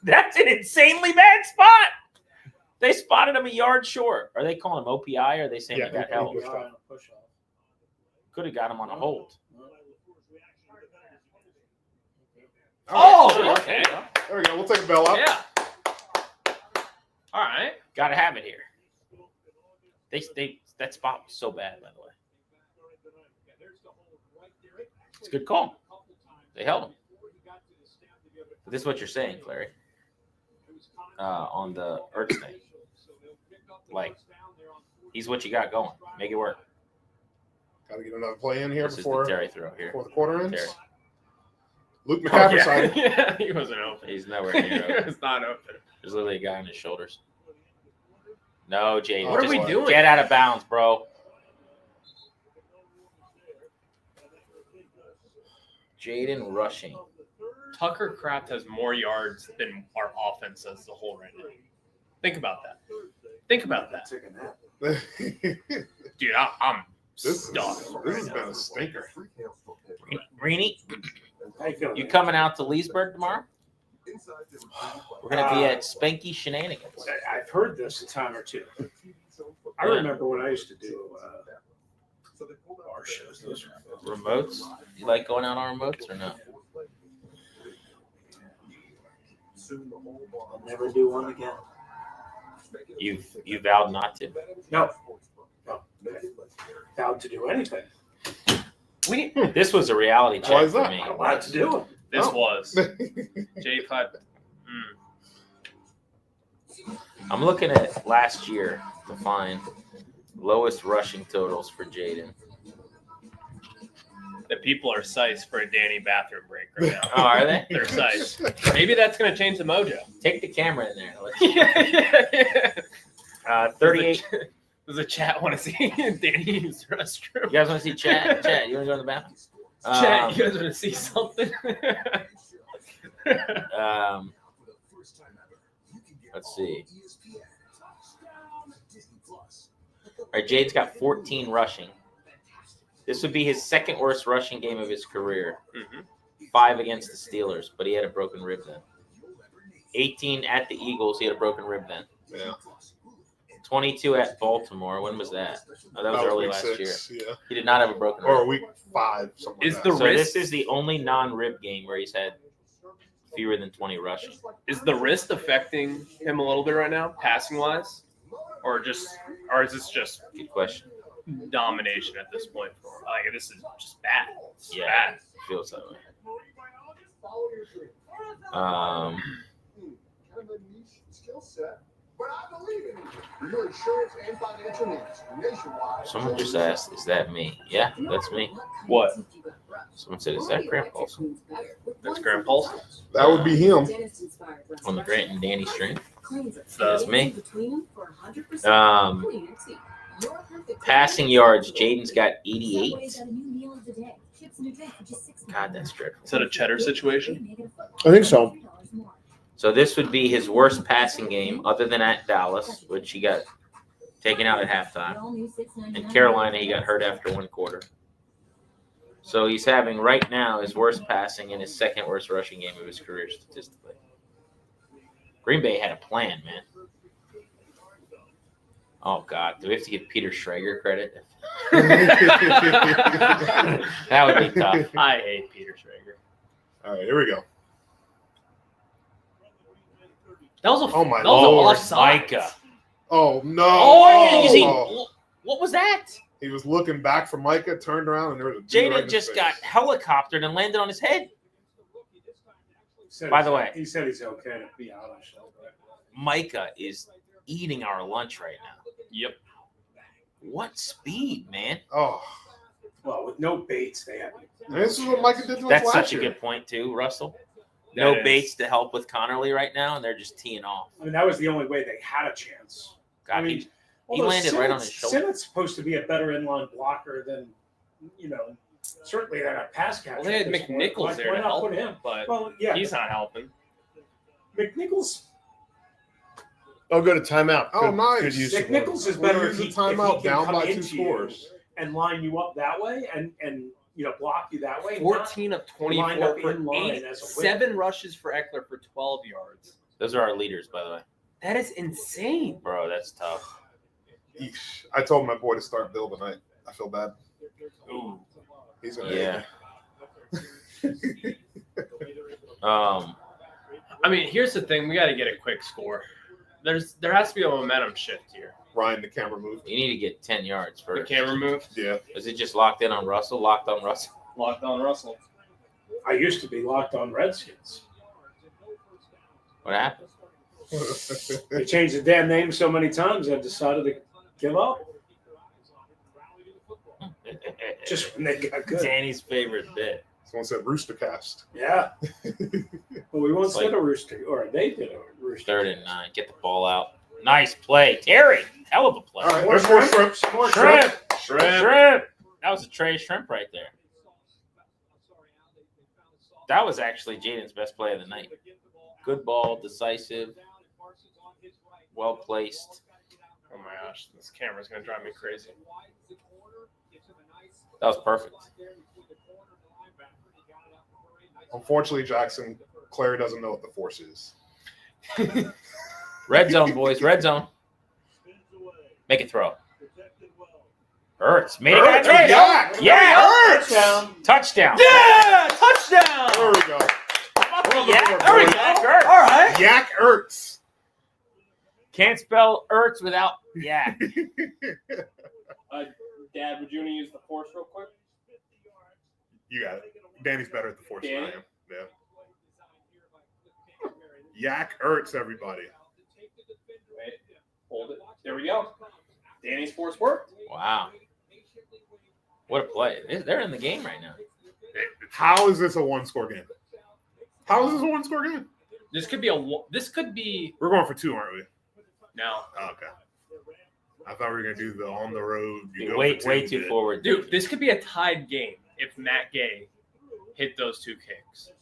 That's an insanely bad spot. They spotted him a yard short. Are they calling him OPI or are they saying Yeah, he got held? Could have got him on a hold. Oh, okay. There we go. We'll take a bell up. Yeah. All right. Got to have it here. That spot was so bad, by the way. It's a good call. They held him. But this is what you're saying, Clary. On the Ertz thing. Like, he's what you got going. Make it work. Got to get another play in here This before is the Terry throw here. before the quarter ends. Terry. Luke McCaffrey side. Yeah, he wasn't open. He's nowhere near He open. was not open. There's literally a guy on his shoulders. No, Jaden. What are we doing? Get out of bounds, bro. Jaden rushing. Tucker Kraft has more yards than our offense as the whole right now. Think about that. Think about that. Dude, I'm stuffed. This has been a stinker. Greeny, you coming out to Leesburg tomorrow? We're going to be at Spanky Shenanigans. I've heard this a time or two. I remember when I used to do our shows. Those Remotes? You like going out on remotes or no? I'll never do one again. You vowed not to. No. Vowed to do anything. This was a reality check Why is for that? me. I don't want to do it. This was J5. I'm looking at last year to find lowest rushing totals for Jaden. The people are sized for a Danny bathroom break right now. Oh, are they? They're sized. Maybe that's going to change the mojo. Take the camera in there. Yeah. 38. Does the chat want to see Danny use the restroom? You guys want to see chat? Chat, you want to go in the bathroom? Chat, you guys want to see something? Let's see. All right, Jade's got 14 rushing. This would be his second worst rushing game of his career. 5 against the Steelers, but he had a broken rib then. 18 at the Eagles, he had a broken rib then. Yeah. 22 at Baltimore. When was that? Oh, that was early week last 6, year. Yeah. He did not have a broken Or rib. week 5. Something Is like the that. So wrist this is the only non-rib game where he's had fewer than 20 rushing. Is the wrist affecting him a little bit right now, passing wise, or is this just Good question. domination at this point? Like this is just bad. It's Yeah, bad. it feels that way. Kind of a niche skill set, but I believe in you. For your insurance and financial needs nationwide. Someone just asked, "Is that me?" Yeah, that's me. What? Someone said, "Is that Grant Paulson?" That's Graham Paulson. That would be him. On the Grant and Danny stream. That's That's me. Passing yards, Jaden's got 88. God, that's dreadful. Is that a cheddar situation? I think so. So this would be his worst passing game, other than at Dallas, which he got taken out at halftime. In Carolina, he got hurt after one quarter. So he's having right now his worst passing and his second worst rushing game of his career statistically. Green Bay had a plan, man. Oh, God. Do we have to give Peter Schrager credit? That would be tough. I hate Peter Schrager. All right, here we go. That was a Oh, my that was Lord. a offside. Micah. Oh, no. Oh, you see, what was that? He was looking back for Micah, turned around, and there was a dude right in Jaden his just face. got helicoptered and landed on his head. Said By he's- the way- he said he's okay to be out of show. Micah is eating our lunch right now. Yep. What speed, man? Oh, Well, with no baits, they had. this is what Micah did to us That's last such a year. good point, too, Russell. That No is. baits to help with Connerly right now, and they're just teeing off. I mean, that was the only way they had a chance. God, I mean, he although landed right on his shoulder. Sinnett's supposed to be a better inline blocker than, certainly than a pass catcher. Well, they had at this point. McNichols there Why to not help put him, him? but Well, yeah, he's not helping. McNichols. Oh, go to timeout. Oh, Good- nice. Good use of McNichols is We'll better use if he, the timeout if he can down come by 2 into you scores. and line you up that way and block you that way. 14 of line 24 up for in line 8, as a 7 rushes for Eckler for 12 yards. Those are our leaders, by the way. That is insane. Bro, that's tough. Eesh. I told my boy to start Bill tonight. I feel bad. Ooh. He's gonna Yeah. I mean, here's the thing: we got to get a quick score. There has to be a momentum shift here. Ryan, the camera moved. You need to get 10 yards first. The camera moved? Yeah. Is it just locked in on Russell? Locked on Russell? Locked on Russell. I used to be locked on Redskins. What happened? They changed the damn name so many times, I decided to give up. Just when they got good. Danny's favorite bit. Someone said Roostercast. Yeah. Well, we once It's like- did a rooster, or they did a rooster. 3rd and 9. Get the ball out. Nice play. Terry. Hell of a play. All right, there's more shrimp. More Shrimp. Shrimp. That was a Trey shrimp right there. That was actually Jaden's best play of the night. Good ball, decisive, well placed. Oh my gosh, this camera's gonna drive me crazy. That was perfect. Unfortunately, Jackson, Clary doesn't know what the force is. Red zone, boys. Red zone. Make it throw. Ertz. Made it. Ertz, Right. Yeah. Touchdown. Touchdown. Yeah, touchdown. There we go. Yeah. There we go. Ertz. All right. Yak Ertz. Can't spell Ertz without yak. Dad, would you want to use the force real quick? You got it. Danny's better at the force than I Danny? am. Yeah. Yak Ertz, everybody. Wait, hold it. There we go. Danny's force worked. Wow. What a play. They're in the game right now. How is this a one-score game? How is this a one-score game? This could be This could be. We're going for 2, aren't we? No. Oh, okay. I thought we were going to do the on the road. You go Way for 2 too bit. forward. Dude, this could be a tied game if Matt Gay hit those 2 kicks.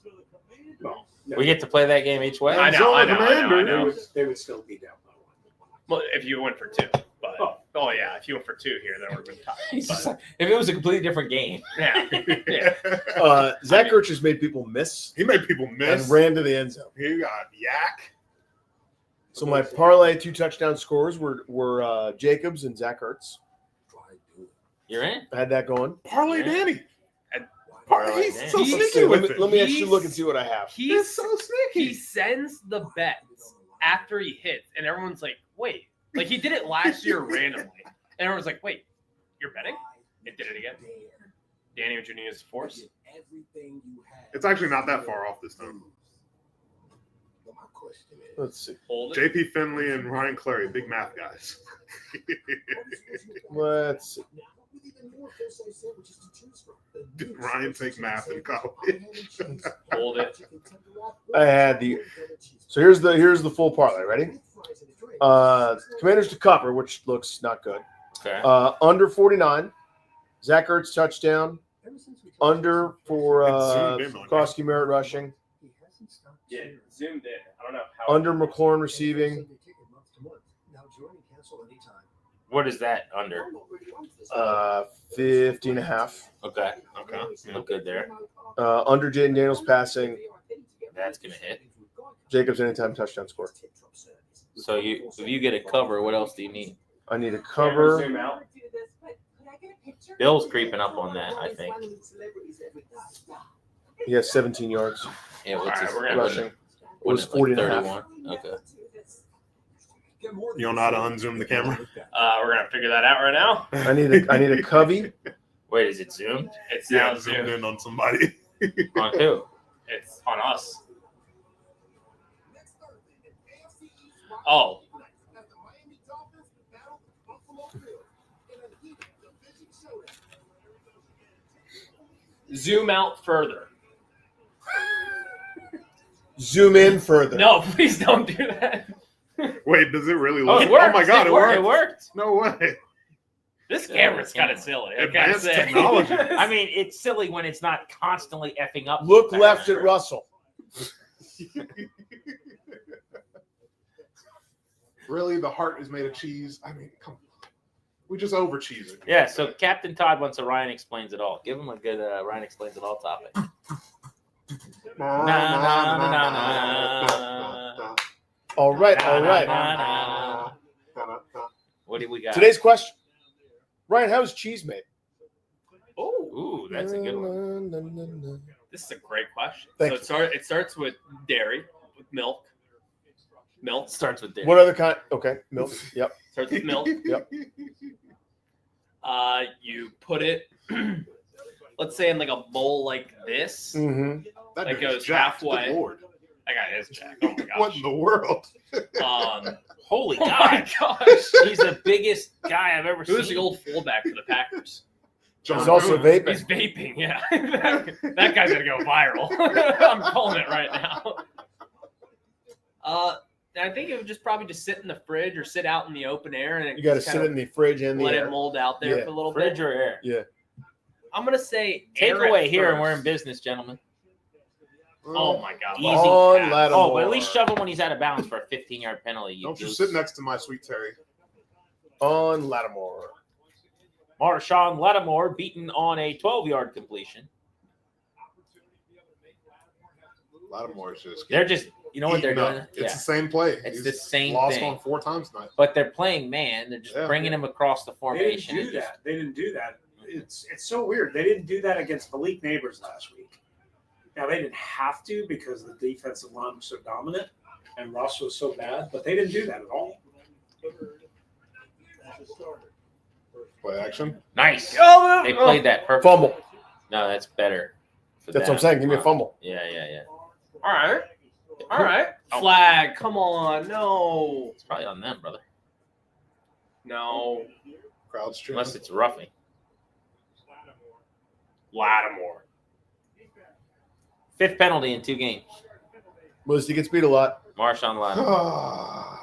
No. We get to play that game each way. I know. They would still be down by 1. Well, if you went for 2, but yeah, if you went for 2 here, that would have been It's just tied. like, if it was a completely different game. Yeah, yeah. Zach Ertz has made people miss. He made people miss. And ran to the end zone. He got Yak. So my parlay 2 touchdown scores were Jacobs and Zach Ertz. You're in. I had that going. Parlay Danny. He's so Let's sneaky see, with it. let me actually look and see what I have. He's so sneaky. He sends the bets after he hits, and everyone's like, wait. Like, he did it last year randomly. And everyone's like, wait, you're betting? It did it again. Danny, would you need his force? It's actually not that far off this time. Let's see. Hold it. JP Finley and Ryan Clary, big math guys. Let's see. Did Ryan take math in college? Hold it. I had the. So here's the full parlay. Ready? Commanders to cover, which looks not good. Okay. Under 49. Zach Ertz touchdown. Under for Krosky Merritt rushing. Yeah, zoomed in. I don't know how. Under McLaurin receiving. What is that under? 50 and a half. Okay. Look good there. Under Jaden Daniels passing. That's gonna hit. Jacobs anytime touchdown score. So if you get a cover, what else do you need? I need a cover. Zoom out. Bill's creeping up on that, I think. He has 17 yards. Yeah, what's his we're gonna rushing? It was like 40 and a half. 31? Okay. You don't know how to unzoom the camera? We're gonna figure that out right now. I need a covey. Wait, is it zoomed? It's Yeah, now zoomed zoomed. in on somebody. On who? It's on us. Oh. Zoom out further. Zoom in further. No, please don't do that. Wait, does it really Oh, look? it worked. my God, it worked. It worked. No way. This camera's kind of silly. I gotta Advanced say. technology. I mean, it's silly when it's not constantly effing up. Look left at Russell. Really, the heart is made of cheese. I mean, come on. We just over cheese it. Yeah, so Captain Todd wants a Ryan Explains It All. Give him a good Ryan Explains It All topic. All right. What do we got? Today's question. Ryan, how is cheese made? Ooh, that's a good one. This is a great question. Thank So it starts with dairy, with milk. Milk starts with dairy. What other kind? Okay, milk. Yep. Starts with milk. Yep. You put it, let's say, in like a bowl like this. Mm-hmm. That goes halfway. Good Lord. That guy is Jack. Oh my gosh. What in the world? Holy Oh God. my gosh. He's the biggest guy I've ever seen. Who's the old fullback for the Packers? He's also vaping. He's vaping, yeah. that guy's gonna go viral. I'm calling it right now. I think it would just probably just sit in the fridge or sit out in the open air, and You got to sit in the fridge and the let air. it mold out there Yeah. for a little Fridge bit. or air? Yeah. I'm gonna say air Takeaway at here, and first. we're in business, gentlemen. Oh my god! Easy. On pass. Lattimore. Oh, but at least shove him when he's out of bounds for a 15-yard penalty. Don't you goose. sit next to my sweet Terry. On Lattimore. Marshawn Lattimore beaten on a 12-yard completion. Lattimore is just. They're just, you know what they're eating doing? up. It's the same play. It's He's the same lost thing. on 4 times tonight. But they're playing man. They're just bringing him across the They formation. didn't do that. They didn't do that. It's so weird. They didn't do that against Malik Neighbors last week. Now, they didn't have to because the defensive line was so dominant and Russ was so bad, but they didn't do that at all. Play action. Nice. Oh, They played that perfect. Fumble. No, that's better. for That's them. what I'm saying. Give me a fumble. Yeah. All right. Flag. Come on. No. It's probably on them, brother. No. Crowd's cheering. Unless it's roughing. Lattimore. 5th penalty in 2 games. He gets beat a lot. Marshawn Lattimore.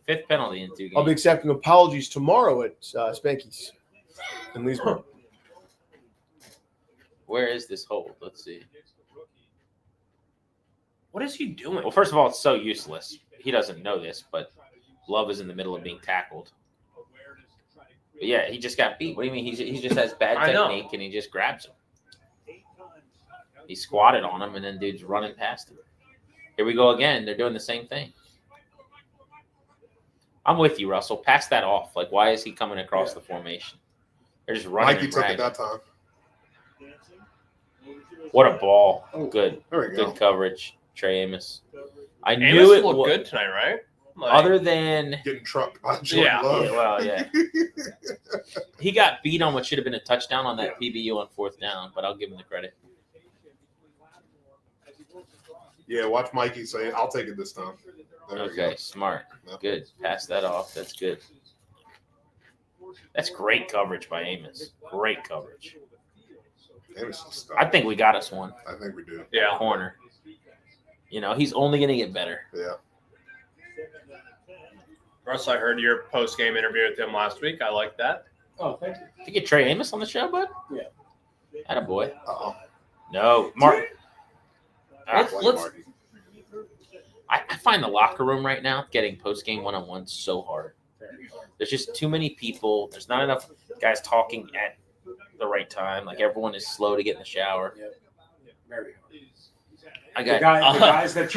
5th penalty in 2 games. I'll be accepting apologies tomorrow at Spanky's in Leesburg. Where is this hold? Let's see. What is he doing? Well, first of all, it's so useless. He doesn't know this, but Love is in the middle of being tackled. But yeah, he just got beat. What do you mean? He just has bad I know. technique, and he just grabs him. He squatted on him, and then dude's running past him. Here we go again. They're doing the same thing. I'm with you, Russell. Pass that off. Like, why is he coming across the formation? They're just running. Mikey and took it dragging. that time. What a ball. Good. There we go. Good coverage, Trey Amos. I Amos knew it looked was good tonight, right? Other than getting trucked by Jordan Yeah. Love. Yeah, well, yeah. He got beat on what should have been a touchdown on that PBU on 4th down, but I'll give him the credit. Yeah, watch Mikey say, I'll take it this time. There we Okay, go. smart. Good. Pass that off. That's good. That's great coverage by Amos. Great coverage. Amos is stuck. I think we got us one. I think we do. Yeah. Corner. You know, he's only going to get better. Yeah. Russ, I heard your post-game interview with him last week. I like that. Oh, thank you. Did you get Trey Amos on the show, bud? Yeah. Attaboy. Uh-oh. No. Martin. Let's I find the locker room right now getting post-game one-on-one so hard. There's just too many people. There's not enough guys talking at the right time. Like, everyone is slow to get in the shower. Very hard. I The got guys that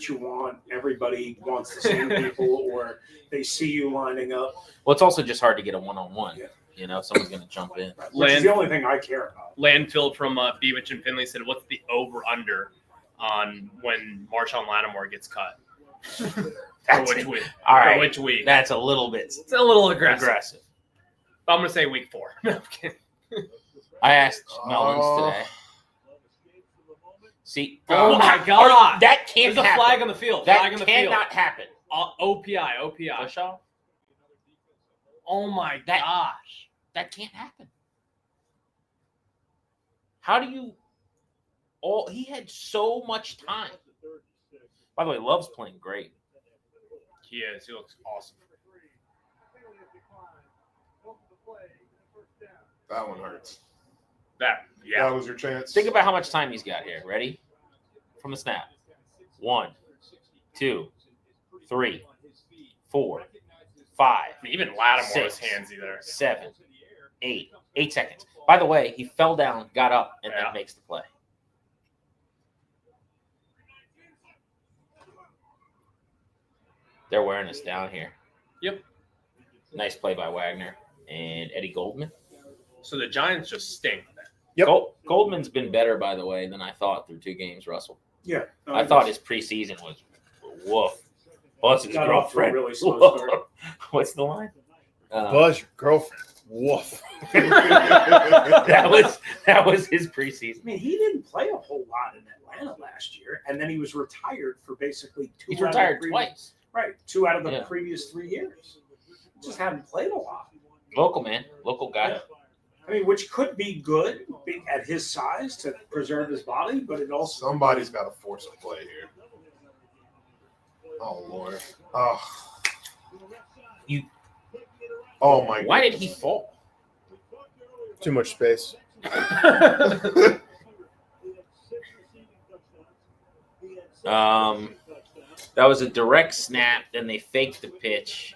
you want, everybody wants the same people, or they see you lining up. Well, it's also just hard to get a one-on-one. You know, someone's going to jump in. Which is the only thing I care about. Landfill from Beavich and Finley said, what's the over-under on when Marshawn Lattimore gets cut? For which week? All right. For which week? That's a little bit It's a little aggressive. aggressive. I'm going to say week 4. No, I'm kidding. I asked Mullins today. See, Oh, my God. That can't There's a happen. flag on the field. That Flag on the field. cannot happen. OPI. Push off? Oh, my gosh. That can't happen. How do you? He had so much time. By the way, Love's playing great. He is. He looks awesome. That one hurts. That was your chance. Think about how much time he's got here. Ready? From the snap. 1, 2, 3, 4, 5. Even Lattimore was 6, handsy there. 7, 8. 8 seconds. By the way, he fell down, got up, and then makes the play. They're wearing us down here. Yep. Nice play by Wagner and Eddie Goldman. So the Giants just stink. Yep. Goldman's been better, by the way, than I thought through 2 games, Russell. Yeah. I thought his preseason was woof. Buzz his Got off to a girlfriend. really slow start. What's the line? Buzz your girlfriend. Woof. that was his preseason. I mean, he didn't play a whole lot in Atlanta last year, and then he was retired for basically 2 He's out of the retired previous- twice. Right, 2 out of the Yeah. previous 3 years. Just hadn't played a lot. Local man, local guy. I mean, which could be good at his size to preserve his body, but it also Somebody's got to force a play here. Oh Lord. Oh. Oh my. Why did he fall? Too much space. That was a direct snap. Then they faked the pitch.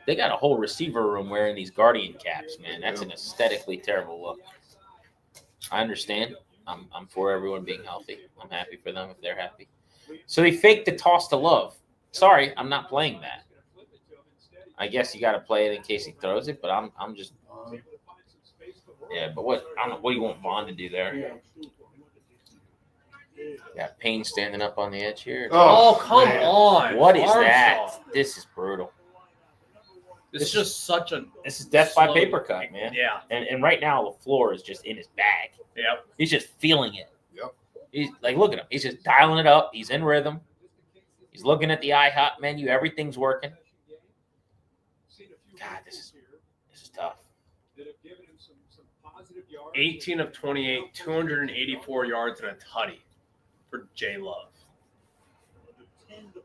They got a whole receiver room wearing these Guardian caps, man. That's an aesthetically terrible look. I understand. I'm for everyone being healthy. I'm happy for them if they're happy. So they faked the toss to Love. Sorry, I'm not playing that. I guess you got to play it in case he throws it, but I'm just But what I don't know. What do you want Vaughn to do there? Got Payne standing up on the edge here. Oh, come on. What is Armstrong. that? This is brutal. This is just such a. This is death by slow- paper cut, man. Yeah. And right now LaFleur is just in his bag. Yep. He's just feeling it. Yep. He's like, look at him. He's just dialing it up. He's in rhythm. He's looking at the IHOP menu. Everything's working. God, this is tough. 18 of 28, 284 yards and a tutty for J Love.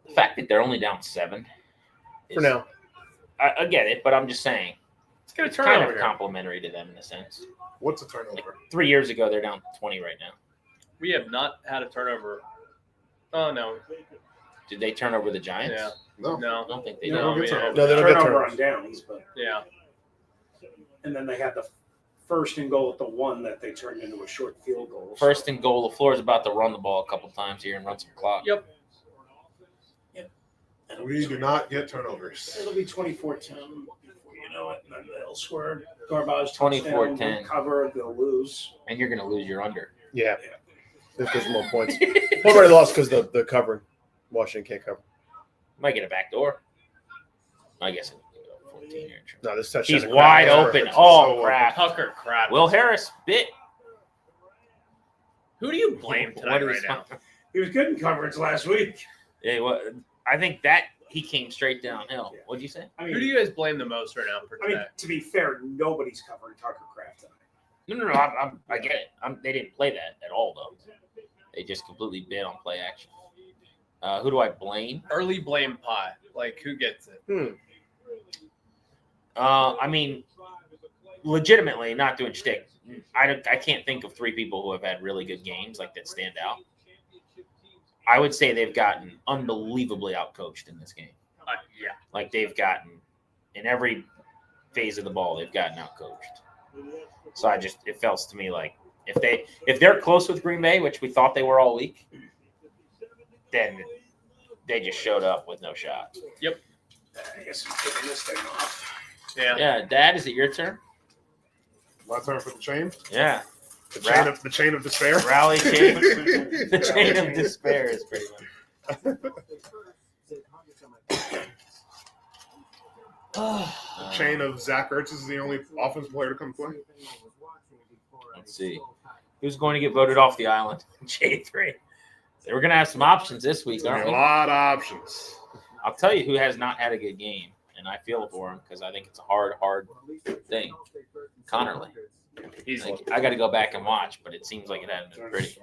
The fact that they're only down 7. For now. I get it, but I'm just saying. Let's get a It's turnover kind of here. complimentary to them in a sense. What's a turnover? Like 3 years ago, they're down 20 right now. We have not had a turnover. Oh, no. Did they turn over the Giants? Yeah. No. No. I don't think they No, did. we have- No, they don't get turnover on turnovers. downs, but Yeah. and then they had the first and goal at the 1 that they turned into a short field goal. First and goal. LaFleur's about to run the ball a couple times here and run some clock. Yep. We do not get turnovers. It'll be 24-10 before you know it, and then they'll score garbage 24-10. touchdown, they'll cover, they'll lose. And you're going to lose your under. Yeah. If there's more points. We've already lost because the covering. Washington can't cover. Might get a back door. I guess it would go 14 here. No, this touchdown. He's wide open. Oh, crap. Tucker crap. Will Harris bit. Who do you blame tonight right now? He was good in coverage last week. Yeah, well, I think that he came straight downhill. What'd you say? I Who mean, do you guys blame the most right now for I mean, today? to be fair, nobody's covering Tucker Craft tonight. No. I get it. They didn't play that at all, though. They just completely bid on play action. Who do I blame? Early blame pie. Like, who gets it? I mean, legitimately, not doing shtick. I can't think of 3 people who have had really good games like that stand out. I would say they've gotten unbelievably outcoached in this game. Yeah. Like they've gotten in every phase of the ball, they've gotten outcoached. So it felt to me like if they're close with Green Bay, which we thought they were all week, then they just showed up with no shot. Yep. I guess I'm taking this thing off. Yeah. Yeah, Dad, is it your turn? My turn for the chain. Yeah. The chain of despair. Rally chain. The chain of despair is pretty much. The chain of Zach Ertz is the only offensive player to come play. Let's see. Who's going to get voted off the island? J3. We're going to have some options this week, aren't A we? lot of options. I'll tell you who has not had a good game, and I feel for him because I think it's a hard thing. Connerly. I got to go back and watch, but it seems like it hasn't been pretty.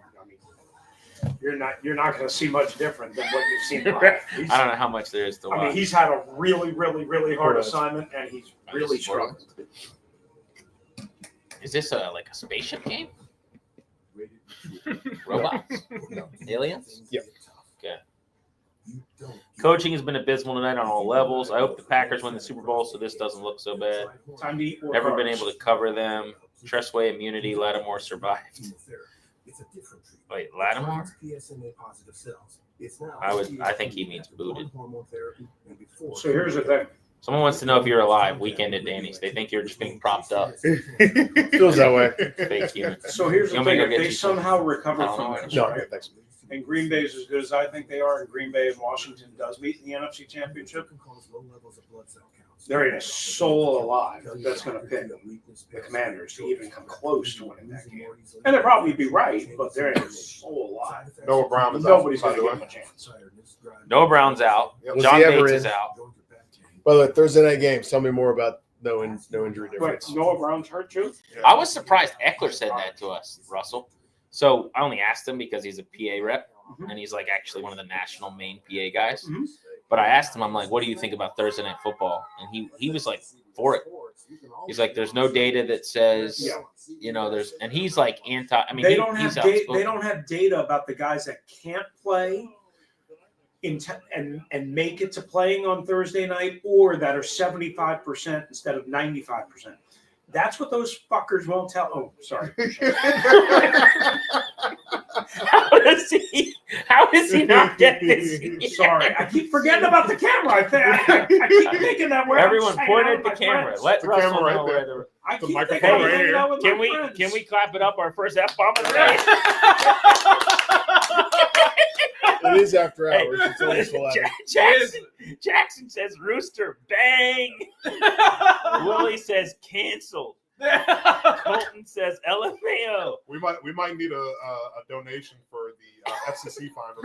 You're not going to see much different than what you've seen. I don't know how much there is to watch. I mean, he's had a really, really, really hard assignment, and he's really struggled. Is this like a spaceship game? Robots? Aliens? Yep. Okay. Coaching has been abysmal tonight on all levels. I hope the Packers win the Super Bowl so this doesn't look so bad. Time to eat more Never been carbs. able to cover them. Tressway immunity. Lattimore survived. It's a different treatment. Wait, Lattimore? PSMA positive cells. It's now I think he means booted. hormone therapy and before. So here's the thing. Someone wants to know if you're alive. Weekend at Danny's. They think you're just being propped up. Feels that way. Fake human. So here's the You want me thing: to if go get they you somehow some? recover I don't from know. this, No, right? thanks. And Green Bay's as good as I think they are, and Green Bay and Washington does meet in the NFC Championship, there ain't a soul alive that's going to pick the Commanders to even come close to winning that game. And they'll probably be right, but there ain't a soul alive. Noah Brown is Nobody's out, going by to the give way. them a chance. Noah Brown's out. Was John he ever Bates is in? out. By the way, Thursday night game. Tell me more about no injury But difference. Noah Brown's hurt too? I was surprised Eckler said that to us, Russell. So I only asked him because he's a PA rep, and he's like actually one of the national main PA guys. But I asked him, I'm like, what do you think about Thursday night football? And he was like for it. He's like, there's no data that says, there's, and he's like anti. I mean, They don't have he's data. outspoken. They don't have data about the guys that can't play and make it to playing on Thursday night, or that are 75% instead of 95%. That's what those fuckers won't tell. Oh, sorry. How does he not get this? Sorry, I keep forgetting about the camera. I keep thinking that we're Everyone hanging point out at with the my camera. friends. Let The Russell camera right know there. where the I the keep microphone thinking I'm right hanging here. out with Can my we friends. clap it up? Our first F bomb of the day. It is after Hey, hours. It's almost 11. Jackson says rooster, bang. Willie says canceled. Colton says LMAO. We might need a donation for the FCC fine.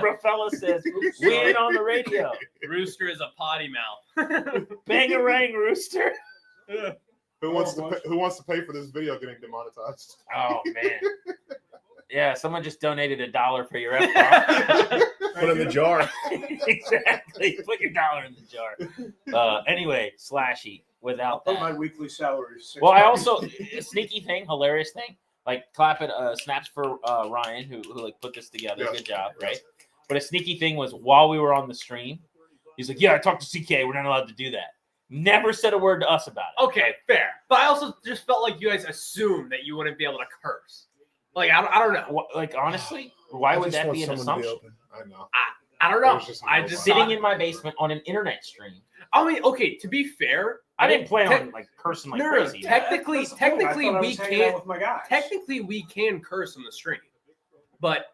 Brafella says win on the radio. Rooster is a potty mouth. Bangarang rooster. Who wants to pay for this video getting demonetized? Oh man. Yeah, someone just donated $1 for your F-bomb. Put it in the jar. Exactly. Put your $1 in the jar. Anyway, Slashy without Put that. my weekly salary. is Well, I $6. also a sneaky thing, hilarious thing. Like clap it, snaps for Ryan who like put this together. Yeah. Good job, right? But a sneaky thing was while we were on the stream, he's like, "Yeah, I talked to CK. We're not allowed to do that." Never said a word to us about it. Okay, fair. But I also just felt like you guys assumed that you wouldn't be able to curse. Like, I don't know. Like, honestly, why would that be an assumption? I know. I don't know. I just sitting in my basement on an internet stream. I mean, okay, to be fair, I didn't plan on like cursing like crazy. Technically, That's the point. I technically thought I we was hanging out can't. with my guys. Technically, we can curse on the stream, but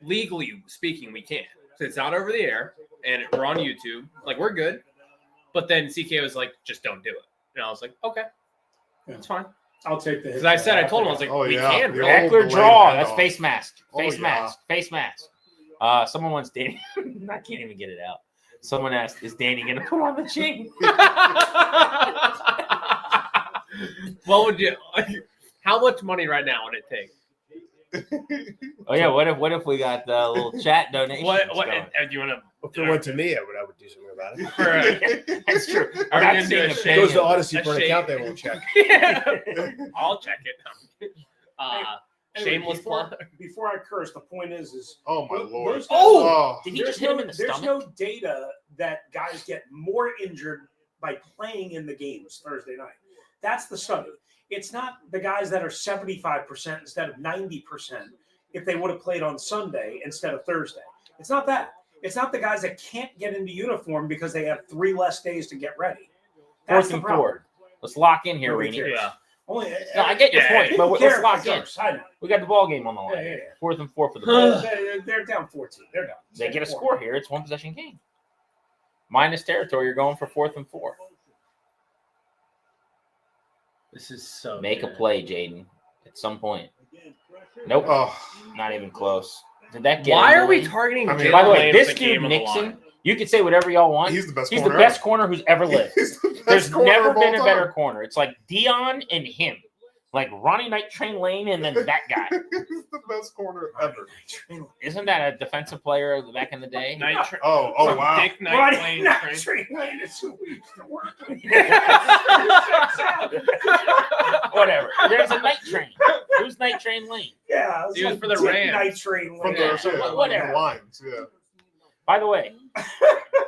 legally speaking, we can't. So it's not over the air, and we're on YouTube. Like, we're good. But then CK was like, "Just don't do it," and I was like, "Okay, it's fine." I'll take the hit. Because I said, I told him, I was like, we can. the Right? old Eckler delayed draw. handoff. That's face mask. Face Oh, mask. Face mask. Someone wants Danny. I can't even get it out. Someone asked, "Is Danny going to put on the chain?" What would you? How much money right now would it take? Oh yeah. What if we got the little chat donation? What? Do you want to? If it went to me, I would do something about it. That's true. Are we Not gonna do seeing a the shake? Goes to pay. Odyssey A for an shake. account they won't check. I'll check it. Anyway, Shameless plug. Before I curse, the point is Oh my lord. those guys- Oh! Did he there's just hit him in the there's stomach? no data that guys get more injured by playing in the games Thursday night. That's the study. It's not the guys that are 75% instead of 90% if they would have played on Sunday instead of Thursday. It's not that. It's not the guys that can't get into uniform because they have 3 less days to get ready. That's Fourth the and problem. 4. Let's lock in here, Nobody Rainey. cares. Only, No, I get your point, people but care let's if lock I in. curse. I know. We got the ball game on the line. Yeah. 4th and 4 for the Bulls. They're down 14. They're down. They get a score here. It's one possession game. Minus territory. You're going for 4th and 4. This is so. Make a good. play, Jaden. At some point. Nope. Oh, Not even close. Did that get Why him, are we Lane? targeting? I mean, Jalen By the way, Lane this with the game dude on the Nixon. line? You can say whatever y'all want. he's the best He's corner the best ever. corner who's ever lived. He's the best There's corner never of all been a better time. corner. It's like Dion and him. Like Ronnie Night Train Lane and then that guy. He's the best corner ever. Isn't that a defensive player back in the day? Night Train. Oh wow. Dick Night Lane Train. Train Lane is who we used to work with. Whatever. There's a Night Train. Who's Night Train Lane? Yeah, He was for the Rams. Night Train From Lane. the whatever. Lions, yeah. By the way,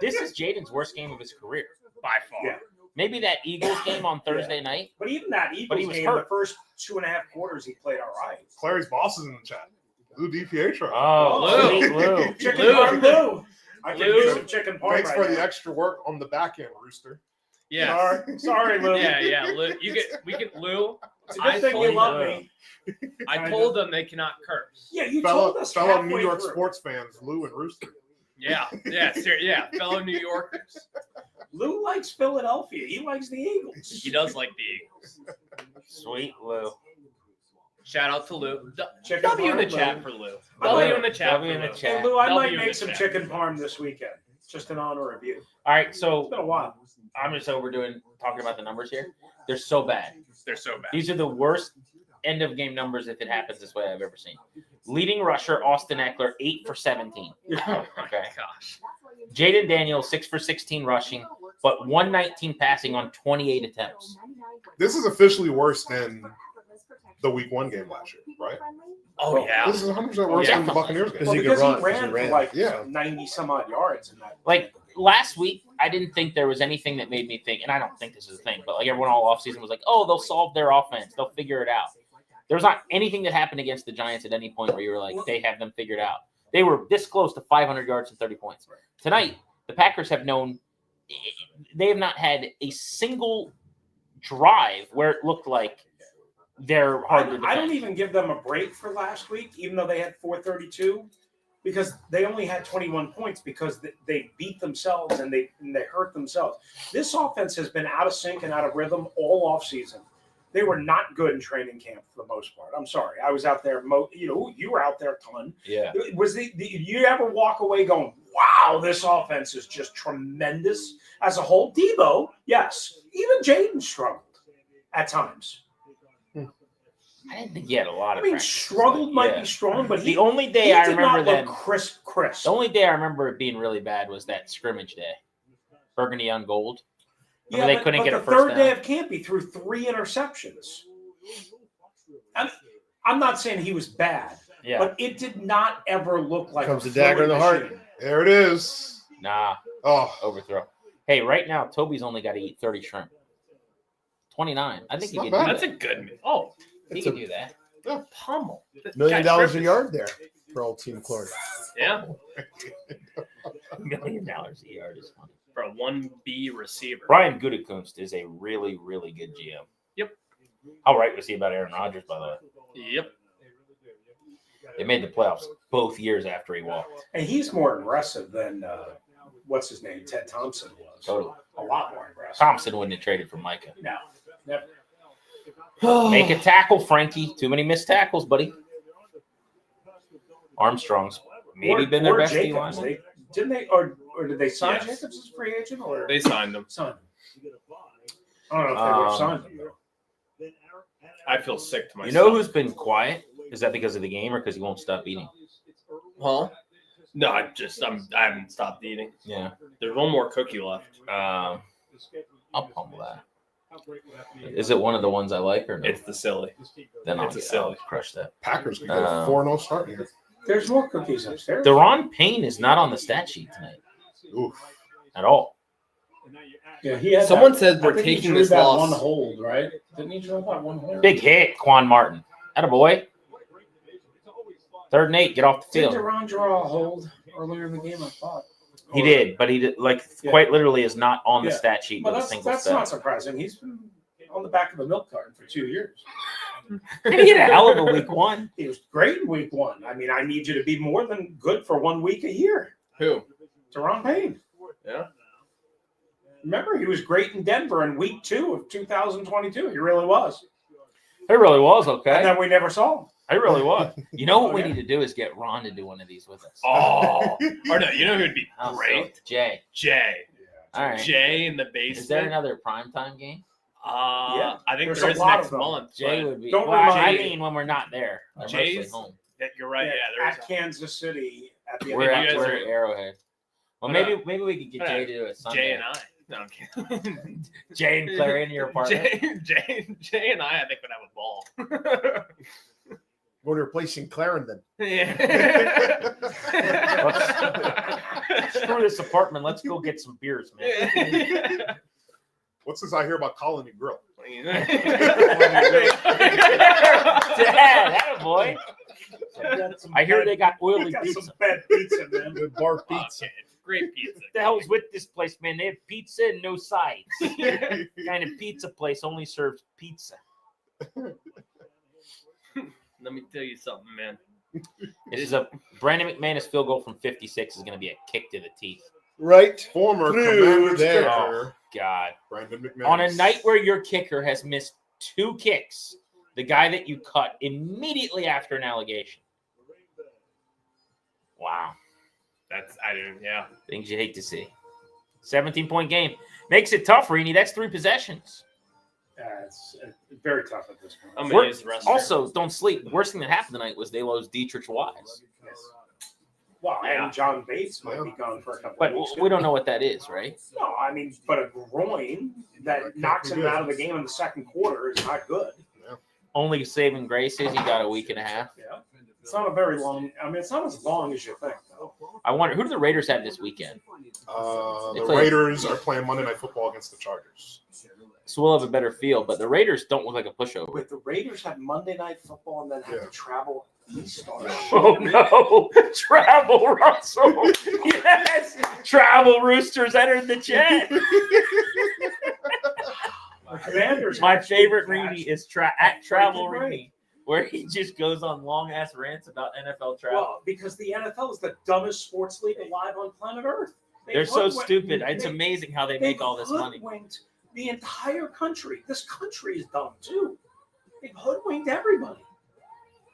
this is Jaden's worst game of his career. By far. Yeah. Maybe that Eagles game on Thursday night. But even that But Eagles he was game, hurt. the first 2.5 quarters, he played all right. Clary's boss is in the chat. Lou DiPietro. Oh, sweet Lou. Chicken Lou. parm Lou. I can Lou. use some chicken parm Thanks right for the now. extra work on the back end, Rooster. Yeah. Sorry, Lou. Yeah. Lou, Lou. It's a good thing you love me. I told them they cannot curse. Yeah, you Fellow told us New halfway York through. sports fans, Lou and Rooster. Yeah, fellow New Yorkers. Lou likes Philadelphia. He likes the Eagles. He does like the Eagles. Sweet Lou. Shout out to Lou. Chicken W in the parm chat Lou. for Lou. I W might- in the chat. W for in the Lou. chat. Hey, Lou, I W might in make the some chat. chicken parm this weekend, just in honor of you. All right, so It's been a while. I'm just talking about the numbers here. They're so bad. They're so bad. These are the worst end of game numbers if it happens this way I've ever seen. Leading rusher Austin Eckler 8 for 17. Oh my Okay. gosh. Jaden Daniels 6 for 16 rushing, but 119 passing on 28 attempts. This is officially worse than the week 1 game last year, right? Oh yeah. This is 100% worse than the Buccaneers game. Well, he could because he run, ran for like Yeah. 90 some odd yards in that. Like last week, I didn't think there was anything that made me think, and I don't think this is a thing, but like everyone all offseason was like, oh, they'll solve their offense. They'll figure it out. There's not anything that happened against the Giants at any point where you were like, they have them figured out. They were this close to 500 yards and 30 points. Tonight, the Packers have they have not had a single drive where it looked like they're hard to defend. I don't even give them a break for last week, even though they had 432, because they only had 21 points because they beat themselves and they hurt themselves. This offense has been out of sync and out of rhythm all offseason. They were not good in training camp for the most part. I'm sorry. I was out there. You were out there a ton. Yeah. You ever walk away going, wow, this offense is just tremendous as a whole? Debo, yes. Even Jaden struggled at times. I didn't think he had a lot of I mean, practice. struggled might be strong, but the only day I remember them crisp. The only day I remember it being really bad was that scrimmage day. Burgundy on gold. Remember they couldn't get a the first third down? day of camp, he threw 3 interceptions. I'm not saying he was bad, but it did not ever look like Comes a the dagger in the heart. machine. There it is. Nah. Oh, overthrow. Hey, right now Toby's only got to eat 30 shrimp. 29. I think he can do That's that. a good move. Oh, He can do that. pummel. $1 million Got a yard there for old Team Clark. Yeah. $1 million a yard is funny. For a 1B receiver. Brian Gutekunst is a really, really good GM. Yep. How right was he about Aaron Rodgers, by the way? Yep. They made the playoffs both years after he walked. And he's more aggressive than what's his name, Ted Thompson was. Totally. A lot more aggressive. Thompson wouldn't have traded for Micah. No, never. Make a tackle, Frankie. Too many missed tackles, buddy. Armstrong's maybe been their best D Jacobs. lineman. Didn't they, or did they sign Yes. Jacobs as free agent? Or They signed him. signed him? I don't know if they would have signed him, though. I feel sick to myself. You know who's been quiet? Is that because of the game or because he won't stop eating? Huh? No, I haven't stopped eating. Yeah. There's one more cookie left. I'll pummel that. Is it one of the ones I like or no? It's the silly. Then It's a I'll silly. crush that. Packers could get a 4-0 start here. There's more cookies upstairs. Deron Payne is not on the stat sheet tonight. Oof. At all. Yeah, he had Someone that- said I we're think he taking drew this that loss. one hold, right? Didn't he draw that one hold? Big hit, Quan Martin. Attaboy. 3rd and 8, get off the Did field. Deron draw a hold earlier in the game? I thought. He did, but he did, quite literally is not on the Yeah. stat sheet But with a that's single not step. surprising. He's been on the back of the milk carton for 2 years. He had a hell of a week 1. He was great in week 1. I mean, I need you to be more than good for 1 week a year. Who? Deron Payne. Yeah. Remember, he was great in Denver in week 2 of 2022. He really was. It really was okay. And then we never saw him. It really was. You know what we need to do is get Ron to do one of these with us. Oh. Or no, you know who'd be I'll great? say Jay. Jay. All right. Jay in the basement. Is there another primetime game? I think There's there a is lot next of them. month. Jay but would be. Don't Well, I remind me. mean, when we're not there. We're mostly Jay's home. You're right. Yeah, there is. At Kansas City at the end We're of you at guys we're are- at Arrowhead. Well, But, maybe we could get Jay to do it Sunday. Jay and I. No, I'm kidding. Jay and Clary in your apartment. Jay and I think would have a ball. We're replacing Clarendon. Yeah. Screw this apartment. Let's go get some beers, man. What's this I hear about Colony Grill? Dad, attaboy. I hear they got oily pizza. Some bad pizza, man. Good bar pizza. Great pizza. What the hell's with this place, man? They have pizza and no sides. Kind of pizza place only serves pizza. Let me tell you something, man. This is a Brandon McManus field goal from 56 is going to be a kick to the teeth. Right. Former Through Commanders there. kicker, Oh, God. Brandon McManus. On a night where your kicker has missed 2 kicks, the guy that you cut immediately after an allegation. Wow. Yeah. Things you hate to see. 17-point game. Makes it tough, Reenie. That's 3 possessions. It's very tough at this point. I'm going to use the rest. Also, don't sleep. Worst thing that happened tonight was they lost Dietrich Wise. Yes. Well, and John Bates might be gone for a couple But of weeks. we don't know what that is, right? No, I mean, but a groin that knocks him out of the game in the second quarter is not good. Only saving grace is he got a week and a half. Yeah. It's not a very long. I mean, it's not as long as you think, though. I wonder, who do the Raiders have this weekend? The Raiders are playing Monday Night Football against the Chargers. So we'll have a better feel, but the Raiders don't look like a pushover. But the Raiders have Monday Night Football and then have to travel east on Oh, no. Travel, Russell. Yes. Travel Roosters entered the chat. Commanders. My favorite Reenie is at Travel Reenie, where he just goes on long-ass rants about NFL travel. Well, because the NFL is the dumbest sports league alive on planet Earth. They're so stupid. It's amazing how they make all this money. Hoodwinked the entire country. This country is dumb, too. They've hoodwinked everybody.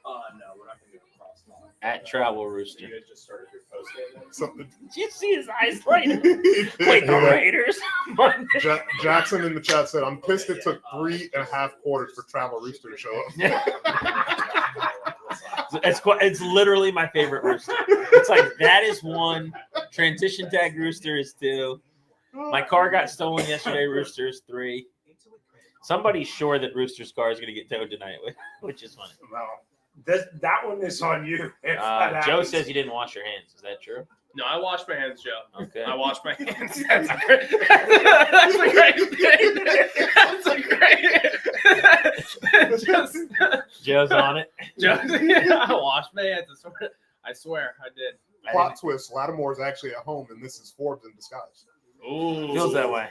No, we're not going to do a cross line. At Travel Rooster. You guys just started your postgame. Something. Did you see his eyes light up? Wait, the Raiders? Jackson in the chat said, I'm pissed it took 3.5 quarters for Travel Rooster to show up. It's literally my favorite Rooster. It's like, that is 1. Transition tag Rooster is 2. My car got stolen yesterday. Rooster is 3. Somebody's sure that Rooster's car is going to get towed tonight, which is funny. Well, that one is on you. Joe says you didn't wash your hands. Is that true? No, I washed my hands, Joe. Okay. I washed my hands. That's a great thing. That's a great Joe's on it. I washed my hands. I swear I did. Plot twist, Lattimore's actually at home, and this is Forbes in disguise. Ooh. Feels that way.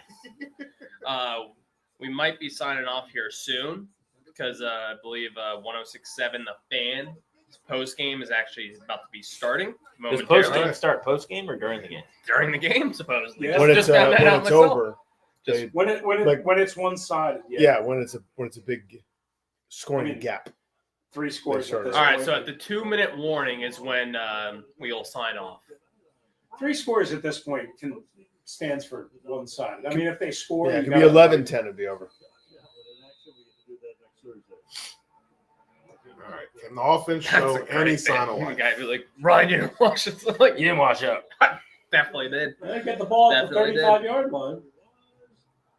We might be signing off here soon because I believe 106.7 The Fan post game is actually about to be starting. Does post game start post game or during the game? During the game, supposedly. Yeah. When it's over. When it's one-sided. Yeah, when it's a big scoring gap. 3 scores. All right, so at the 2-minute warning is when we'll sign off. 3 scores at this point stands for one-sided. I mean, if they score, yeah, it could be 11-10. It'd be over. All right. Can the offense show any sign of The life? guy would be like, Ryan, you didn't wash it. Like, you didn't wash up. Definitely did. They get the ball at the Definitely 35-yard line.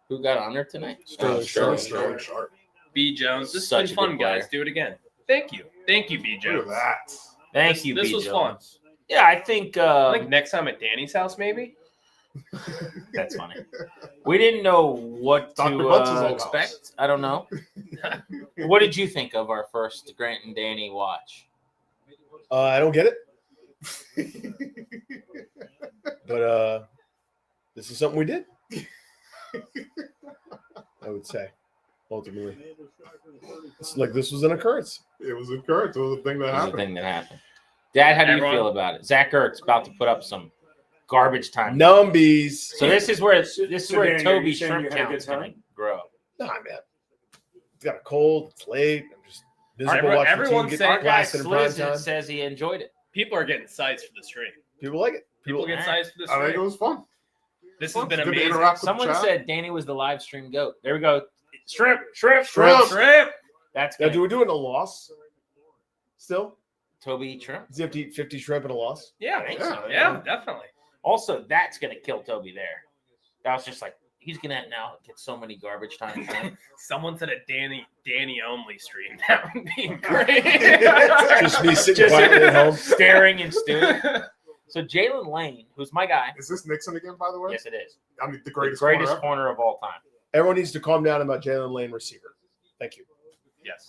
Who got under tonight? Sterling Sharp. B. Jones. This Such has a been fun, good player. guys. Do it again. Thank you. Thank you, B. Jones. Look at that. Thank you, This B. was Jones. fun. Yeah, I think Next time at Danny's house, maybe. that's funny. We didn't know what Dr. Butts' to old expect. house. I don't know. What did you think of our first Grant and Danny watch? I don't get it. But this is something we did. I would say, ultimately. It's like this was an occurrence. It was an occurrence. It was a thing that It was a happened. thing that happened. Dad, how do Everyone- you feel about it? Zach Ertz about to put up some garbage time. Numbies. So this is where Danny, Toby's you saying you shrimp had a count is good going time? to grow. Nah, man. It's got a cold. It's late. I'm just miserable Everyone- watching the everyone team say- get blasted in prime Sliz time. says he enjoyed it. People are getting sides for the stream. People like it. People get sides for the I think it stream. was fun. This has been Good to amazing. interact with the Someone chat. said Danny was the live stream goat. There we go. Shrimp. Shrimp. That's Now, good. do we do it in a loss? Still? Toby eat shrimp. Does he have to eat 50 shrimp in a loss? Yeah, I think so. Yeah, definitely. Also, that's going to kill Toby there. That was just like, he's going to now get so many garbage time. Someone said a Danny only stream. That would be great. Just me sitting quietly at home. Staring and stewing. So Jalen Lane, who's my guy. Is this Nixon again, by the way? Yes, it is. I mean, the The greatest, greatest corner corner of all time. Everyone needs to calm down about Jalen Lane receiver. Thank you. Yes.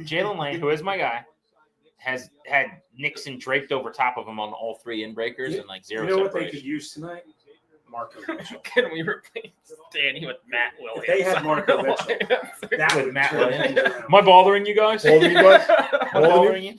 Jalen Lane, who is my guy, has had Nixon draped over top of him on all 3 inbreakers and like 0 You know what they separation. could use tonight? Marco Mitchell. Can we replace Danny with Matt Williams? If they had Marco Mitchell, that With would Matt turn Williams. things around. Am I bothering you guys? Bothering you guys? Am I Bothering bothering you?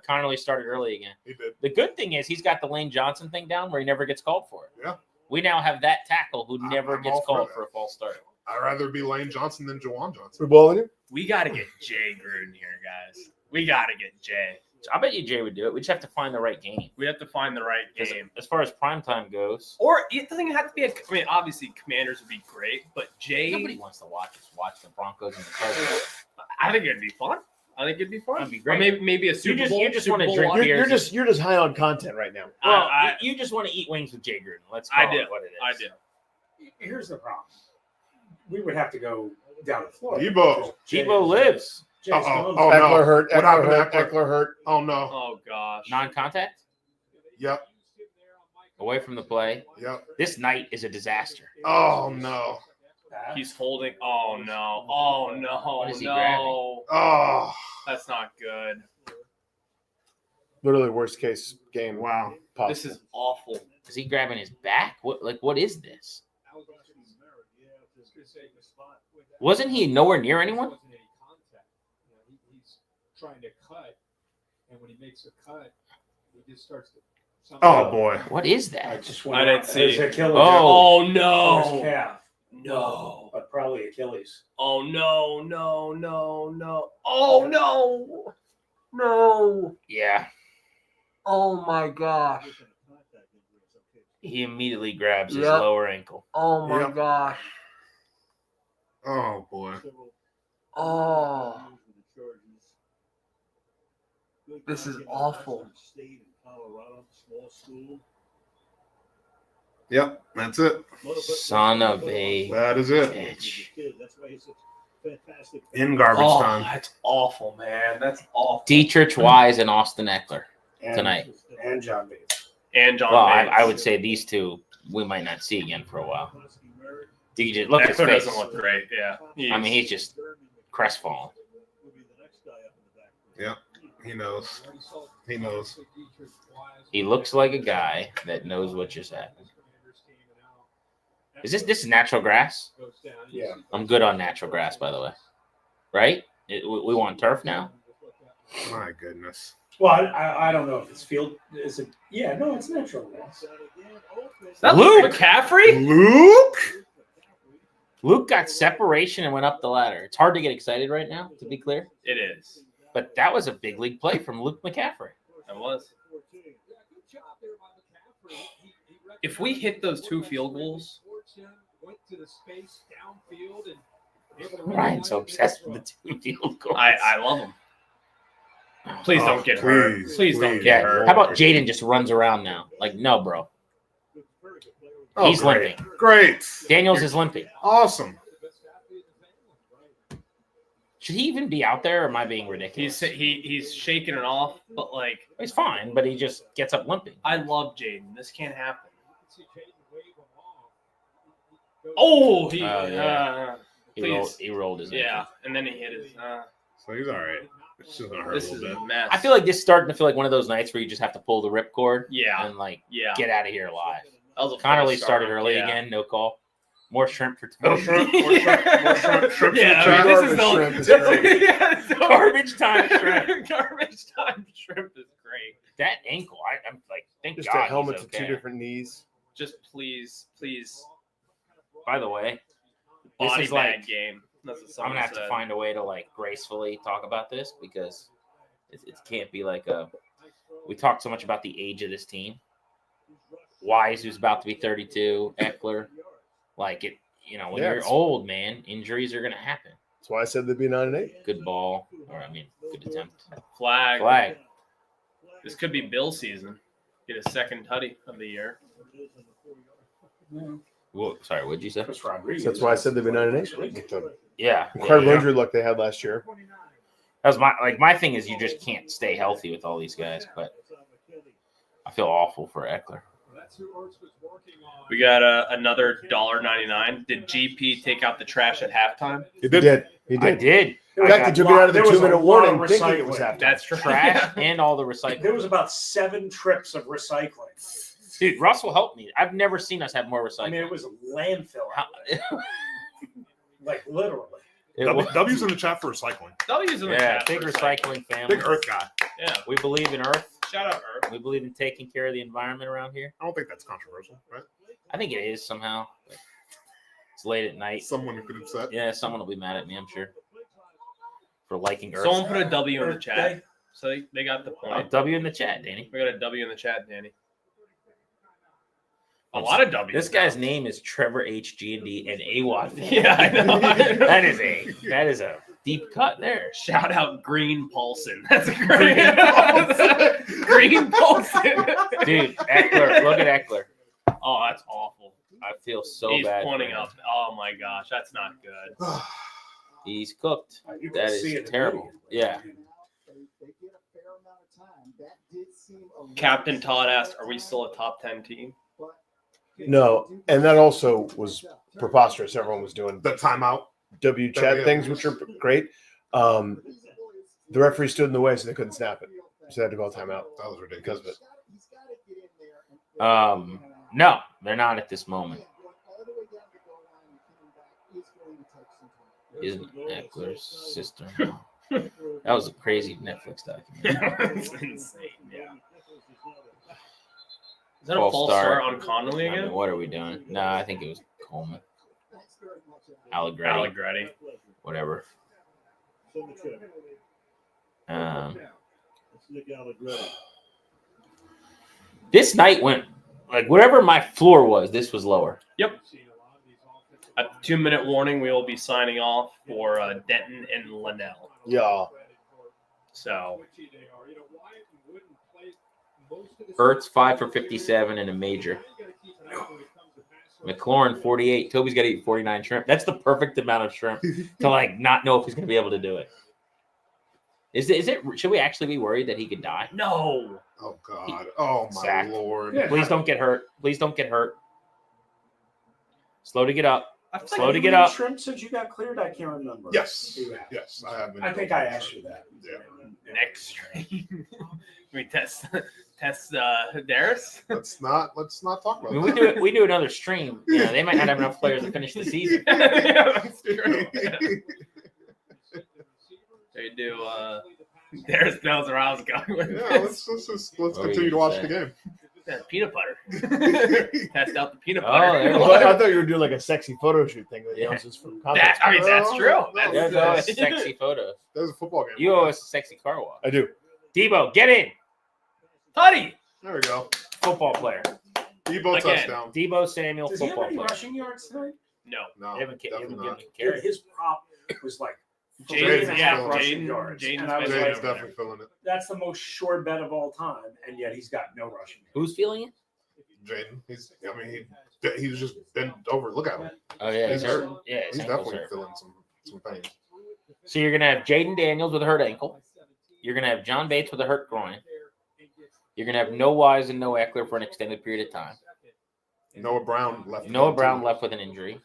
Connolly started early again. He did. The good thing is he's got the Lane Johnson thing down where he never gets called for it. Yeah. We now have that tackle who never I'm gets all for called that. for a false start. I'd rather be Lane Johnson than Jawan Johnson. We're balling you? We got to get Jay Gruden here, guys. We got to get Jay. I bet you Jay would do it. We just have to find the right game. We have to find the right 'Cause game. as far as primetime goes, Or it doesn't even have to be obviously Commanders would be great, but Jay. nobody wants to watch the Broncos and the Cardinals. I think it'd be fun. I think it'd be fun. That'd be Or great. maybe a Super Bowl. You just Super want to Bowl drink watch. beers. You're just high on content right now. Well, you just want to eat wings with Jay Gruden. Let's call I do. it what it is. I do. Here's the problem. We would have to go down to Florida. Debo lives. Oh, Eckler no. hurt. What Eckler happened to hurt. Eckler hurt. Oh, no. Oh, gosh. Non-contact? Yep. Away from the play. Yep. This night is a disaster. Oh, no. He's holding. Oh, no. Oh, no. What is he no. grabbing? Oh. That's not good. Literally worst case game. Wow. Possible. This is awful. Is he grabbing his back? What is this? Wasn't he nowhere near anyone? He's trying to cut, and when he makes a cut, he just starts to. Oh, boy. What is that? I just I didn't see. His Achilles. Oh, His no. calf. No. But probably Achilles. Oh, no, no, no, no. Oh, no. No. Yeah. Oh, my gosh. He immediately grabs his Yep. lower ankle. Oh, my Yep. gosh. Oh, boy. Oh. This is awful. Yep. That's it. Son of a That is it. bitch. In garbage Oh, time. that's awful, man. That's awful. Dietrich Wise and Austin Eckler And, tonight. And John Bates. And John Well, Bates. I would say these two we might not see again for a while. DJ, look at his Eckler face. doesn't look great. Yeah. I mean, he's just crestfallen. Yep. He knows. He knows. He looks like a guy that knows what just happened. Is this is natural grass? Yeah. I'm good on natural grass, by the way. Right? We want turf now? My goodness. Well, I don't know if it's field. Is it? Yeah, no, it's natural grass. Is that Luke! McCaffrey? Luke? Luke got separation and went up the ladder. It's hard to get excited right now, to be clear. It is. But that was a big league play from Luke McCaffrey. It was. If we hit those 2 field goals, Ryan's so obsessed with the 2 field goals. I love them. Please Oh, don't get hurt. Please don't Yeah. get hurt. How about Jaden just runs around now? Like, no, bro. Oh, He's great. limping. Great. Daniels is limping. Awesome. Should he even be out there, or am I being ridiculous? He's shaking it off, but like He's fine, but he just gets up limping. I love Jaden. This can't happen. Oh, he yeah. please. He rolled his Yeah, ankle. and then he hit his. So he's all right. It's just gonna hurt This a is little a bit. mess. I feel like this is starting to feel like one of those nights where you just have to pull the ripcord Yeah. and like Yeah. get out of here alive. That was a Connolly false start. started early Yeah. again, no call. More shrimp for More Tony. shrimp. More shrimp. More shrimp. Shrimp. Yeah, shrimp. this is Garbage the shrimp is great. yeah, so- Garbage time shrimp. Garbage time shrimp is great. That ankle, I'm like, thank Just God a helmet he's to okay. 2 different knees. Just please. By the way, this Body is bag like game. That's what I'm someone gonna have to said. find a way to like gracefully talk about this because it can't be like a. We talked so much about the age of this team. Wise, who's about to be 32, Eckler, like it. You know, when Yeah, you're it's- old, man, injuries are gonna happen. That's why I said they'd be 9-8. Good ball, or I mean, good attempt. Flag. This could be Bill season. Get a second tutty of the year. Well, sorry, what'd you say? Chris Rodriguez. That's why I said they'd be 9-8. With the Yeah, incredible yeah. injury luck they had last year. That was my thing is you just can't stay healthy with all these guys, but I feel awful for Eckler. We got another $1.99. Did GP take out the trash at halftime? He did. He I did. did. In fact, he took it out of the There was a 2-minute lot warning, of thinking it was recycling. halftime. That's true. Trash and all the recycling. There was about 7 trips of recycling. Dude, Russell helped me. I've never seen us have more recycling. I mean, it was a landfill. Like, literally. W's in the chat for recycling. W's in the Yeah, chat. big for recycling family. Big Earth guy. Yeah. We believe in Earth. Shout out Earth. We believe in taking care of the environment around here. I don't think that's controversial, right? I think it is somehow. It's late at night. Someone who could have said. Yeah, someone will be mad at me, I'm sure. For liking Earth. Someone put a W in the chat. So they got the point. W in the chat, Danny. We got a W in the chat, Danny. A lot of W's. This guy's name is Trevor HG&D and AWOD. Yeah, I know. that is a deep cut there. Shout out Green Paulson. That's a great Green Paulson. Dude, Eckler, look at Eckler. Oh, that's awful. I feel so He's bad. pointing up. Oh my gosh, that's not good. He's cooked. You can That see is it terrible. Yeah. Captain Todd asked, "Are we still a top 10 team?" No, and that also was preposterous. Everyone was doing the timeout W chat things, which are great. The referee stood in the way, so they couldn't snap it. So they had to call timeout. That was ridiculous. Because of it. No, they're not at this moment. Isn't Eckler's sister? That was a crazy Netflix documentary. It's insane. Yeah. Is that a false start on Connolly again? I mean, what are we doing? No, I think it was Coleman. Allegretti. Whatever. This night went like whatever my floor was. This was lower. Yep. At the 2-minute warning, we will be signing off for Denton and Linnell. Yeah. So. Ertz 5 for 57 and a major. McLaurin 48. Toby's got to eat 49 shrimp. That's the perfect amount of shrimp to like not know if he's going to be able to do it. Is it? Should we actually be worried that he could die? No. Oh God. Oh my Zach. Lord. Yeah. Please don't get hurt. Please don't get hurt. Slow to get up. Slow to Have get you up. eaten shrimp since you got cleared? I can't remember. Yes. You have. Yes. I have been. I think I asked you that. Yeah. Next stream. We test Darius. Let's not talk about I mean, that. we do another stream. You know, they might not have enough players to finish the season. Yeah, that's true. They do. Darius knows where I was going with Yeah, this. let's continue to watch the game. Yeah, peanut butter. Test out the peanut butter. I thought you were doing like a sexy photo shoot thing with youngsters from college. That's true. That's always sexy photos. That was a football game. You owe us a sexy car walk. I do. Debo, get in. Tutty. There we go. Football player. Debo Again. touchdown. Debo Samuel, Does he have football any player. rushing yards tonight? No. No, They haven't definitely given not. me Dude, carry. his prop was like Jaden's 3.5 rushing feeling it. yards. Jaden's And I was been like, Jaden's definitely feeling it. that's the most sure bet of all time, and yet he's got no rushing. Who's feeling it? Jaden, he's just bent over. Look at him. Oh yeah, He's he's hurt. hurt. Yeah, his He's ankle's definitely hurt. feeling some pain. So you're gonna have Jaden Daniels with a hurt ankle. You're gonna have John Bates with a hurt groin. You're gonna have no Wise and no Eckler for an extended period of time. Noah Brown left. Noah Brown left with an injury.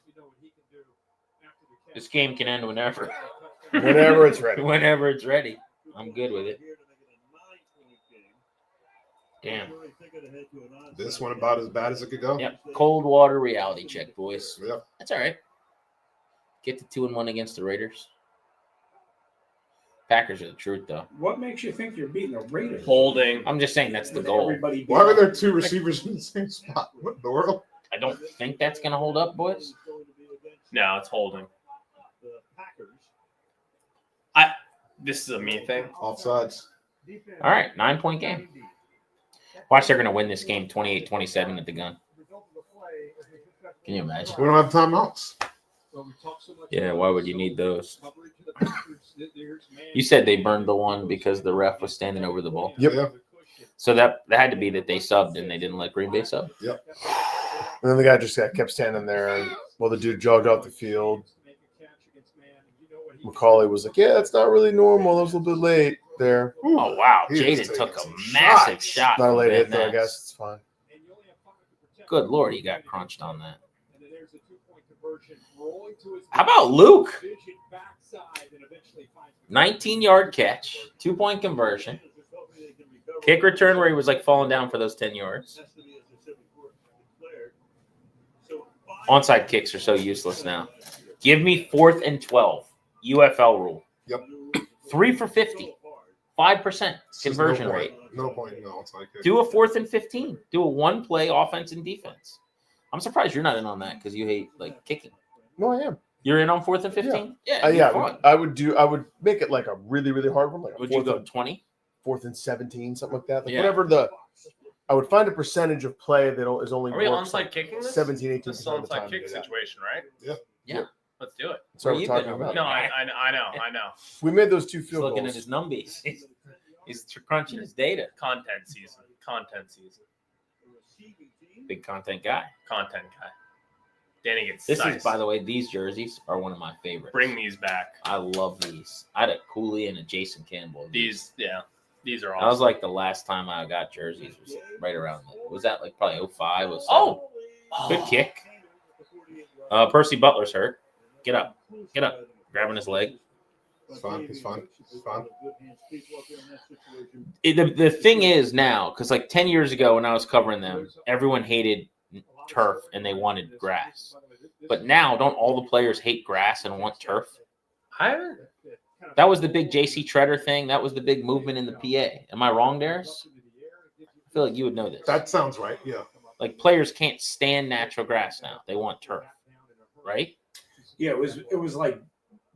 This game can end whenever. Whenever it's ready. Whenever it's ready. I'm good with it. Damn. This one about as bad as it could go. Yep. Cold water reality check, boys. Yep. That's all right. Get to 2-1 against the Raiders. Packers are the truth, though. What makes you think you're beating the Raiders? Holding. I'm just saying that's the goal. Everybody Why are there two receivers in the same spot? What in the world? I don't think that's going to hold up, boys. No, it's holding. This is a me thing. Offsides. All right, 9-point game. Watch, they're going to win this game 28-27 at the gun. Can you imagine? We don't have timeouts. Yeah, why would you need those? You said they burned the one because the ref was standing over the ball. Yep. Yeah. So that had to be that they subbed and they didn't let Green Bay sub. Yep. And then the guy just kept standing there, and the dude jogged off the field. Macaulay was like, "Yeah, it's not really normal. That was a little bit late there." Oh wow, He was Jaden taking took a some massive shot. Not a from late Van hit, though. I Ness. guess it's fine. Good Lord, he got crunched on that. How about Luke? 19-yard catch, 2-point conversion. Kick return where he was like falling down for those 10 yards. Onside kicks are so useless now. Give me 4th and 12. UFL rule. Yep. 3 for 50. 5% conversion rate. No point in the onside kick. Do a 4th and 15. Do a one-play offense and defense. I'm surprised you're not in on that because you hate like kicking. No, I am. You're in on 4th and 15? Yeah. I would make it like a really, really hard one. Like Would you go 20? 4th and 17, something like that. Like Yeah. whatever I would find a percentage of play that is only Are we works onside like kicking this? 17, 18% This is of the onside time. kick situation, right? Yeah. Yeah. Let's do it. That's what we're talking about. No, I know. We made those 2 He's field looking goals. at his numbies. He's crunching his data. Content season. Big content guy. Danny gets This nice. is, by the way, these jerseys are one of my favorites. Bring these back. I love these. I had a Cooley and a Jason Campbell. These are awesome. That was like the last time I got jerseys. Was right around that. Was that like probably 05? 07? Oh! Good kick. Percy Butler's hurt. Get up. Grabbing his leg. It's fine. The thing is now, because like 10 years ago when I was covering them, everyone hated turf and they wanted grass. But now, don't all the players hate grass and want turf? That was the big J.C. Treader thing. That was the big movement in the PA. Am I wrong, Darius? I feel like you would know this. That sounds right. Yeah. Like players can't stand natural grass now. They want turf, right? Yeah, it was like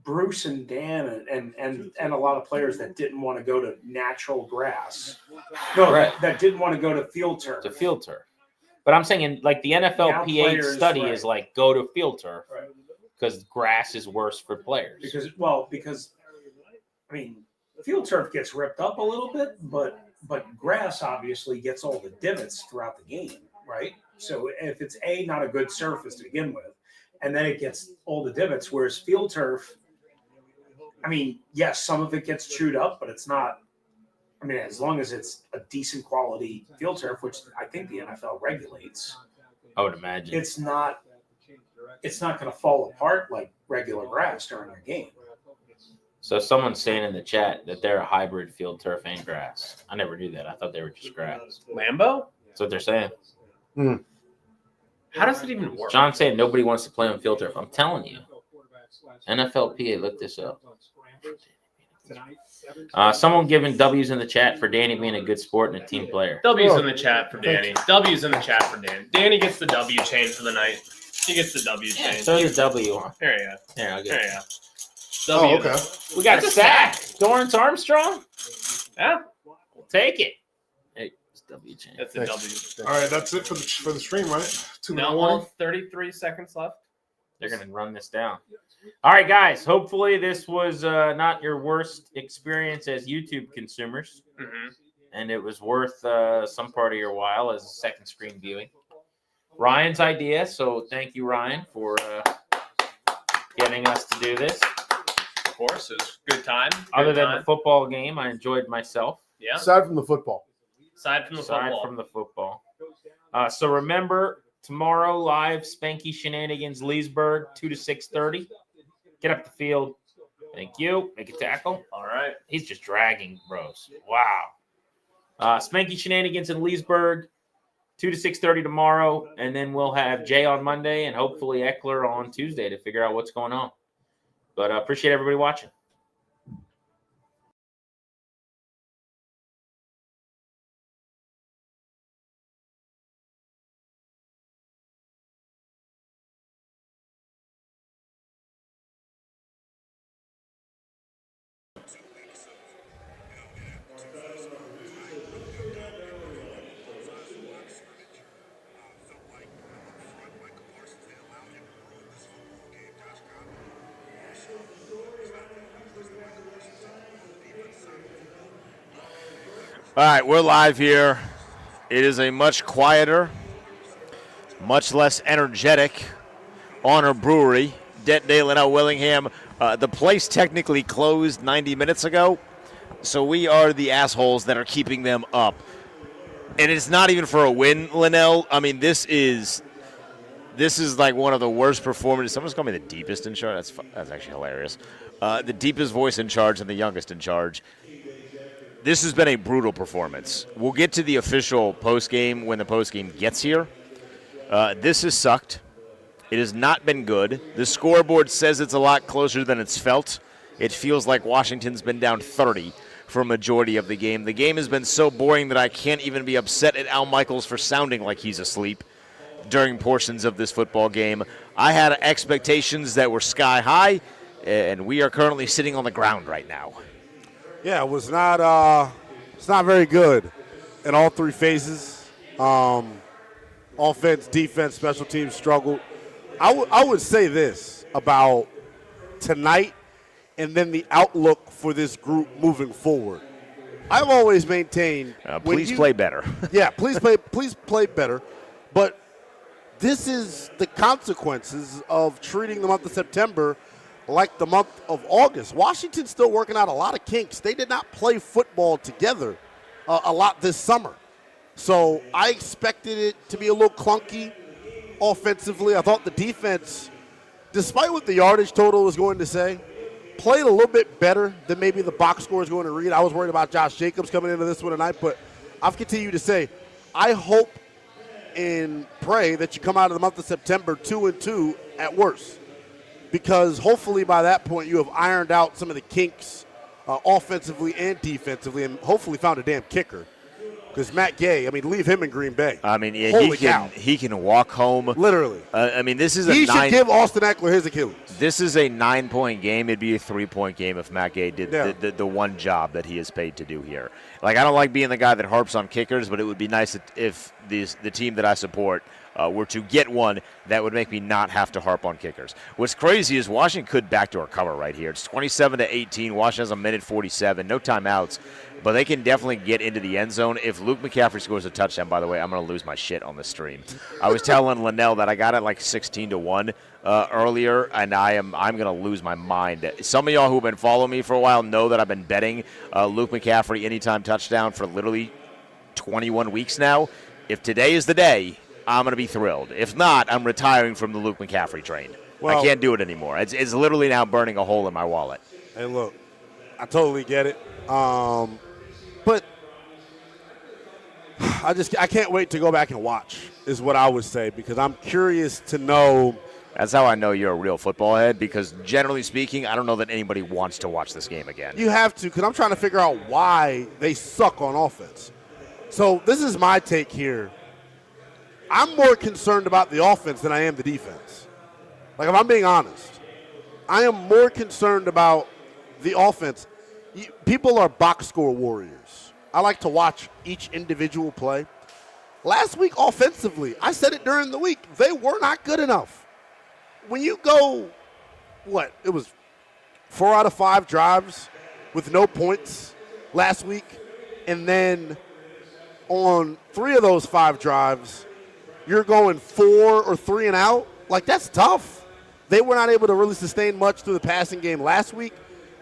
Bruce and Dan and a lot of players that didn't want to go to natural grass. No, Right. that didn't want to go to field turf. To field turf. But I'm saying in like the Now NFLPA players, study right. is like go to field turf because grass is worse for players. Because I mean, field turf gets ripped up a little bit, but grass obviously gets all the divots throughout the game, right? So if it's not a good surface to begin with, and then it gets all the divots, whereas field turf, I mean, yes, some of it gets chewed up, but it's not. I mean, as long as it's a decent quality field turf, which I think the NFL regulates, I would imagine it's not going to fall apart like regular grass during a game. So someone's saying in the chat that they're a hybrid field turf and grass. I never knew that. I thought they were just grass. Lambeau? That's what they're saying. How does it even work? John said nobody wants to play on field turf. I'm telling you. NFLPA, look this up. Someone giving W's in the chat for Danny being a good sport and a team player. W's in the chat for Danny. W's in the chat for Dan. Danny gets the W chain for the night. He gets the W chain. Throw your W on. There you go. Here, I'll get There it. you go. W. okay. We got That's a a sack. Dorrance Armstrong. Yeah. We'll take it. Hey, it's W chain. That's a W. All right, that's it for the stream, right? 2 minute Now warning. only 33 seconds left. They're going to run this down. All right, guys. Hopefully this was not your worst experience as YouTube consumers. Mm-hmm. And it was worth some part of your while as a second screen viewing. Ryan's idea. So thank you, Ryan, for getting us to do this. Of course, it was a good time. Other than the football game, I enjoyed myself. Yeah. Aside from the football. Aside from the football. So remember, tomorrow live Spanky Shenanigans Leesburg, 2 to 6:30. Get up the field. Thank you. Make a tackle. All right. He's just dragging bros. Wow. Spanky Shenanigans in Leesburg, 2 to 6:30 tomorrow. And then we'll have Jay on Monday and hopefully Eckler on Tuesday to figure out what's going on. But I appreciate everybody watching. All right, we're live here. It is a much quieter, much less energetic Honor Brewery, Dale and Willingham. The place technically closed 90 minutes ago, so we are the assholes that are keeping them up. And it's not even for a win, Linnell. I mean, this is like one of the worst performances. Someone's called me the deepest in charge. That's actually hilarious. The deepest voice in charge and the youngest in charge. This has been a brutal performance. We'll get to the official postgame when the postgame gets here. This has sucked. It has not been good. The scoreboard says it's a lot closer than it's felt. It feels like Washington's been down 30 for a majority of the game. The game has been so boring that I can't even be upset at Al Michaels for sounding like he's asleep during portions of this football game. I had expectations that were sky high, and we are currently sitting on the ground right now. Yeah, it was not. It's not very good in all three phases. Offense, defense, special teams struggled. I would say this about tonight, and then the outlook for this group moving forward. I've always maintained. Please play better. Yeah, please play better. But this is the consequences of treating the month of September like the month of August. Washington's still working out a lot of kinks. They did not play football together a lot this summer. So I expected it to be a little clunky offensively. I thought the defense, despite what the yardage total was going to say, played a little bit better than maybe the box score is going to read. I was worried about Josh Jacobs coming into this one tonight, but I've continued to say I hope and pray that you come out of the month of September 2-2 at worst, because hopefully by that point you have ironed out some of the kinks offensively and defensively, and hopefully found a damn kicker. Because Matt Gay, I mean, leave him in Green Bay. I mean, yeah, he can walk home. Literally. I mean, this is he should give Austin Eckler his Achilles. This is a 9-point game. It'd be a 3-point game if Matt Gay did the one job that he is paid to do here. Like, I don't like being the guy that harps on kickers, but it would be nice if the team that I support were to get one that would make me not have to harp on kickers. What's crazy is Washington could backdoor cover right here. It's 27-18. Washington has a minute 47, no timeouts. But they can definitely get into the end zone. If Luke McCaffrey scores a touchdown, by the way, I'm going to lose my shit on the stream. I was telling Linnell that I got it like 16-1 earlier, and I'm going to lose my mind. Some of y'all who have been following me for a while know that I've been betting Luke McCaffrey anytime touchdown for literally 21 weeks now. If today is the day, I'm going to be thrilled. If not, I'm retiring from the Luke McCaffrey train. Well, I can't do it anymore. It's literally now burning a hole in my wallet. Hey, look, I totally get it. But I can't wait to go back and watch is what I would say, because I'm curious to know. That's how I know you're a real football head, because generally speaking, I don't know that anybody wants to watch this game again. You have to, because I'm trying to figure out why they suck on offense. So this is my take here. I'm more concerned about the offense than I am the defense. Like, if I'm being honest, I am more concerned about the offense. People are box score warriors. I like to watch each individual play. Last week, offensively, I said it during the week, they were not good enough. When you go, it was 4 out of 5 drives with no points last week, and then on 3 of those 5 drives, you're going 4 or 3 and out. Like, that's tough. They were not able to really sustain much through the passing game last week.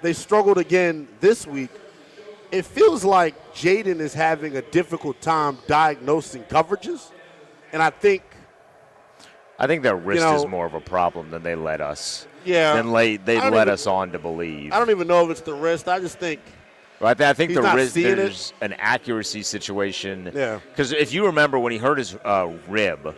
They struggled again this week. It feels like Jaden is having a difficult time diagnosing coverages, and I think their wrist is more of a problem than they let us. Yeah, than they let us on to believe. I don't even know if it's the wrist. I just think. Right, I think the wrist, there's an accuracy situation. Yeah. Because if you remember when he hurt his rib,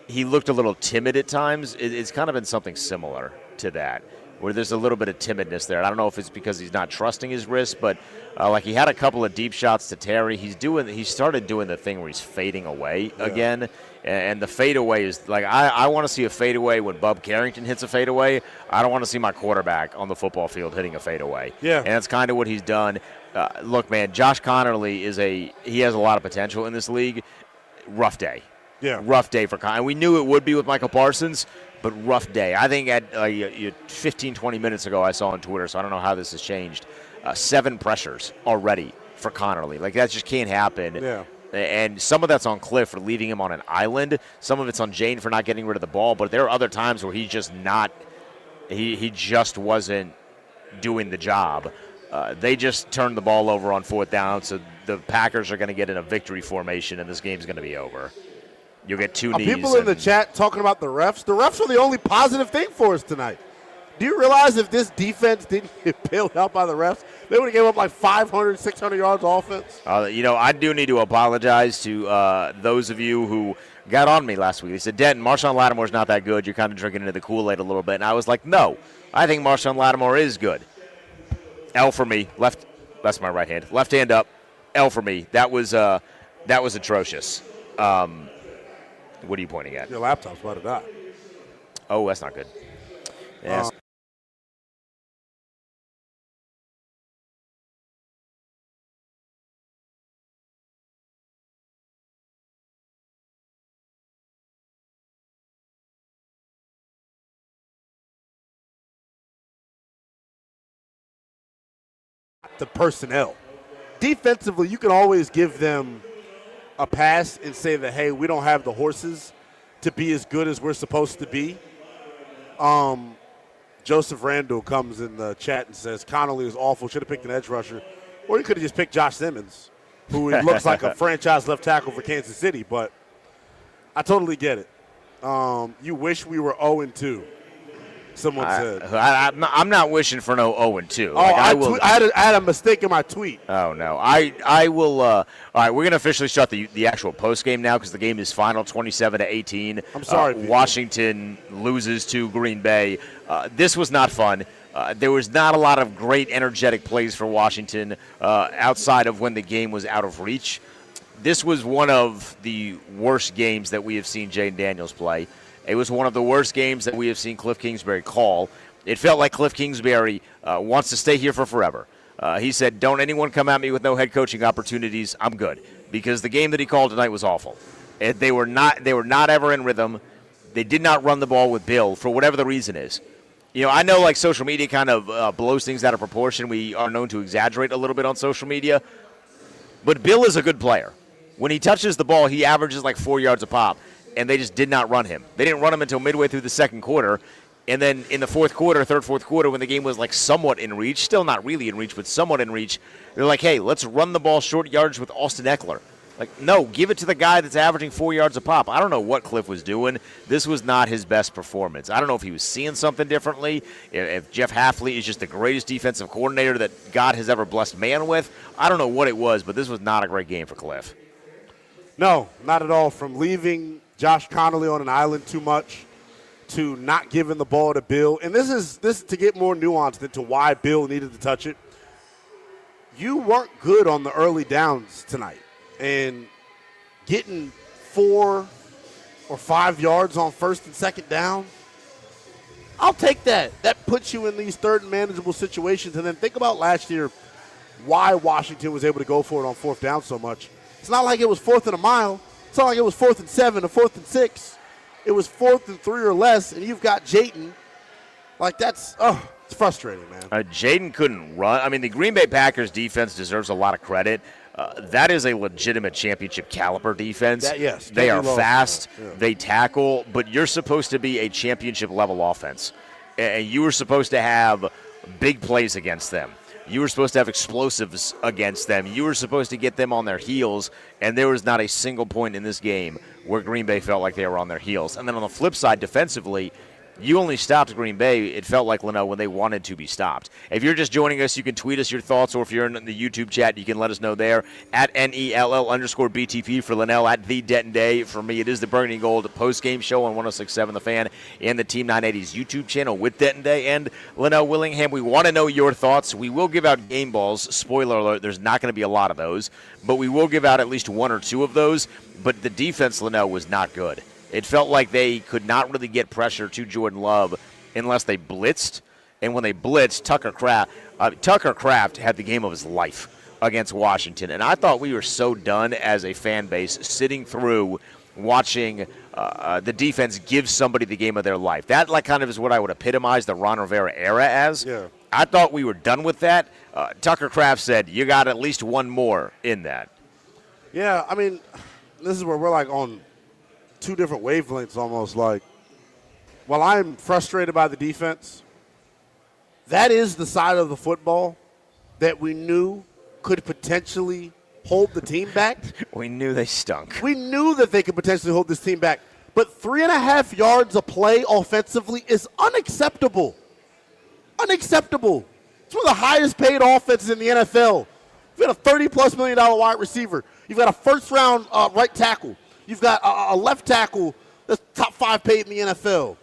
he looked a little timid at times. It's kind of been something similar to that, where there's a little bit of timidness there. I don't know if it's because he's not trusting his wrist, but like he had a couple of deep shots to Terry. He started doing the thing where he's fading away again, and the fadeaway is like I want to see a fadeaway when Bub Carrington hits a fadeaway. I don't want to see my quarterback on the football field hitting a fadeaway. Yeah, and that's kind of what he's done. Look, man, Josh Connerly he has a lot of potential in this league. Rough day. Yeah, rough day for Connerly. We knew it would be with Michael Parsons. But rough day. I think at 15, 20 minutes ago I saw on Twitter, so I don't know how this has changed, 7 pressures already for Connerly. Like, that just can't happen. Yeah. And some of that's on Cliff for leaving him on an island. Some of it's on Jane for not getting rid of the ball. But there are other times where he's just not – he just wasn't doing the job. They just turned the ball over on 4th down, so the Packers are going to get in a victory formation, and this game's going to be over. You'll get 2 knees. People in the chat talking about the refs. The refs are the only positive thing for us tonight. Do you realize if this defense didn't get bailed out by the refs, they would have given up like 500, 600 yards of offense? I do need to apologize to those of you who got on me last week. They said, Denton, Marshawn Lattimore's not that good. You're kind of drinking into the Kool-Aid a little bit. And I was like, no, I think Marshawn Lattimore is good. L for me. That's my right hand. Left hand up. L for me. That was atrocious. What are you pointing at? Your laptop's about to die. Oh, that's not good. Yes. The personnel. Defensively, you can always give them a pass and say that, hey, we don't have the horses to be as good as we're supposed to be. Joseph Randall comes in the chat and says Connolly is awful, should have picked an edge rusher. Or you could have just picked Josh Simmons, who looks like a franchise left tackle for Kansas City. But I totally get it. You wish we were 0-2. Someone said. I'm not wishing for no 0-2. Oh, I had a mistake in my tweet. Oh, no. I will. All right, we're going to officially start the actual postgame now because the game is final 27-18. I'm sorry. Washington loses to Green Bay. This was not fun. There was not a lot of great energetic plays for Washington outside of when the game was out of reach. This was one of the worst games that we have seen Jaden Daniels play. It was one of the worst games that we have seen Cliff Kingsbury call. It felt like Cliff Kingsbury wants to stay here for forever. He said, don't anyone come at me with no head coaching opportunities. I'm good. Because the game that he called tonight was awful. They were not ever in rhythm. They did not run the ball with Bill for whatever the reason is. I know like social media kind of blows things out of proportion. We are known to exaggerate a little bit on social media. But Bill is a good player. When he touches the ball, he averages like 4 yards a pop. And they just did not run him. They didn't run him until midway through the second quarter. And then in the fourth quarter, fourth quarter, when the game was like somewhat in reach, still not really in reach, but somewhat in reach, they're like, hey, let's run the ball short yards with Austin Eckler. Like, no, give it to the guy that's averaging 4 yards a pop. I don't know what Cliff was doing. This was not his best performance. I don't know if he was seeing something differently, if Jeff Hafley is just the greatest defensive coordinator that God has ever blessed man with. I don't know what it was, but this was not a great game for Cliff. No, not at all. From leaving Josh Connolly on an island too much to not giving the ball to Bill. And this is to get more nuanced into why Bill needed to touch it. You weren't good on the early downs tonight. And getting 4 or 5 yards on first and second down, I'll take that. That puts you in these third and manageable situations. And then think about last year why Washington was able to go for it on 4th down so much. It's not like it was 4th and a mile. It's not like it was 4th and 7 or 4th and 6. It was 4th and 3 or less, and you've got Jayden. Like, it's frustrating, man. Jayden couldn't run. I mean, the Green Bay Packers defense deserves a lot of credit. That is a legitimate championship caliber defense. Yes. They are fast. Yeah. They tackle, but you're supposed to be a championship level offense. And you were supposed to have big plays against them. You were supposed to have explosives against them. You were supposed to get them on their heels, and there was not a single point in this game where Green Bay felt like they were on their heels. And then on the flip side, defensively, you only stopped Green Bay, it felt like, Leno, when they wanted to be stopped. If you're just joining us, you can tweet us your thoughts, or if you're in the YouTube chat, you can let us know there. At NELL_BTP for Linnell, at The Denton Day. For me, it is the Burgundy and Gold post-game show on 106.7 The Fan and the Team 980's YouTube channel with Denton Day and Linnell Willingham. We want to know your thoughts. We will give out game balls. Spoiler alert, there's not going to be a lot of those, but we will give out at least 1 or 2 of those. But the defense, Linnell, was not good. It felt like they could not really get pressure to Jordan Love unless they blitzed. And when they blitzed, Tucker Kraft had the game of his life against Washington. And I thought we were so done as a fan base sitting through watching the defense give somebody the game of their life. That kind of is what I would epitomize the Ron Rivera era as. Yeah. I thought we were done with that. Tucker Kraft said, you got at least one more in that. Yeah, I mean, this is where we're like on 2 different wavelengths almost. Like, while I'm frustrated by the defense, that is the side of the football that we knew could potentially hold the team back. We knew they stunk. We knew that they could potentially hold this team back. But 3.5 yards a play offensively is unacceptable. Unacceptable. It's one of the highest paid offenses in the NFL. You've got a $30+ million wide receiver. You've got a first-round right tackle. You've got a left tackle that's top 5 paid in the NFL.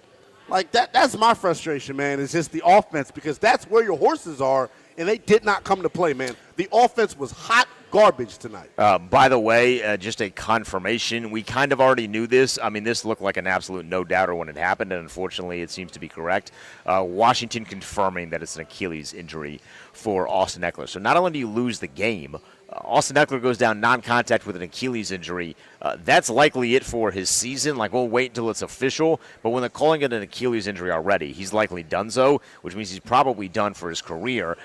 Like, that's my frustration, man. It's just the offense, because that's where your horses are, and they did not come to play, man. The offense was hot garbage tonight. By the way, just a confirmation. We kind of already knew this. I mean, this looked like an absolute no-doubter when it happened, and unfortunately it seems to be correct. Washington confirming that it's an Achilles injury for Austin Eckler. So not only do you lose the game, Austin Eckler goes down non-contact with an Achilles injury. That's likely it for his season. Like, we'll wait until it's official. But when they're calling it an Achilles injury already, he's likely donezo, which means he's probably done for his career.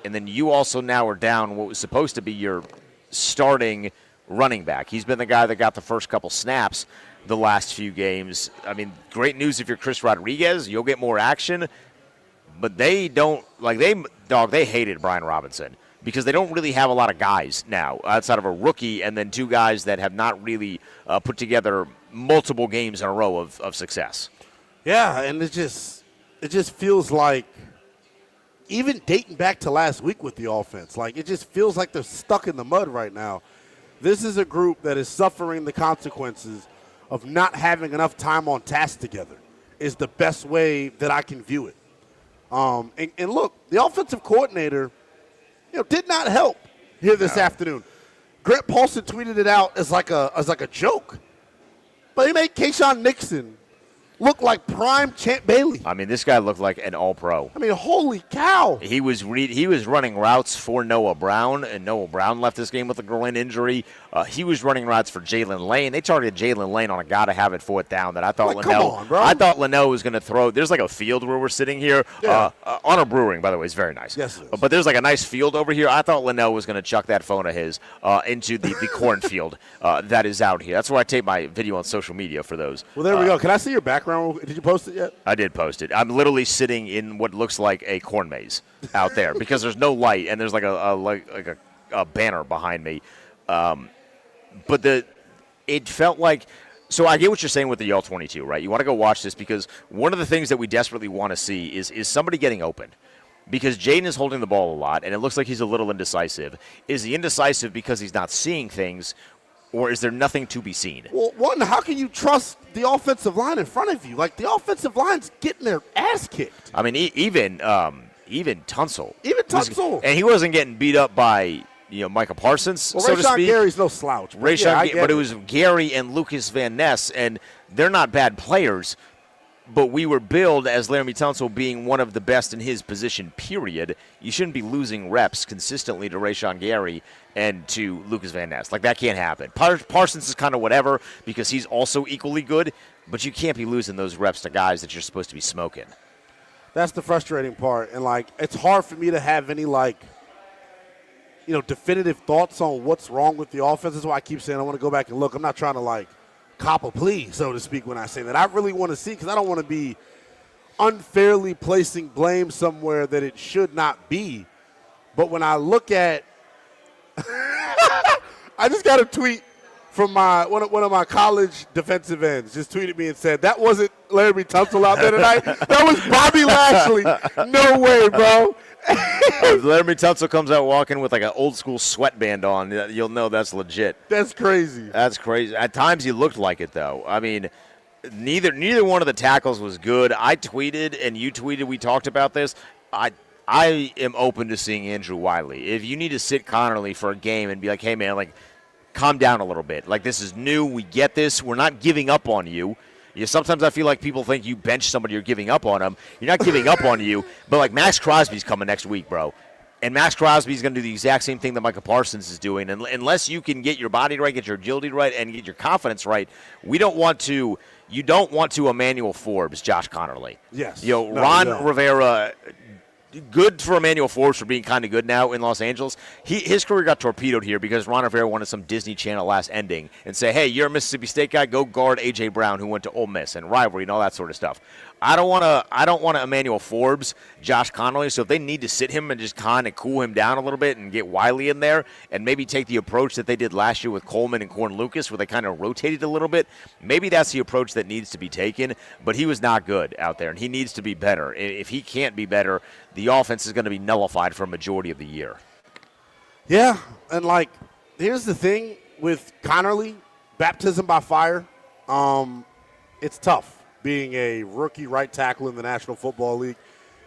And then you also now are down what was supposed to be your starting running back. He's been the guy that got the first couple snaps the last few games. I mean, great news if you're Chris Rodriguez. You'll get more action. But they don't, like, they hated Brian Robinson because they don't really have a lot of guys now outside of a rookie and then 2 guys that have not really put together multiple games in a row of success. Yeah, and it just feels like, even dating back to last week with the offense, like, it just feels like they're stuck in the mud right now. This is a group that is suffering the consequences of not having enough time on task together, is the best way that I can view it. And look, the offensive coordinator, did not help here this afternoon. Grant Paulson tweeted it out as like a joke, but he made Keyshawn Nixon look like prime Champ Bailey. I mean, this guy looked like an all-pro. I mean, holy cow. He was running routes for Noah Brown, and Noah Brown left this game with a groin injury. He was running routes for Jalen Lane. They targeted Jalen Lane on a gotta-have-it 4th down that I thought Linnell was going to throw. There's like a field where we're sitting here. Yeah. Honor Brewing, by the way, is very nice. Yes, it is. But there's like a nice field over here. I thought Linnell was going to chuck that phone of his into the cornfield that is out here. That's where I take my video on social media for those. Well, there we go. Can I see your background? Did you post it yet? I did post it. I'm literally sitting in what looks like a corn maze out there because there's no light and there's like a banner behind me. But it felt like, so I get what you're saying with the L22, right? You want to go watch this because one of the things that we desperately want to see is somebody getting open. Because Jaden is holding the ball a lot, and it looks like he's a little indecisive. Is he indecisive because he's not seeing things, or is there nothing to be seen? Well, one, how can you trust the offensive line in front of you? Like, the offensive line's getting their ass kicked. I mean, even Tunsil. Even Tunsil. And he wasn't getting beat up by Micah Parsons, so to speak. Gary's no slouch. But it was Gary and Lucas Van Ness, and they're not bad players, but we were billed as Laramie Tunsil being one of the best in his position, period. You shouldn't be losing reps consistently to Rashawn Gary and to Lucas Van Ness. Like, that can't happen. Parsons is kind of whatever because he's also equally good, but you can't be losing those reps to guys that you're supposed to be smoking. That's the frustrating part. And, like, it's hard for me to have any, definitive thoughts on what's wrong with the offense. That's why I keep saying I want to go back and look. I'm not trying to, cop a plea, so to speak, when I say that. I really want to see, because I don't want to be unfairly placing blame somewhere that it should not be. But when I look at I just got a tweet from one of my college defensive ends. Just tweeted me and said, that wasn't Laramie Tunsil out there tonight. That was Bobby Lashley. No way, bro. If Laramie Tunsil comes out walking with like an old school sweatband on, you'll know that's legit. That's crazy. That's crazy. At times he looked like it, though. I mean, neither one of the tackles was good. I tweeted and you tweeted. We talked about this. I am open to seeing Andrew Wiley. If you need to sit Connerly for a game and be like, hey, man, calm down a little bit. This is new. We get this. We're not giving up on you. Sometimes I feel like people think you bench somebody, you're giving up on them. You're not giving up on you, but Max Crosby's coming next week, bro. And Max Crosby's going to do the exact same thing that Micah Parsons is doing. And unless you can get your body right, get your agility right, and get your confidence right, you don't want to Emmanuel Forbes, Josh Connerly. Yes. Ron Rivera, good for Emmanuel Forbes for being kind of good now in Los Angeles. His career got torpedoed here because Ron Rivera wanted some Disney Channel last ending and say, hey, you're a Mississippi State guy, go guard A.J. Brown, who went to Ole Miss, and rivalry and all that sort of stuff. I don't want to Emmanuel Forbes, Josh Connolly. So if they need to sit him and just kind of cool him down a little bit and get Wiley in there and maybe take the approach that they did last year with Coleman and Corn Lucas, where they kind of rotated a little bit, maybe that's the approach that needs to be taken. But he was not good out there, and he needs to be better. If he can't be better, the offense is going to be nullified for a majority of the year. Yeah, and like, here's the thing with Connerly, baptism by fire. It's tough being a rookie right tackle in the National Football League.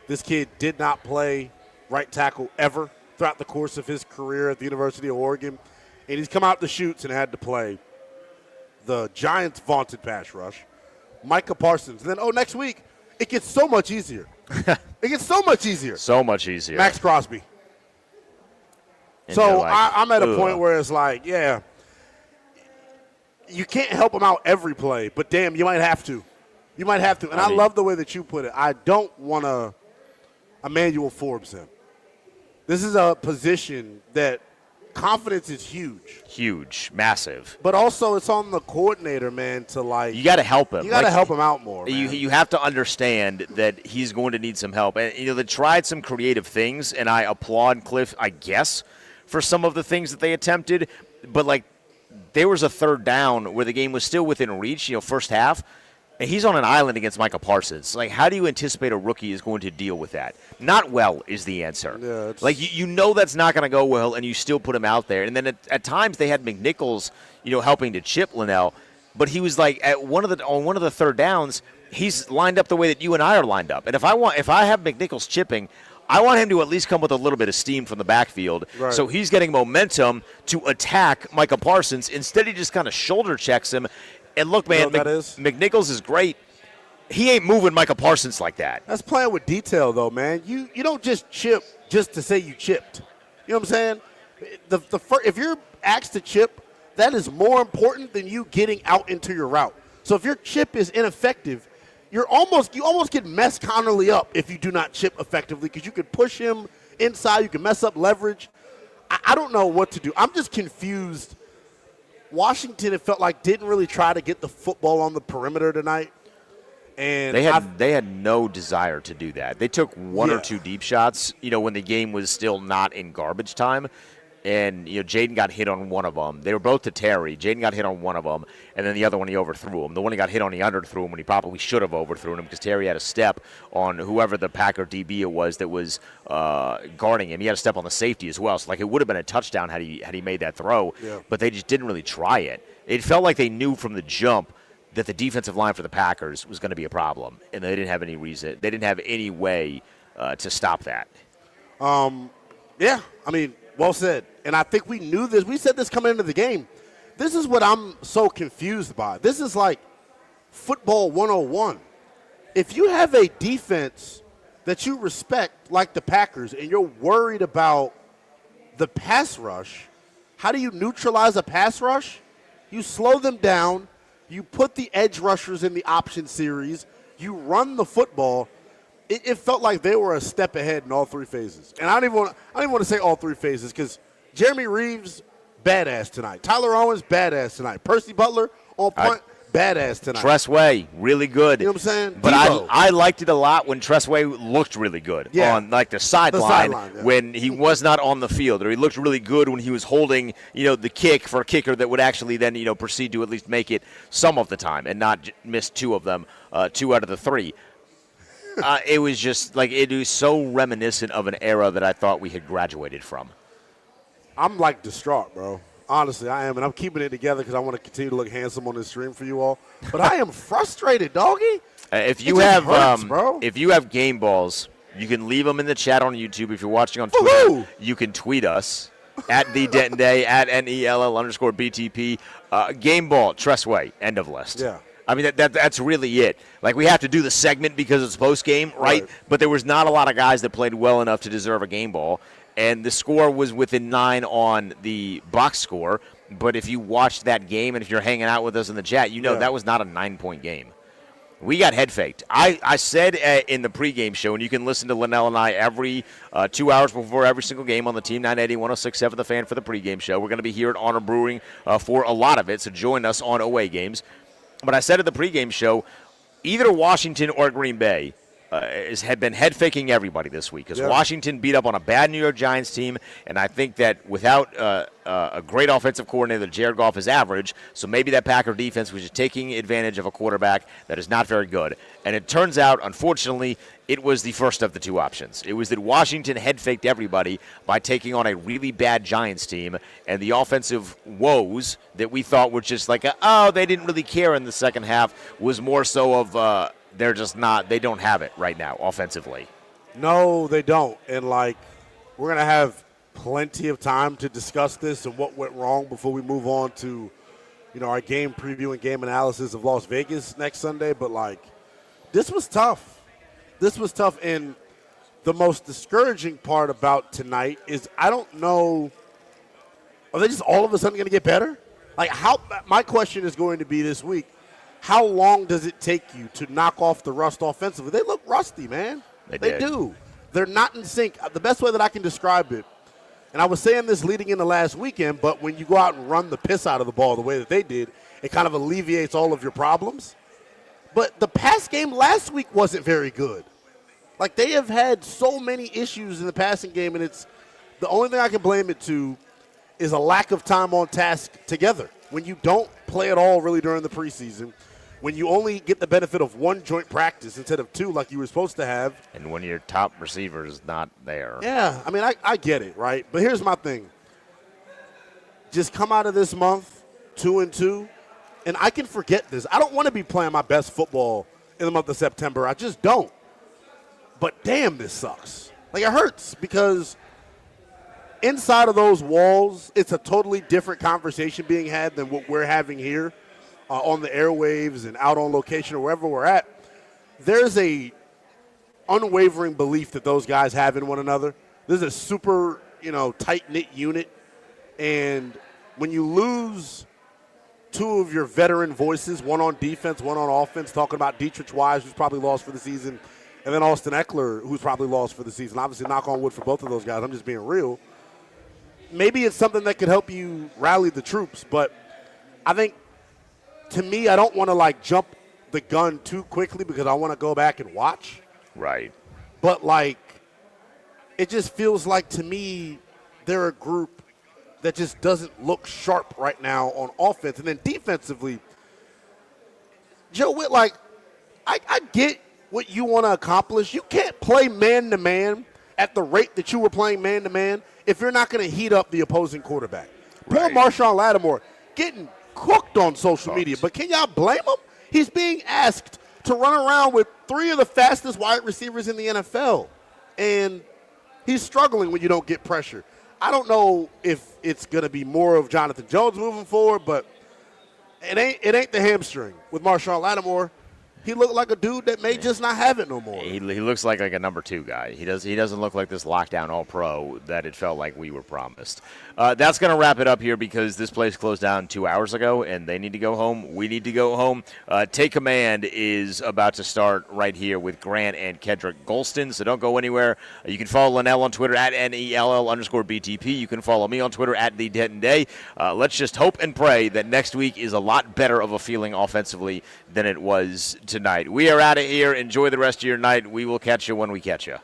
This kid did not play right tackle ever throughout the course of his career at the University of Oregon, and he's come out the chutes and had to play the Giants' vaunted pass rush, Micah Parsons. And then, next week, it gets so much easier. It gets so much easier. So much easier. Max Crosby. And so like, I'm at a point where it's like, yeah, you can't help him out every play, but damn, you might have to. You might have to. And I love the way that you put it. I don't want to Emmanuel Forbes him. This is a position that confidence is huge. Huge. Massive. But also it's on the coordinator, man, to like. You got to help him. You got to help him out more, man. You have to understand that he's going to need some help. And, they tried some creative things, and I applaud Cliff, I guess, for some of the things that they attempted. But, like, there was a third down where the game was still within reach, first half. And he's on an island against Micah Parsons. Like, how do you anticipate a rookie is going to deal with that? Not well is the answer. Yeah, like, you know that's not going to go well, and you still put him out there. And then at times they had McNichols, helping to chip Linnell. But he was like on one of the third downs, he's lined up the way that you and I are lined up. And if I have McNichols chipping, I want him to at least come with a little bit of steam from the backfield. Right. So he's getting momentum to attack Micah Parsons. Instead, he just kind of shoulder checks him. And look, man, McNichols is great. He ain't moving Micah Parsons like that. That's playing with detail, though, man. You don't just chip just to say you chipped. You know what I'm saying? If you're asked to chip, that is more important than you getting out into your route. So if your chip is ineffective, you almost get mess Connerly up if you do not chip effectively, because you could push him inside, you can mess up leverage. I don't know what to do. I'm just confused. Washington, it felt like, didn't really try to get the football on the perimeter tonight. And they had no desire to do that. They took one or two deep shots, when the game was still not in garbage time. And, Jaden got hit on one of them. They were both to Terry. Jaden got hit on one of them, and then the other one he overthrew him. The one he got hit on, he underthrew him when he probably should have overthrown him, because Terry had a step on whoever the Packer DB it was that was guarding him. He had a step on the safety as well. So, it would have been a touchdown had he made that throw. Yeah. But they just didn't really try it. It felt like they knew from the jump that the defensive line for the Packers was going to be a problem, and they didn't have any reason. They didn't have any way to stop that. Yeah, I mean, well said. And I think we knew this. We said this coming into the game. This is what I'm so confused by. This is like football 101. If you have a defense that you respect, like the Packers, and you're worried about the pass rush, how do you neutralize a pass rush? You slow them down. You put the edge rushers in the option series. You run the football. It felt like they were a step ahead in all three phases. And I don't even want to say all three phases, because Jeremy Reeves, badass tonight. Tyler Owens, badass tonight. Percy Butler, on point, badass tonight. Tressway, really good. You know what I'm saying? But Debo. I liked it a lot when Tressway looked really good on the sideline when he was not on the field, or he looked really good when he was holding, the kick for a kicker that would actually then, proceed to at least make it some of the time and not miss two of them, 2 out of the 3. It was just it was so reminiscent of an era that I thought we had graduated from. I'm distraught, bro. Honestly, I am, and I'm keeping it together because I want to continue to look handsome on this stream for you all. But I am frustrated, doggy. If you have game balls, you can leave them in the chat on YouTube. If you're watching on Twitter, you can tweet us at the Denton Day at NELL_BTP. Game ball, Tressway, end of list. Yeah. I mean, that's really it. We have to do the segment because it's post-game, right? But there was not a lot of guys that played well enough to deserve a game ball. And the score was within 9 on the box score. But if you watched that game and if you're hanging out with us in the chat, that was not a 9-point game. We got head faked. I said in the pregame show, and you can listen to Linnell and I every 2 hours before every single game on the Team 980 106.7 The Fan for the pregame show. We're going to be here at Honor Brewing for a lot of it, so join us on away games. But I said at the pregame show, either Washington or Green Bay had been head faking everybody this week because Washington beat up on a bad New York Giants team, and I think that without a great offensive coordinator, Jared Goff is average, so maybe that Packer defense was just taking advantage of a quarterback that is not very good. And it turns out, unfortunately, it was the first of the two options. It was that Washington head faked everybody by taking on a really bad Giants team, and the offensive woes that we thought were just like, they didn't really care in the second half was more so of they're just not, they don't have it right now offensively. No, they don't. And, we're going to have plenty of time to discuss this and what went wrong before we move on to, our game preview and game analysis of Las Vegas next Sunday. But, this was tough. This was tough. And the most discouraging part about tonight is I don't know, are they just all of a sudden going to get better? My question is going to be this week, how long does it take you to knock off the rust offensively? They look rusty, man. They do. They're not in sync. The best way that I can describe it, and I was saying this leading into last weekend, but when you go out and run the piss out of the ball the way that they did, it kind of alleviates all of your problems. But the pass game last week wasn't very good. They have had so many issues in the passing game, and it's the only thing I can blame it to is a lack of time on task together. When you don't play at all really during the preseason, when you only get the benefit of one joint practice instead of two like you were supposed to have. And when your top receiver is not there. Yeah, I get it, right? But here's my thing. Just come out of this month 2-2, and I can forget this. I don't want to be playing my best football in the month of September. I just don't. But damn, this sucks. It hurts because inside of those walls, it's a totally different conversation being had than what we're having here. On the airwaves and out on location or wherever we're at, there's a unwavering belief that those guys have in one another. This is a super, tight-knit unit. And when you lose two of your veteran voices, one on defense, one on offense, talking about Dietrich Wise, who's probably lost for the season, and then Austin Eckler, who's probably lost for the season. Obviously, knock on wood for both of those guys. I'm just being real. Maybe it's something that could help you rally the troops, but I think, to me, I don't want to jump the gun too quickly because I want to go back and watch. Right. But it just feels like to me they're a group that just doesn't look sharp right now on offense. And then defensively, Joe Witt, I get what you want to accomplish. You can't play man-to-man at the rate that you were playing man-to-man if you're not going to heat up the opposing quarterback. Right. Poor Marshawn Lattimore getting cooked on social media, but can y'all blame him? He's being asked to run around with three of the fastest wide receivers in the NFL, and he's struggling when you don't get pressure. I don't know if it's going to be more of Jonathan Jones moving forward, but it ain't the hamstring with Marshawn Lattimore. He looked like a dude that may just not have it no more. He looks like a number two guy. He doesn't look like this lockdown all-pro that it felt like we were promised. That's going to wrap it up here because this place closed down 2 hours ago, and they need to go home. We need to go home. Take Command is about to start right here with Grant and Kendrick Golston, so don't go anywhere. You can follow Linnell on Twitter at NELL_BTP. You can follow me on Twitter at TheDentonDay. Let's just hope and pray that next week is a lot better of a feeling offensively than it was tonight. We are out of here. Enjoy the rest of your night. We will catch you when we catch you.